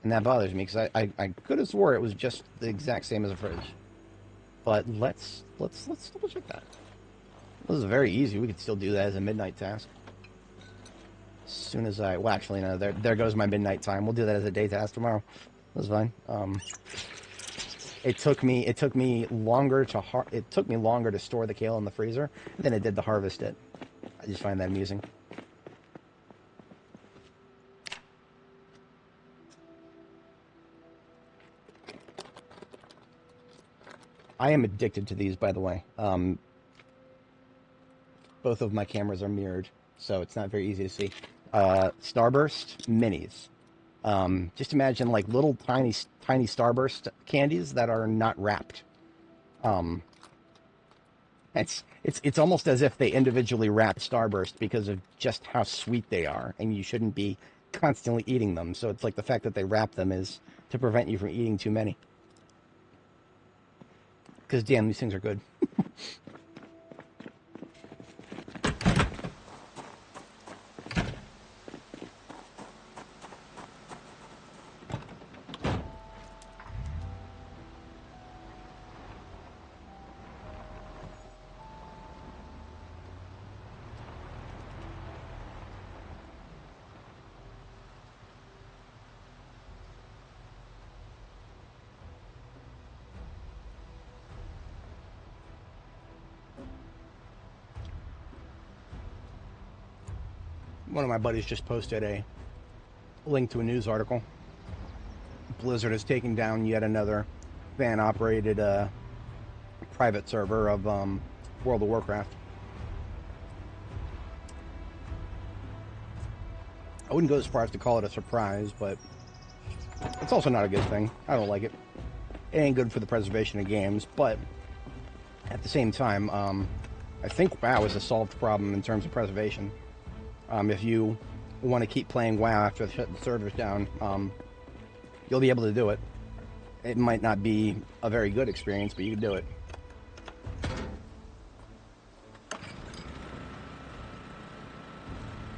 And that bothers me because I could have swore it was just the exact same as a fridge. But let's double check that. This is very easy. We could still do that as a midnight task. As soon as well, actually, no. There goes my midnight time. We'll do that as a day task tomorrow. That's fine. It took me longer to store the kale in the freezer than it did to harvest it. I just find that amusing. I am addicted to these, by the way. Both of my cameras are mirrored, so it's not very easy to see. Starburst minis. Just imagine like little tiny Starburst candies that are not wrapped. It's almost as if they individually wrap Starburst because of just how sweet they are, and you shouldn't be constantly eating them. So it's like the fact that they wrap them is to prevent you from eating too many. Because damn, these things are good. One of my buddies just posted a link to a news article. Blizzard has taken down yet another fan-operated private server of World of Warcraft. I wouldn't go as far as to call it a surprise, but it's also not a good thing. I don't like it. It ain't good for the preservation of games, but at the same time, I think WoW is a solved problem in terms of preservation. If you want to keep playing WoW after they shut the servers down, you'll be able to do it. It might not be a very good experience, but you can do it.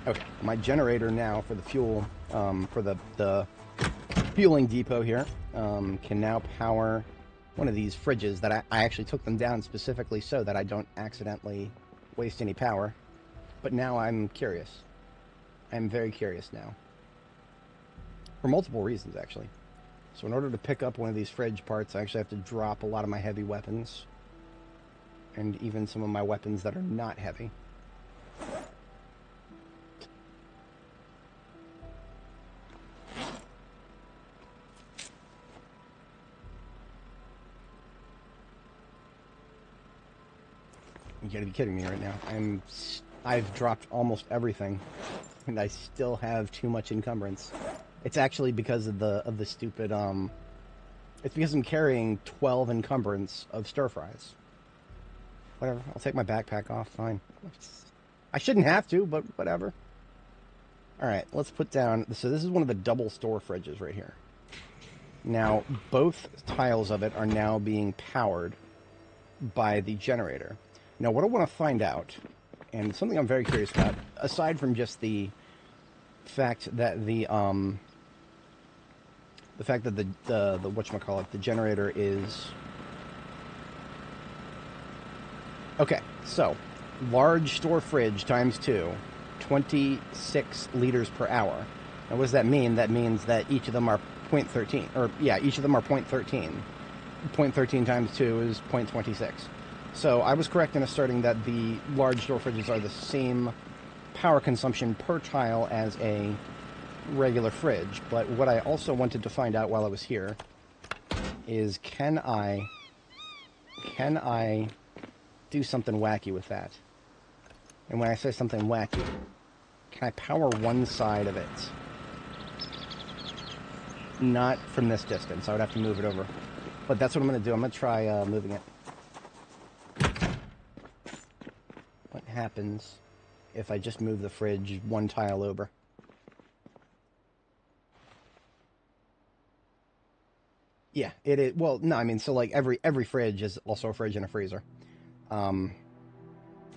Okay, my generator now for the fuel, for the fueling depot here, can now power one of these fridges that I actually took them down specifically so that I don't accidentally waste any power. But now I'm curious. I'm very curious now. For multiple reasons, actually. So in order to pick up one of these fridge parts, I actually have to drop a lot of my heavy weapons. And even some of my weapons that are not heavy. You gotta be kidding me right now. I've dropped almost everything, and I still have too much encumbrance. It's actually because of the stupid it's because I'm carrying 12 encumbrance of stir fries. Whatever. I'll take my backpack off. Fine. I shouldn't have to, but whatever. All right. Let's put down. So this is one of the double store fridges right here. Now both tiles of it are now being powered by the generator. Now, what I want to find out, and something I'm very curious about, aside from just the fact that the whatchamacallit, the generator is... Okay, so, large store fridge times 2, 26 liters per hour. Now, what does that mean? That means that each of them are 0.13, or, yeah, each of them are 0.13. 0.13 times 2 is 0.26. So I was correct in asserting that the large store fridges are the same power consumption per tile as a regular fridge. But what I also wanted to find out while I was here is can I do something wacky with that? And when I say something wacky, can I power one side of it? Not from this distance. I would have to move it over. But that's what I'm going to do. I'm going to try moving it. What happens if I just move the fridge one tile over? Yeah, it is. Well, no, I mean, so like every fridge is also a fridge and a freezer.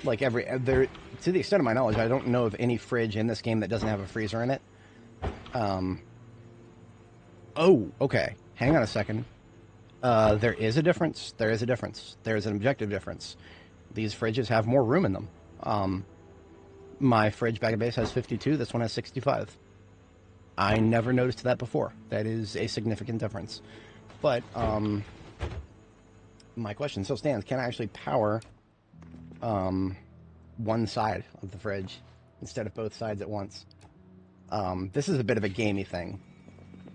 Like there, to the extent of my knowledge, I don't know of any fridge in this game that doesn't have a freezer in it. Oh, okay. Hang on a second. There is a difference. There is a difference. There is an objective difference. These fridges have more room in them. My fridge bag of base has 52. This one has 65. I never noticed that before. That is a significant difference. But my question still stands. Can I actually power one side of the fridge instead of both sides at once? This is a bit of a gamey thing.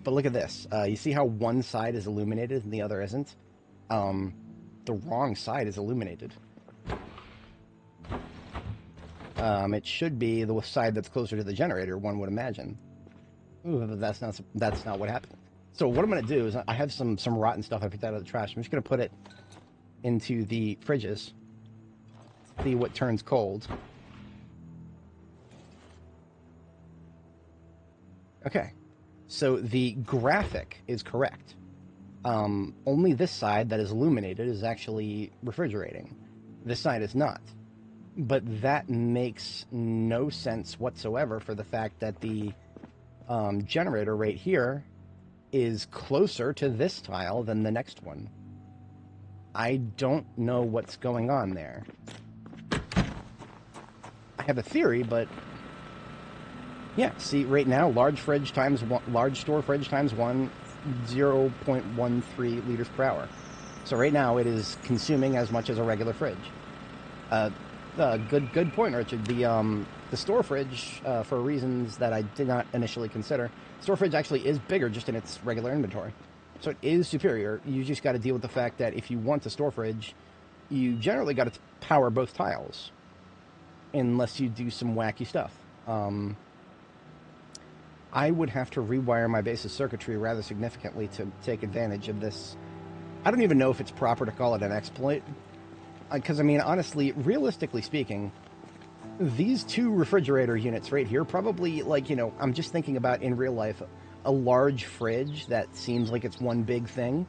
But look at this. You see how one side is illuminated and the other isn't? The wrong side is illuminated. It should be the side that's closer to the generator, one would imagine. Ooh, but that's not what happened. So what I'm going to do is I have some rotten stuff I picked out of the trash. I'm just going to put it into the fridges. See what turns cold. Okay. So the graphic is correct. Only this side that is illuminated is actually refrigerating. This side is not. But that makes no sense whatsoever for the fact that the generator right here is closer to this tile than the next one. I don't know what's going on there. I have a theory, but yeah, see, right now, large fridge times one, large store fridge times 1, 0.13 liters per hour. So right now, it is consuming as much as a regular fridge. Good point, Richard. The store fridge, for reasons that I did not initially consider, store fridge actually is bigger just in its regular inventory, so it is superior. You just got to deal with the fact that if you want the store fridge, you generally got to power both tiles, unless you do some wacky stuff. I would have to rewire my base's circuitry rather significantly to take advantage of this. I don't even know if it's proper to call it an exploit, because I mean, honestly, realistically speaking, these two refrigerator units right here probably, like, you know, I'm just thinking about in real life, a large fridge that seems like it's one big thing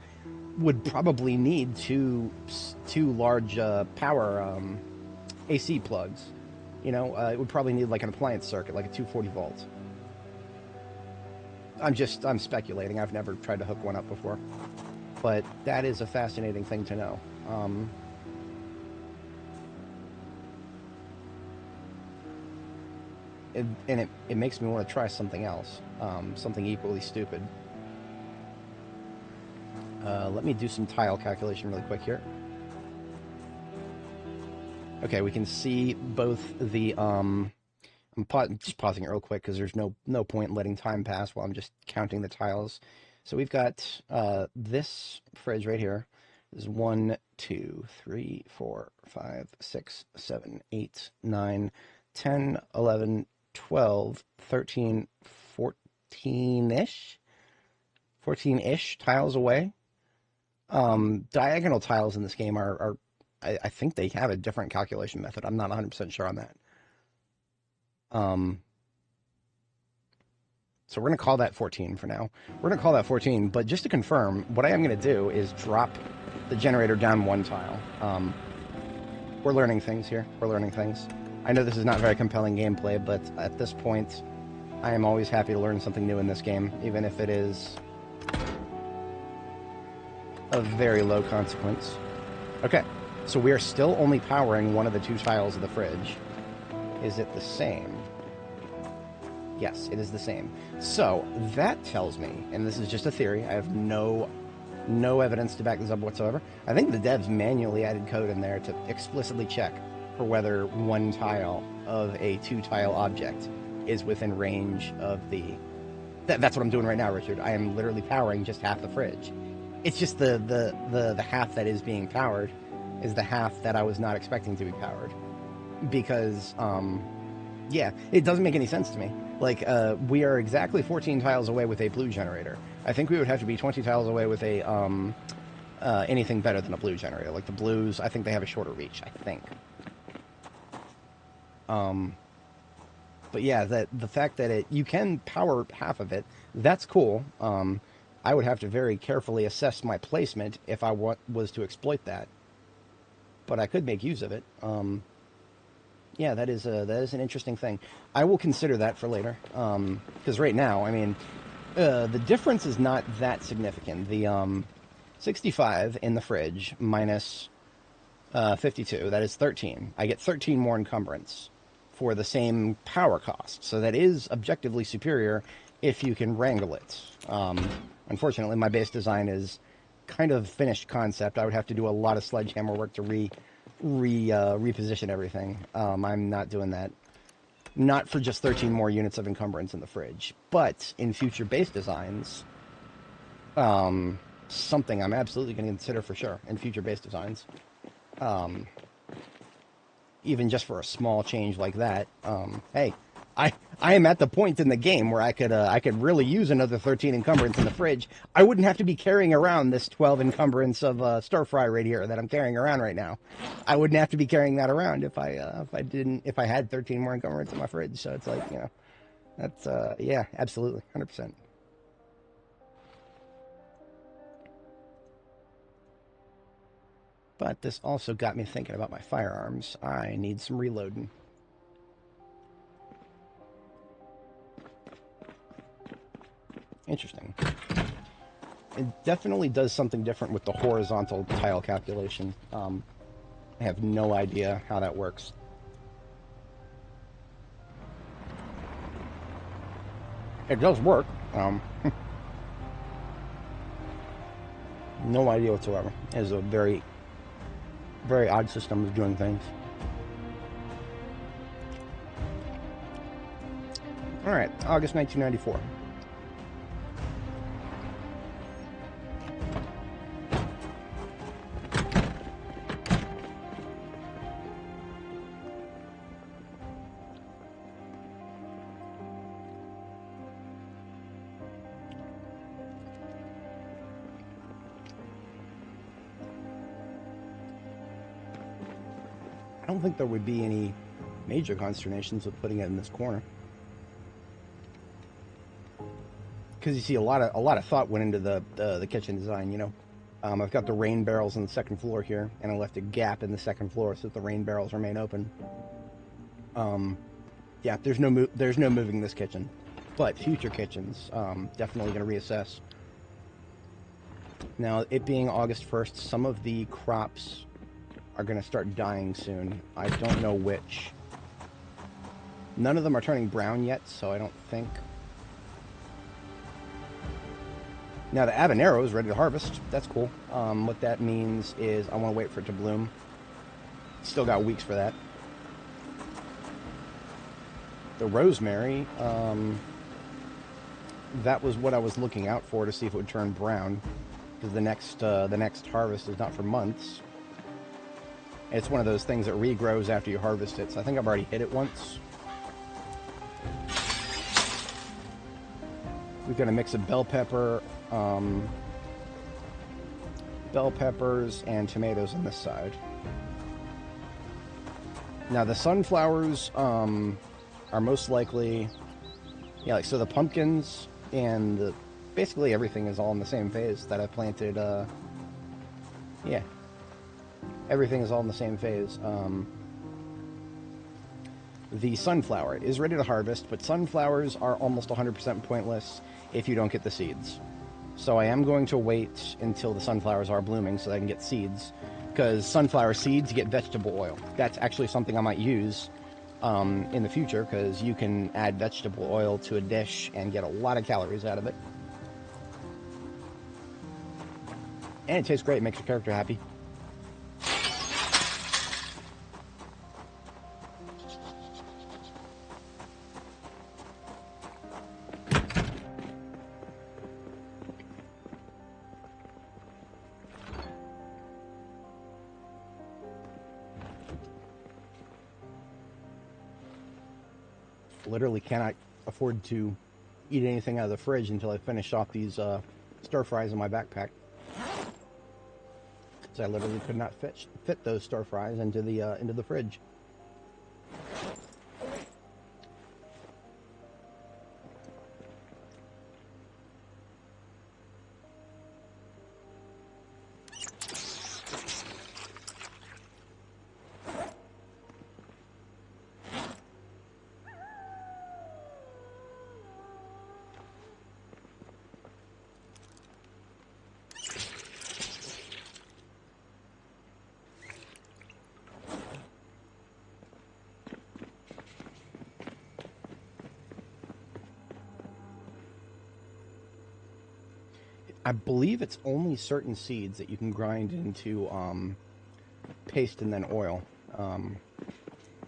would probably need two large power AC plugs. You know, it would probably need like an appliance circuit, like a 240 volt. I'm speculating. I've never tried to hook one up before, but that is a fascinating thing to know. It makes me want to try something else, something equally stupid. Let me do some tile calculation really quick here. Okay, we can see both the I'm just pausing it real quick because there's no point in letting time pass while I'm just counting the tiles. So we've got this fridge right here is 1, 2, 3, 4, 5, 6, 7, 8, 9, 10, 11, 12, 13, 14-ish? 14-ish tiles away. Diagonal tiles in this game are I think they have a different calculation method. I'm not 100% sure on that. So we're going to call that 14 for now. We're going to call that 14, but just to confirm, what I am going to do is drop the generator down one tile. We're learning things here. We're learning things. I know this is not very compelling gameplay, but at this point, I am always happy to learn something new in this game, even if it is of very low consequence. Okay, so we are still only powering one of the two tiles of the fridge. Is it the same? Yes, it is the same. So that tells me, and this is just a theory, I have no evidence to back this up whatsoever. I think the devs manually added code in there to explicitly check for whether one tile of a two-tile object is within range of the... That's what I'm doing right now, Richard. I am literally powering just half the fridge. It's just the half that is being powered is the half that I was not expecting to be powered. Because, yeah, it doesn't make any sense to me. Like, we are exactly 14 tiles away with a blue generator. I think we would have to be 20 tiles away with a, anything better than a blue generator. Like the blues, I think they have a shorter reach, I think. But yeah, the fact that you can power half of it, that's cool. I would have to very carefully assess my placement if I was to exploit that. But I could make use of it. Yeah, that is an interesting thing. I will consider that for later. Because right now, I mean, the difference is not that significant. The 65 in the fridge minus 52, that is 13. I get 13 more encumbrance for the same power cost. So that is objectively superior if you can wrangle it. Unfortunately, my base design is kind of finished concept. I would have to do a lot of sledgehammer work to reposition everything. I'm not doing that. Not for just 13 more units of encumbrance in the fridge. But in future base designs, something I'm absolutely going to consider for sure in future base designs. Even just for a small change like that. Hey, I am at the point in the game where I could really use another 13 encumbrance in the fridge. I wouldn't have to be carrying around this 12 encumbrance of stir fry right here that I'm carrying around right now. I wouldn't have to be carrying that around if I had 13 more encumbrance in my fridge. So it's like, you know, that's yeah, absolutely, 100%. But this also got me thinking about my firearms. I need some reloading. Interesting. It definitely does something different with the horizontal tile calculation. I have no idea how that works. It does work. No idea whatsoever. It is a very, very odd system of doing things. All right, August 1994. I don't think there would be any major consternations with putting it in this corner, because you see a lot of thought went into the kitchen design. You know, I've got the rain barrels on the second floor here, and I left a gap in the second floor so that the rain barrels remain open. Yeah, there's no moving this kitchen, but future kitchens, definitely going to reassess. Now, it being August 1st, some of the crops are going to start dying soon. I don't know which. None of them are turning brown yet, so I don't think. Now the habanero is ready to harvest. That's cool. What that means is I want to wait for it to bloom. Still got weeks for that. The rosemary, that was what I was looking out for to see if it would turn brown, because the next harvest is not for months. It's one of those things that regrows after you harvest it, so I think I've already hit it once. We've got a mix of bell pepper, bell peppers, and tomatoes on this side. Now the sunflowers are most likely, yeah, like so the pumpkins and basically everything is all in the same phase that I planted. Yeah. Everything is all in the same phase. The sunflower is ready to harvest, but sunflowers are almost 100% pointless if you don't get the seeds. So I am going to wait until the sunflowers are blooming so that I can get seeds, because sunflower seeds get vegetable oil. That's actually something I might use in the future, because you can add vegetable oil to a dish and get a lot of calories out of it. And it tastes great, it makes your character happy. Literally cannot afford to eat anything out of the fridge until I finish off these stir fries in my backpack, because I literally could not fit those stir fries into the fridge. I believe it's only certain seeds that you can grind into paste and then oil.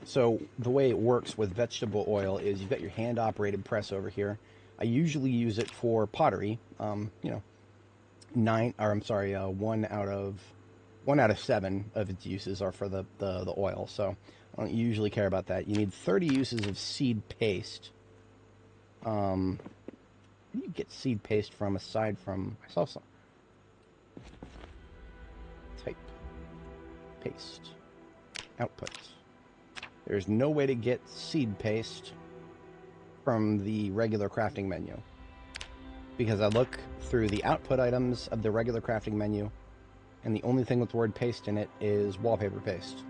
So the way it works with vegetable oil is you've got your hand-operated press over here. I usually use it for pottery. You know, 1 out of 7 of its uses are for the oil. So I don't usually care about that. You need 30 uses of seed paste. Where do you get seed paste from aside from, I saw some. Type. Paste. Output. There's no way to get seed paste from the regular crafting menu, because I look through the output items of the regular crafting menu, and the only thing with the word paste in it is wallpaper paste.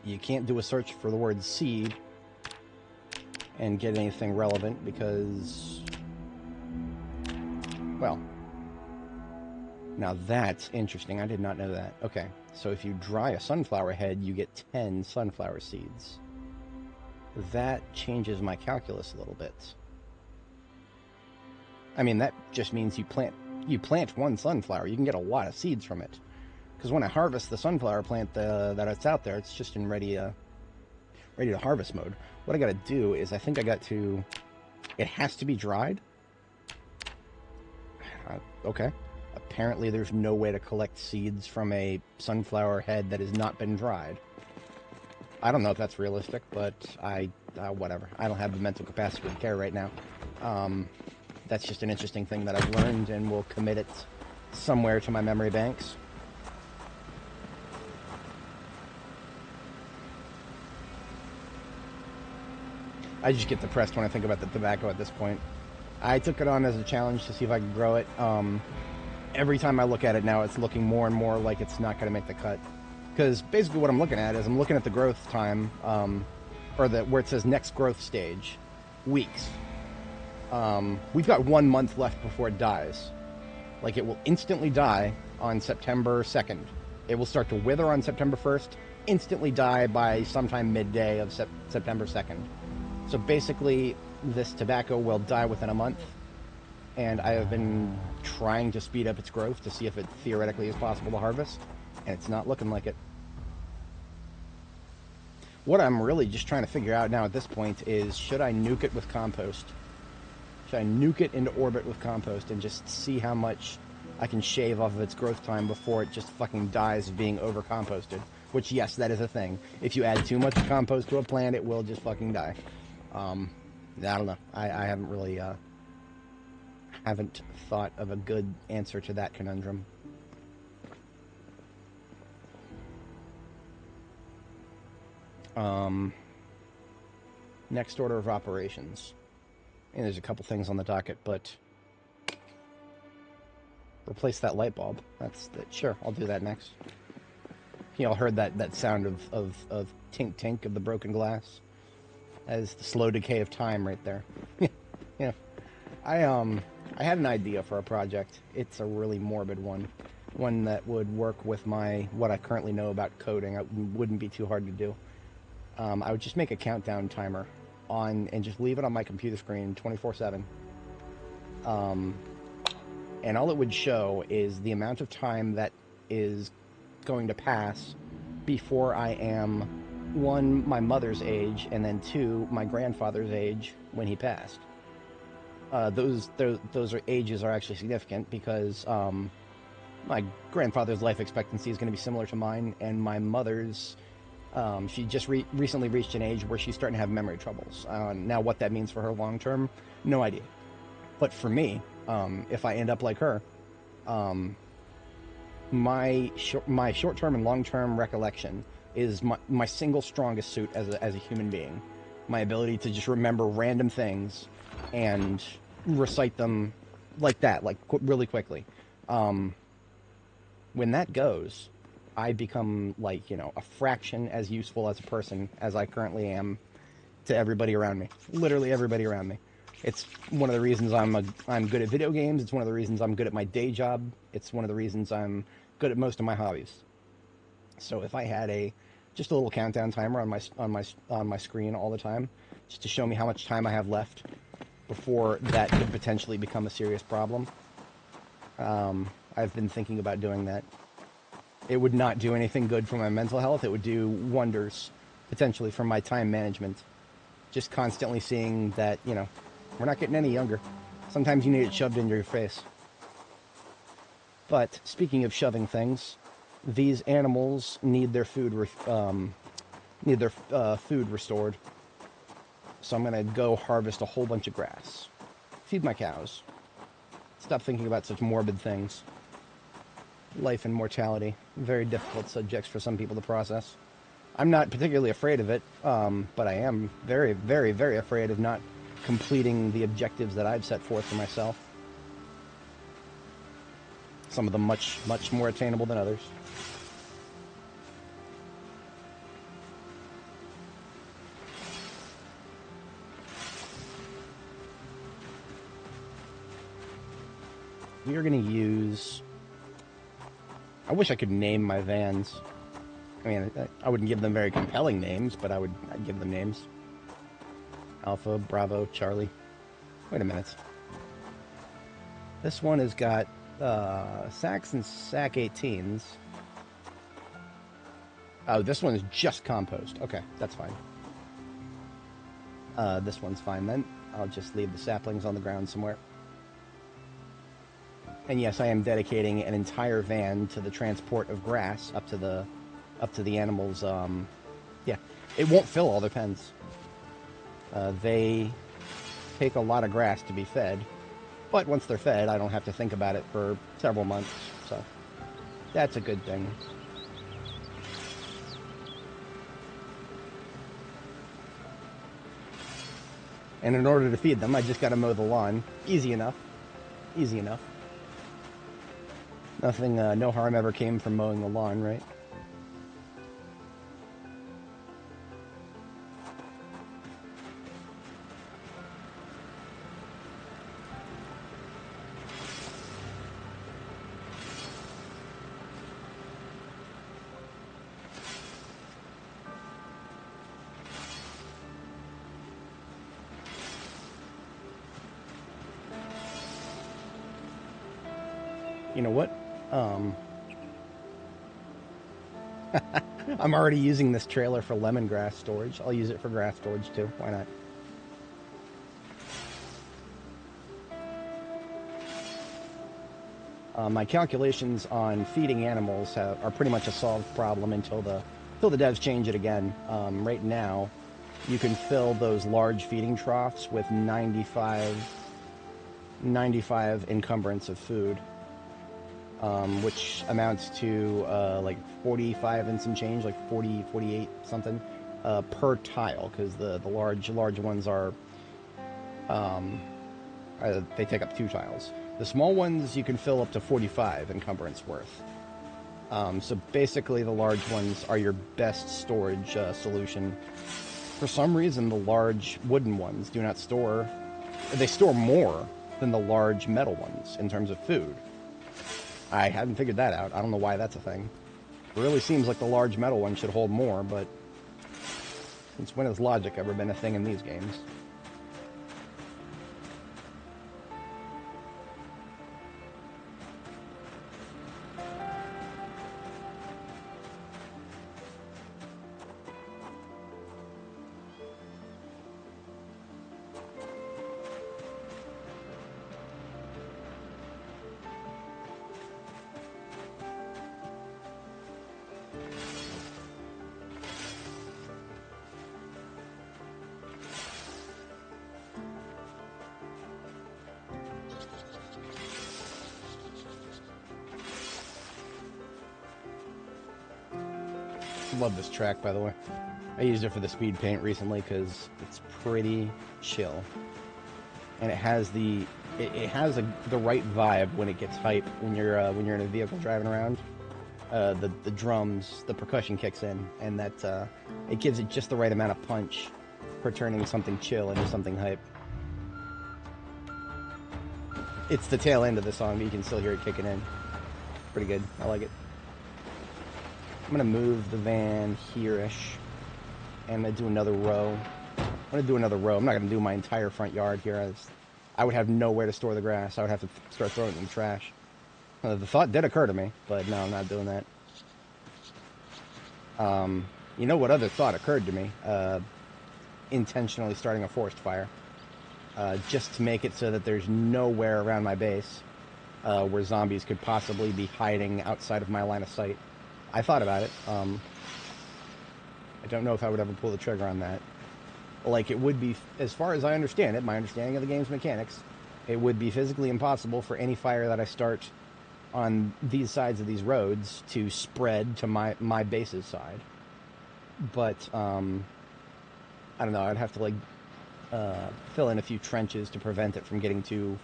You can't do a search for the word seed and get anything relevant because, well, now that's interesting. I did not know that. Okay, so if you dry a sunflower head, you get 10 sunflower seeds. That changes my calculus a little bit. I mean, that just means you plant one sunflower, you can get a lot of seeds from it. Because when I harvest the sunflower plant that it's out there, it's just in ready ready to harvest mode. What I got to do is I think I got to... It has to be dried? Okay. Apparently there's no way to collect seeds from a sunflower head that has not been dried. I don't know if that's realistic, but whatever. I don't have the mental capacity to care right now. That's just an interesting thing that I've learned, and will commit it somewhere to my memory banks. I just get depressed when I think about the tobacco at this point. I took it on as a challenge to see if I could grow it. Every time I look at it now, it's looking more and more like it's not going to make the cut. Because basically what I'm looking at is I'm looking at the growth time, or where it says next growth stage, weeks. We've got 1 month left before it dies. Like, it will instantly die on September 2nd. It will start to wither on September 1st, instantly die by sometime midday of September 2nd. So basically, this tobacco will die within a month, and I have been trying to speed up its growth to see if it theoretically is possible to harvest, and it's not looking like it. What I'm really just trying to figure out now at this point is, should I nuke it with compost? Should I nuke it into orbit with compost and just see how much I can shave off of its growth time before it just fucking dies of being over-composted? Which, yes, that is a thing. If you add too much compost to a plant, it will just fucking die. I don't know. I haven't really, haven't thought of a good answer to that conundrum. Next order of operations. And there's a couple things on the docket, but replace that light bulb. Sure, I'll do that next. You all heard that sound of tink tink of the broken glass. That is the slow decay of time right there. Yeah. I had an idea for a project. It's a really morbid one that would work with what I currently know about coding. It wouldn't be too hard to do. I would just make a countdown timer on and just leave it on my computer screen 24/7. And all it would show is the amount of time that is going to pass before I am, 1, my mother's age, and then 2, my grandfather's age when he passed. Those ages are actually significant because my grandfather's life expectancy is going to be similar to mine, and my mother's, she just recently reached an age where she's starting to have memory troubles. Now, what that means for her long term, no idea. But for me, if I end up like her, my short term and long term recollection is my single strongest suit as a human being. My ability to just remember random things and recite them like that, really quickly. When that goes, I become, a fraction as useful as a person as I currently am to everybody around me. Literally everybody around me. It's one of the reasons I'm good at video games. It's one of the reasons I'm good at my day job. It's one of the reasons I'm good at most of my hobbies. So if I had just a little countdown timer on my screen all the time, just to show me how much time I have left before that could potentially become a serious problem, I've been thinking about doing that. It would not do anything good for my mental health. It would do wonders, potentially, for my time management. Just constantly seeing that, we're not getting any younger. Sometimes you need it shoved into your face. But, speaking of shoving things, these animals need their food food restored. So I'm going to go harvest a whole bunch of grass. Feed my cows. Stop thinking about such morbid things. Life and mortality, very difficult subjects for some people to process. I'm not particularly afraid of it, but I am very, very, very afraid of not completing the objectives that I've set forth for myself. Some of them much, much more attainable than others. We are going to use... I wish I could name my vans. I mean, I wouldn't give them very compelling names, but I'd give them names. Alpha, Bravo, Charlie. Wait a minute. This one has got SACs and SAC 18s. Oh, this one is just compost. Okay, that's fine. This one's fine then. I'll just leave the saplings on the ground somewhere. And yes, I am dedicating an entire van to the transport of grass up to the animals. Yeah, it won't fill all their pens. They take a lot of grass to be fed, but once they're fed, I don't have to think about it for several months. So that's a good thing. And in order to feed them, I just got to mow the lawn. Easy enough. Easy enough. Nothing, no harm ever came from mowing the lawn, right? You know what? I'm already using this trailer for lemongrass storage. I'll use it for grass storage too. Why not? My calculations on feeding animals are pretty much a solved problem until the devs change it again. Right now, you can fill those large feeding troughs with 95 encumbrance of food. Which amounts to like 45 and some change, like 40, 48 something per tile, because the large ones are they take up 2 tiles. The small ones you can fill up to 45 encumbrance worth. So basically, the large ones are your best storage solution. For some reason, the large wooden ones do not store. They store more than the large metal ones in terms of food. I hadn't figured that out. I don't know why that's a thing. It really seems like the large metal one should hold more, but since when has logic ever been a thing in these games? Love this track, by the way. I used it for the speed paint recently because it's pretty chill, and it has the right vibe when it gets hype when you're in a vehicle driving around. The drums, the percussion kicks in, and that it gives it just the right amount of punch for turning something chill into something hype. It's the tail end of the song, but you can still hear it kicking in. Pretty good. I like it. I'm gonna move the van here-ish, and I'm gonna do another row. I'm not gonna do my entire front yard here. I would have nowhere to store the grass. I would have to start throwing it in the trash. The thought did occur to me, but no, I'm not doing that. You know what other thought occurred to me? Intentionally starting a forest fire. Just to make it so that there's nowhere around my base where zombies could possibly be hiding outside of my line of sight. I thought about it. I don't know if I would ever pull the trigger on that. Like, it would be, as far as I understand it, my understanding of the game's mechanics, it would be physically impossible for any fire that I start on these sides of these roads to spread to my base's side. But, I don't know, I'd have to, like, fill in a few trenches to prevent it from getting too,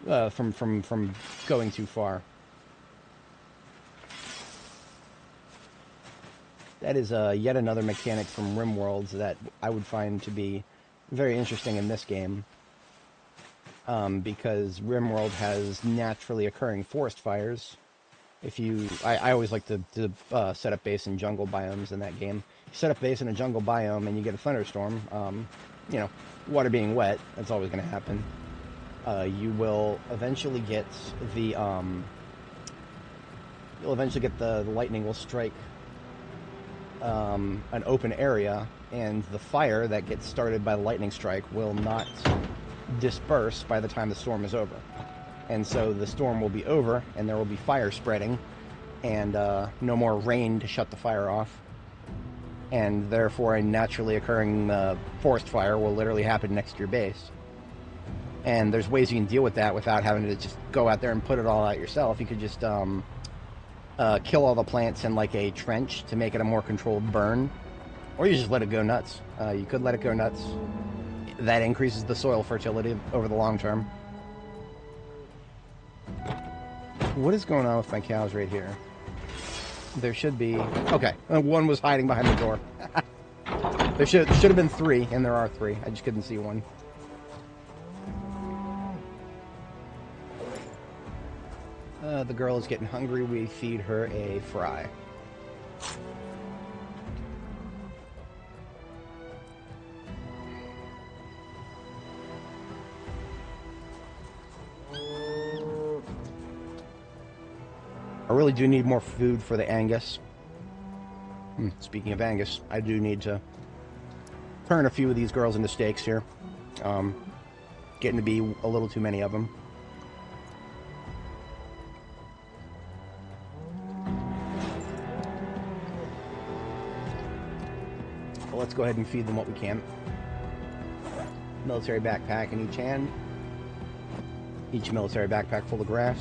from going too far. That is yet another mechanic from RimWorlds that I would find to be very interesting in this game. Because RimWorld has naturally occurring forest fires. I always like to set up base in jungle biomes in that game. You set up base in a jungle biome and you get a thunderstorm, you know, water being wet, that's always going to happen. You will eventually get the lightning will strike an open area, and the fire that gets started by the lightning strike will not disperse by the time the storm is over. And so the storm will be over, and there will be fire spreading, and no more rain to shut the fire off. And therefore, a naturally occurring forest fire will literally happen next to your base. And there's ways you can deal with that without having to just go out there and put it all out yourself. You could just kill all the plants in like a trench to make it a more controlled burn, or you just let it go nuts. You could let it go nuts. That increases the soil fertility over the long term. What is going on with my cows right here? There should be... Okay, one was hiding behind the door. There should have been 3, and there are 3. I just couldn't see one. The girl is getting hungry. We feed her a fry. I really do need more food for the Angus. Speaking of Angus, I do need to turn a few of these girls into steaks here. Getting to be a little too many of them. Well, let's go ahead and feed them what we can. Military backpack in each hand. Each military backpack full of grass.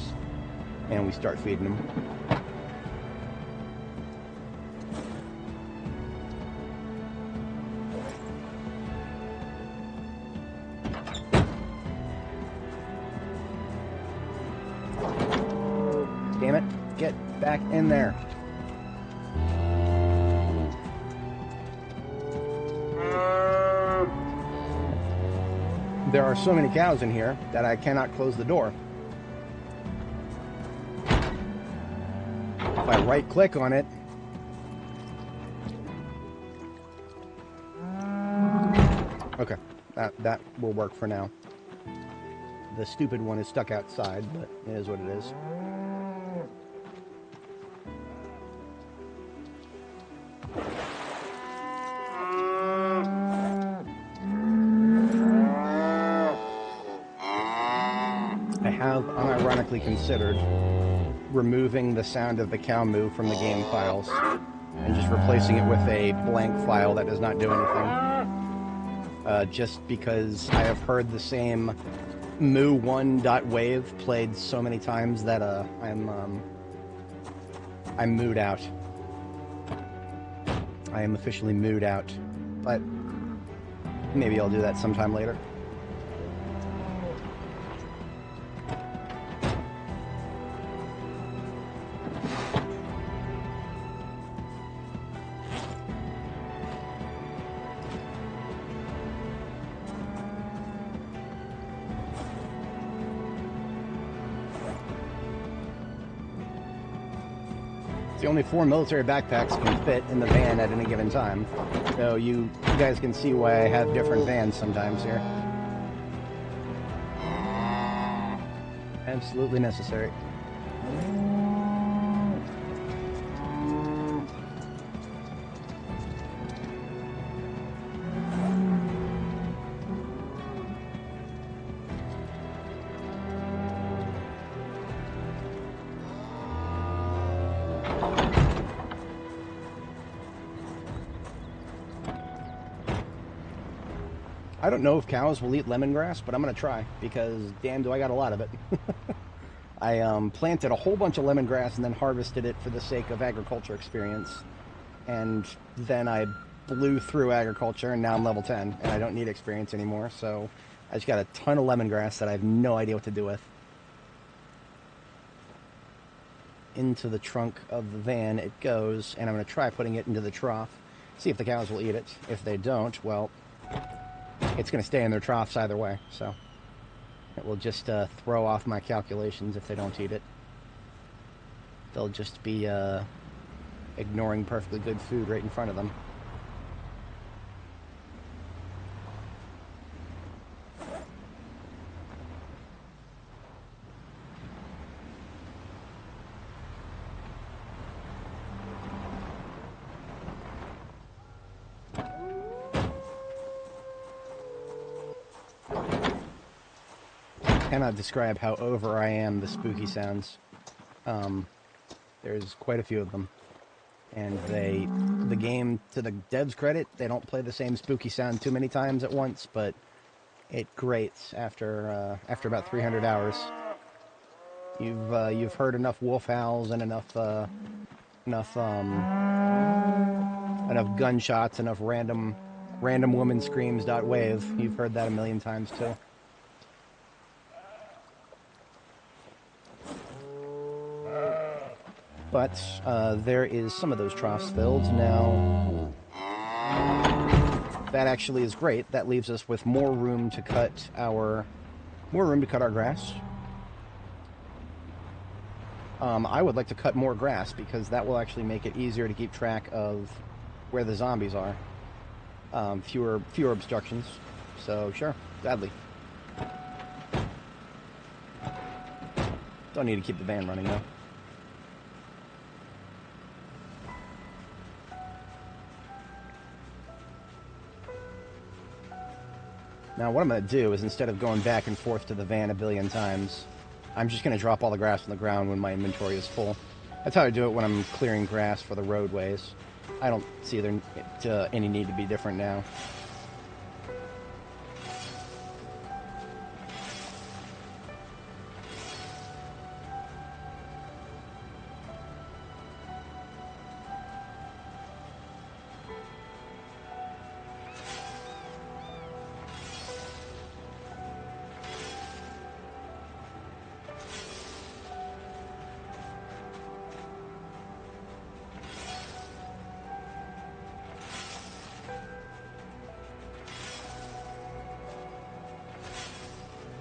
And we start feeding them. Damn it, get back in there. There are so many cows in here that I cannot close the door. If I right click on it, okay, that will work for now. The stupid one is stuck outside, but it is what it is. I have unironically considered removing the sound of the cow moo from the game files and just replacing it with a blank file that does not do anything. Just because I have heard the same moo1.wave played so many times that I'm mooed out. I am officially mooed out, but maybe I'll do that sometime later. Only 4 military backpacks can fit in the van at any given time. So you guys can see why I have different vans sometimes here. Absolutely necessary. I don't know if cows will eat lemongrass, but I'm going to try, because damn do I got a lot of it. I planted a whole bunch of lemongrass and then harvested it for the sake of agriculture experience. And then I blew through agriculture, and now I'm level 10, and I don't need experience anymore, so I just got a ton of lemongrass that I have no idea what to do with. Into the trunk of the van it goes, and I'm going to try putting it into the trough, see if the cows will eat it. If they don't, well, it's going to stay in their troughs either way, so it will just throw off my calculations if they don't eat it. They'll just be ignoring perfectly good food right in front of them. cannot describe how over I am the spooky sounds. There's quite a few of them. And the game, to the devs' credit, they don't play the same spooky sound too many times at once, but it grates after about 300 hours. You've heard enough wolf howls and enough enough gunshots, enough random woman screams. Wave. You've heard that a million times too. But there is some of those troughs filled now. That actually is great. That leaves us with more room to cut our grass. I would like to cut more grass because that will actually make it easier to keep track of where the zombies are. Fewer obstructions. So sure, gladly. Don't need to keep the van running though. Now what I'm going to do is, instead of going back and forth to the van a billion times, I'm just going to drop all the grass on the ground when my inventory is full. That's how I do it when I'm clearing grass for the roadways. I don't see there any need to be different now.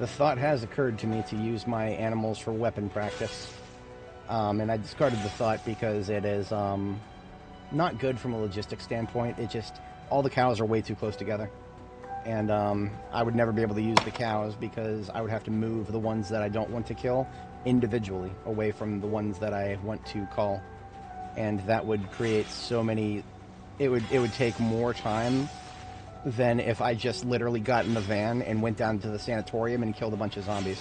The thought has occurred to me to use my animals for weapon practice. And I discarded the thought because it is not good from a logistics standpoint. It just, all the cows are way too close together. And I would never be able to use the cows because I would have to move the ones that I don't want to kill individually away from the ones that I want to call. And that would create so many... It would take more time than if I just literally got in the van and went down to the sanatorium and killed a bunch of zombies.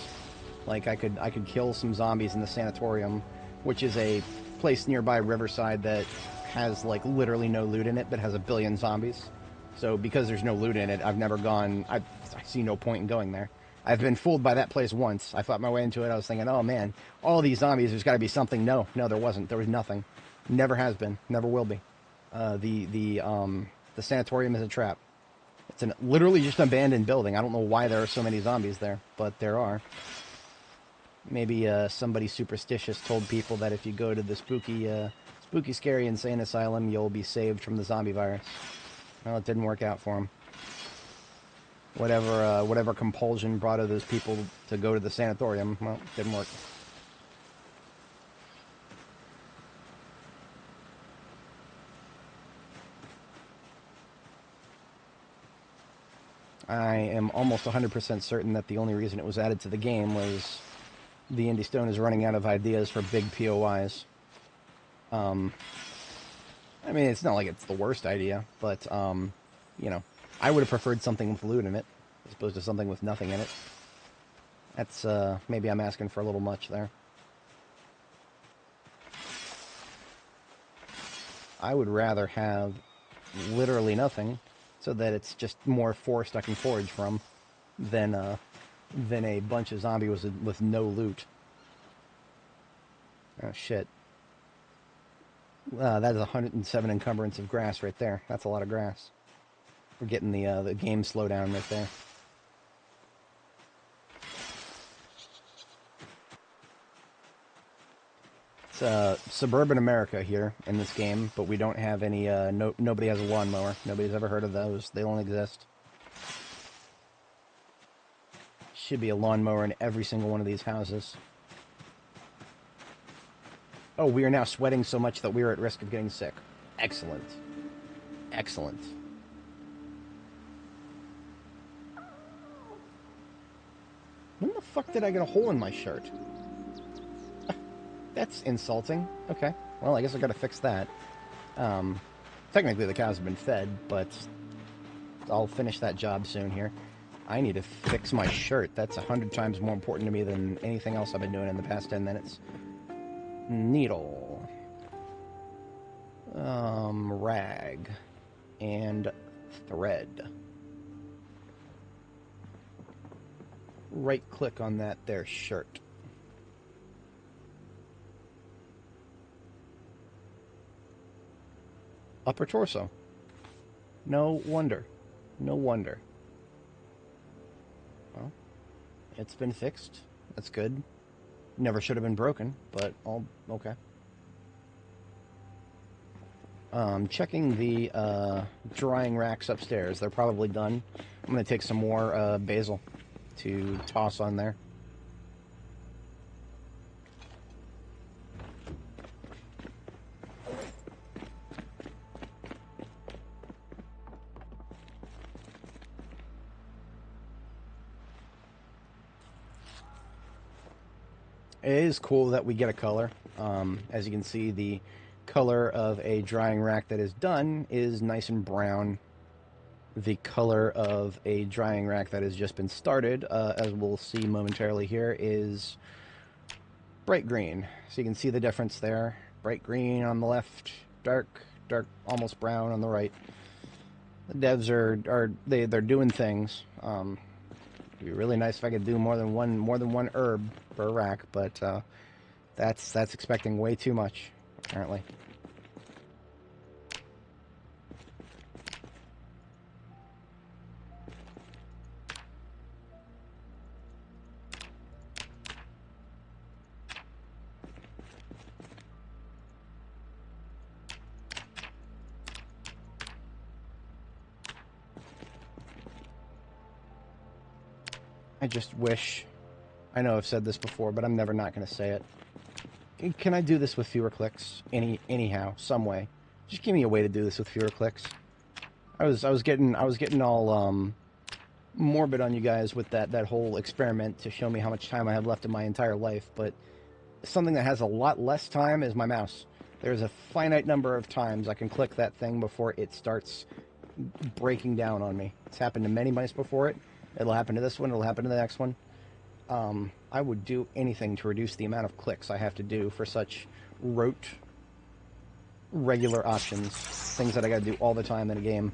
Like, I could kill some zombies in the sanatorium, which is a place nearby Riverside that has, like, literally no loot in it, but has a billion zombies. So because there's no loot in it, I've never gone... I see no point in going there. I've been fooled by that place once. I thought my way into it. I was thinking, oh, man, all these zombies, there's got to be something. No, there wasn't. There was nothing. Never has been. Never will be. The sanatorium is a trap. It's literally just an abandoned building. I don't know why there are so many zombies there, but there are. Maybe somebody superstitious told people that if you go to the spooky, scary, insane asylum, you'll be saved from the zombie virus. Well, it didn't work out for them. Whatever compulsion brought those people to go to the sanatorium, well, it didn't work. I am almost 100% certain that the only reason it was added to the game was the Indie Stone is running out of ideas for big POIs. I mean, it's not like it's the worst idea, but, you know, I would have preferred something with loot in it, as opposed to something with nothing in it. That's, maybe I'm asking for a little much there. I would rather have literally nothing, so that it's just more forest I can forage from, than a bunch of zombies with no loot. Oh, shit. That is 107 encumbrance of grass right there. That's a lot of grass. We're getting the game slowdown right there. It's suburban America here in this game, but we don't have any, nobody has a lawnmower. Nobody's ever heard of those. They don't exist. Should be a lawnmower in every single one of these houses. Oh, we are now sweating so much that we are at risk of getting sick. Excellent. Excellent. When the fuck did I get a hole in my shirt? That's insulting. Okay. Well, I guess I gotta fix that. Technically the cows have been fed, but I'll finish that job soon here. I need to fix my shirt. That's 100 times more important to me than anything else I've been doing in the past 10 minutes. Needle. Rag. And thread. Right click on that there shirt. Upper torso. No wonder. No wonder. Well, it's been fixed. That's good. Never should have been broken, but all okay. Checking the drying racks upstairs. They're probably done. I'm going to take some more basil to toss on there. It is cool that we get a color. As you can see, the color of a drying rack that is done is nice and brown. The color of a drying rack that has just been started, as we'll see momentarily here, is bright green. So you can see the difference there. Bright green on the left, dark, almost brown on the right. The devs they're doing things. It'd be really nice if I could do more than one herb per rack, but that's expecting way too much, apparently. I just wish, I know I've said this before, but I'm never not going to say it. Can I do this with fewer clicks? Anyhow, some way. Just give me a way to do this with fewer clicks. I was getting all morbid on you guys with that whole experiment to show me how much time I have left in my entire life, but something that has a lot less time is my mouse. There's a finite number of times I can click that thing before it starts breaking down on me. It's happened to many mice before it. It'll happen to this one. It'll happen to the next one. I would do anything to reduce the amount of clicks I have to do for such rote, regular options. Things that I gotta do all the time in a game.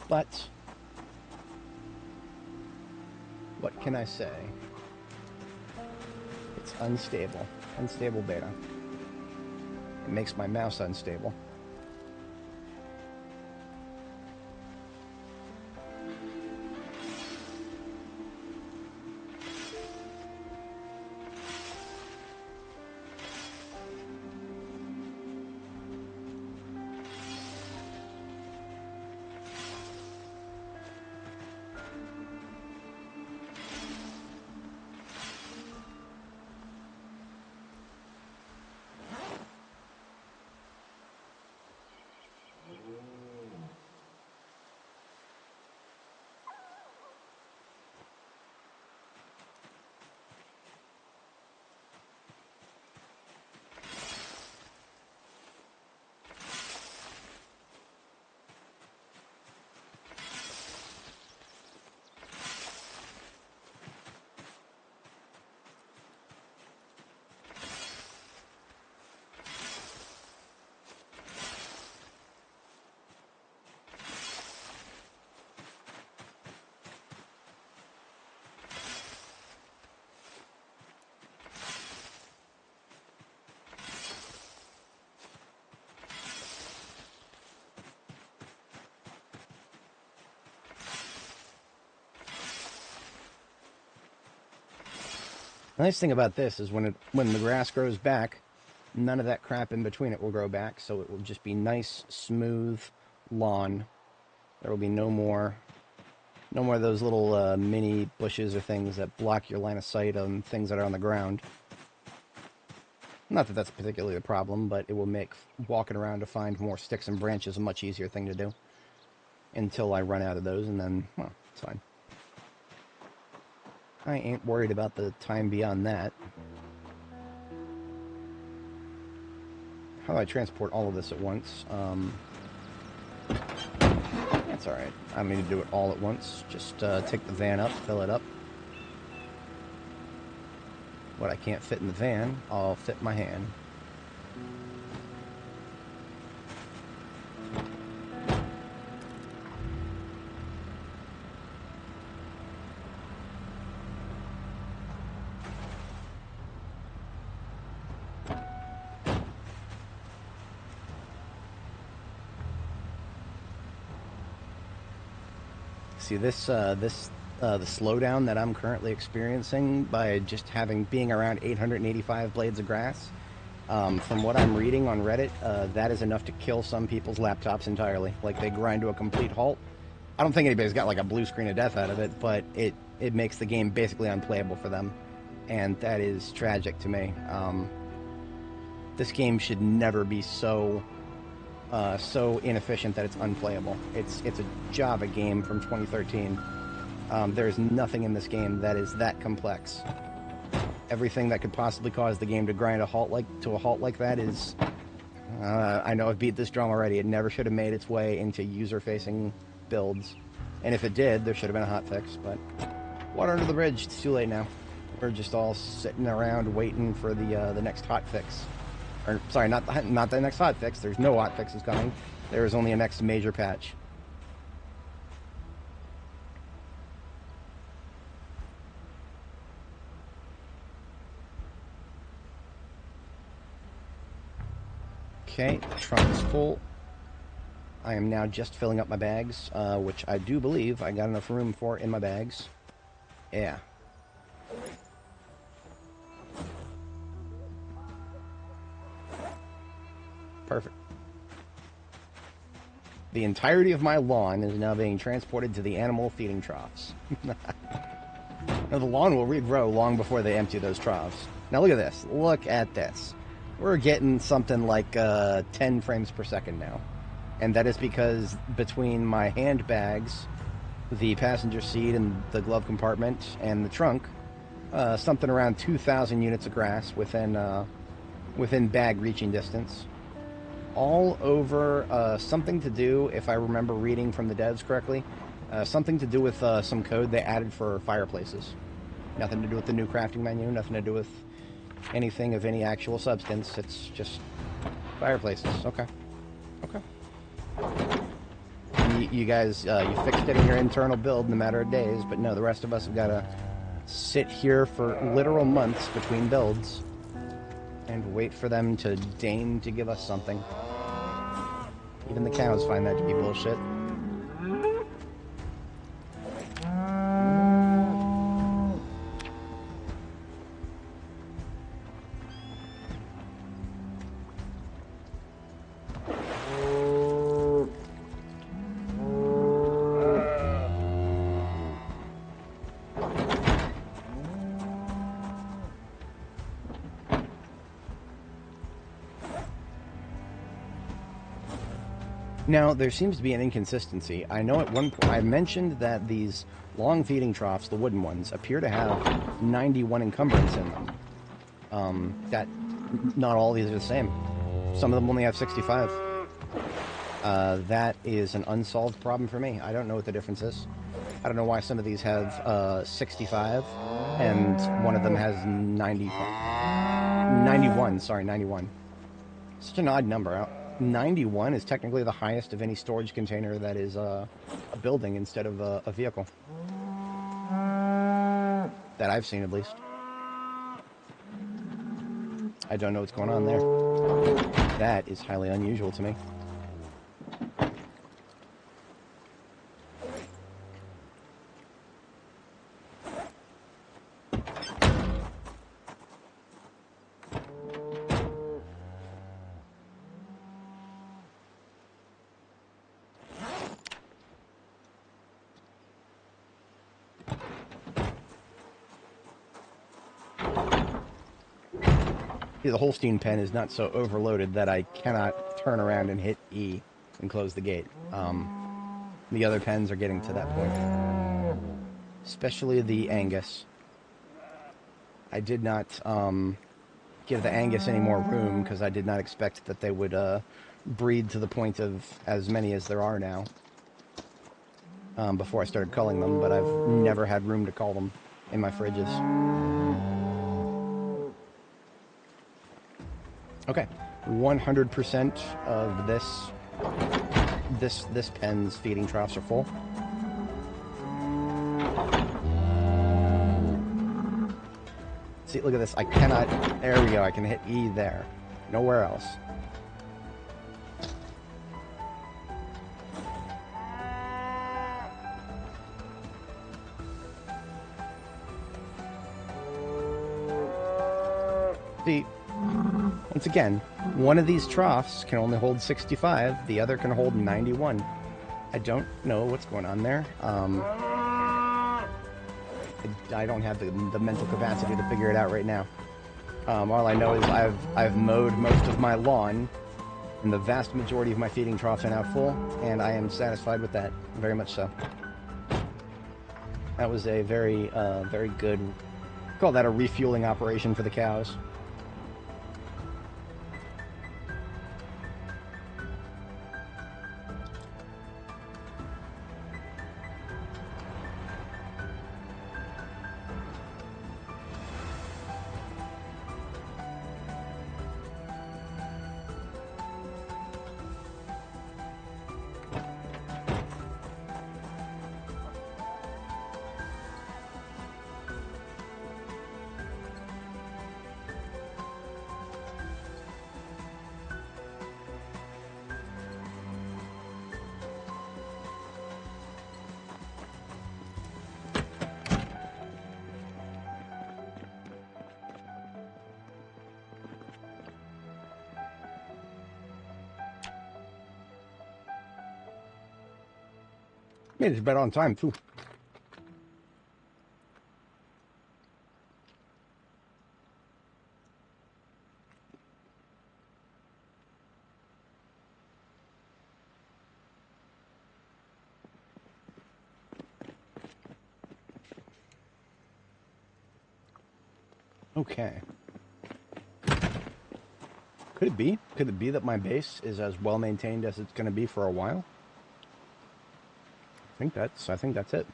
But what can I say? It's unstable. Unstable beta. It makes my mouse unstable. The nice thing about this is when the grass grows back, none of that crap in between it will grow back, so it will just be nice, smooth lawn. There will be no more of those little mini bushes or things that block your line of sight on things that are on the ground. Not that that's particularly a problem, but it will make walking around to find more sticks and branches a much easier thing to do. Until I run out of those, and then, well, it's fine. I ain't worried about the time beyond that. How do I transport all of this at once? That's That's alright. I don't need to do it all at once. Just take the van up, fill it up. What I can't fit in the van, I'll fit in my hand. See the slowdown that I'm currently experiencing by just being around 885 blades of grass. From what I'm reading on Reddit, that is enough to kill some people's laptops entirely. Like, they grind to a complete halt. I don't think anybody's got like a blue screen of death out of it, but it makes the game basically unplayable for them, and that is tragic to me. This game should never be so inefficient that it's unplayable. It's a Java game from 2013. There's nothing in this game that is that complex. Everything that could possibly cause the game to grind to a halt like that is... I know I've beat this drum already. It never should have made its way into user-facing builds. And if it did, there should have been a hotfix, but... water under the bridge. It's too late now. We're just all sitting around waiting for the next hotfix. Or, sorry, not the next hotfix. There's no hotfixes coming. There is only a next major patch. Okay, the trunk is full. I am now just filling up my bags, which I do believe I got enough room for in my bags. Yeah. Perfect. The entirety of my lawn is now being transported to the animal feeding troughs. Now, the lawn will regrow long before they empty those troughs. Now look at this. Look at this. We're getting something like 10 frames per second now. And that is because between my handbags, the passenger seat and the glove compartment, and the trunk, something around 2,000 units of grass within bag reaching distance. All over something to do, if I remember reading from the devs correctly, something to do with some code they added for fireplaces. Nothing to do with the new crafting menu, nothing to do with anything of any actual substance. It's just fireplaces. Okay. Okay. You guys, you fixed it in your internal build in a matter of days, but no, the rest of us have got to sit here for literal months between builds and wait for them to deign to give us something. Even the cows find that to be bullshit. Now, there seems to be an inconsistency. I know at one point I mentioned that these long feeding troughs, the wooden ones, appear to have 91 encumbrance in them. That not all these are the same. Some of them only have 65. That is an unsolved problem for me. I don't know what the difference is. I don't know why some of these have 65 and one of them has 91. Sorry, 91. Such an odd number. 91 is technically the highest of any storage container that is a building instead of a vehicle. That I've seen, at least. I don't know what's going on there. That is highly unusual to me. The Holstein pen is not so overloaded that I cannot turn around and hit E and close the gate. The other pens are getting to that point. Especially the Angus. I did not give the Angus any more room because I did not expect that they would breed to the point of as many as there are now. before I started culling them, but I've never had room to cull them in my fridges. Okay, 100% of this pen's feeding troughs are full. See, look at this. I cannot. There we go. I can hit E there. Nowhere else. See, once again, one of these troughs can only hold 65. The other can hold 91. I don't know what's going on there. I don't have the mental capacity to figure it out right now. All I know is I've mowed most of my lawn, and the vast majority of my feeding troughs are now full, and I am satisfied with that, very much so. That was a very good, call that a refueling operation for the cows. Made it to bed on time, too. Okay. Could it be? Could it be that my base is as well maintained as it's going to be for a while? I think that's it.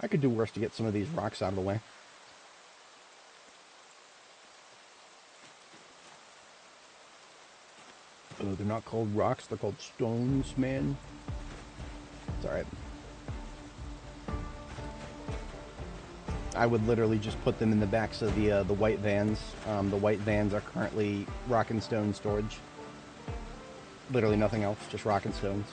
I could do worse to get some of these rocks out of the way. Oh, they're not called rocks, they're called stones, man. It's alright. I would literally just put them in the backs of the white vans. The white vans are currently rock and stone storage. Literally nothing else, just rock and stones.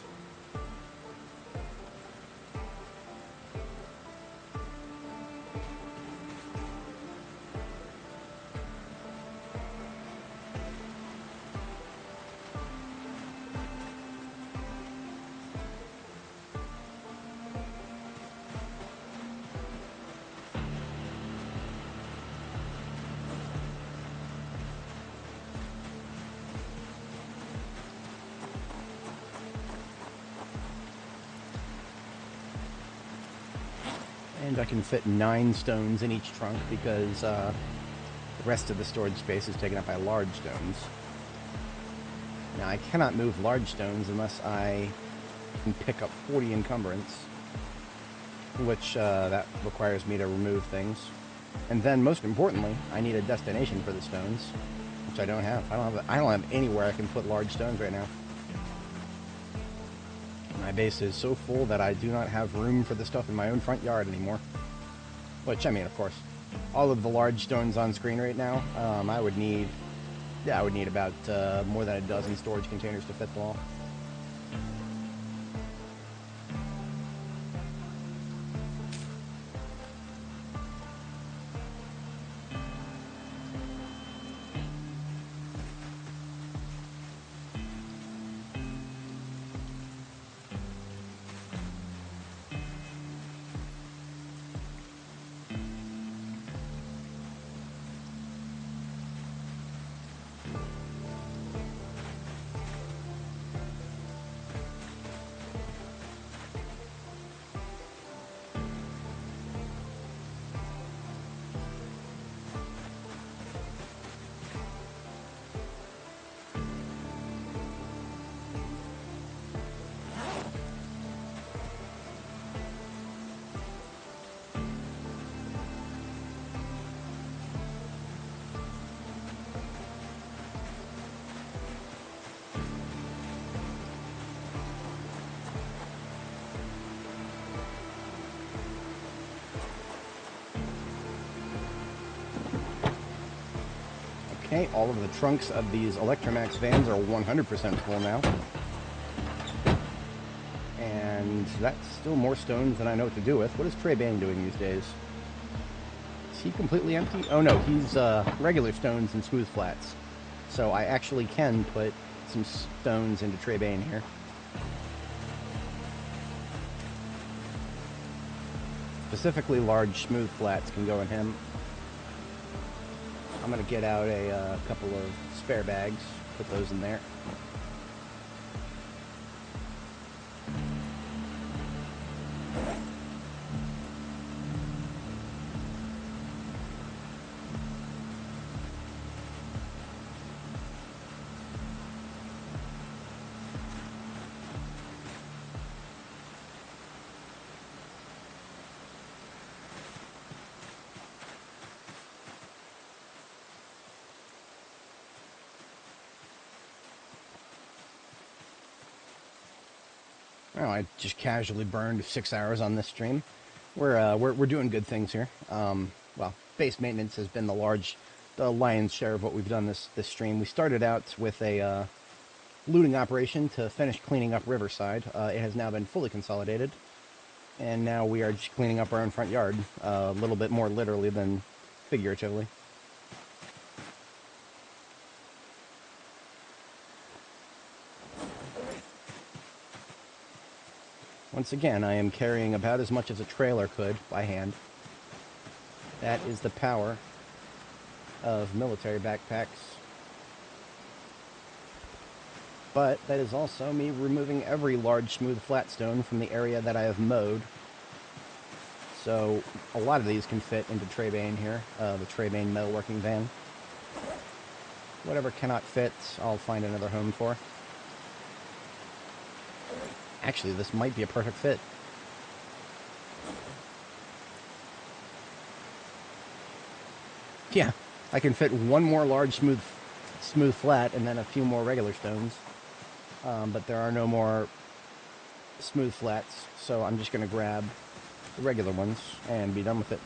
And I can fit 9 stones in each trunk because the rest of the storage space is taken up by large stones. Now I cannot move large stones unless I can pick up 40 encumbrance, which that requires me to remove things. And then most importantly, I need a destination for the stones, which I don't have. I don't have anywhere I can put large stones right now. My base is so full that I do not have room for the stuff in my own front yard anymore. Which, I mean, of course, all of the large stones on screen right now, I would need about more than a dozen storage containers to fit them all. Okay, all of the trunks of these Electromax vans are 100% full now. And that's still more stones than I know what to do with. What is Trey Bang doing these days? Is he completely empty? Oh no, he's regular stones and smooth flats. So I actually can put some stones into Trey Bane here. Specifically large smooth flats can go in him. I'm going to get out a couple of spare bags, put those in there. Well, I just casually burned 6 hours on this stream. We're doing good things here. Well, base maintenance has been the lion's share of what we've done this stream. We started out with a looting operation to finish cleaning up Riverside. It has now been fully consolidated, and now we are just cleaning up our own front yard, a little bit more literally than figuratively. Once again, I am carrying about as much as a trailer could by hand. That is the power of military backpacks. But that is also me removing every large smooth flat stone from the area that I have mowed. So a lot of these can fit into Trey Bane here, the Trey Bane metalworking van. Whatever cannot fit, I'll find another home for. Actually, this might be a perfect fit. Yeah, I can fit one more large smooth flat and then a few more regular stones. But there are no more smooth flats, so I'm just going to grab the regular ones and be done with it.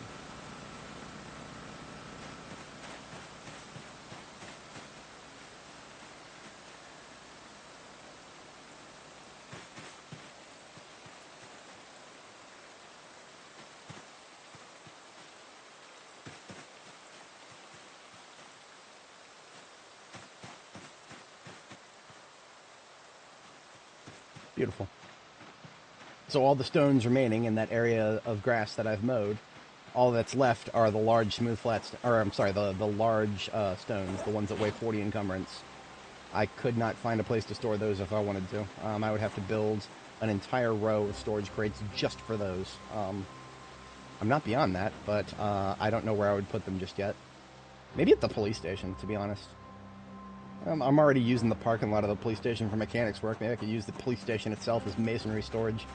Beautiful. So all the stones remaining in that area of grass that I've mowed, all that's left are the large smooth flats, or I'm sorry, the large stones, the ones that weigh 40 encumbrance. I could not find a place to store those if I wanted to. I would have to build an entire row of storage crates just for those. I'm not beyond that, but I don't know where I would put them just yet. Maybe at the police station, to be honest. I'm already using the parking lot of the police station for mechanics work. Maybe I could use the police station itself as masonry storage.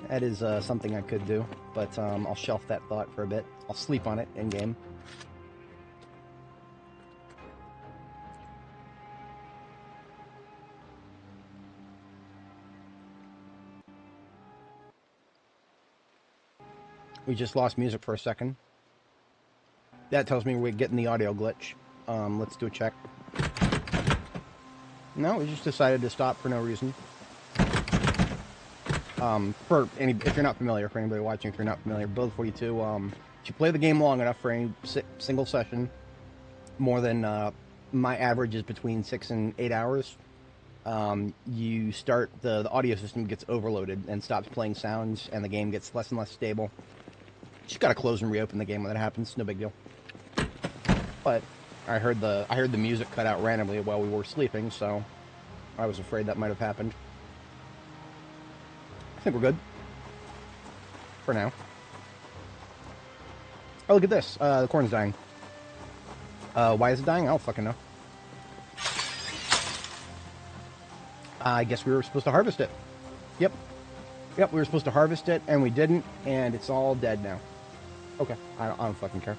That is something I could do, but I'll shelf that thought for a bit. I'll sleep on it in-game. We just lost music for a second. That tells me we're getting the audio glitch. Let's do a check. No, we just decided to stop for no reason. If you're not familiar, for anybody watching, if you're not familiar, Build42, if you play the game long enough for any single session, more than my average is between 6 and 8 hours, you start, the audio system gets overloaded and stops playing sounds, and the game gets less and less stable. Just gotta close and reopen the game when that happens. No big deal. But I heard the music cut out randomly while we were sleeping, so I was afraid that might have happened. I think we're good for now. Oh, look at this. The corn's dying. Why is it dying? I don't fucking know. I guess we were supposed to harvest it. Yep, we were supposed to harvest it, and we didn't, and it's all dead now. Okay, I don't fucking care.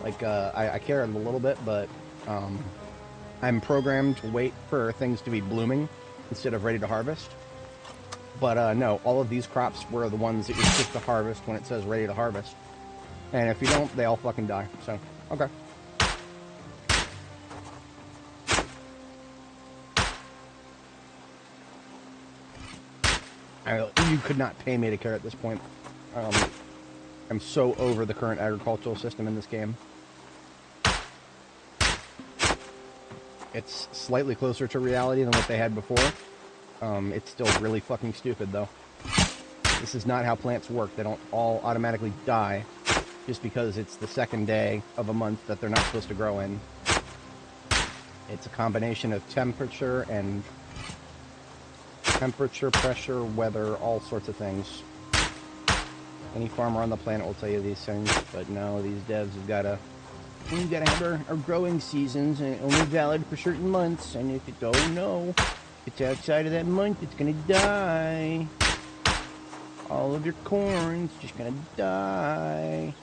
Like, I care a little bit, but I'm programmed to wait for things to be blooming instead of ready to harvest. But no, all of these crops were the ones that you're supposed to harvest when it says ready to harvest. And if you don't, they all fucking die. So, okay. You could not pay me to care at this point. I'm so over the current agricultural system in this game. It's slightly closer to reality than what they had before. It's still really fucking stupid, though. This is not how plants work. They don't all automatically die just because it's the second day of a month that they're not supposed to grow in. It's a combination of temperature, pressure, weather, all sorts of things. Any farmer on the planet will tell you these things, but no, these devs have got to... We gotta have our growing seasons, and only valid for certain months, and if it's, oh no, if it's outside of that month, it's gonna die. All of your corn's just gonna die.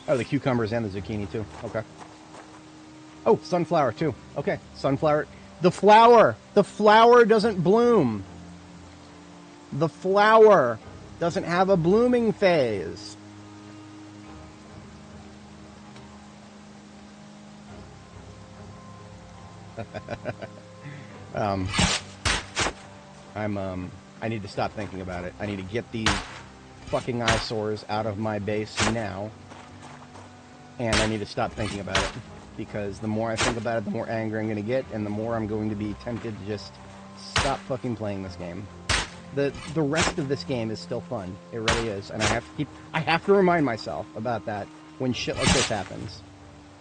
Oh, the cucumbers and the zucchini too, okay. Oh, sunflower too, okay, sunflower. The flower doesn't bloom. The flower doesn't have a blooming phase. I need to stop thinking about it. I need to get these fucking eyesores out of my base now. And I need to stop thinking about it. Because the more I think about it, the more angry I'm going to get, and the more I'm going to be tempted to just stop fucking playing this game. The rest of this game is still fun. It really is. And I have to remind myself about that when shit like this happens.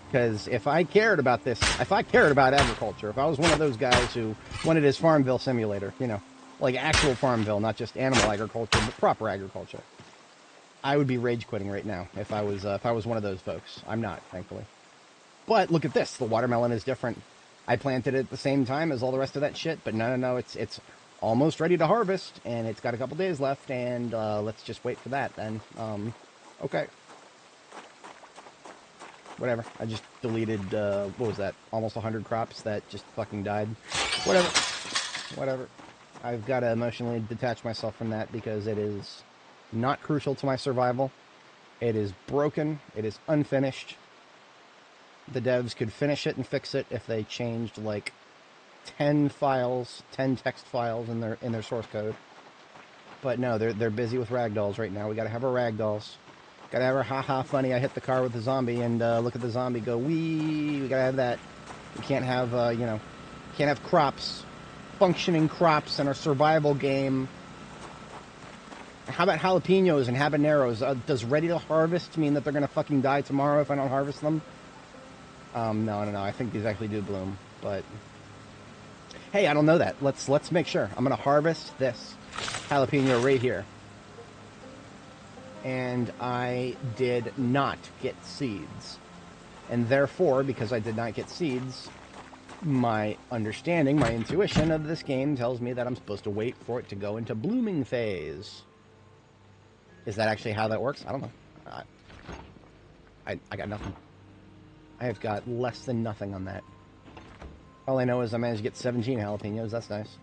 Because if I cared about this, if I cared about agriculture, if I was one of those guys who wanted his Farmville simulator, you know, like actual Farmville, not just animal agriculture, but proper agriculture, I would be rage quitting right now if I was one of those folks. I'm not, thankfully. But look at this, the watermelon is different. I planted it at the same time as all the rest of that shit, but no, it's almost ready to harvest, and it's got a couple days left, and let's just wait for that then. Okay. Whatever. I just deleted, what was that? Almost 100 crops that just fucking died. Whatever. I've got to emotionally detach myself from that because it is not crucial to my survival. It is broken. It is unfinished. The devs could finish it and fix it if they changed like 10 text files in their source code. But no, they're busy with ragdolls right now. We gotta have our ragdolls. Gotta have our haha funny. I hit the car with the zombie and look at the zombie go wee. We gotta have that. We can't have can't have crops, functioning crops in our survival game. How about jalapenos and habaneros? Does ready to harvest mean that they're gonna fucking die tomorrow if I don't harvest them? No. I think these actually do bloom, but hey, I don't know that. Let's make sure. I'm gonna harvest this jalapeno right here. And I did not get seeds. And therefore, because I did not get seeds, my understanding, my intuition of this game tells me that I'm supposed to wait for it to go into blooming phase. Is that actually how that works? I don't know. I got nothing. I have got less than nothing on that. All I know is I managed to get 17 jalapenos. That's nice.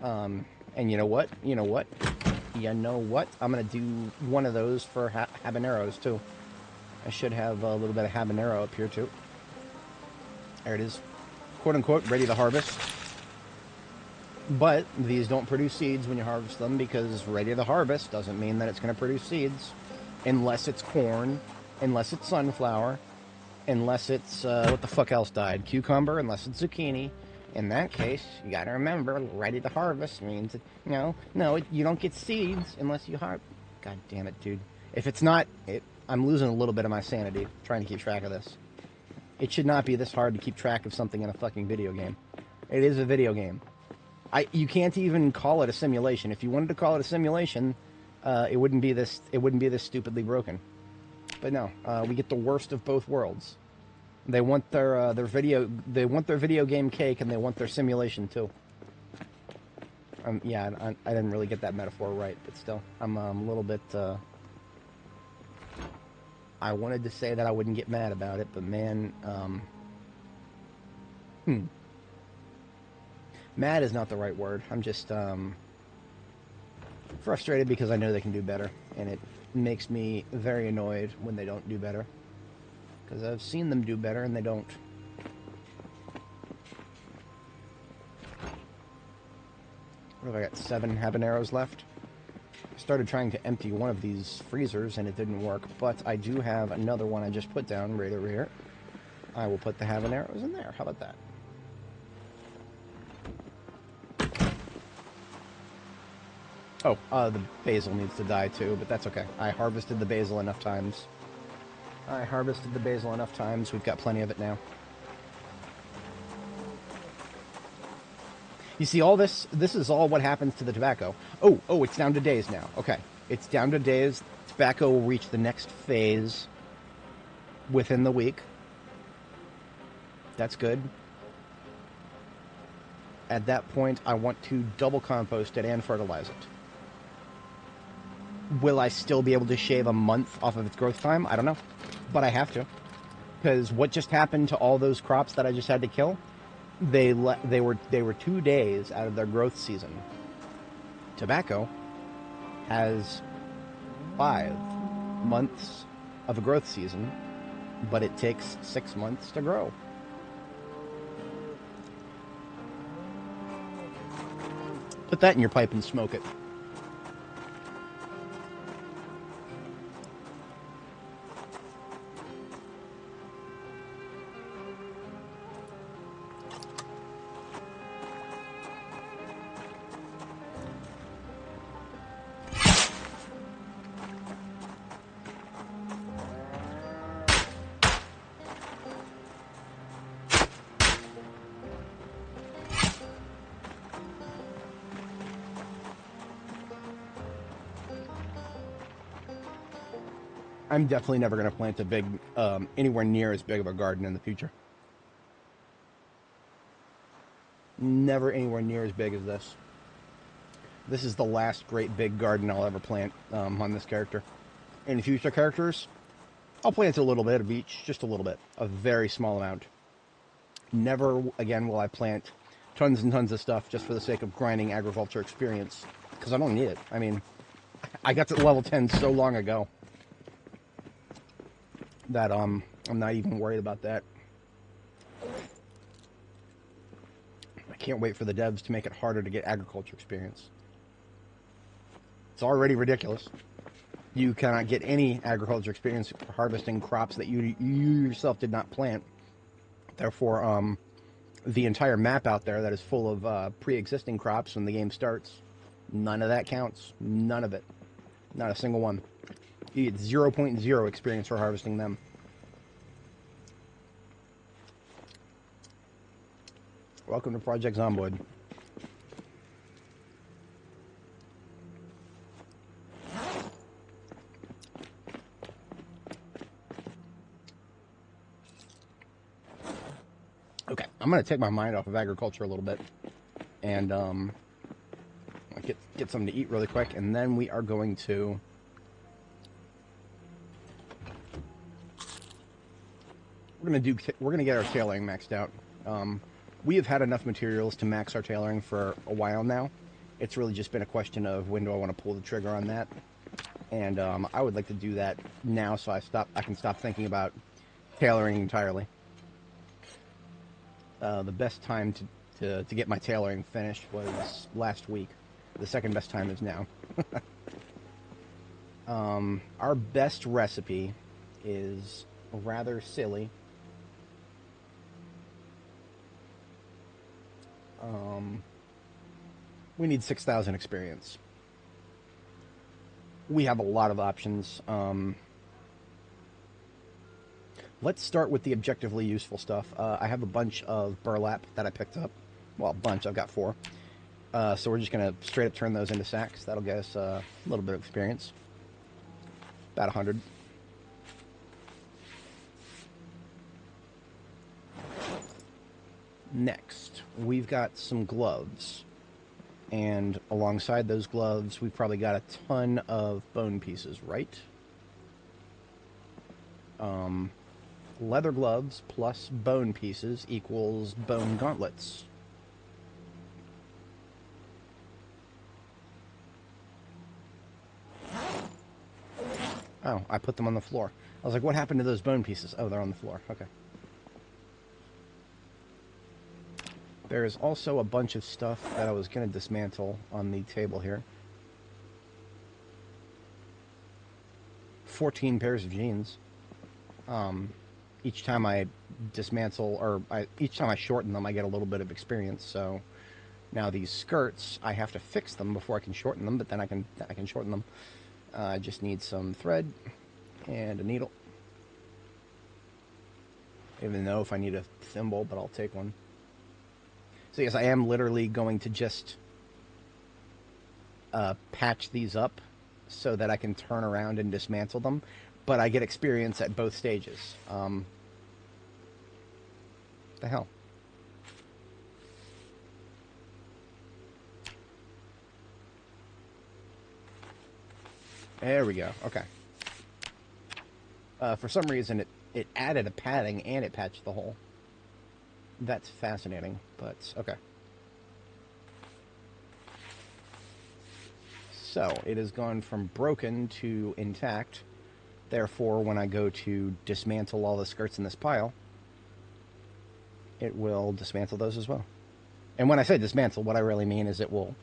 And you know what? You know what? I'm going to do one of those for habaneros, too. I should have a little bit of habanero up here, too. There it is. Quote-unquote, ready to harvest. But these don't produce seeds when you harvest them because ready to harvest doesn't mean that it's going to produce seeds. Unless it's corn, unless it's sunflower, unless it's, what the fuck else died? Cucumber, unless it's zucchini. In that case, you gotta remember, ready to harvest means that, you don't get seeds unless you harvest. God damn it, dude. If it's not, I'm losing a little bit of my sanity trying to keep track of this. It should not be this hard to keep track of something in a fucking video game. It is a video game. You can't even call it a simulation. If you wanted to call it a simulation, it wouldn't be this stupidly broken. But no, we get the worst of both worlds. They want their video game cake, and they want their simulation too. Yeah, I didn't really get that metaphor right, but still, I'm a little bit. I wanted to say that I wouldn't get mad about it, but man, mad is not the right word. I'm just Frustrated because I know they can do better, and it makes me very annoyed when they don't do better. Because I've seen them do better, and they don't. What have I got? 7 habaneros left. I started trying to empty one of these freezers, and it didn't work, but I do have another one I just put down right over here. I will put the habaneros in there. How about that? Oh, the basil needs to die too, but that's okay. I harvested the basil enough times. We've got plenty of it now. You see, all this is all what happens to the tobacco. Oh, it's down to days now. Okay. It's down to days. Tobacco will reach the next phase within the week. That's good. At that point, I want to double compost it and fertilize it. Will I still be able to shave a month off of its growth time? I don't know. But I have to. Because what just happened to all those crops that I just had to kill? They were 2 days out of their growth season. Tobacco has 5 months of a growth season, but it takes 6 months to grow. Put that in your pipe and smoke it. I'm definitely never going to plant a big, anywhere near as big of a garden in the future. Never anywhere near as big as this. This is the last great big garden I'll ever plant on this character. In future characters, I'll plant a little bit of each, just a little bit, a very small amount. Never again will I plant tons and tons of stuff just for the sake of grinding agriculture experience, because I don't need it. I mean, I got to level 10 so long ago that I'm not even worried about that. I can't wait for the devs to make it harder to get agriculture experience. It's already ridiculous. You cannot get any agriculture experience for harvesting crops that you yourself did not plant. Therefore, the entire map out there that is full of pre-existing crops when the game starts, none of that counts. None of it. Not a single one. You get 0.0 experience for harvesting them. Welcome to Project Zomboid. Okay, I'm going to take my mind off of agriculture a little bit and get something to eat really quick, and then we are going to we're going to get our tailoring maxed out. We have had enough materials to max our tailoring for a while now. It's really just been a question of when do I want to pull the trigger on that, and I would like to do that now so I can stop thinking about tailoring entirely. The best time to get my tailoring finished was last week. The second best time is now. Our best recipe is rather silly. We need 6,000 experience. We have a lot of options. Let's start with the objectively useful stuff. I have a bunch of burlap that I picked up. Well, a bunch. I've got 4. So we're just going to straight up turn those into sacks. That'll get us a little bit of experience. About 100. Next, we've got some gloves. And alongside those gloves, we've probably got a ton of bone pieces, right? Leather gloves plus bone pieces equals bone gauntlets. Oh, I put them on the floor. I was like, what happened to those bone pieces? Oh, they're on the floor. Okay. There's also a bunch of stuff that I was going to dismantle on the table here. 14 pairs of jeans. Each time I dismantle, or each time I shorten them, I get a little bit of experience. So now these skirts, I have to fix them before I can shorten them, but then I can shorten them. I just need some thread and a needle. Even though if I need a thimble, but I'll take one. So yes, I am literally going to just patch these up so that I can turn around and dismantle them, but I get experience at both stages. The hell? There we go. Okay. For some reason, it added a padding and it patched the hole. That's fascinating, but okay. So it has gone from broken to intact. Therefore, when I go to dismantle all the skirts in this pile, it will dismantle those as well. And when I say dismantle, what I really mean is it will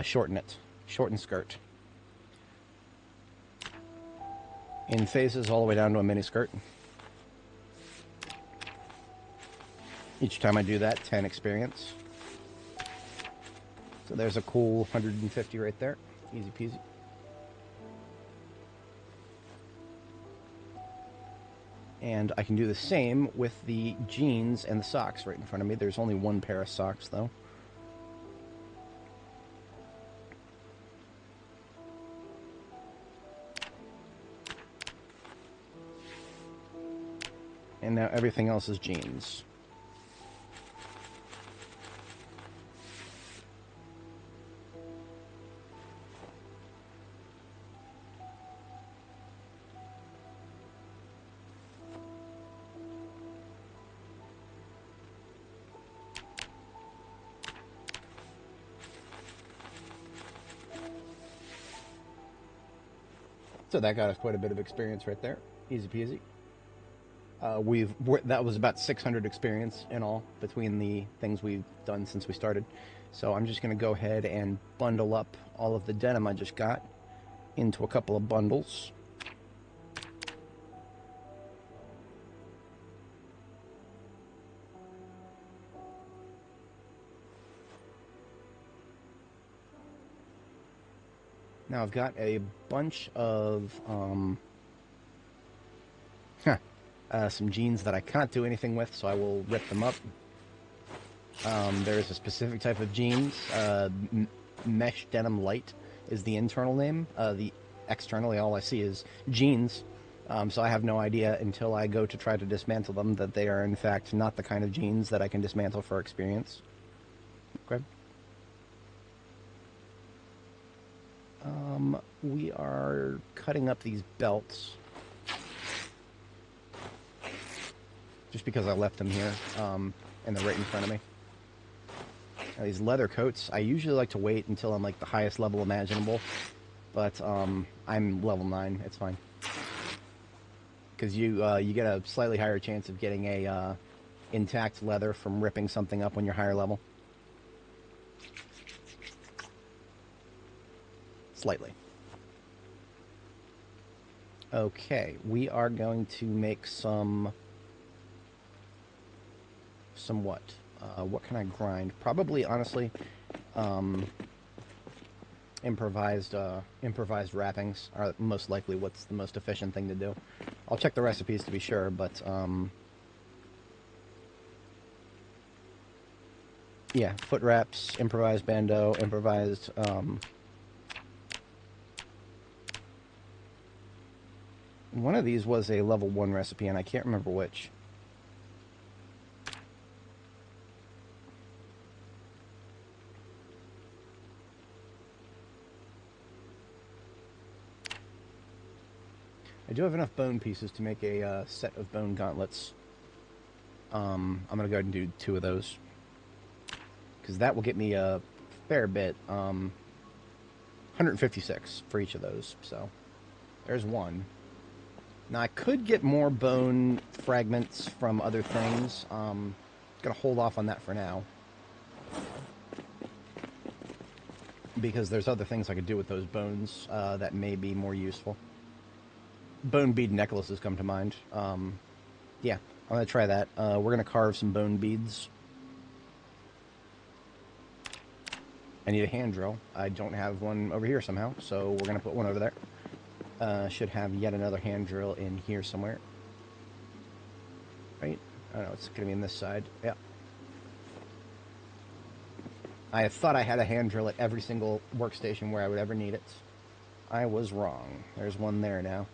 shorten it. Shorten skirt. In phases all the way down to a mini skirt. Each time I do that, 10 experience. So there's a cool 150 right there. Easy peasy. And I can do the same with the jeans and the socks right in front of me. There's only one pair of socks, though. And now everything else is jeans. So that got us quite a bit of experience right there. Easy peasy. That was about 600 experience in all between the things we've done since we started. So I'm just going to go ahead and bundle up all of the denim I just got into a couple of bundles. Now I've got a bunch of some jeans that I can't do anything with, so I will rip them up. There's a specific type of jeans. Mesh Denim Light is the internal name. The externally, all I see is jeans. So I have no idea until I go to try to dismantle them that they are in fact not the kind of jeans that I can dismantle for experience. Okay. We are cutting up these belts. Just because I left them here, and they're right in front of me. Now, these leather coats, I usually like to wait until I'm like the highest level imaginable, but I'm level 9, it's fine. Because you get a slightly higher chance of getting a intact leather from ripping something up when you're higher level. Slightly. Okay, we are going to make some what? What can I grind? Probably, honestly, improvised wrappings are most likely what's the most efficient thing to do. I'll check the recipes to be sure, but yeah, foot wraps, improvised bandeau, improvised one of these was a level 1 recipe, and I can't remember which. I do have enough bone pieces to make a set of bone gauntlets. I'm going to go ahead and do 2 of those. Because that will get me a fair bit. 156 for each of those. So, there's one. Now I could get more bone fragments from other things. Gonna hold off on that for now. Because there's other things I could do with those bones that may be more useful. Bone bead necklaces come to mind. Yeah, I'm gonna try that. We're gonna carve some bone beads. I need a hand drill. I don't have one over here somehow, so we're gonna put one over there. Should have yet another hand drill in here somewhere. Right? I don't know, it's gonna be in this side. Yeah. I thought I had a hand drill at every single workstation where I would ever need it. I was wrong. There's one there now.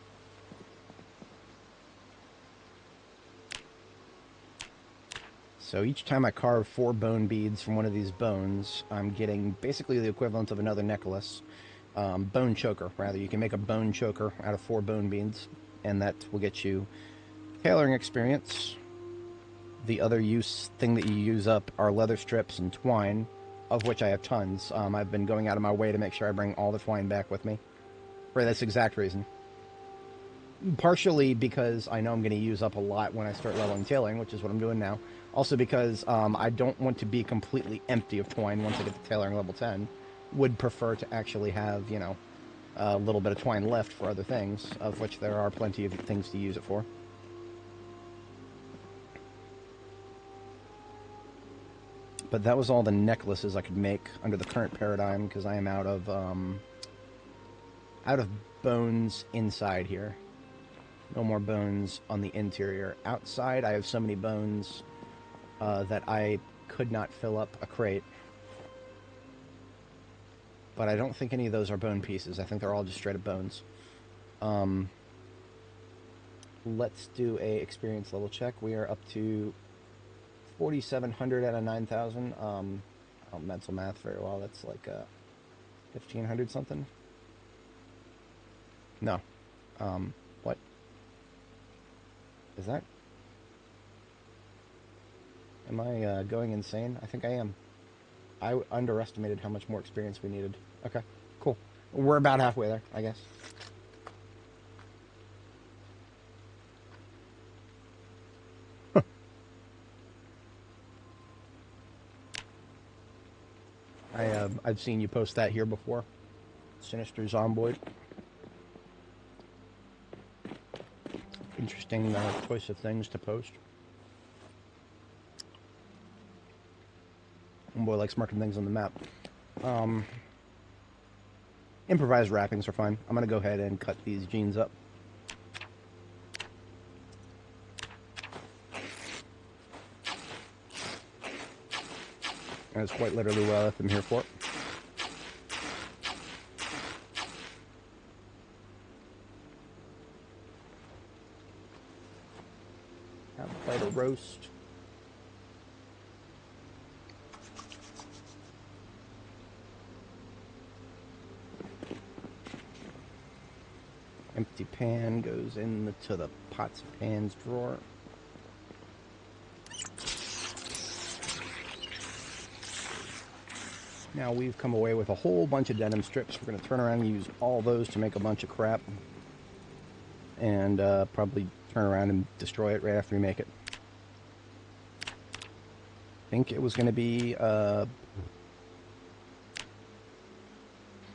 So each time I carve 4 bone beads from one of these bones, I'm getting basically the equivalent of another necklace. Bone choker, rather. You can make a bone choker out of 4 bone beads, and that will get you tailoring experience. The other thing that you use up are leather strips and twine, of which I have tons. I've been going out of my way to make sure I bring all the twine back with me for this exact reason. Partially because I know I'm going to use up a lot when I start leveling tailoring, which is what I'm doing now. Also because I don't want to be completely empty of twine once I get to tailoring level 10. Would prefer to actually have, you know, a little bit of twine left for other things, of which there are plenty of things to use it for. But that was all the necklaces I could make under the current paradigm, because I am out of bones inside here. No more bones on the interior. Outside, I have so many bones that I could not fill up a crate. But I don't think any of those are bone pieces. I think they're all just straight up bones. Let's do a experience level check. We are up to 4,700 out of 9,000. I don't mental math very well. That's like 1,500 something. No. What? Is that? Am I going insane? I think I am. I underestimated how much more experience we needed. Okay, cool. We're about halfway there, I guess. I've seen you post that here before. Sinister Zomboid. Interesting choice of things to post. Boy likes marking things on the map. Improvised wrappings are fine. I'm going to go ahead and cut these jeans up. That's quite literally what I left them here for. Have a bite of roast. Empty pan goes into the pots and pans drawer. Now we've come away with a whole bunch of denim strips. We're going to turn around and use all those to make a bunch of crap. And probably turn around and destroy it right after we make it. I think it was going to be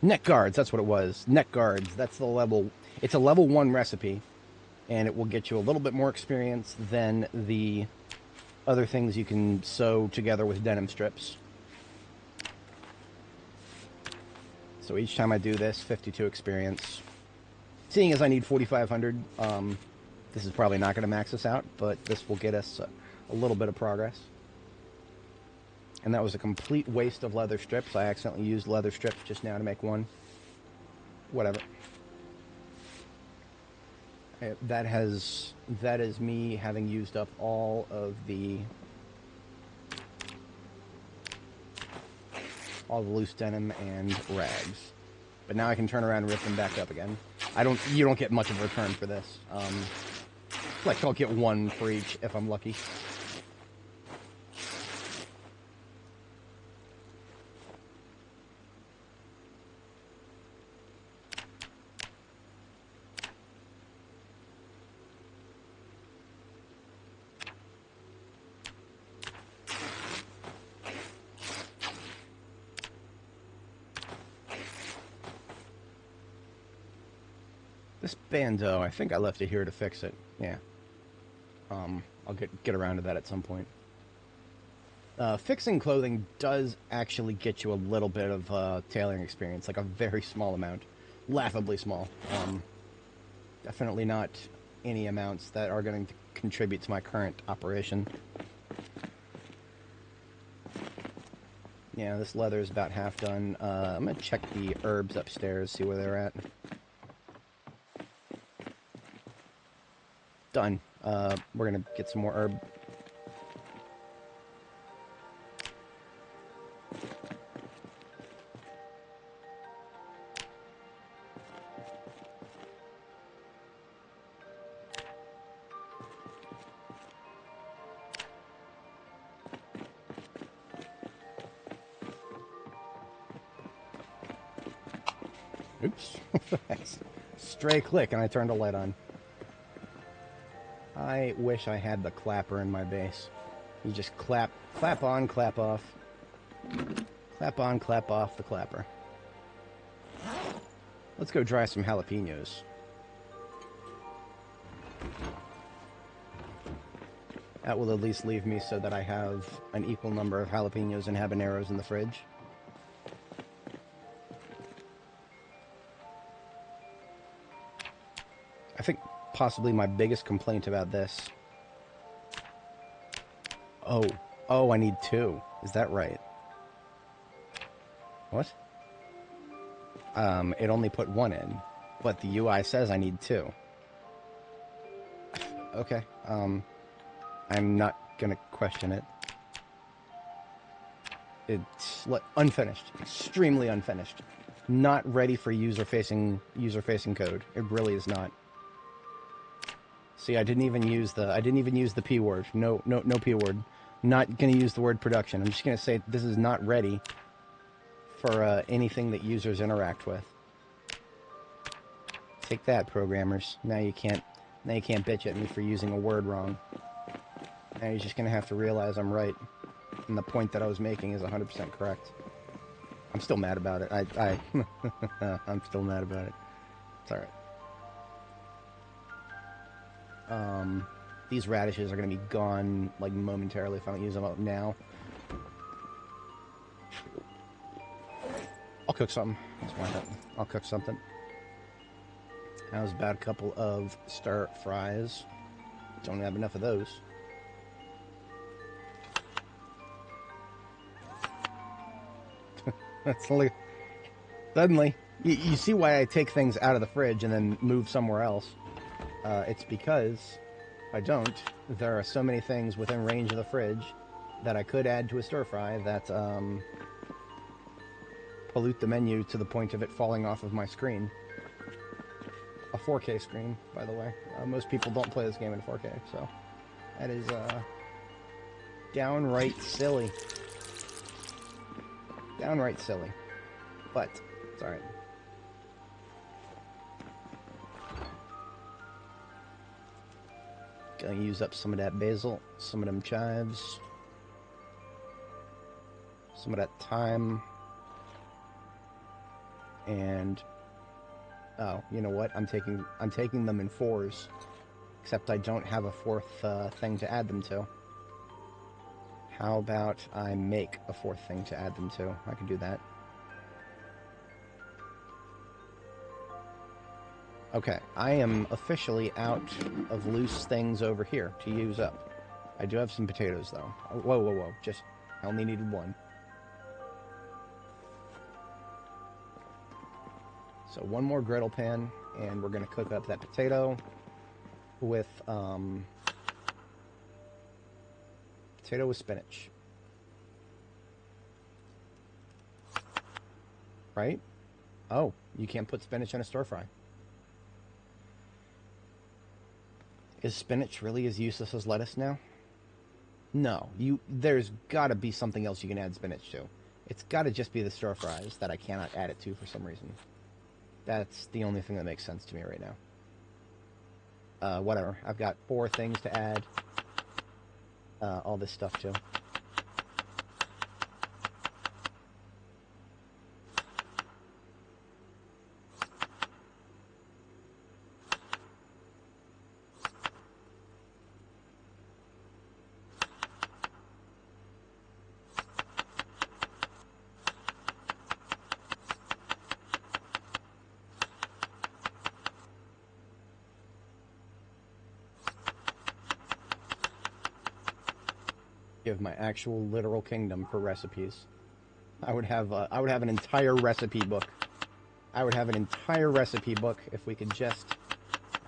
neck guards. That's what it was. Neck guards. That's the level. It's a level 1 recipe. And it will get you a little bit more experience than the other things you can sew together with denim strips. So each time I do this, 52 experience. Seeing as I need 4,500, this is probably not going to max us out, but this will get us a little bit of progress. And that was a complete waste of leather strips. I accidentally used leather strips just now to make one. Whatever. That is me having used up all of the loose denim and rags. But now I can turn around and rip them back up again. You don't get much of a return for this. Like I'll get 1 for each if I'm lucky. This bando, I think I left it here to fix it. Yeah. I'll get around to that at some point. Fixing clothing does actually get you a little bit of tailoring experience, like a very small amount. Laughably small. Definitely not any amounts that are going to contribute to my current operation. Yeah, this leather is about half done. I'm going to check the herbs upstairs, see where they're at. Done. We're going to get some more herb. Oops. Stray click and I turned a light on. I wish I had the clapper in my base. You just clap on, clap off. Clap on, clap off the clapper. Let's go dry some jalapenos. That will at least leave me so that I have an equal number of jalapenos and habaneros in the fridge. I think possibly my biggest complaint about this... Oh, I need 2. Is that right? What? It only put 1 in, but the UI says I need 2. Okay, I'm not gonna question it. It's unfinished, extremely unfinished. Not ready for user-facing code. It really is not. See, I didn't even use the P word. No P word. Not gonna use the word production. I'm just gonna say this is not ready for anything that users interact with. Take that, programmers. Now you can't bitch at me for using a word wrong. Now you're just gonna have to realize I'm right, and the point that I was making is 100% correct. I'm still mad about it. I'm still mad about it. It's alright. These radishes are going to be gone, like, momentarily if I don't use them up now. I'll cook something. That's why I'll cook something. How's about a couple of stir fries? Don't have enough of those. That's like... Suddenly, you see why I take things out of the fridge and then move somewhere else. It's because if I don't, there are so many things within range of the fridge that I could add to a stir fry that pollute the menu to the point of it falling off of my screen. A 4K screen, by the way. Most people don't play this game in 4K, so that is downright silly. Downright silly. But it's alright. Gonna use up some of that basil, some of them chives, some of that thyme, and oh, you know what? I'm taking them in 4s, except I don't have a 4th thing to add them to. How about I make a 4th thing to add them to? I can do that. Okay, I am officially out of loose things over here to use up. I do have some potatoes, though. Whoa. Just, I only needed 1. So 1 more griddle pan, and we're going to cook up that potato with, potato with spinach. Right? Oh, you can't put spinach in a stir fry. Is spinach really as useless as lettuce now? No, there's gotta be something else you can add spinach to. It's gotta just be the stir fries that I cannot add it to for some reason. That's the only thing that makes sense to me right now. Whatever. I've got 4 things to add all this stuff to. give my actual literal kingdom for recipes. I would have an entire recipe book. I would have an entire recipe book if we could just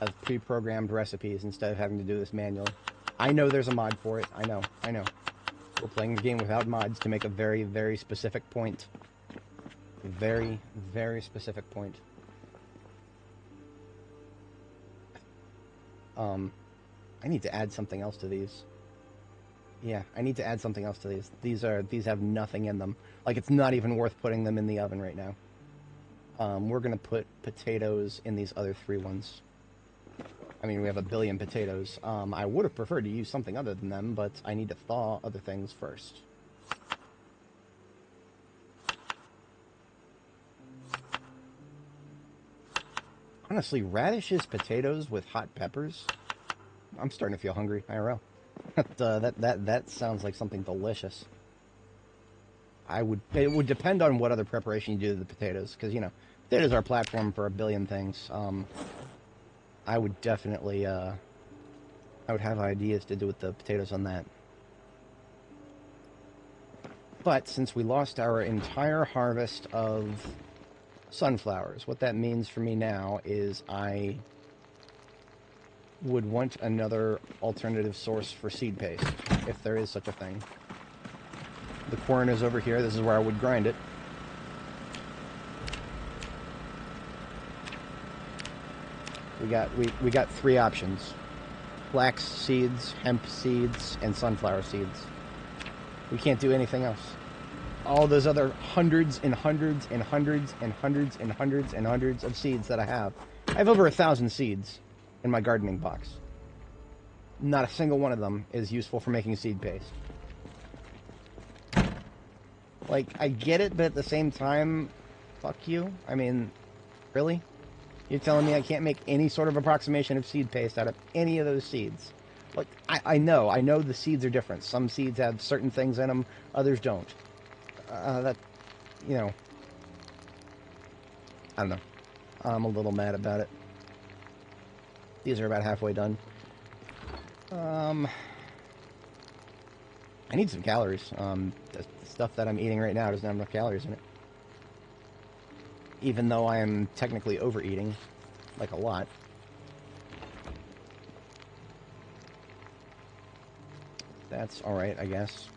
have pre-programmed recipes instead of having to do this manually. I know there's a mod for it. I know. We're playing the game without mods to make a very, very specific point. Very, very specific point. I need to add something else to these. Yeah, I need to add something else to these. These have nothing in them. Like, it's not even worth putting them in the oven right now. We're gonna put potatoes in these other 3 ones. I mean, we have a billion potatoes. I would have preferred to use something other than them, but I need to thaw other things first. Honestly, radishes, potatoes with hot peppers. I'm starting to feel hungry, IRL. That sounds like something delicious. It would depend on what other preparation you do to the potatoes, because, you know, potatoes are a platform for a billion things. I would definitely, I would have ideas to do with the potatoes on that. But since we lost our entire harvest of sunflowers, what that means for me now is I would want another alternative source for seed paste, if there is such a thing. The corn is over here. This is where I would grind it. We got 3 options: flax seeds, hemp seeds, and sunflower seeds. We can't do anything else. All those other hundreds and hundreds and hundreds and hundreds and hundreds and hundreds of seeds that I have over 1,000 seeds in my gardening box. Not a single one of them is useful for making seed paste. Like, I get it, but at the same time, fuck you. I mean, really? You're telling me I can't make any sort of approximation of seed paste out of any of those seeds? Like, I know the seeds are different. Some seeds have certain things in them, others don't. That, you know, I don't know. I'm a little mad about it. These are about halfway done. I need some calories. The stuff that I'm eating right now doesn't have enough calories in it. Even though I am technically overeating, like a lot. That's alright, I guess.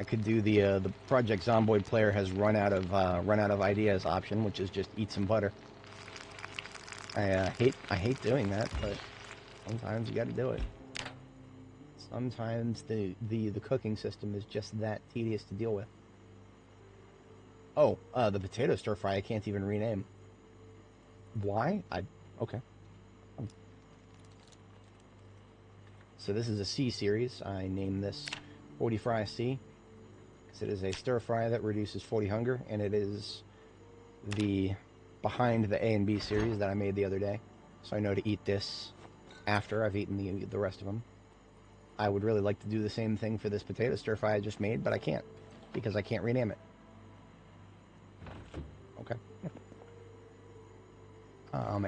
I could do the Project Zomboid player has run out of ideas option, which is just eat some butter. I hate doing that, but sometimes you got to do it. Sometimes the cooking system is just that tedious to deal with. Oh, the potato stir fry I can't even rename. Why? Okay. So this is a C series. I named this 40 Fry C. Because it is a stir fry that reduces 40 hunger, and it is the behind the A and B series that I made the other day. So I know to eat this after I've eaten the rest of them. I would really like to do the same thing for this potato stir fry I just made, but I can't, because I can't rename it. Okay.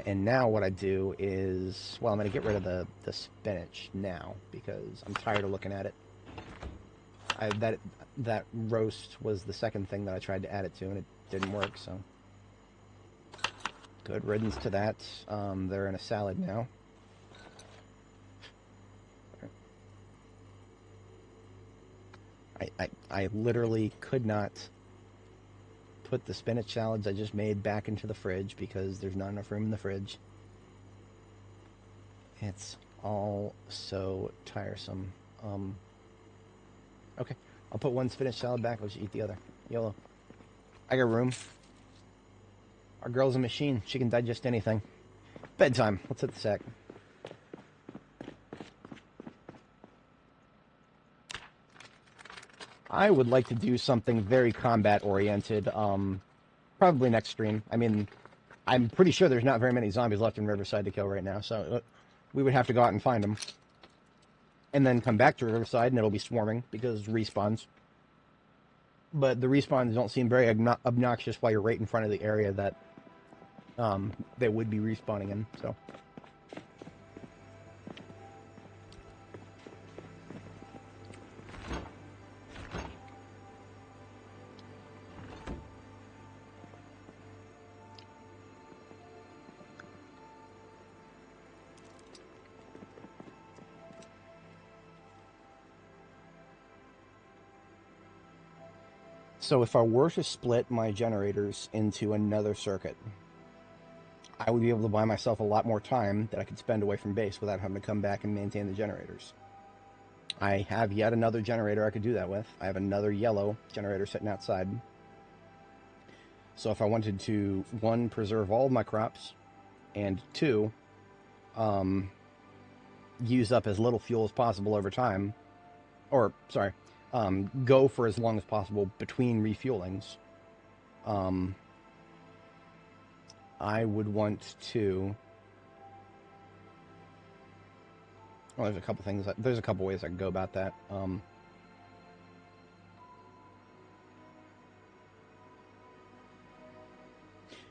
And now what I do is, well, I'm going to get rid of the spinach now, because I'm tired of looking at it. That roast was the second thing that I tried to add it to, and it didn't work, so. Good riddance to that. They're in a salad now. I literally could not put the spinach salads I just made back into the fridge because there's not enough room in the fridge. It's all so tiresome. Okay, I'll put one spinach salad back. I'll just eat the other. YOLO. I got room. Our girl's a machine. She can digest anything. Bedtime. Let's hit the sack. I would like to do something very combat-oriented, probably next stream. I mean, I'm pretty sure there's not very many zombies left in Riverside to kill right now, so we would have to go out and find them. And then come back to Riverside, and it'll be swarming, because respawns. But the respawns don't seem very obnoxious while you're right in front of the area that they would be respawning in, so. So if I were to split my generators into another circuit, I would be able to buy myself a lot more time that I could spend away from base without having to come back and maintain the generators. I have yet another generator I could do that with. I have another yellow generator sitting outside. So if I wanted to, one, preserve all of my crops, and two, use up as little fuel as possible over time, or, sorry, go for as long as possible between refuelings, I would want to... Well, there's a couple things. There's a couple ways I can go about that.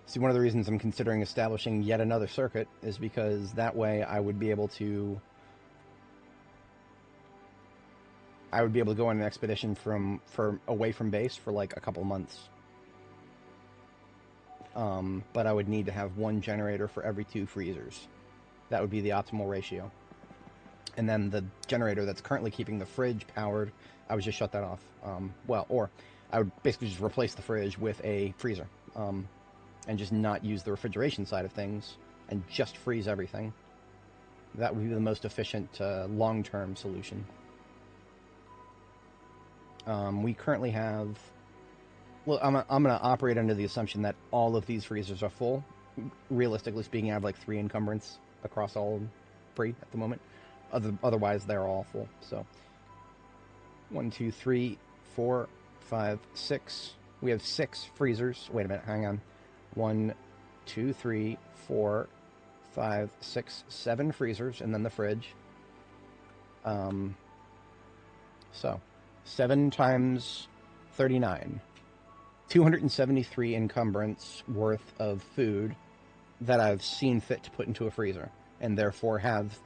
See, one of the reasons I'm considering establishing yet another circuit is because that way I would be able to... go on an expedition away from base for like a couple months. But I would need to have one generator for every 2 freezers. That would be the optimal ratio. And then the generator that's currently keeping the fridge powered, I would just shut that off. Or I would basically just replace the fridge with a freezer. And just not use the refrigeration side of things and just freeze everything. That would be the most efficient long-term solution. We currently have... Well, I'm going to operate under the assumption that all of these freezers are full. Realistically speaking, I have like 3 encumbrance across all 3 at the moment. Otherwise, they're all full. So, 1, 2, 3, 4, 5, 6. We have 6 freezers. Wait a minute, hang on. 1, 2, 3, 4, 5, 6, 7 freezers, and then the fridge. So, 7 times 39. 273 encumbrance worth of food that I've seen fit to put into a freezer, and therefore have,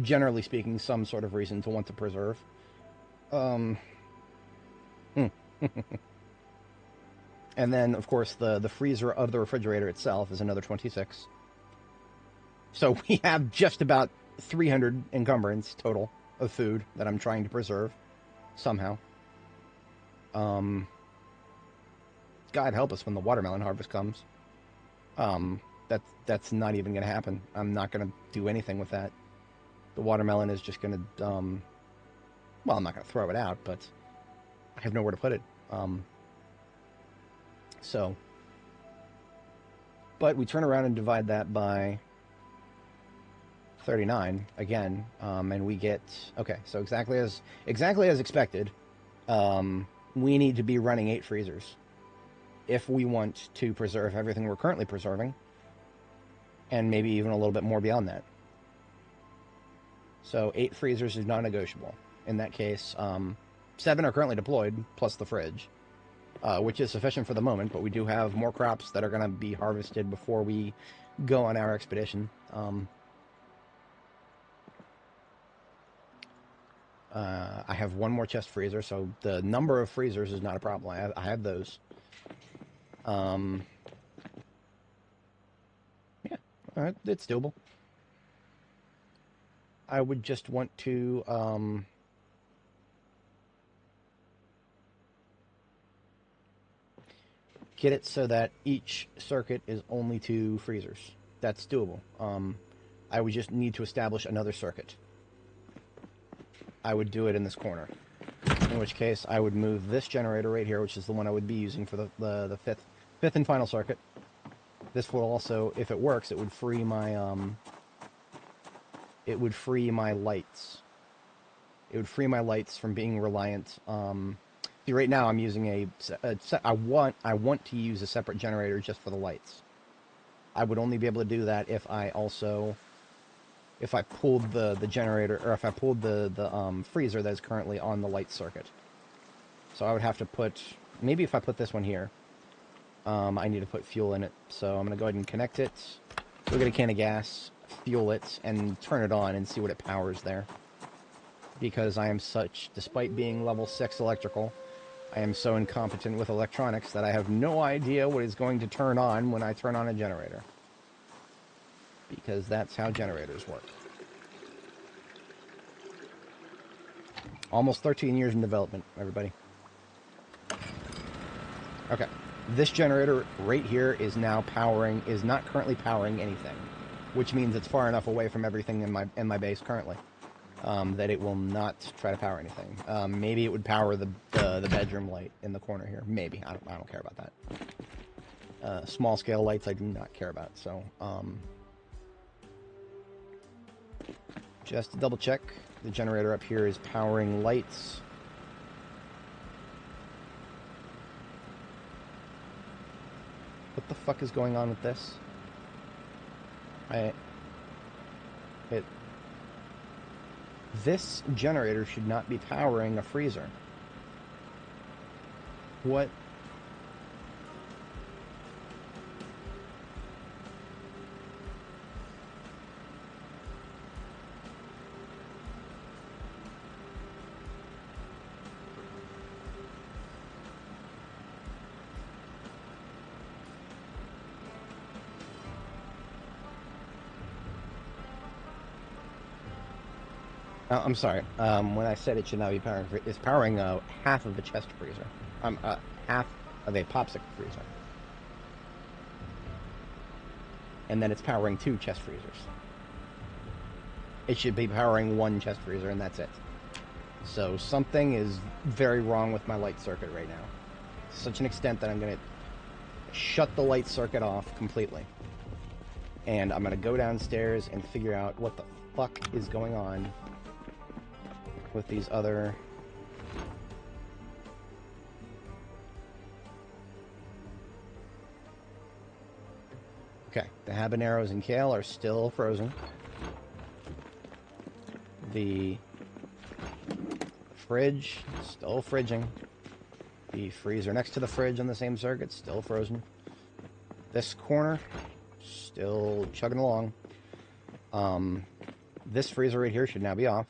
generally speaking, some sort of reason to want to preserve. And then, of course, the freezer of the refrigerator itself is another 26. So we have just about 300 encumbrance total of food that I'm trying to preserve somehow. God help us when the watermelon harvest comes. That's not even going to happen. I'm not going to do anything with that. The watermelon is just going to... well, I'm not going to throw it out, but I have nowhere to put it. But we turn around and divide that by 39 again, and we get... Okay, so exactly as expected, we need to be running 8 freezers if we want to preserve everything we're currently preserving, and maybe even a little bit more beyond that. So 8 freezers is non-negotiable. In that case, 7 are currently deployed, plus the fridge, which is sufficient for the moment, but we do have more crops that are going to be harvested before we go on our expedition. I have 1 more chest freezer, so the number of freezers is not a problem. I have those. Yeah, alright, it's doable. I would just want to, get it so that each circuit is only 2 freezers. That's doable. I would just need to establish another circuit. I would do it in this corner. In which case, I would move this generator right here, which is the one I would be using for the fifth and final circuit. This will also, if it works, it would free my lights. It would free my lights from being reliant. See, right now I'm using I want to use a separate generator just for the lights. I would only be able to do that if I pulled the generator, or if I pulled the freezer that is currently on the light circuit. So I would have to put, maybe if I put this one here, I need to put fuel in it. So I'm going to go ahead and connect it, go get a can of gas, fuel it, and turn it on and see what it powers there. Because I am such, despite being level 6 electrical, I am so incompetent with electronics that I have no idea what is going to turn on when I turn on a generator. Because that's how generators work. Almost 13 years in development, everybody. Okay. This generator right here is now powering, is not currently powering anything, which means it's far enough away from everything in my base currently that it will not try to power anything. Maybe it would power the bedroom light in the corner here. Maybe. I don't care about that. Small scale lights I do not care about. So just to double check, the generator up here is powering lights. What the fuck is going on with this? This generator should not be powering a freezer. What? I'm sorry. When I said it should not be powering, it's powering half of a chest freezer. Half of a popsicle freezer, and then it's powering 2 chest freezers. It should be powering 1 chest freezer, and that's it. So something is very wrong with my light circuit right now. To such an extent that I'm gonna shut the light circuit off completely, and I'm gonna go downstairs and figure out what the fuck is going on with these other... Okay, the habaneros and kale are still frozen. The fridge, still fridging. The freezer next to the fridge on the same circuit, still frozen. This corner, still chugging along. This freezer right here should now be off.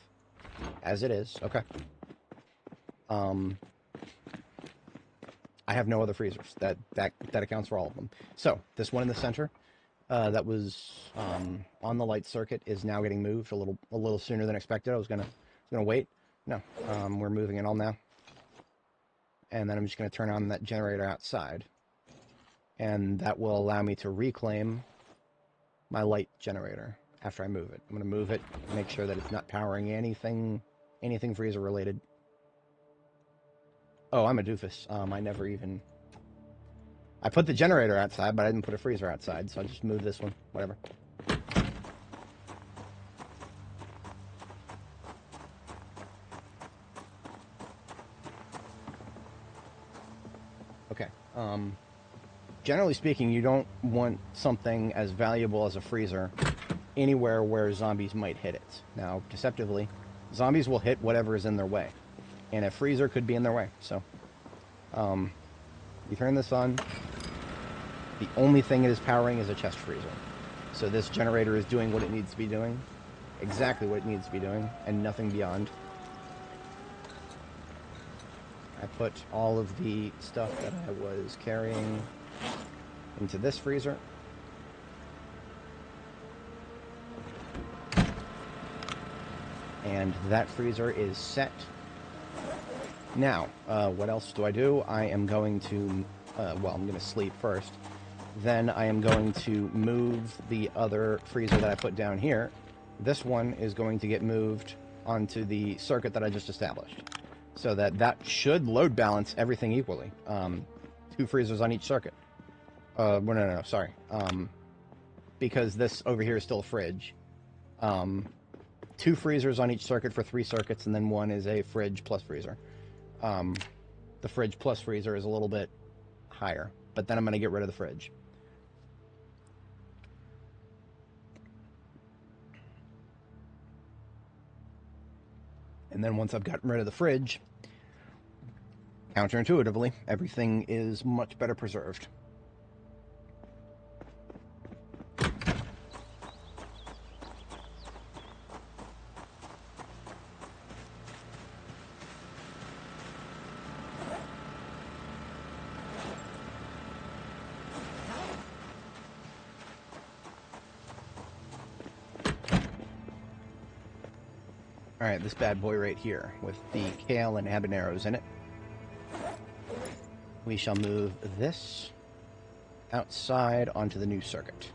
As it is, okay. I have no other freezers. That accounts for all of them. So this one in the center, that was on the light circuit, is now getting moved a little sooner than expected. I was gonna wait. No, we're moving it all now. And then I'm just gonna turn on that generator outside, and that will allow me to reclaim my light generator after I move it. I'm gonna move it, make sure that it's not powering anything freezer related. Oh, I'm a doofus. I put the generator outside, but I didn't put a freezer outside, so I just moved this one. Whatever. Okay. Generally speaking, you don't want something as valuable as a freezer anywhere where zombies might hit it. Now, deceptively, zombies will hit whatever is in their way, and a freezer could be in their way. So, you turn this on. The only thing it is powering is a chest freezer. So this generator is doing what it needs to be doing, exactly what it needs to be doing, and nothing beyond. I put all of the stuff that I was carrying into this freezer. And that freezer is set. Now, what else do I do? I am going to, I'm going to sleep first. Then I am going to move the other freezer that I put down here. This one is going to get moved onto the circuit that I just established. So that should load balance everything equally. 2 freezers on each circuit. No, sorry. Because this over here is still a fridge. 2 freezers on each circuit for 3 circuits, and then 1 is a fridge plus freezer. The fridge plus freezer is a little bit higher, but then I'm going to get rid of the fridge. And then once I've gotten rid of the fridge, counterintuitively, everything is much better preserved. Alright, this bad boy right here, with the kale and habaneros in it. we shall move this outside onto the new circuit.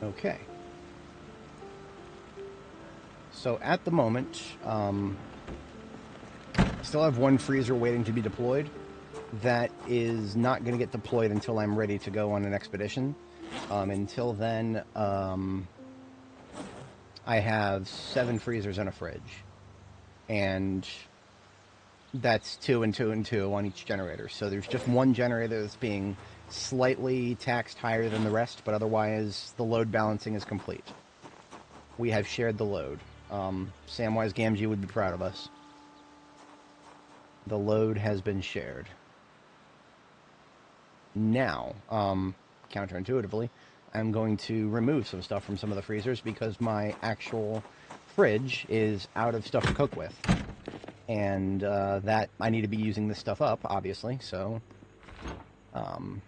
Okay. So at the moment, still have one freezer waiting to be deployed. That is not going to get deployed until I'm ready to go on an expedition. Until then, I have 7 freezers and a fridge. And that's 2 and 2 and 2 on each generator. So there's just one generator that's being slightly taxed higher than the rest, but otherwise the load balancing is complete. We have shared the load. Samwise Gamgee would be proud of us. The load has been shared. Now, counterintuitively, I'm going to remove some stuff from some of the freezers because my actual fridge is out of stuff to cook with. And that I need to be using this stuff up, obviously, so I'm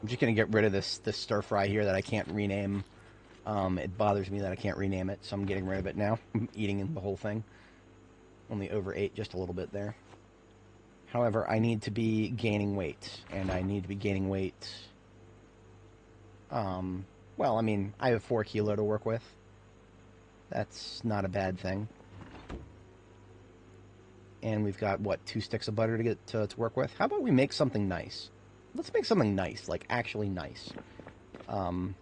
just going to get rid of this stir fry here that I can't rename. It bothers me that I can't rename it, so I'm getting rid of it now. I'm eating the whole thing. Only overate just a little bit there. However, I need to be gaining weight, and I need to be gaining weight. Well, I mean, I have 4 kilo to work with. That's not a bad thing. And we've got, what, 2 sticks of butter to get to work with? How about we make something nice? Let's make something nice, like actually nice. I'm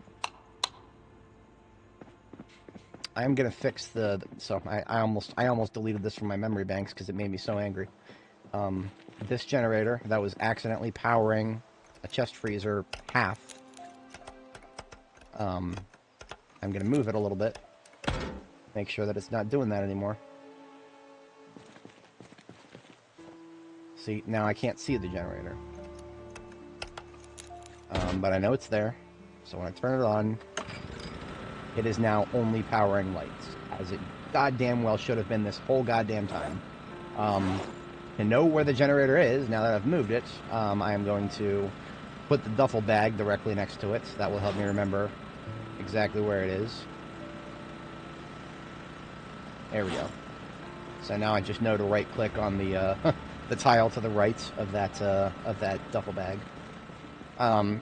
gonna fix so I almost deleted this from my memory banks because it made me so angry. This generator that was accidentally powering a chest freezer half. I'm gonna move it a little bit. Make sure that it's not doing that anymore. See, now I can't see the generator. But I know it's there. So when I turn it on, it is now only powering lights, as it goddamn well should have been this whole goddamn time. To know where the generator is, now that I've moved it, I am going to put the duffel bag directly next to it. That will help me remember exactly where it is. There we go. So now I just know to right-click on the the tile to the right of that duffel bag.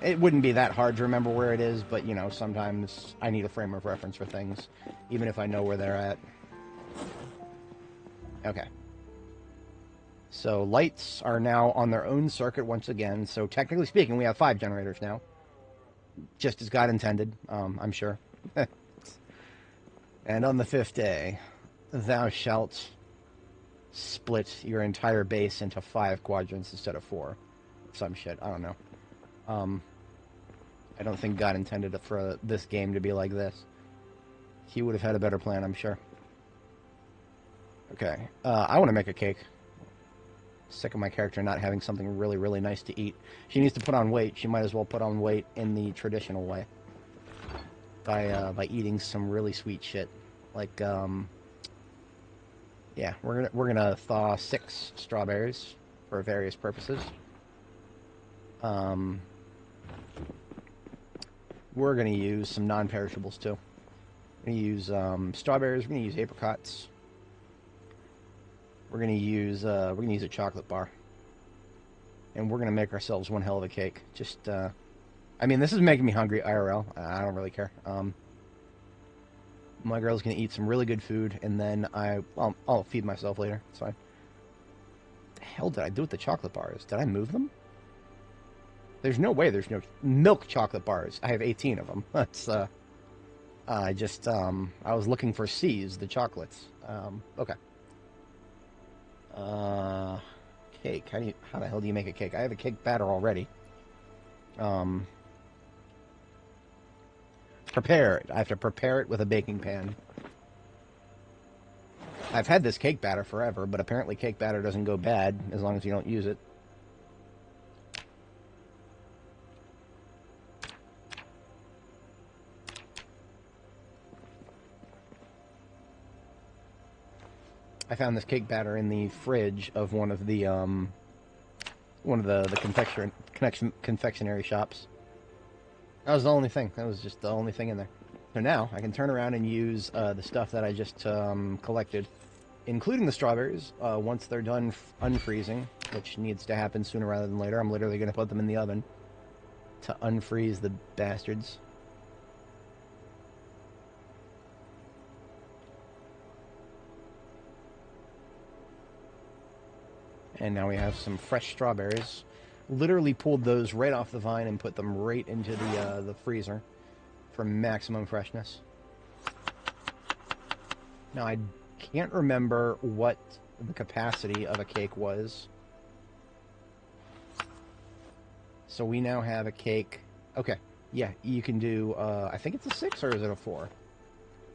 It wouldn't be that hard to remember where it is, but, you know, sometimes I need a frame of reference for things, even if I know where they're at. Okay. So lights are now on their own circuit once again, so technically speaking, we have 5 generators now. Just as God intended, I'm sure. And on the 5th day, thou shalt split your entire base into 5 quadrants instead of 4. Some shit, I don't know. I don't think God intended for this game to be like this. He would have had a better plan, I'm sure. Okay, I want to make a cake. Sick of my character not having something really, really nice to eat. She needs to put on weight. She might as well put on weight in the traditional way. By eating some really sweet shit. Like, yeah, we're gonna thaw 6 strawberries for various purposes. We're going to use some non-perishables, too. We're going to use strawberries. We're going to use apricots. We're going to use a chocolate bar. And we're going to make ourselves one hell of a cake. Just, I mean, this is making me hungry IRL. I don't really care. My girl's going to eat some really good food, and then I'll feed myself later. It's fine. What the hell did I do with the chocolate bars? Did I move them? There's no way there's no milk chocolate bars. I have 18 of them. That's, I was looking for C's, the chocolates. Okay. Cake. How the hell do you make a cake? I have a cake batter already. Um, prepare it. I have to prepare it with a baking pan. I've had this cake batter forever, but apparently cake batter doesn't go bad as long as you don't use it. I found this cake batter in the fridge of one of the confectionery shops. That was the only thing. That was just the only thing in there. So now I can turn around and use the stuff that I just collected, including the strawberries, once they're done unfreezing, which needs to happen sooner rather than later. I'm literally going to put them in the oven to unfreeze the bastards. And now we have some fresh strawberries. Literally pulled those right off the vine and put them right into the freezer for maximum freshness. Now I can't remember what the capacity of a cake was. So we now have a cake. Okay, yeah, you can do, I think it's a 6 or is it a 4?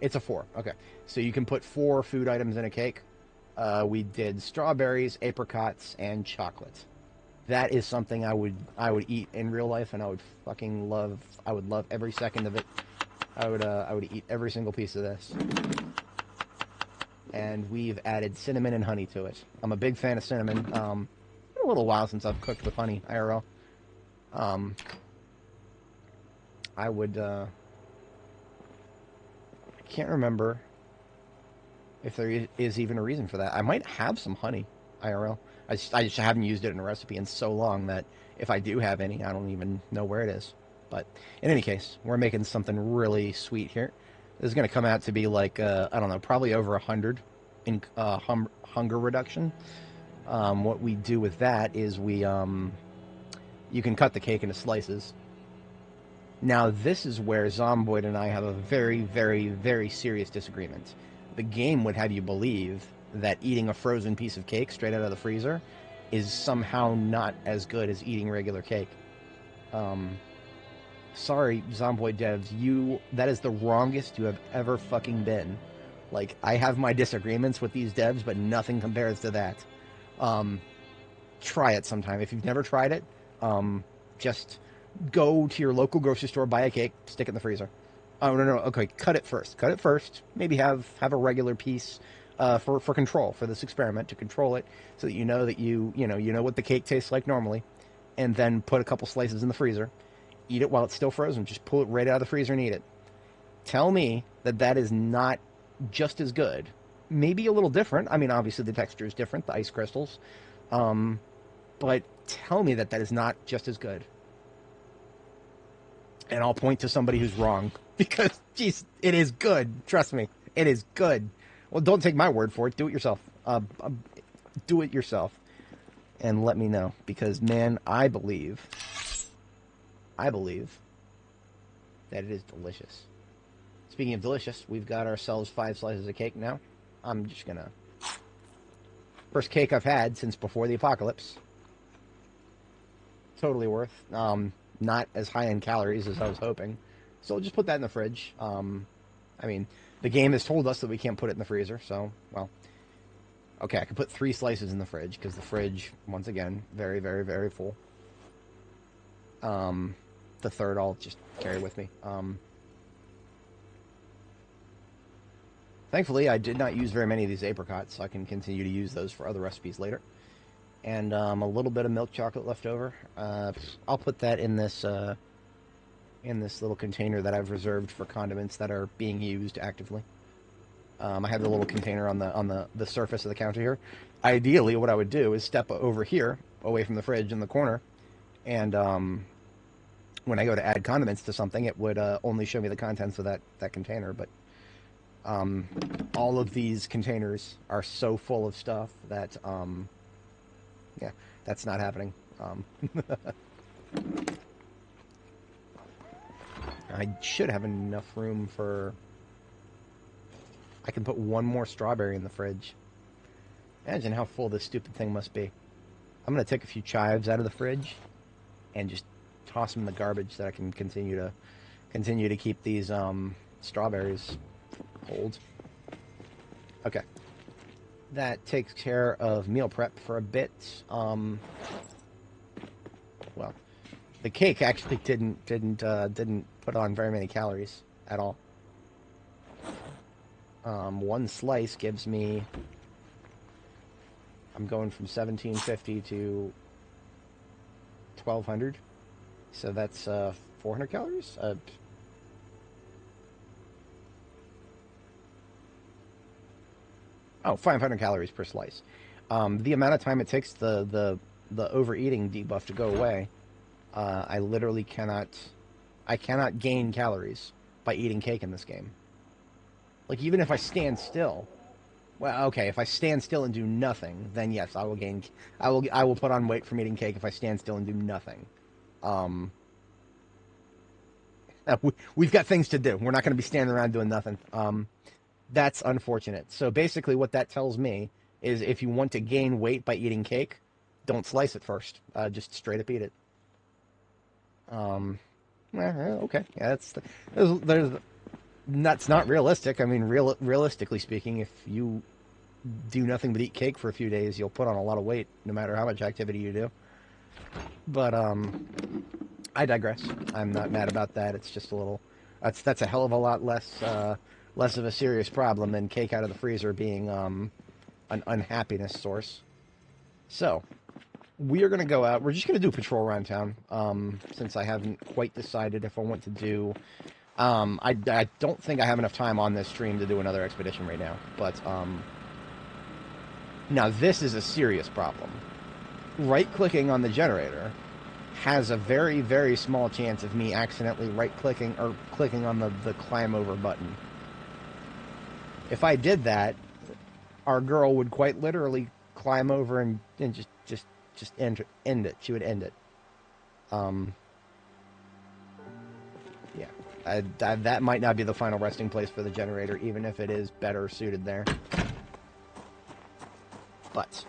It's a 4, okay. So you can put 4 food items in a cake. We did strawberries, apricots, and chocolate. That is something I would eat in real life, and I would fucking love. I would love every second of it. I would eat every single piece of this. And we've added cinnamon and honey to it. I'm a big fan of cinnamon. It's been a little while since I've cooked with honey IRL. I would. I can't remember if there is even a reason for that. I might have some honey IRL. I just haven't used it in a recipe in so long that if I do have any, I don't even know where it is. But in any case, we're making something really sweet here. This is going to come out to be like, I don't know, probably over 100 in hunger reduction. What we do with that is you can cut the cake into slices. Now, this is where Zomboid and I have a very, very, very serious disagreement. The game would have you believe that eating a frozen piece of cake straight out of the freezer is somehow not as good as eating regular cake. Sorry, Zomboid devs, that is the wrongest you have ever fucking been. Like, I have my disagreements with these devs, but nothing compares to that. Try it sometime. If you've never tried it, just go to your local grocery store, buy a cake, stick it in the freezer. Oh, no, okay, cut it first. Cut it first. Maybe have a regular piece for control, for this experiment, to control it, so that you know what the cake tastes like normally, and then put a couple slices in the freezer. Eat it while it's still frozen. Just pull it right out of the freezer and eat it. Tell me that is not just as good. Maybe a little different. I mean, obviously the texture is different, the ice crystals. But tell me that is not just as good. And I'll point to somebody who's wrong. Because, geez, it is good. Trust me. It is good. Well, don't take my word for it. Do it yourself. Do it yourself. And let me know. Because, man, I believe that it is delicious. Speaking of delicious, we've got ourselves 5 slices of cake now. I'm just going to... First cake I've had since before the apocalypse. Totally worth. Not as high in calories as I was hoping. So we'll just put that in the fridge. I mean, the game has told us that we can't put it in the freezer, so, well. Okay, I can put 3 slices in the fridge, because the fridge, once again, very, very, very full. The third I'll just carry with me. Thankfully, I did not use very many of these apricots, so I can continue to use those for other recipes later. And a little bit of milk chocolate left over. I'll put that in this little container that I've reserved for condiments that are being used actively. I have the little container on the surface of the counter here. Ideally, what I would do is step over here, away from the fridge in the corner, and when I go to add condiments to something, it would only show me the contents of that container. But all of these containers are so full of stuff that, yeah, that's not happening. I should have enough room for... I can put one more strawberry in the fridge. Imagine how full this stupid thing must be. I'm going to take a few chives out of the fridge and just toss them in the garbage so that I can continue to keep these strawberries cold. Okay. That takes care of meal prep for a bit. Well, the cake actually didn't put on very many calories at all. One slice gives me... I'm going from 1750 to 1200. So that's 400 calories? Oh, 500 calories per slice. The amount of time it takes the overeating debuff to go away, I literally cannot... I cannot gain calories by eating cake in this game. Like, even if I stand still... Well, okay, if I stand still and do nothing, then yes, I will gain... I will put on weight from eating cake if I stand still and do nothing. We've got things to do. We're not going to be standing around doing nothing. That's unfortunate. So basically what that tells me is if you want to gain weight by eating cake, don't slice it first. Just straight up eat it. Okay. Yeah, that's not realistic. I mean, realistically speaking, if you do nothing but eat cake for a few days, you'll put on a lot of weight, no matter how much activity you do. But I digress. I'm not mad about that. It's just a little... That's a hell of a lot less of a serious problem than cake out of the freezer being an unhappiness source. So, we are going to go out. We're just going to do a patrol around town, since I haven't quite decided if I want to do... I don't think I have enough time on this stream to do another expedition right now, but now this is a serious problem. Right-clicking on the generator has a very, very small chance of me accidentally right-clicking or clicking on the climb over button. If I did that, our girl would quite literally climb over and just end it. She would end it. Yeah. That might not be the final resting place for the generator, even if it is better suited there. But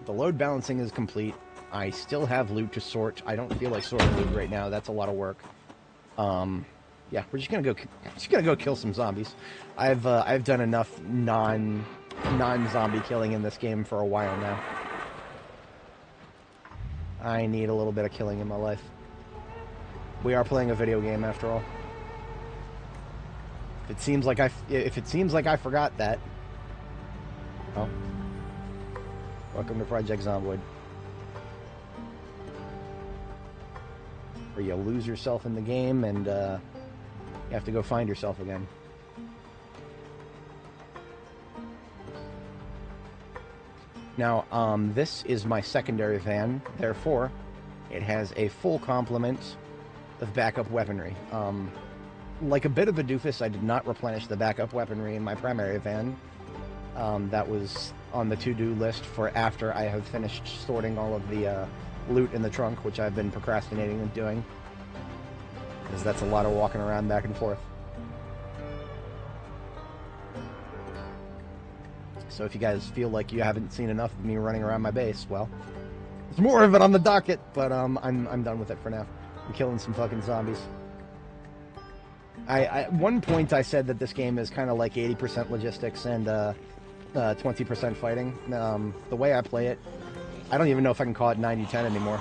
the load balancing is complete. I still have loot to sort. I don't feel like sorting loot right now. That's a lot of work. Yeah, we're just gonna go kill some zombies. I've done enough non-zombie killing in this game for a while now. I need a little bit of killing in my life. We are playing a video game after all. If it seems like I forgot that. Oh. Welcome to Project Zomboid. Where you lose yourself in the game and you have to go find yourself again. Now, this is my secondary van, therefore, it has a full complement of backup weaponry. Like a bit of a doofus, I did not replenish the backup weaponry in my primary van. That was on the to-do list for after I have finished sorting all of the loot in the trunk, which I've been procrastinating and doing. Because that's a lot of walking around back and forth. So if you guys feel like you haven't seen enough of me running around my base, well, there's more of it on the docket, but I'm done with it for now. I'm killing some fucking zombies. At one point I said that this game is kind of like 80% logistics and 20% fighting. The way I play it, I don't even know if I can call it 90-10 anymore.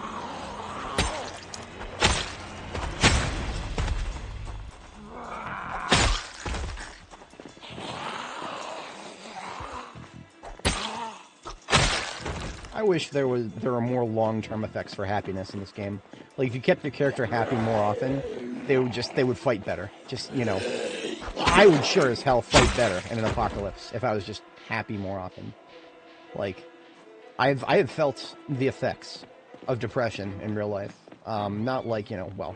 I wish there were more long-term effects for happiness in this game. Like, if you kept your character happy more often, they would fight better. Just, you know, I would sure as hell fight better in an apocalypse if I was just happy more often. Like, I have felt the effects of depression in real life. Not like, you know, well,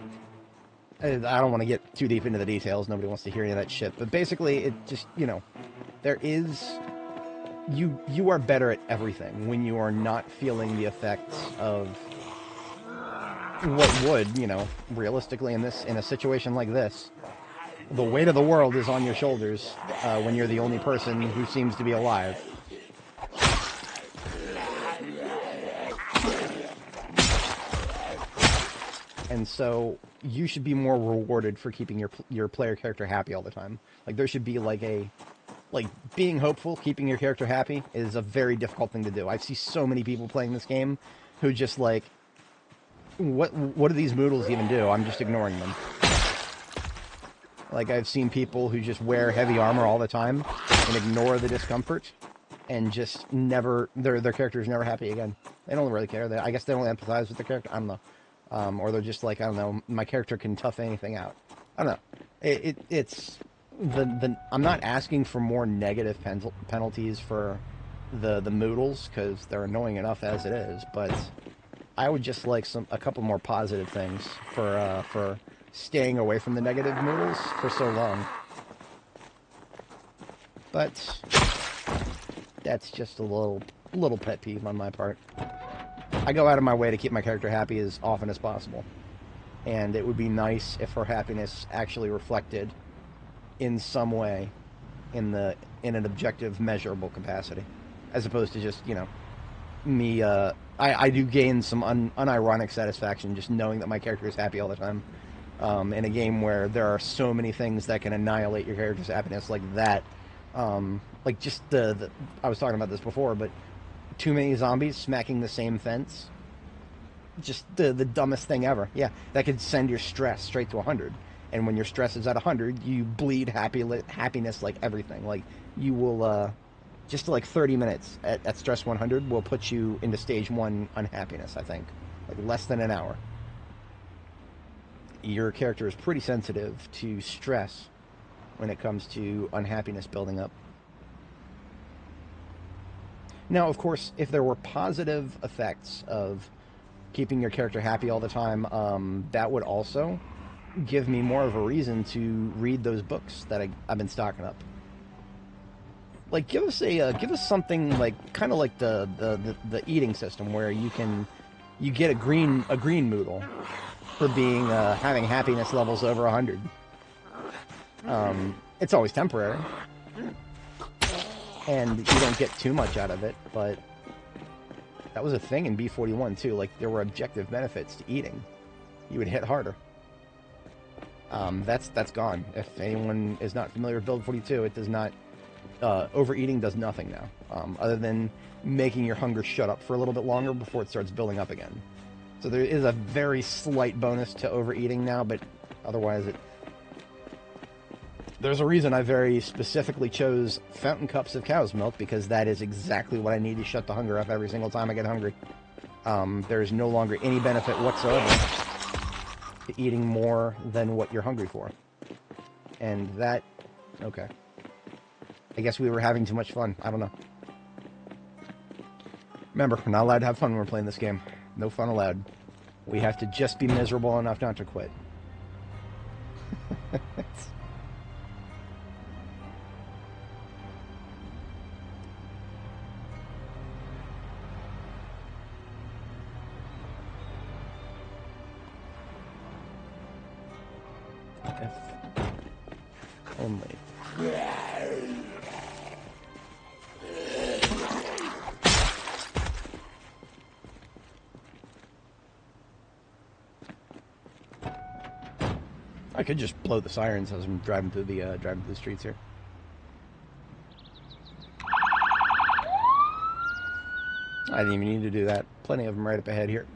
I don't want to get too deep into the details. Nobody wants to hear any of that shit. But basically, it just, you know, there is... You are better at everything when you are not feeling the effects of what would, you know, realistically in a situation like this, the weight of the world is on your shoulders when you're the only person who seems to be alive. And so you should be more rewarded for keeping your player character happy all the time. Like there should be like being hopeful, keeping your character happy is a very difficult thing to do. I see so many people playing this game who just like, what do these moodles even do? I'm just ignoring them. Like I've seen people who just wear heavy armor all the time and ignore the discomfort and just never, their character is never happy again. They don't really care. I guess they don't empathize with their character. I don't know. Or they're just like, I don't know, my character can tough anything out. I don't know. It's I'm not asking for more negative penalties for the moodles because they're annoying enough as it is, but I would just like a couple more positive things for staying away from the negative moodles for so long. But that's just a little pet peeve on my part. I go out of my way to keep my character happy as often as possible. And it would be nice if her happiness actually reflected in some way in an objective, measurable capacity. As opposed to just, you know, me, I do gain some unironic satisfaction just knowing that my character is happy all the time. In a game where there are so many things that can annihilate your character's happiness like that. Like just I was talking about this before, but too many zombies smacking the same fence. Just the dumbest thing ever. Yeah, that could send your stress straight to 100. And when your stress is at 100, you bleed happiness like everything. Like, you will, just like 30 minutes at stress 100 will put you into stage 1 unhappiness, I think. Like, less than an hour. Your character is pretty sensitive to stress when it comes to unhappiness building up. Now, of course, if there were positive effects of keeping your character happy all the time, that would also give me more of a reason to read those books that I've been stocking up. Like, give us something like kind of like the eating system where you get a green moodle for being having happiness levels over 100. It's always temporary. And you don't get too much out of it, but that was a thing in B41 too. Like, there were objective benefits to eating. You would hit harder. That's gone. If anyone is not familiar with Build 42, it does not. Overeating does nothing now, other than making your hunger shut up for a little bit longer before it starts building up again. So there is a very slight bonus to overeating now, but otherwise there's a reason I very specifically chose fountain cups of cow's milk, because that is exactly what I need to shut the hunger up every single time I get hungry. There is no longer any benefit whatsoever to eating more than what you're hungry for. And that... okay. I guess we were having too much fun. I don't know. Remember, we're not allowed to have fun when we're playing this game. No fun allowed. We have to just be miserable enough not to quit. If only. I could just blow the sirens as I'm driving through the streets here. I didn't even need to do that. Plenty of them right up ahead here.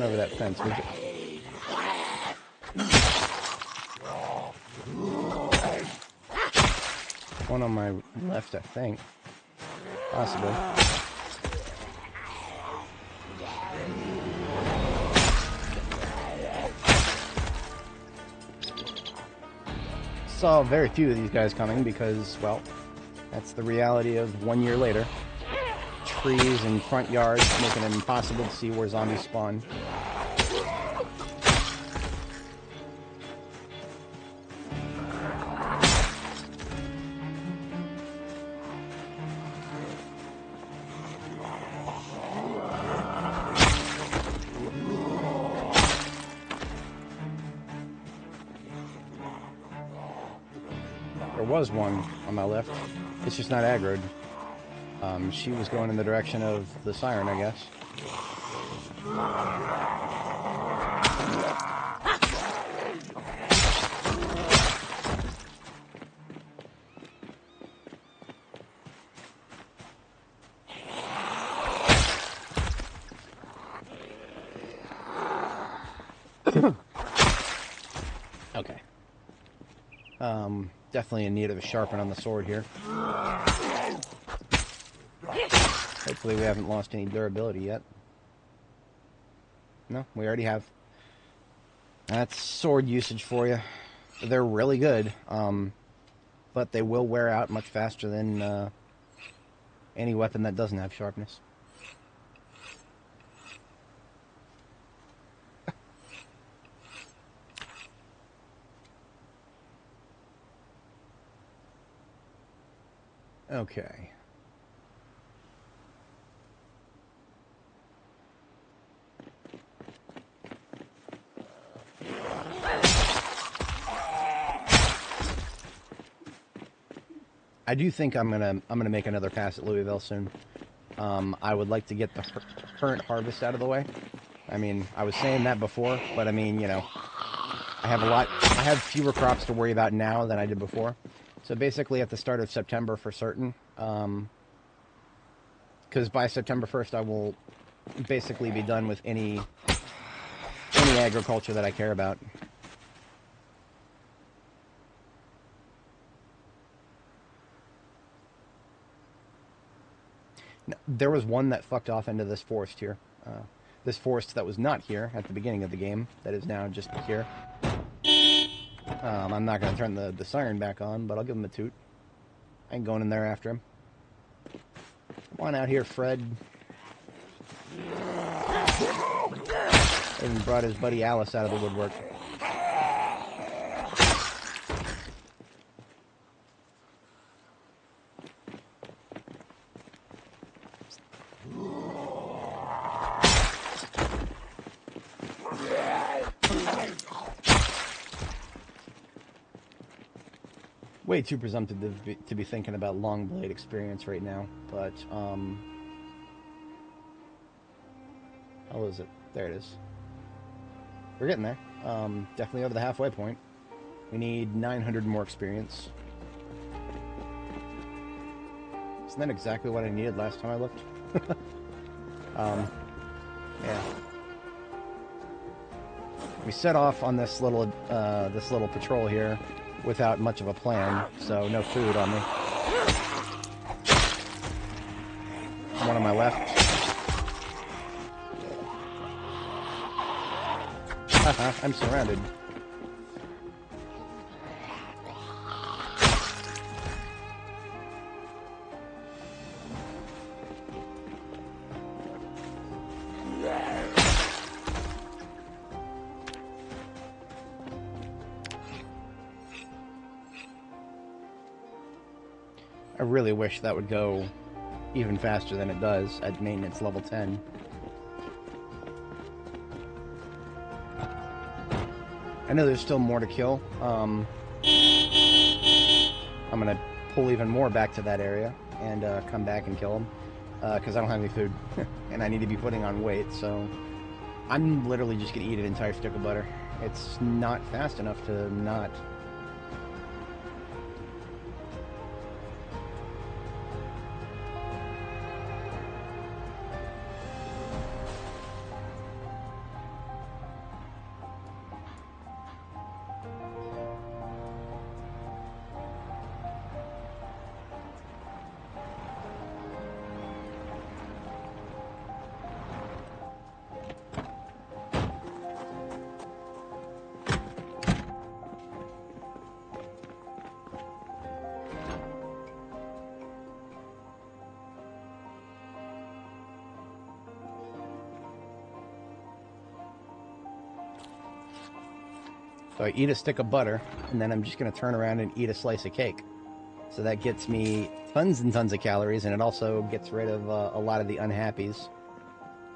Over that fence, would you? One on my left, I think. Possibly. saw very few of these guys coming because, well, that's the reality of 1 year later. Trees and front yards making it impossible to see where zombies spawn. There was one on my left. It's just not aggroed. She was going in the direction of the siren, I guess. Okay. Definitely in need of a sharpen on the sword here. Hopefully we haven't lost any durability yet. No, we already have. That's sword usage for you. They're really good, but they will wear out much faster than any weapon that doesn't have sharpness. Okay. I do think I'm gonna make another pass at Louisville soon. I would like to get the current harvest out of the way. I mean, I was saying that before, but I mean, you know, I have fewer crops to worry about now than I did before. So basically at the start of September for certain, because by September 1st I will basically be done with any agriculture that I care about. There was one that fucked off into this forest here. This forest that was not here at the beginning of the game, that is now just here. I'm not going to turn the siren back on, but I'll give him a toot. I ain't going in there after him. Come on out here, Fred. Even brought his buddy Alice out of the woodwork. Way too presumptive to be thinking about long blade experience right now, but how is it? There it is. We're getting there. Definitely over the halfway point. We need 900 more experience. Isn't that exactly what I needed last time I looked? Yeah. We set off on this little patrol here without much of a plan, so no food on me. One on my left. Haha, I'm surrounded. I really wish that would go even faster than it does at maintenance level 10. I know there's still more to kill. I'm gonna pull even more back to that area and come back and kill them because I don't have any food and I need to be putting on weight, so I'm literally just gonna eat an entire stick of butter. It's not fast enough to not. So I eat a stick of butter, and then I'm just going to turn around and eat a slice of cake. So that gets me tons and tons of calories, and it also gets rid of a lot of the unhappies.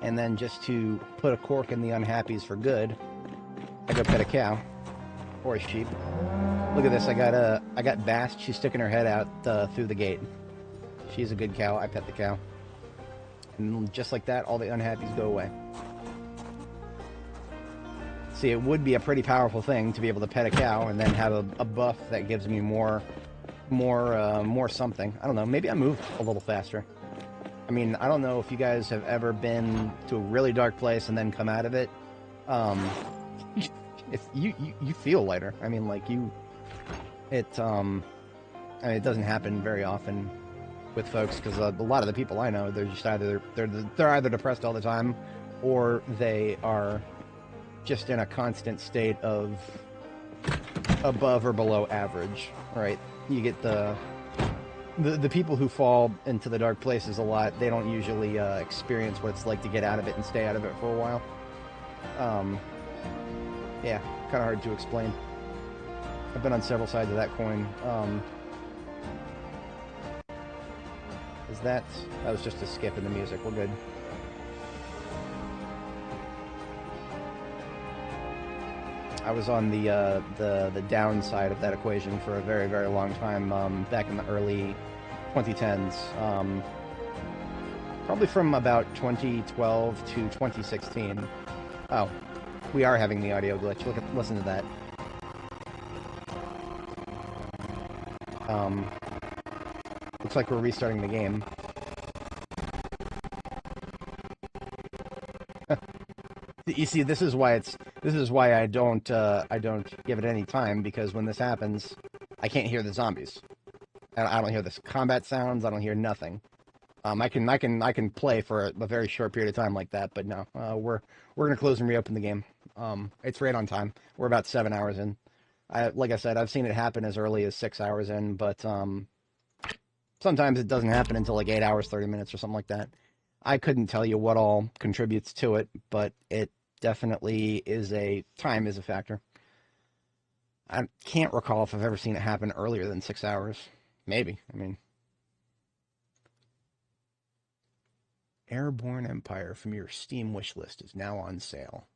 And then just to put a cork in the unhappies for good, I go pet a cow or a sheep. Look at this. I got Bast. She's sticking her head out through the gate. She's a good cow. I pet the cow. And just like that, all the unhappies go away. See, it would be a pretty powerful thing to be able to pet a cow and then have a buff that gives me more something. I don't know. Maybe I move a little faster. I mean, I don't know if you guys have ever been to a really dark place and then come out of it. If you feel lighter. I mean, like it doesn't happen very often with folks because a lot of the people I know, they're just either they're either depressed all the time, or they are just in a constant state of above or below average. Right? You get the people who fall into the dark places a lot. They don't usually experience what it's like to get out of it and stay out of it for a while. Yeah, kind of hard to explain. I've been on several sides of that coin. That was just a skip in the music. We're good. I was on the downside of that equation for a very, very long time, back in the early 2010s. Probably from about 2012 to 2016. Oh, we are having the audio glitch. Listen to that. Looks like we're restarting the game. You see, this is why I don't give it any time, because when this happens, I can't hear the zombies. I don't hear the combat sounds. I don't hear nothing. I can play for a very short period of time like that, but no, we're gonna close and reopen the game. It's right on time. We're about 7 hours in. Like I said, I've seen it happen as early as 6 hours in, but sometimes it doesn't happen until like 8 hours, 30 minutes or something like that. I couldn't tell you what all contributes to it, but it definitely time is a factor. I can't recall if I've ever seen it happen earlier than 6 hours. Maybe. I mean, Airborne Empire from your Steam wishlist is now on sale.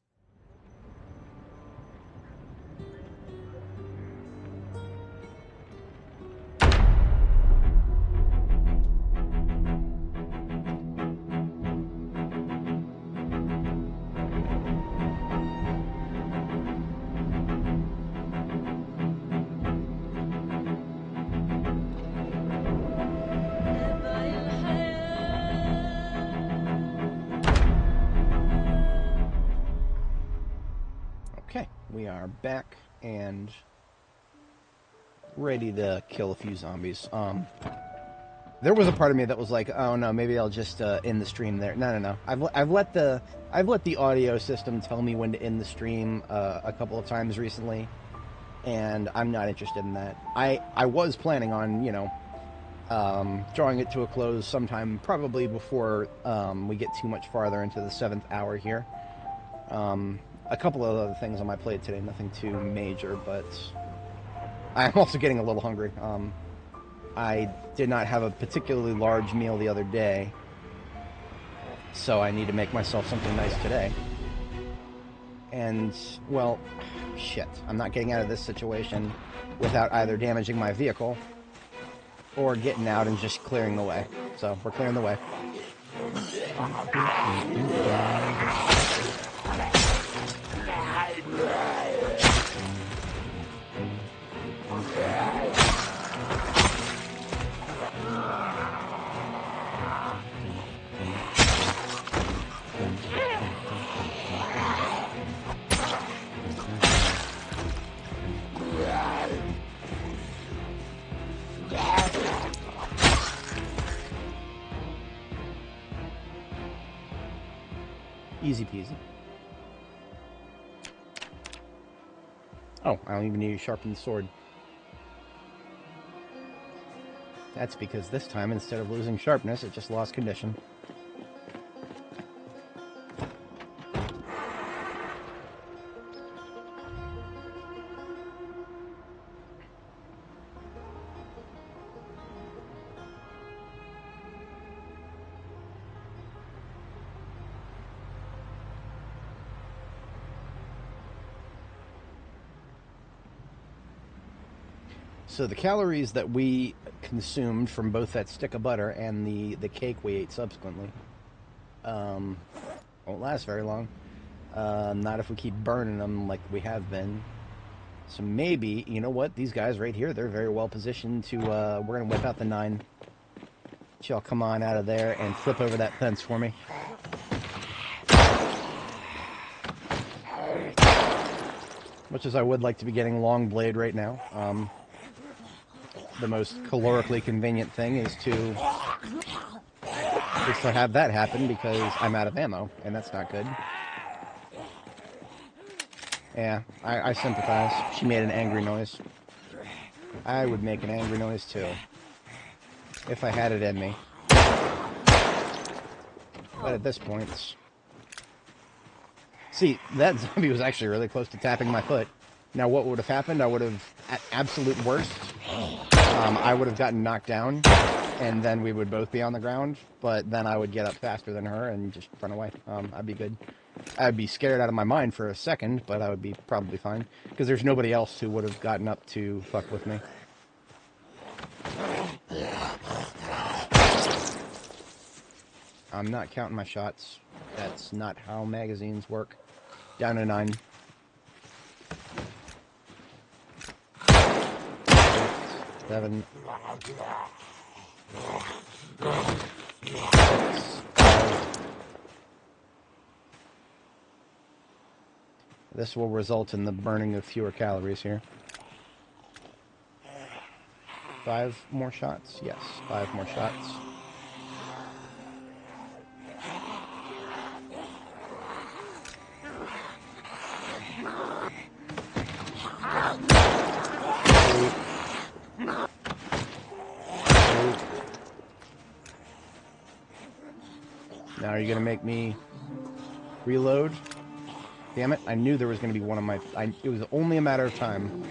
We are back and ready to kill a few zombies. There was a part of me that was like, oh no, maybe I'll just end the stream there. No. I've let the audio system tell me when to end the stream a couple of times recently, and I'm not interested in that. I was planning on, drawing it to a close sometime probably before we get too much farther into the 7th hour here. A couple of other things on my plate today, nothing too major, but I'm also getting a little hungry. I did not have a particularly large meal the other day, so I need to make myself something nice today. And, well, shit, I'm not getting out of this situation without either damaging my vehicle or getting out and just clearing the way. So, we're clearing the way. Easy peasy. Oh, I don't even need to sharpen the sword. That's because this time, instead of losing sharpness, it just lost condition. So the calories that we consumed from both that stick of butter and the cake we ate subsequently won't last very long. Not if we keep burning them like we have been. So maybe, you know what? These guys right here, they're very well positioned to, we're going to whip out the 9. Y'all come on out of there and flip over that fence for me. Much as I would like to be getting Longblade right now, the most calorically convenient thing is to have that happen because I'm out of ammo, and that's not good. Yeah, I sympathize. She made an angry noise. I would make an angry noise too, if I had it in me. But at this point... See, that zombie was actually really close to tapping my foot. Now what would have happened? I would have, at absolute worst, I would have gotten knocked down, and then we would both be on the ground, but then I would get up faster than her and just run away. I'd be good. I'd be scared out of my mind for a second, but I would be probably fine, because there's nobody else who would have gotten up to fuck with me. I'm not counting my shots. That's not how magazines work. Down to 9. 7. 6. This will result in the burning of fewer calories here. 5 more shots? Yes, 5 more shots. Now are you going to make me reload? Damn it, I knew there was going to be one of my... it was only a matter of time.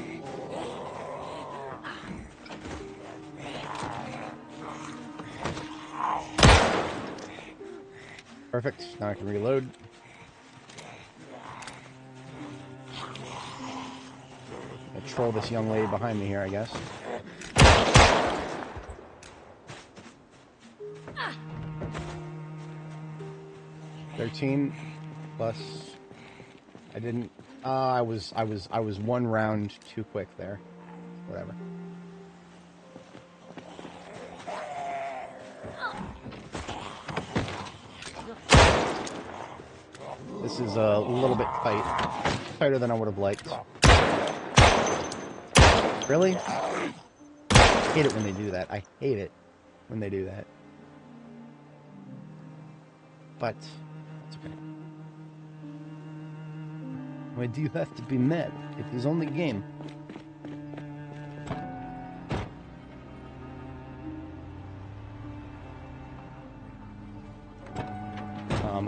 Perfect, now I can reload. I'll troll this young lady behind me here, I guess. $13 plus... I didn't... I was 1 round too quick there. Whatever. This is a little bit tight. Tighter than I would have liked. Really? I hate it when they do that. I hate it when they do that. But... it's okay. Why do you have to be mad? It is only a game.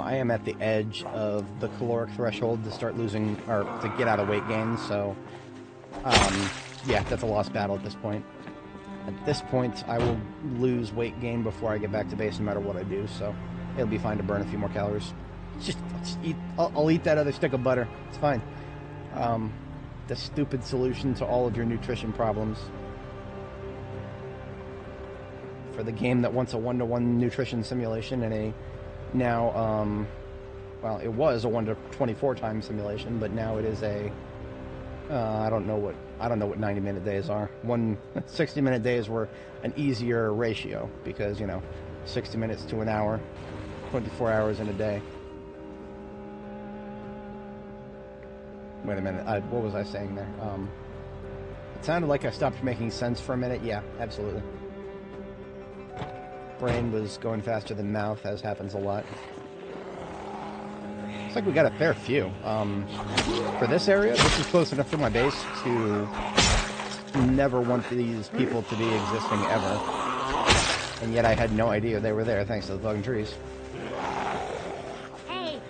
I am at the edge of the caloric threshold to start losing, or to get out of weight gain, so... yeah, that's a lost battle at this point. At this point, I will lose weight gain before I get back to base no matter what I do, so... it'll be fine to burn a few more calories. Just eat. I'll eat that other stick of butter. It's fine. The stupid solution to all of your nutrition problems. For the game that wants a 1-to-1 nutrition simulation and a now, well, it was a 1-to-24 time simulation, but now it is a. I don't know what 90-minute days are. 60-minute days were an easier ratio because 60 minutes to an hour, 24 hours in a day. Wait a minute, what was I saying there? It sounded like I stopped making sense for a minute. Yeah, absolutely. Brain was going faster than mouth, as happens a lot. Looks like we got a fair few. For this area, this is close enough to my base to never want these people to be existing ever. And yet I had no idea they were there, thanks to the fucking trees. Hey!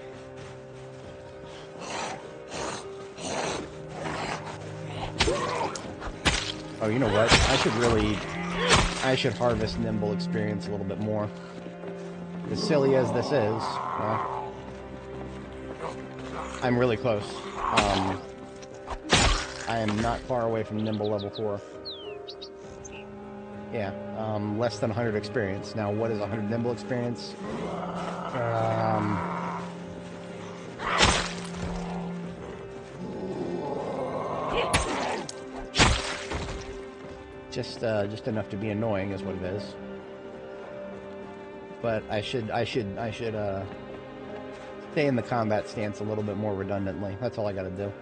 Oh, you know what? I should harvest Nimble experience a little bit more. As silly as this is, well, I'm really close. I am not far away from Nimble level 4. Yeah, less than 100 experience. Now, what is 100 nimble experience? Um, just enough to be annoying is what it is. But I should stay in the combat stance a little bit more redundantly. That's all I got to do.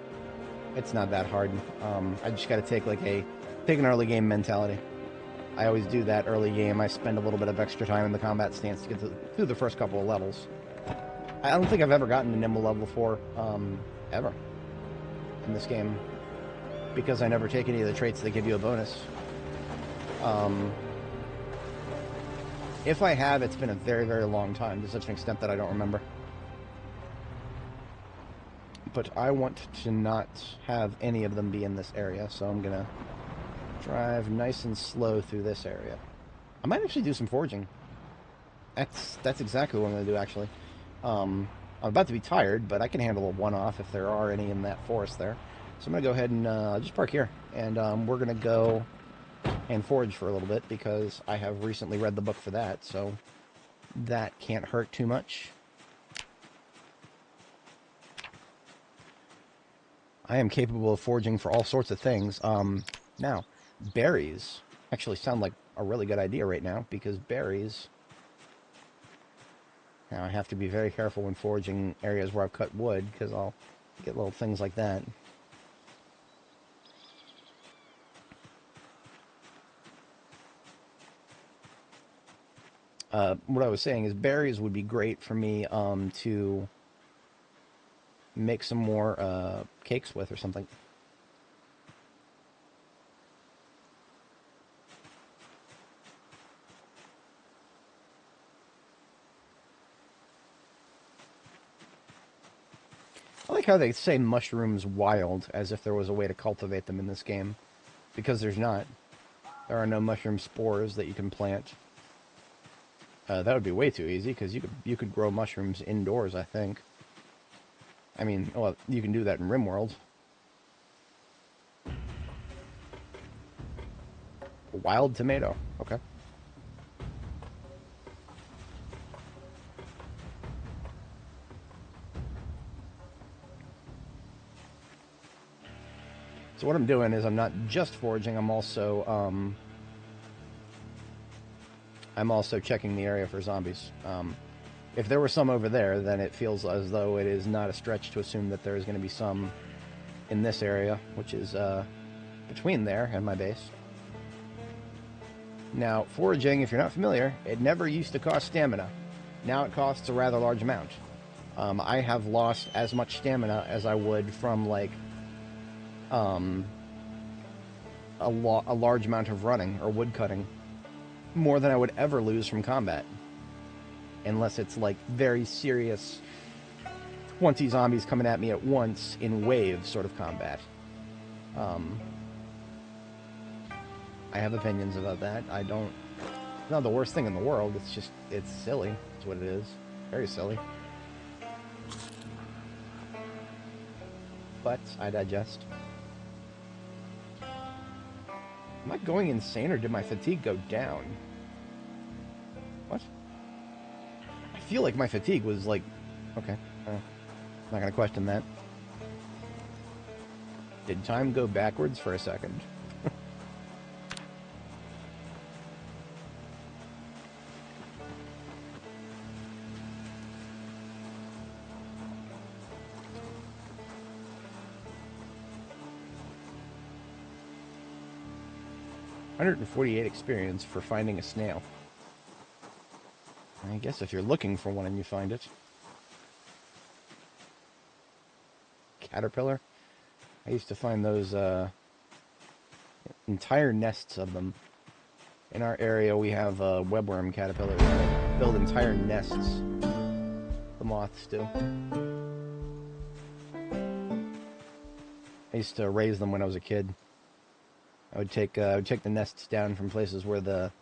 It's not that hard. I just got to take an early game mentality. I always do that early game. I spend a little bit of extra time in the combat stance to get through the first couple of levels. I don't think I've ever gotten to Nimble level 4, ever, in this game, because I never take any of the traits that give you a bonus. If I have, it's been a very, very long time, to such an extent that I don't remember. But I want to not have any of them be in this area, so I'm gonna drive nice and slow through this area. I might actually do some foraging. That's exactly what I'm gonna do, actually. I'm about to be tired, but I can handle a one-off if there are any in that forest there. So I'm gonna go ahead and just park here, and we're gonna go and forage for a little bit, because I have recently read the book for that, so that can't hurt too much. I am capable of foraging for all sorts of things. Now, berries actually sound like a really good idea right now, because berries... Now, I have to be very careful when foraging areas where I've cut wood, because I'll get little things like that. What I was saying is berries would be great for me to make some more cakes with or something. I like how they say mushrooms wild, as if there was a way to cultivate them in this game, because there's not. There are no mushroom spores that you can plant. That would be way too easy, because you could grow mushrooms indoors, I think. I mean, well, you can do that in RimWorld. Wild tomato. Okay. So what I'm doing is I'm not just foraging, I'm also checking the area for zombies. If there were some over there, then it feels as though it is not a stretch to assume that there is going to be some in this area, which is between there and my base. Now, foraging, if you're not familiar, it never used to cost stamina. Now it costs a rather large amount. I have lost as much stamina as I would from, like, a large amount of running or wood cutting. More than I would ever lose from combat. Unless it's, like, very serious 20 zombies coming at me at once in waves sort of combat. I have opinions about that. It's not the worst thing in the world. It's just, it's silly. That's what it is. Very silly. But I digest. Am I going insane, or did my fatigue go down? What? I feel like my fatigue was like... Okay. I'm not going to question that. Did time go backwards for a second? 148 experience for finding a snail. I guess if you're looking for one and you find it. Caterpillar. I used to find those entire nests of them. In our area, we have webworm caterpillars that build entire nests. The moths do. I used to raise them when I was a kid. I would take the nests down from places where the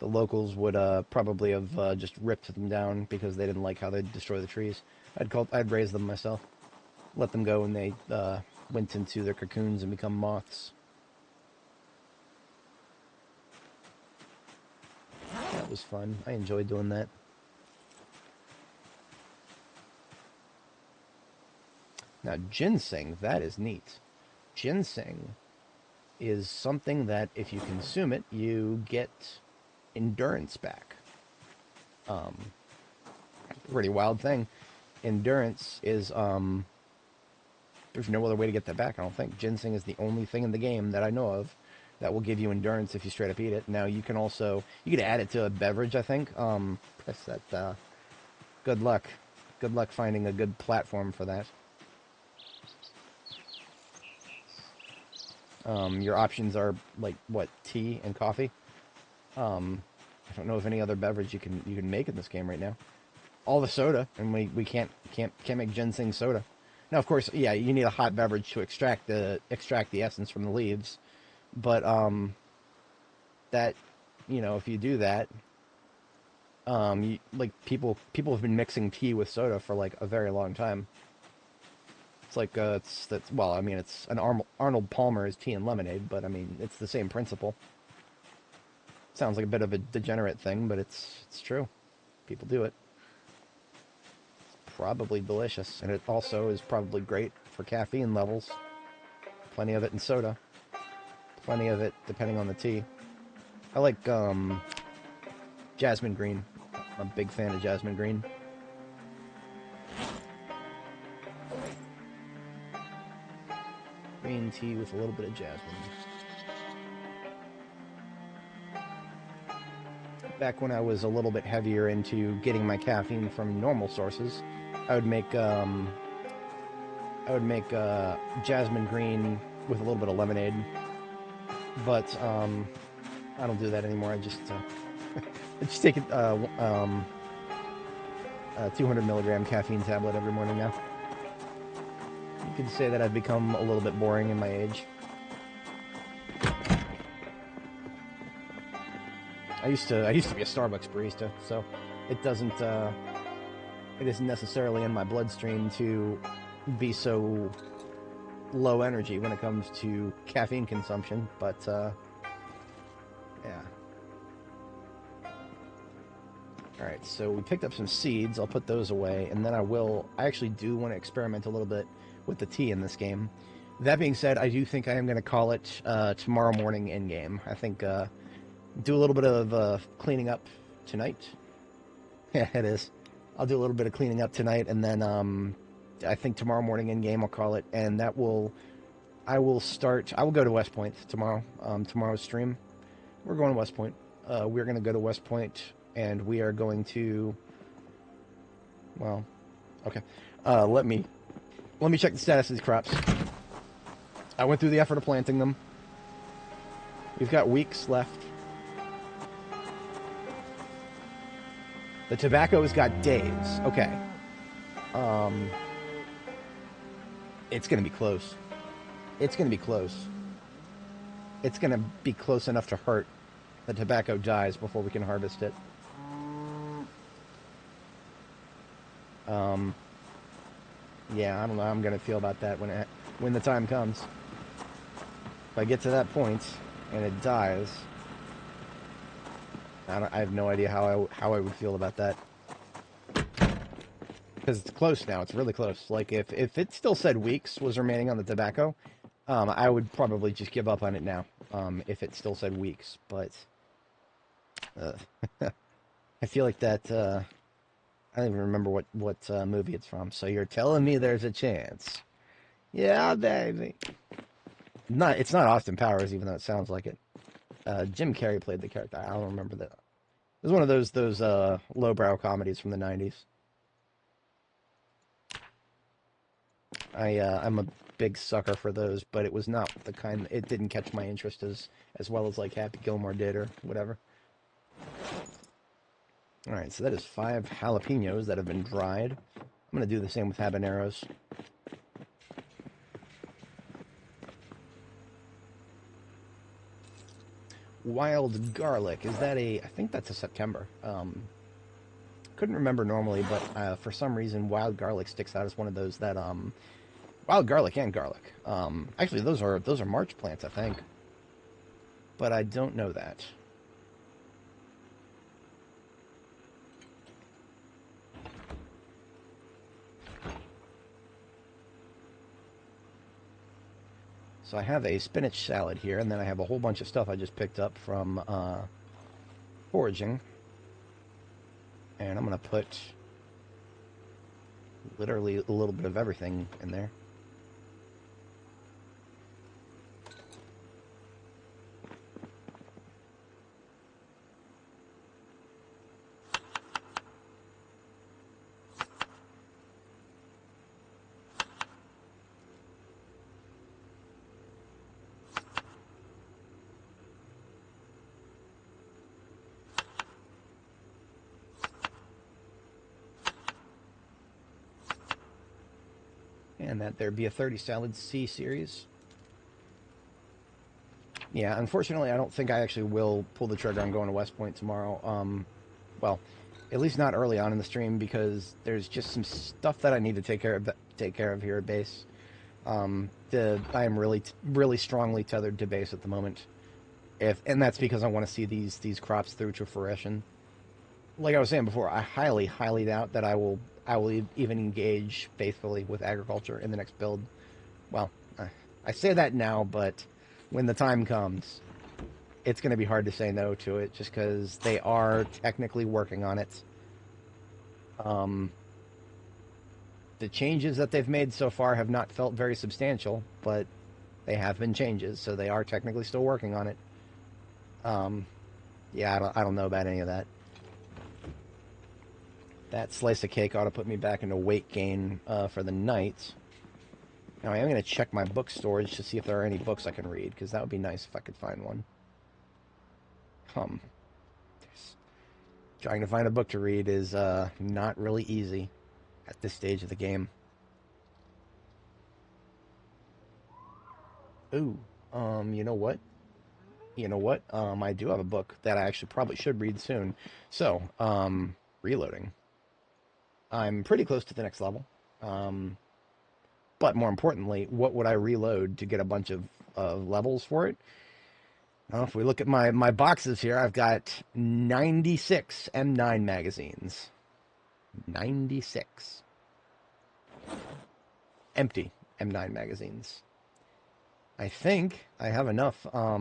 locals would probably have just ripped them down because they didn't like how they'd destroy the trees. I'd raise them myself, let them go, and they went into their cocoons and become moths. That was fun. I enjoyed doing that. Now, ginseng, that is neat. Ginseng is something that if you consume it, you get endurance back. Pretty wild thing. Endurance is, there's no other way to get that back, I don't think. Ginseng is the only thing in the game that I know of that will give you endurance if you straight up eat it. Now, you can also, you could add it to a beverage, I think. Press that, good luck. Good luck finding a good platform for that. Your options are, like, what, tea and coffee? I don't know of any other beverage you can make in this game right now. All the soda, and we can't make ginseng soda. Now, of course, yeah, you need a hot beverage to extract the essence from the leaves, but that, you know, if you do that, like people have been mixing tea with soda for like a very long time. It's like that's well, I mean, it's an Arnold Palmer's tea and lemonade, but I mean, it's the same principle. Sounds like a bit of a degenerate thing, but it's true. People do it. Probably delicious, and it also is probably great for caffeine levels. Plenty of it in soda. Plenty of it depending on the tea. I like jasmine green. I'm a big fan of jasmine green. Green tea with a little bit of jasmine. Back when I was a little bit heavier into getting my caffeine from normal sources, I would make jasmine green with a little bit of lemonade. But I don't do that anymore. I just take a 200 milligram caffeine tablet every morning now. You could say that I've become a little bit boring in my age. I used to be a Starbucks barista, so it isn't necessarily in my bloodstream to be so low energy when it comes to caffeine consumption, but yeah. Alright, so we picked up some seeds. I'll put those away, and then I actually do want to experiment a little bit with the tea in this game. That being said, I do think I am going to call it tomorrow morning in-game. I think do a little bit of cleaning up tonight. Yeah, it is. I'll do a little bit of cleaning up tonight, and then I think tomorrow morning in-game I'll call it, and I will go to West Point tomorrow, tomorrow's stream. We're going to West Point. We're going to go to West Point, and we are going to, well, okay. Let me check the status of these crops. I went through the effort of planting them. We've got weeks left. The tobacco's got days. Okay. It's going to be close. It's going to be close. It's going to be close enough to hurt. The tobacco dies before we can harvest it. Yeah, I don't know how I'm going to feel about that when the time comes. If I get to that point and it dies, I have no idea how I would feel about that. Because it's close now. It's really close. Like, if it still said weeks was remaining on the tobacco, I would probably just give up on it now. If it still said weeks. But I feel like that... I don't even remember what movie it's from. So you're telling me there's a chance. Yeah, baby. It's not Austin Powers, even though it sounds like it. Jim Carrey played the character. I don't remember that. It was one of those lowbrow comedies from the 90s. I'm a big sucker for those, but it was not the kind. It didn't catch my interest as well as like Happy Gilmore did or whatever. All right, so that is 5 jalapenos that have been dried. I'm gonna do the same with habaneros. Wild garlic, is that I think that's a September. Couldn't remember normally, but for some reason wild garlic sticks out as one of those that wild garlic and garlic. Actually those are March plants, I think. But I don't know that. So I have a spinach salad here, and then I have a whole bunch of stuff I just picked up from foraging. And I'm going to put literally a little bit of everything in there. And that there be a 30 salad C series. Yeah, unfortunately, I don't think I actually will pull the trigger on going to West Point tomorrow. Well, at least not early on in the stream because there's just some stuff that I need to take care of here at base. I am really strongly tethered to base at the moment. And that's because I want to see these crops through to fruition. Like I was saying before, I highly doubt that I will even engage faithfully with agriculture in the next build. Well, I say that now, but when the time comes, it's going to be hard to say no to it just because they are technically working on it. The changes that they've made so far have not felt very substantial, but they have been changes, so they are technically still working on it. Yeah, I don't know about any of that. That slice of cake ought to put me back into weight gain for the night. Now, I am going to check my book storage to see if there are any books I can read, because that would be nice if I could find one. Trying to find a book to read is not really easy at this stage of the game. Ooh, you know what? I do have a book that I actually probably should read soon. So, reloading. I'm pretty close to the next level. But more importantly, what would I reload to get a bunch of levels for it? Now, if we look at my boxes here, I've got 96 M9 magazines. 96. Empty M9 magazines. I think I have enough, I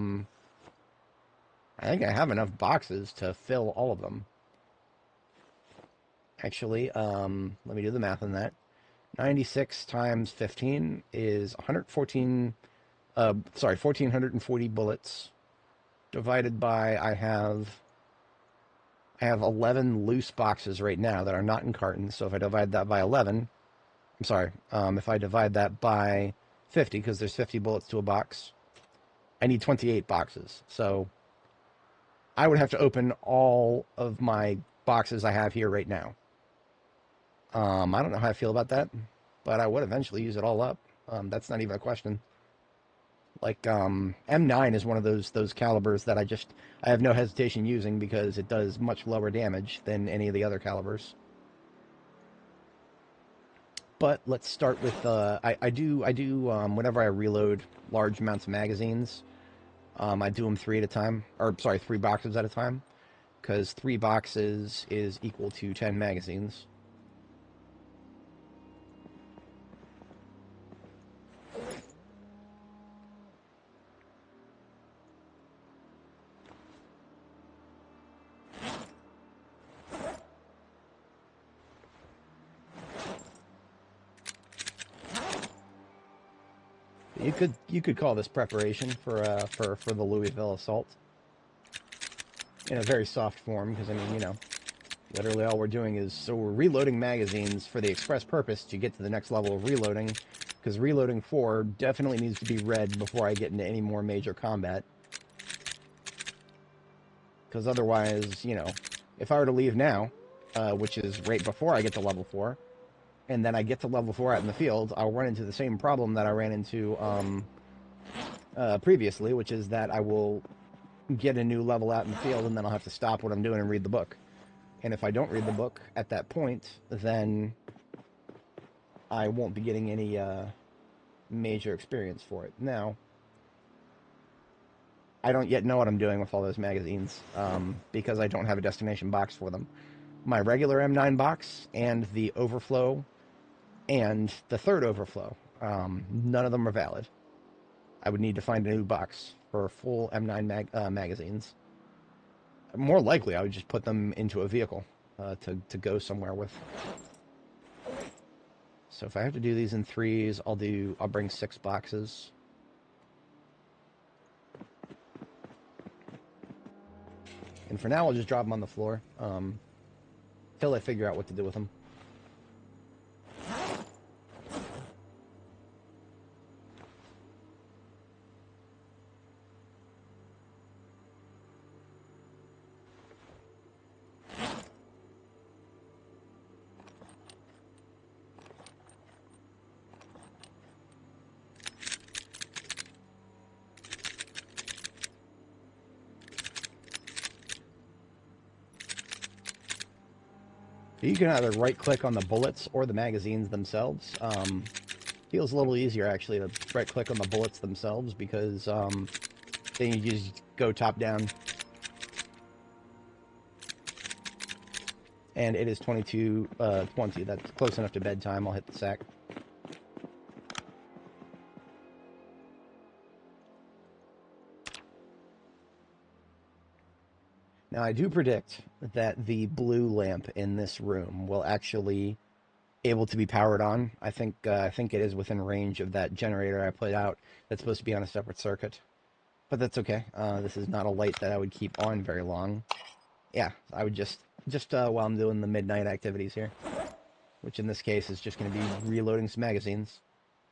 think I have enough boxes to fill all of them. Actually, let me do the math on that. 96 times 15 is 1,440 bullets. Divided by, I have 11 loose boxes right now that are not in cartons. So if I divide that by 11, if I divide that by 50, because there's 50 bullets to a box, I need 28 boxes. So I would have to open all of my boxes I have here right now. I don't know how I feel about that, but I would eventually use it all up. That's not even a question. Like, M9 is one of those calibers that I have no hesitation using because it does much lower damage than any of the other calibers. But let's start with, I do whenever I reload large amounts of magazines, I do them 3 boxes at a time, because 3 boxes is equal to 10 magazines. You could call this preparation for the Louisville assault in a very soft form, because I mean, literally all we're doing is we're reloading magazines for the express purpose to get to the next level of reloading, because reloading 4 definitely needs to be read before I get into any more major combat. Because otherwise, if I were to leave now, which is right before I get to level 4, and then I get to level 4 out in the field, I'll run into the same problem that I ran into previously, which is that I will get a new level out in the field, and then I'll have to stop what I'm doing and read the book. And if I don't read the book at that point, then I won't be getting any major experience for it. Now, I don't yet know what I'm doing with all those magazines because I don't have a destination box for them. My regular M9 box and the overflow and the third overflow, none of them are valid. I would need to find a new box for full M9 magazines. More likely, I would just put them into a vehicle to go somewhere with. So if I have to do these in threes, I'll bring 6 boxes. And for now, I'll just drop them on the floor till I figure out what to do with them. You can either right-click on the bullets or the magazines themselves. Feels a little easier, actually, to right-click on the bullets themselves because then you just go top-down. And it is 22:20. That's close enough to bedtime. I'll hit the sack. Now, I do predict that the blue lamp in this room will actually able to be powered on. I think it is within range of that generator I played out that's supposed to be on a separate circuit. But that's okay. This is not a light that I would keep on very long. Yeah, I would just while I'm doing the midnight activities here, which in this case is just going to be reloading some magazines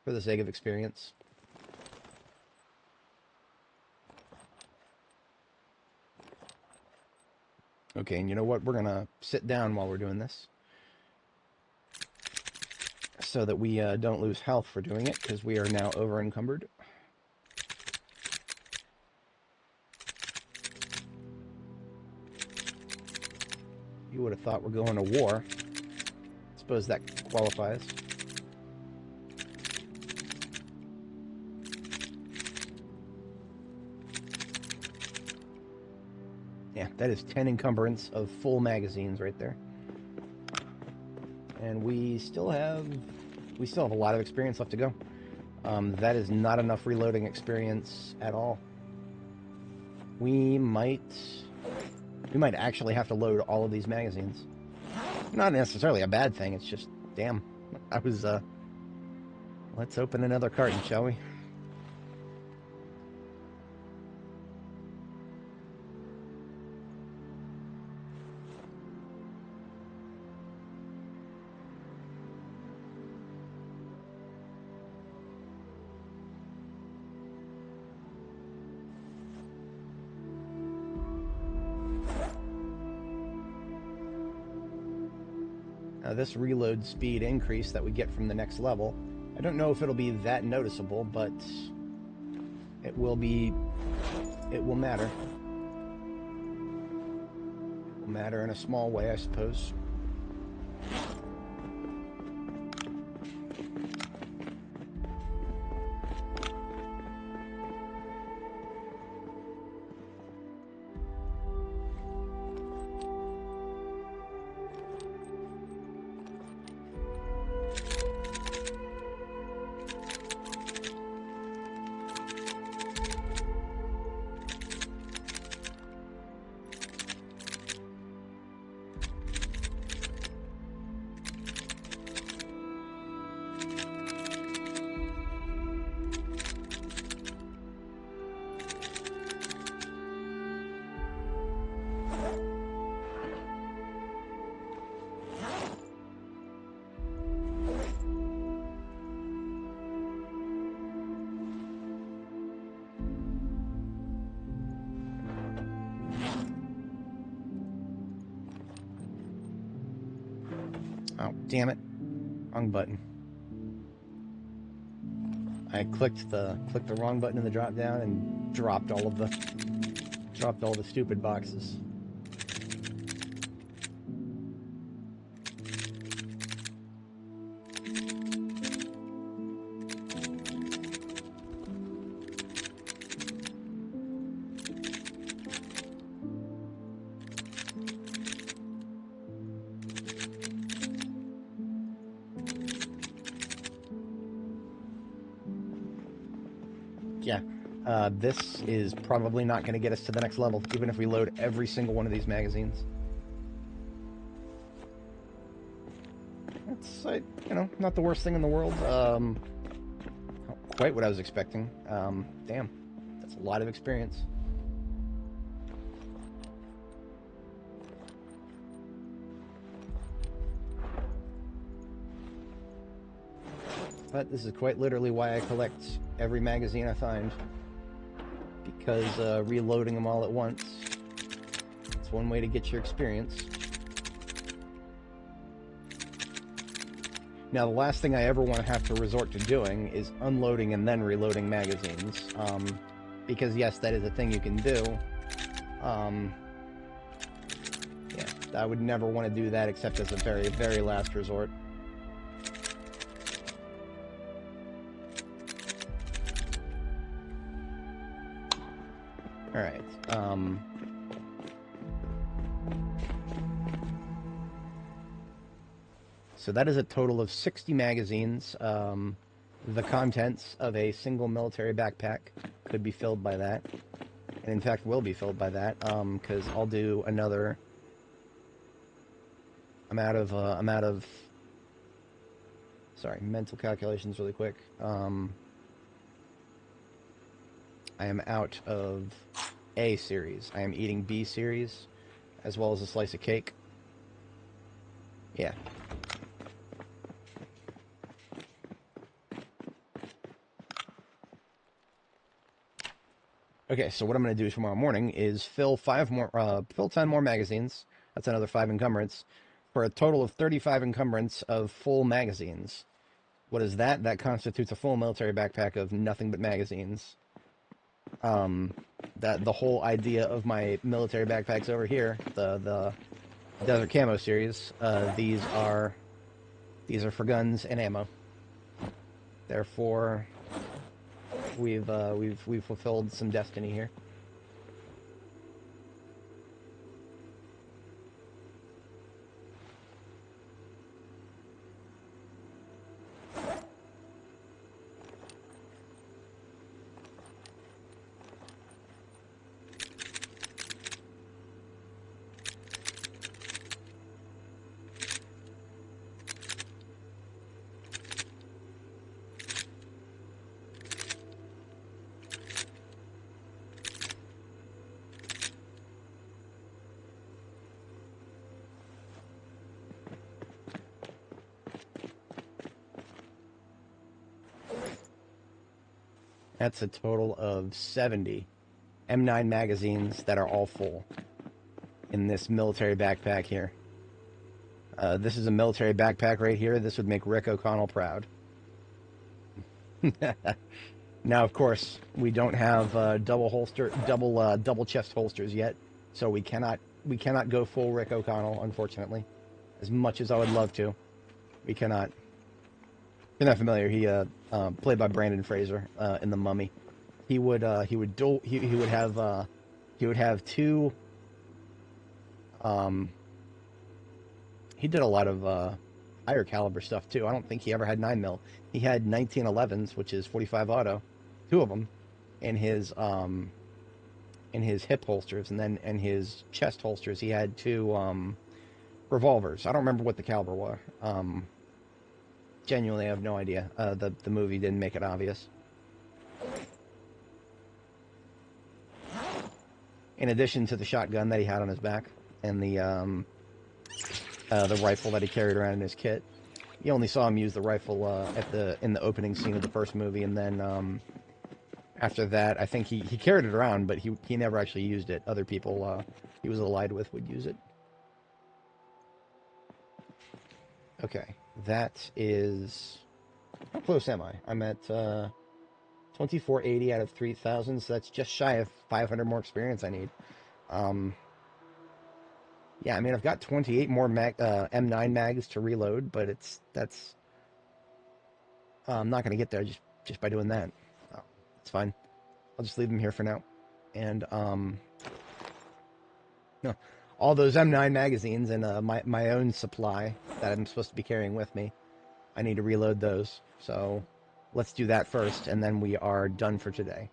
for the sake of experience. Okay, and you know what? We're going to sit down while we're doing this so that we don't lose health for doing it, because we are now over encumbered. You would have thought we're going to war. Suppose that qualifies. Yeah, that is 10 encumbrance of full magazines right there. And we still have a lot of experience left to go. That is not enough reloading experience at all. We might actually have to load all of these magazines. Not necessarily a bad thing, it's just, damn. Let's open another carton, shall we? This reload speed increase that we get from the next level, I don't know if it'll be that noticeable, but it will matter. It will matter in a small way, I suppose. Oh, damn it. Wrong button. I clicked the wrong button in the drop down and dropped all the stupid boxes. Yeah, This is probably not going to get us to the next level, even if we load every single one of these magazines. It's, not the worst thing in the world. Not quite what I was expecting. Damn, that's a lot of experience. But this is quite literally why I collect every magazine I find. Because reloading them all at once, it's one way to get your experience. Now, the last thing I ever want to have to resort to doing is unloading and then reloading magazines. Because yes, that is a thing you can do. Yeah, I would never want to do that except as a very, very last resort. Alright, so that is a total of 60 magazines. The contents of a single military backpack could be filled by that. And in fact will be filled by that, because I'll do another... I'm out of... Sorry, mental calculations really quick. I am out of A series. I am eating B series, as well as a slice of cake. Yeah. Okay, so what I'm going to do tomorrow morning is fill 10 more magazines. That's another 5 encumbrance, for a total of 35 encumbrance of full magazines. What is that? That constitutes a full military backpack of nothing but magazines. That the whole idea of my military backpacks over here, the Desert Camo series, these are for guns and ammo. Therefore, we've fulfilled some destiny here. That's a total of 70 M9 magazines that are all full in this military backpack here. This is a military backpack right here. This would make Rick O'Connell proud. Now, of course, we don't have double chest holsters yet, so we cannot go full Rick O'Connell, unfortunately. As much as I would love to, we cannot. If you're not familiar, he played by Brandon Fraser in The Mummy. He would have two. He did a lot of higher caliber stuff too. I don't think he ever had 9mm. He had 1911s, which is 45 auto, 2 of them, in his hip holsters, and then in his chest holsters he had 2 revolvers. I don't remember what the caliber were. Genuinely, I have no idea. The movie didn't make it obvious. In addition to the shotgun that he had on his back and the rifle that he carried around in his kit, you only saw him use the rifle in the opening scene of the first movie, and then after that, I think he carried it around, but he never actually used it. Other people he was allied with would use it. Okay, that is... How close am I? I'm at 2480 out of 3000, so that's just shy of 500 more experience I need. Yeah, I mean, I've got 28 more M9 mags to reload, but I'm not going to get there just by doing that. Oh, it's fine. I'll just leave them here for now. And no, all those M9 magazines and my own supply that I'm supposed to be carrying with me, I need to reload those. So let's do that first, and then we are done for today.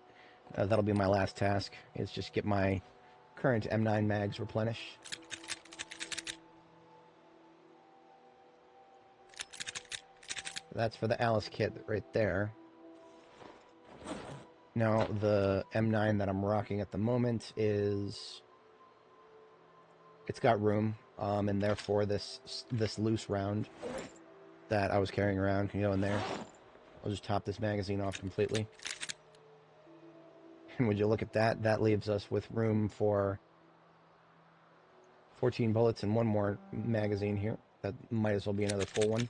That'll be my last task, is just get my current M9 mags replenished. That's for the Alice kit right there. Now, the M9 that I'm rocking at the moment is... It's got room, and therefore this loose round that I was carrying around can go in there. I'll just top this magazine off completely. And would you look at that? That leaves us with room for 14 bullets and one more magazine here. That might as well be another full one.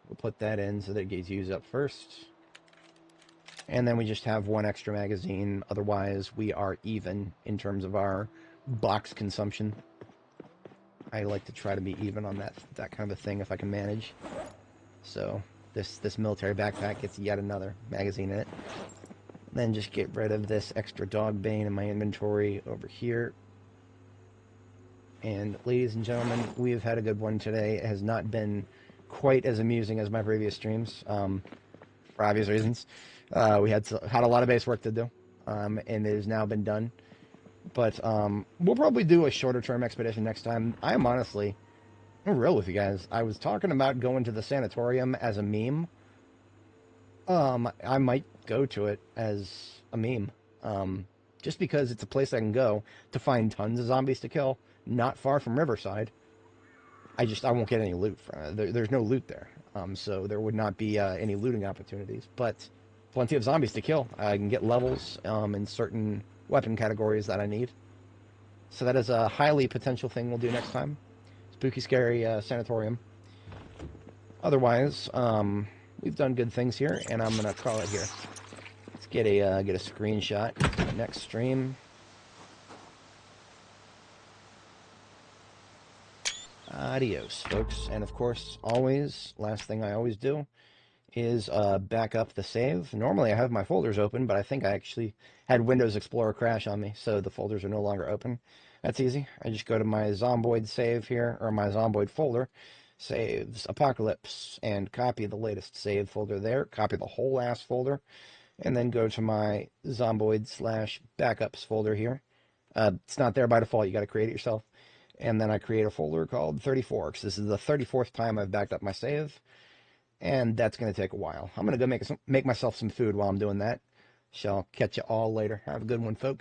We'll put that in so that it gets used up first. And then we just have one extra magazine. Otherwise, we are even in terms of our box consumption. I like to try to be even on that kind of a thing if I can manage. So this military backpack gets yet another magazine in it. Then just get rid of this extra dog bane in my inventory over here. And ladies and gentlemen, we have had a good one today. It has not been quite as amusing as my previous streams, for obvious reasons. We had a lot of base work to do, and it has now been done. But we'll probably do a shorter term expedition next time. I'm real with you guys. I was talking about going to the sanatorium as a meme. I might go to it as a meme. Just because it's a place I can go to find tons of zombies to kill, not far from Riverside. I won't get any loot from it. There's no loot there. So there would not be any looting opportunities. But plenty of zombies to kill. I can get levels in certain weapon categories that I need. So that is a highly potential thing we'll do next time. Spooky, scary sanatorium. Otherwise, we've done good things here, and I'm gonna call it here. Let's get a screenshot. Next stream. Adios, folks. And of course, always, last thing I always do is back up the save. Normally I have my folders open, but I think I actually had Windows Explorer crash on me, so the folders are no longer open. That's easy. I just go to my Zomboid save here, or my Zomboid folder, saves Apocalypse, and copy the latest save folder there, copy the whole ass folder, and then go to my Zomboid/backups folder here. It's not there by default, you got to create it yourself. And then I create a folder called 34, because this is the 34th time I've backed up my save. And that's going to take a while. I'm going to go make myself some food while I'm doing that. Shall catch you all later. Have a good one, folks.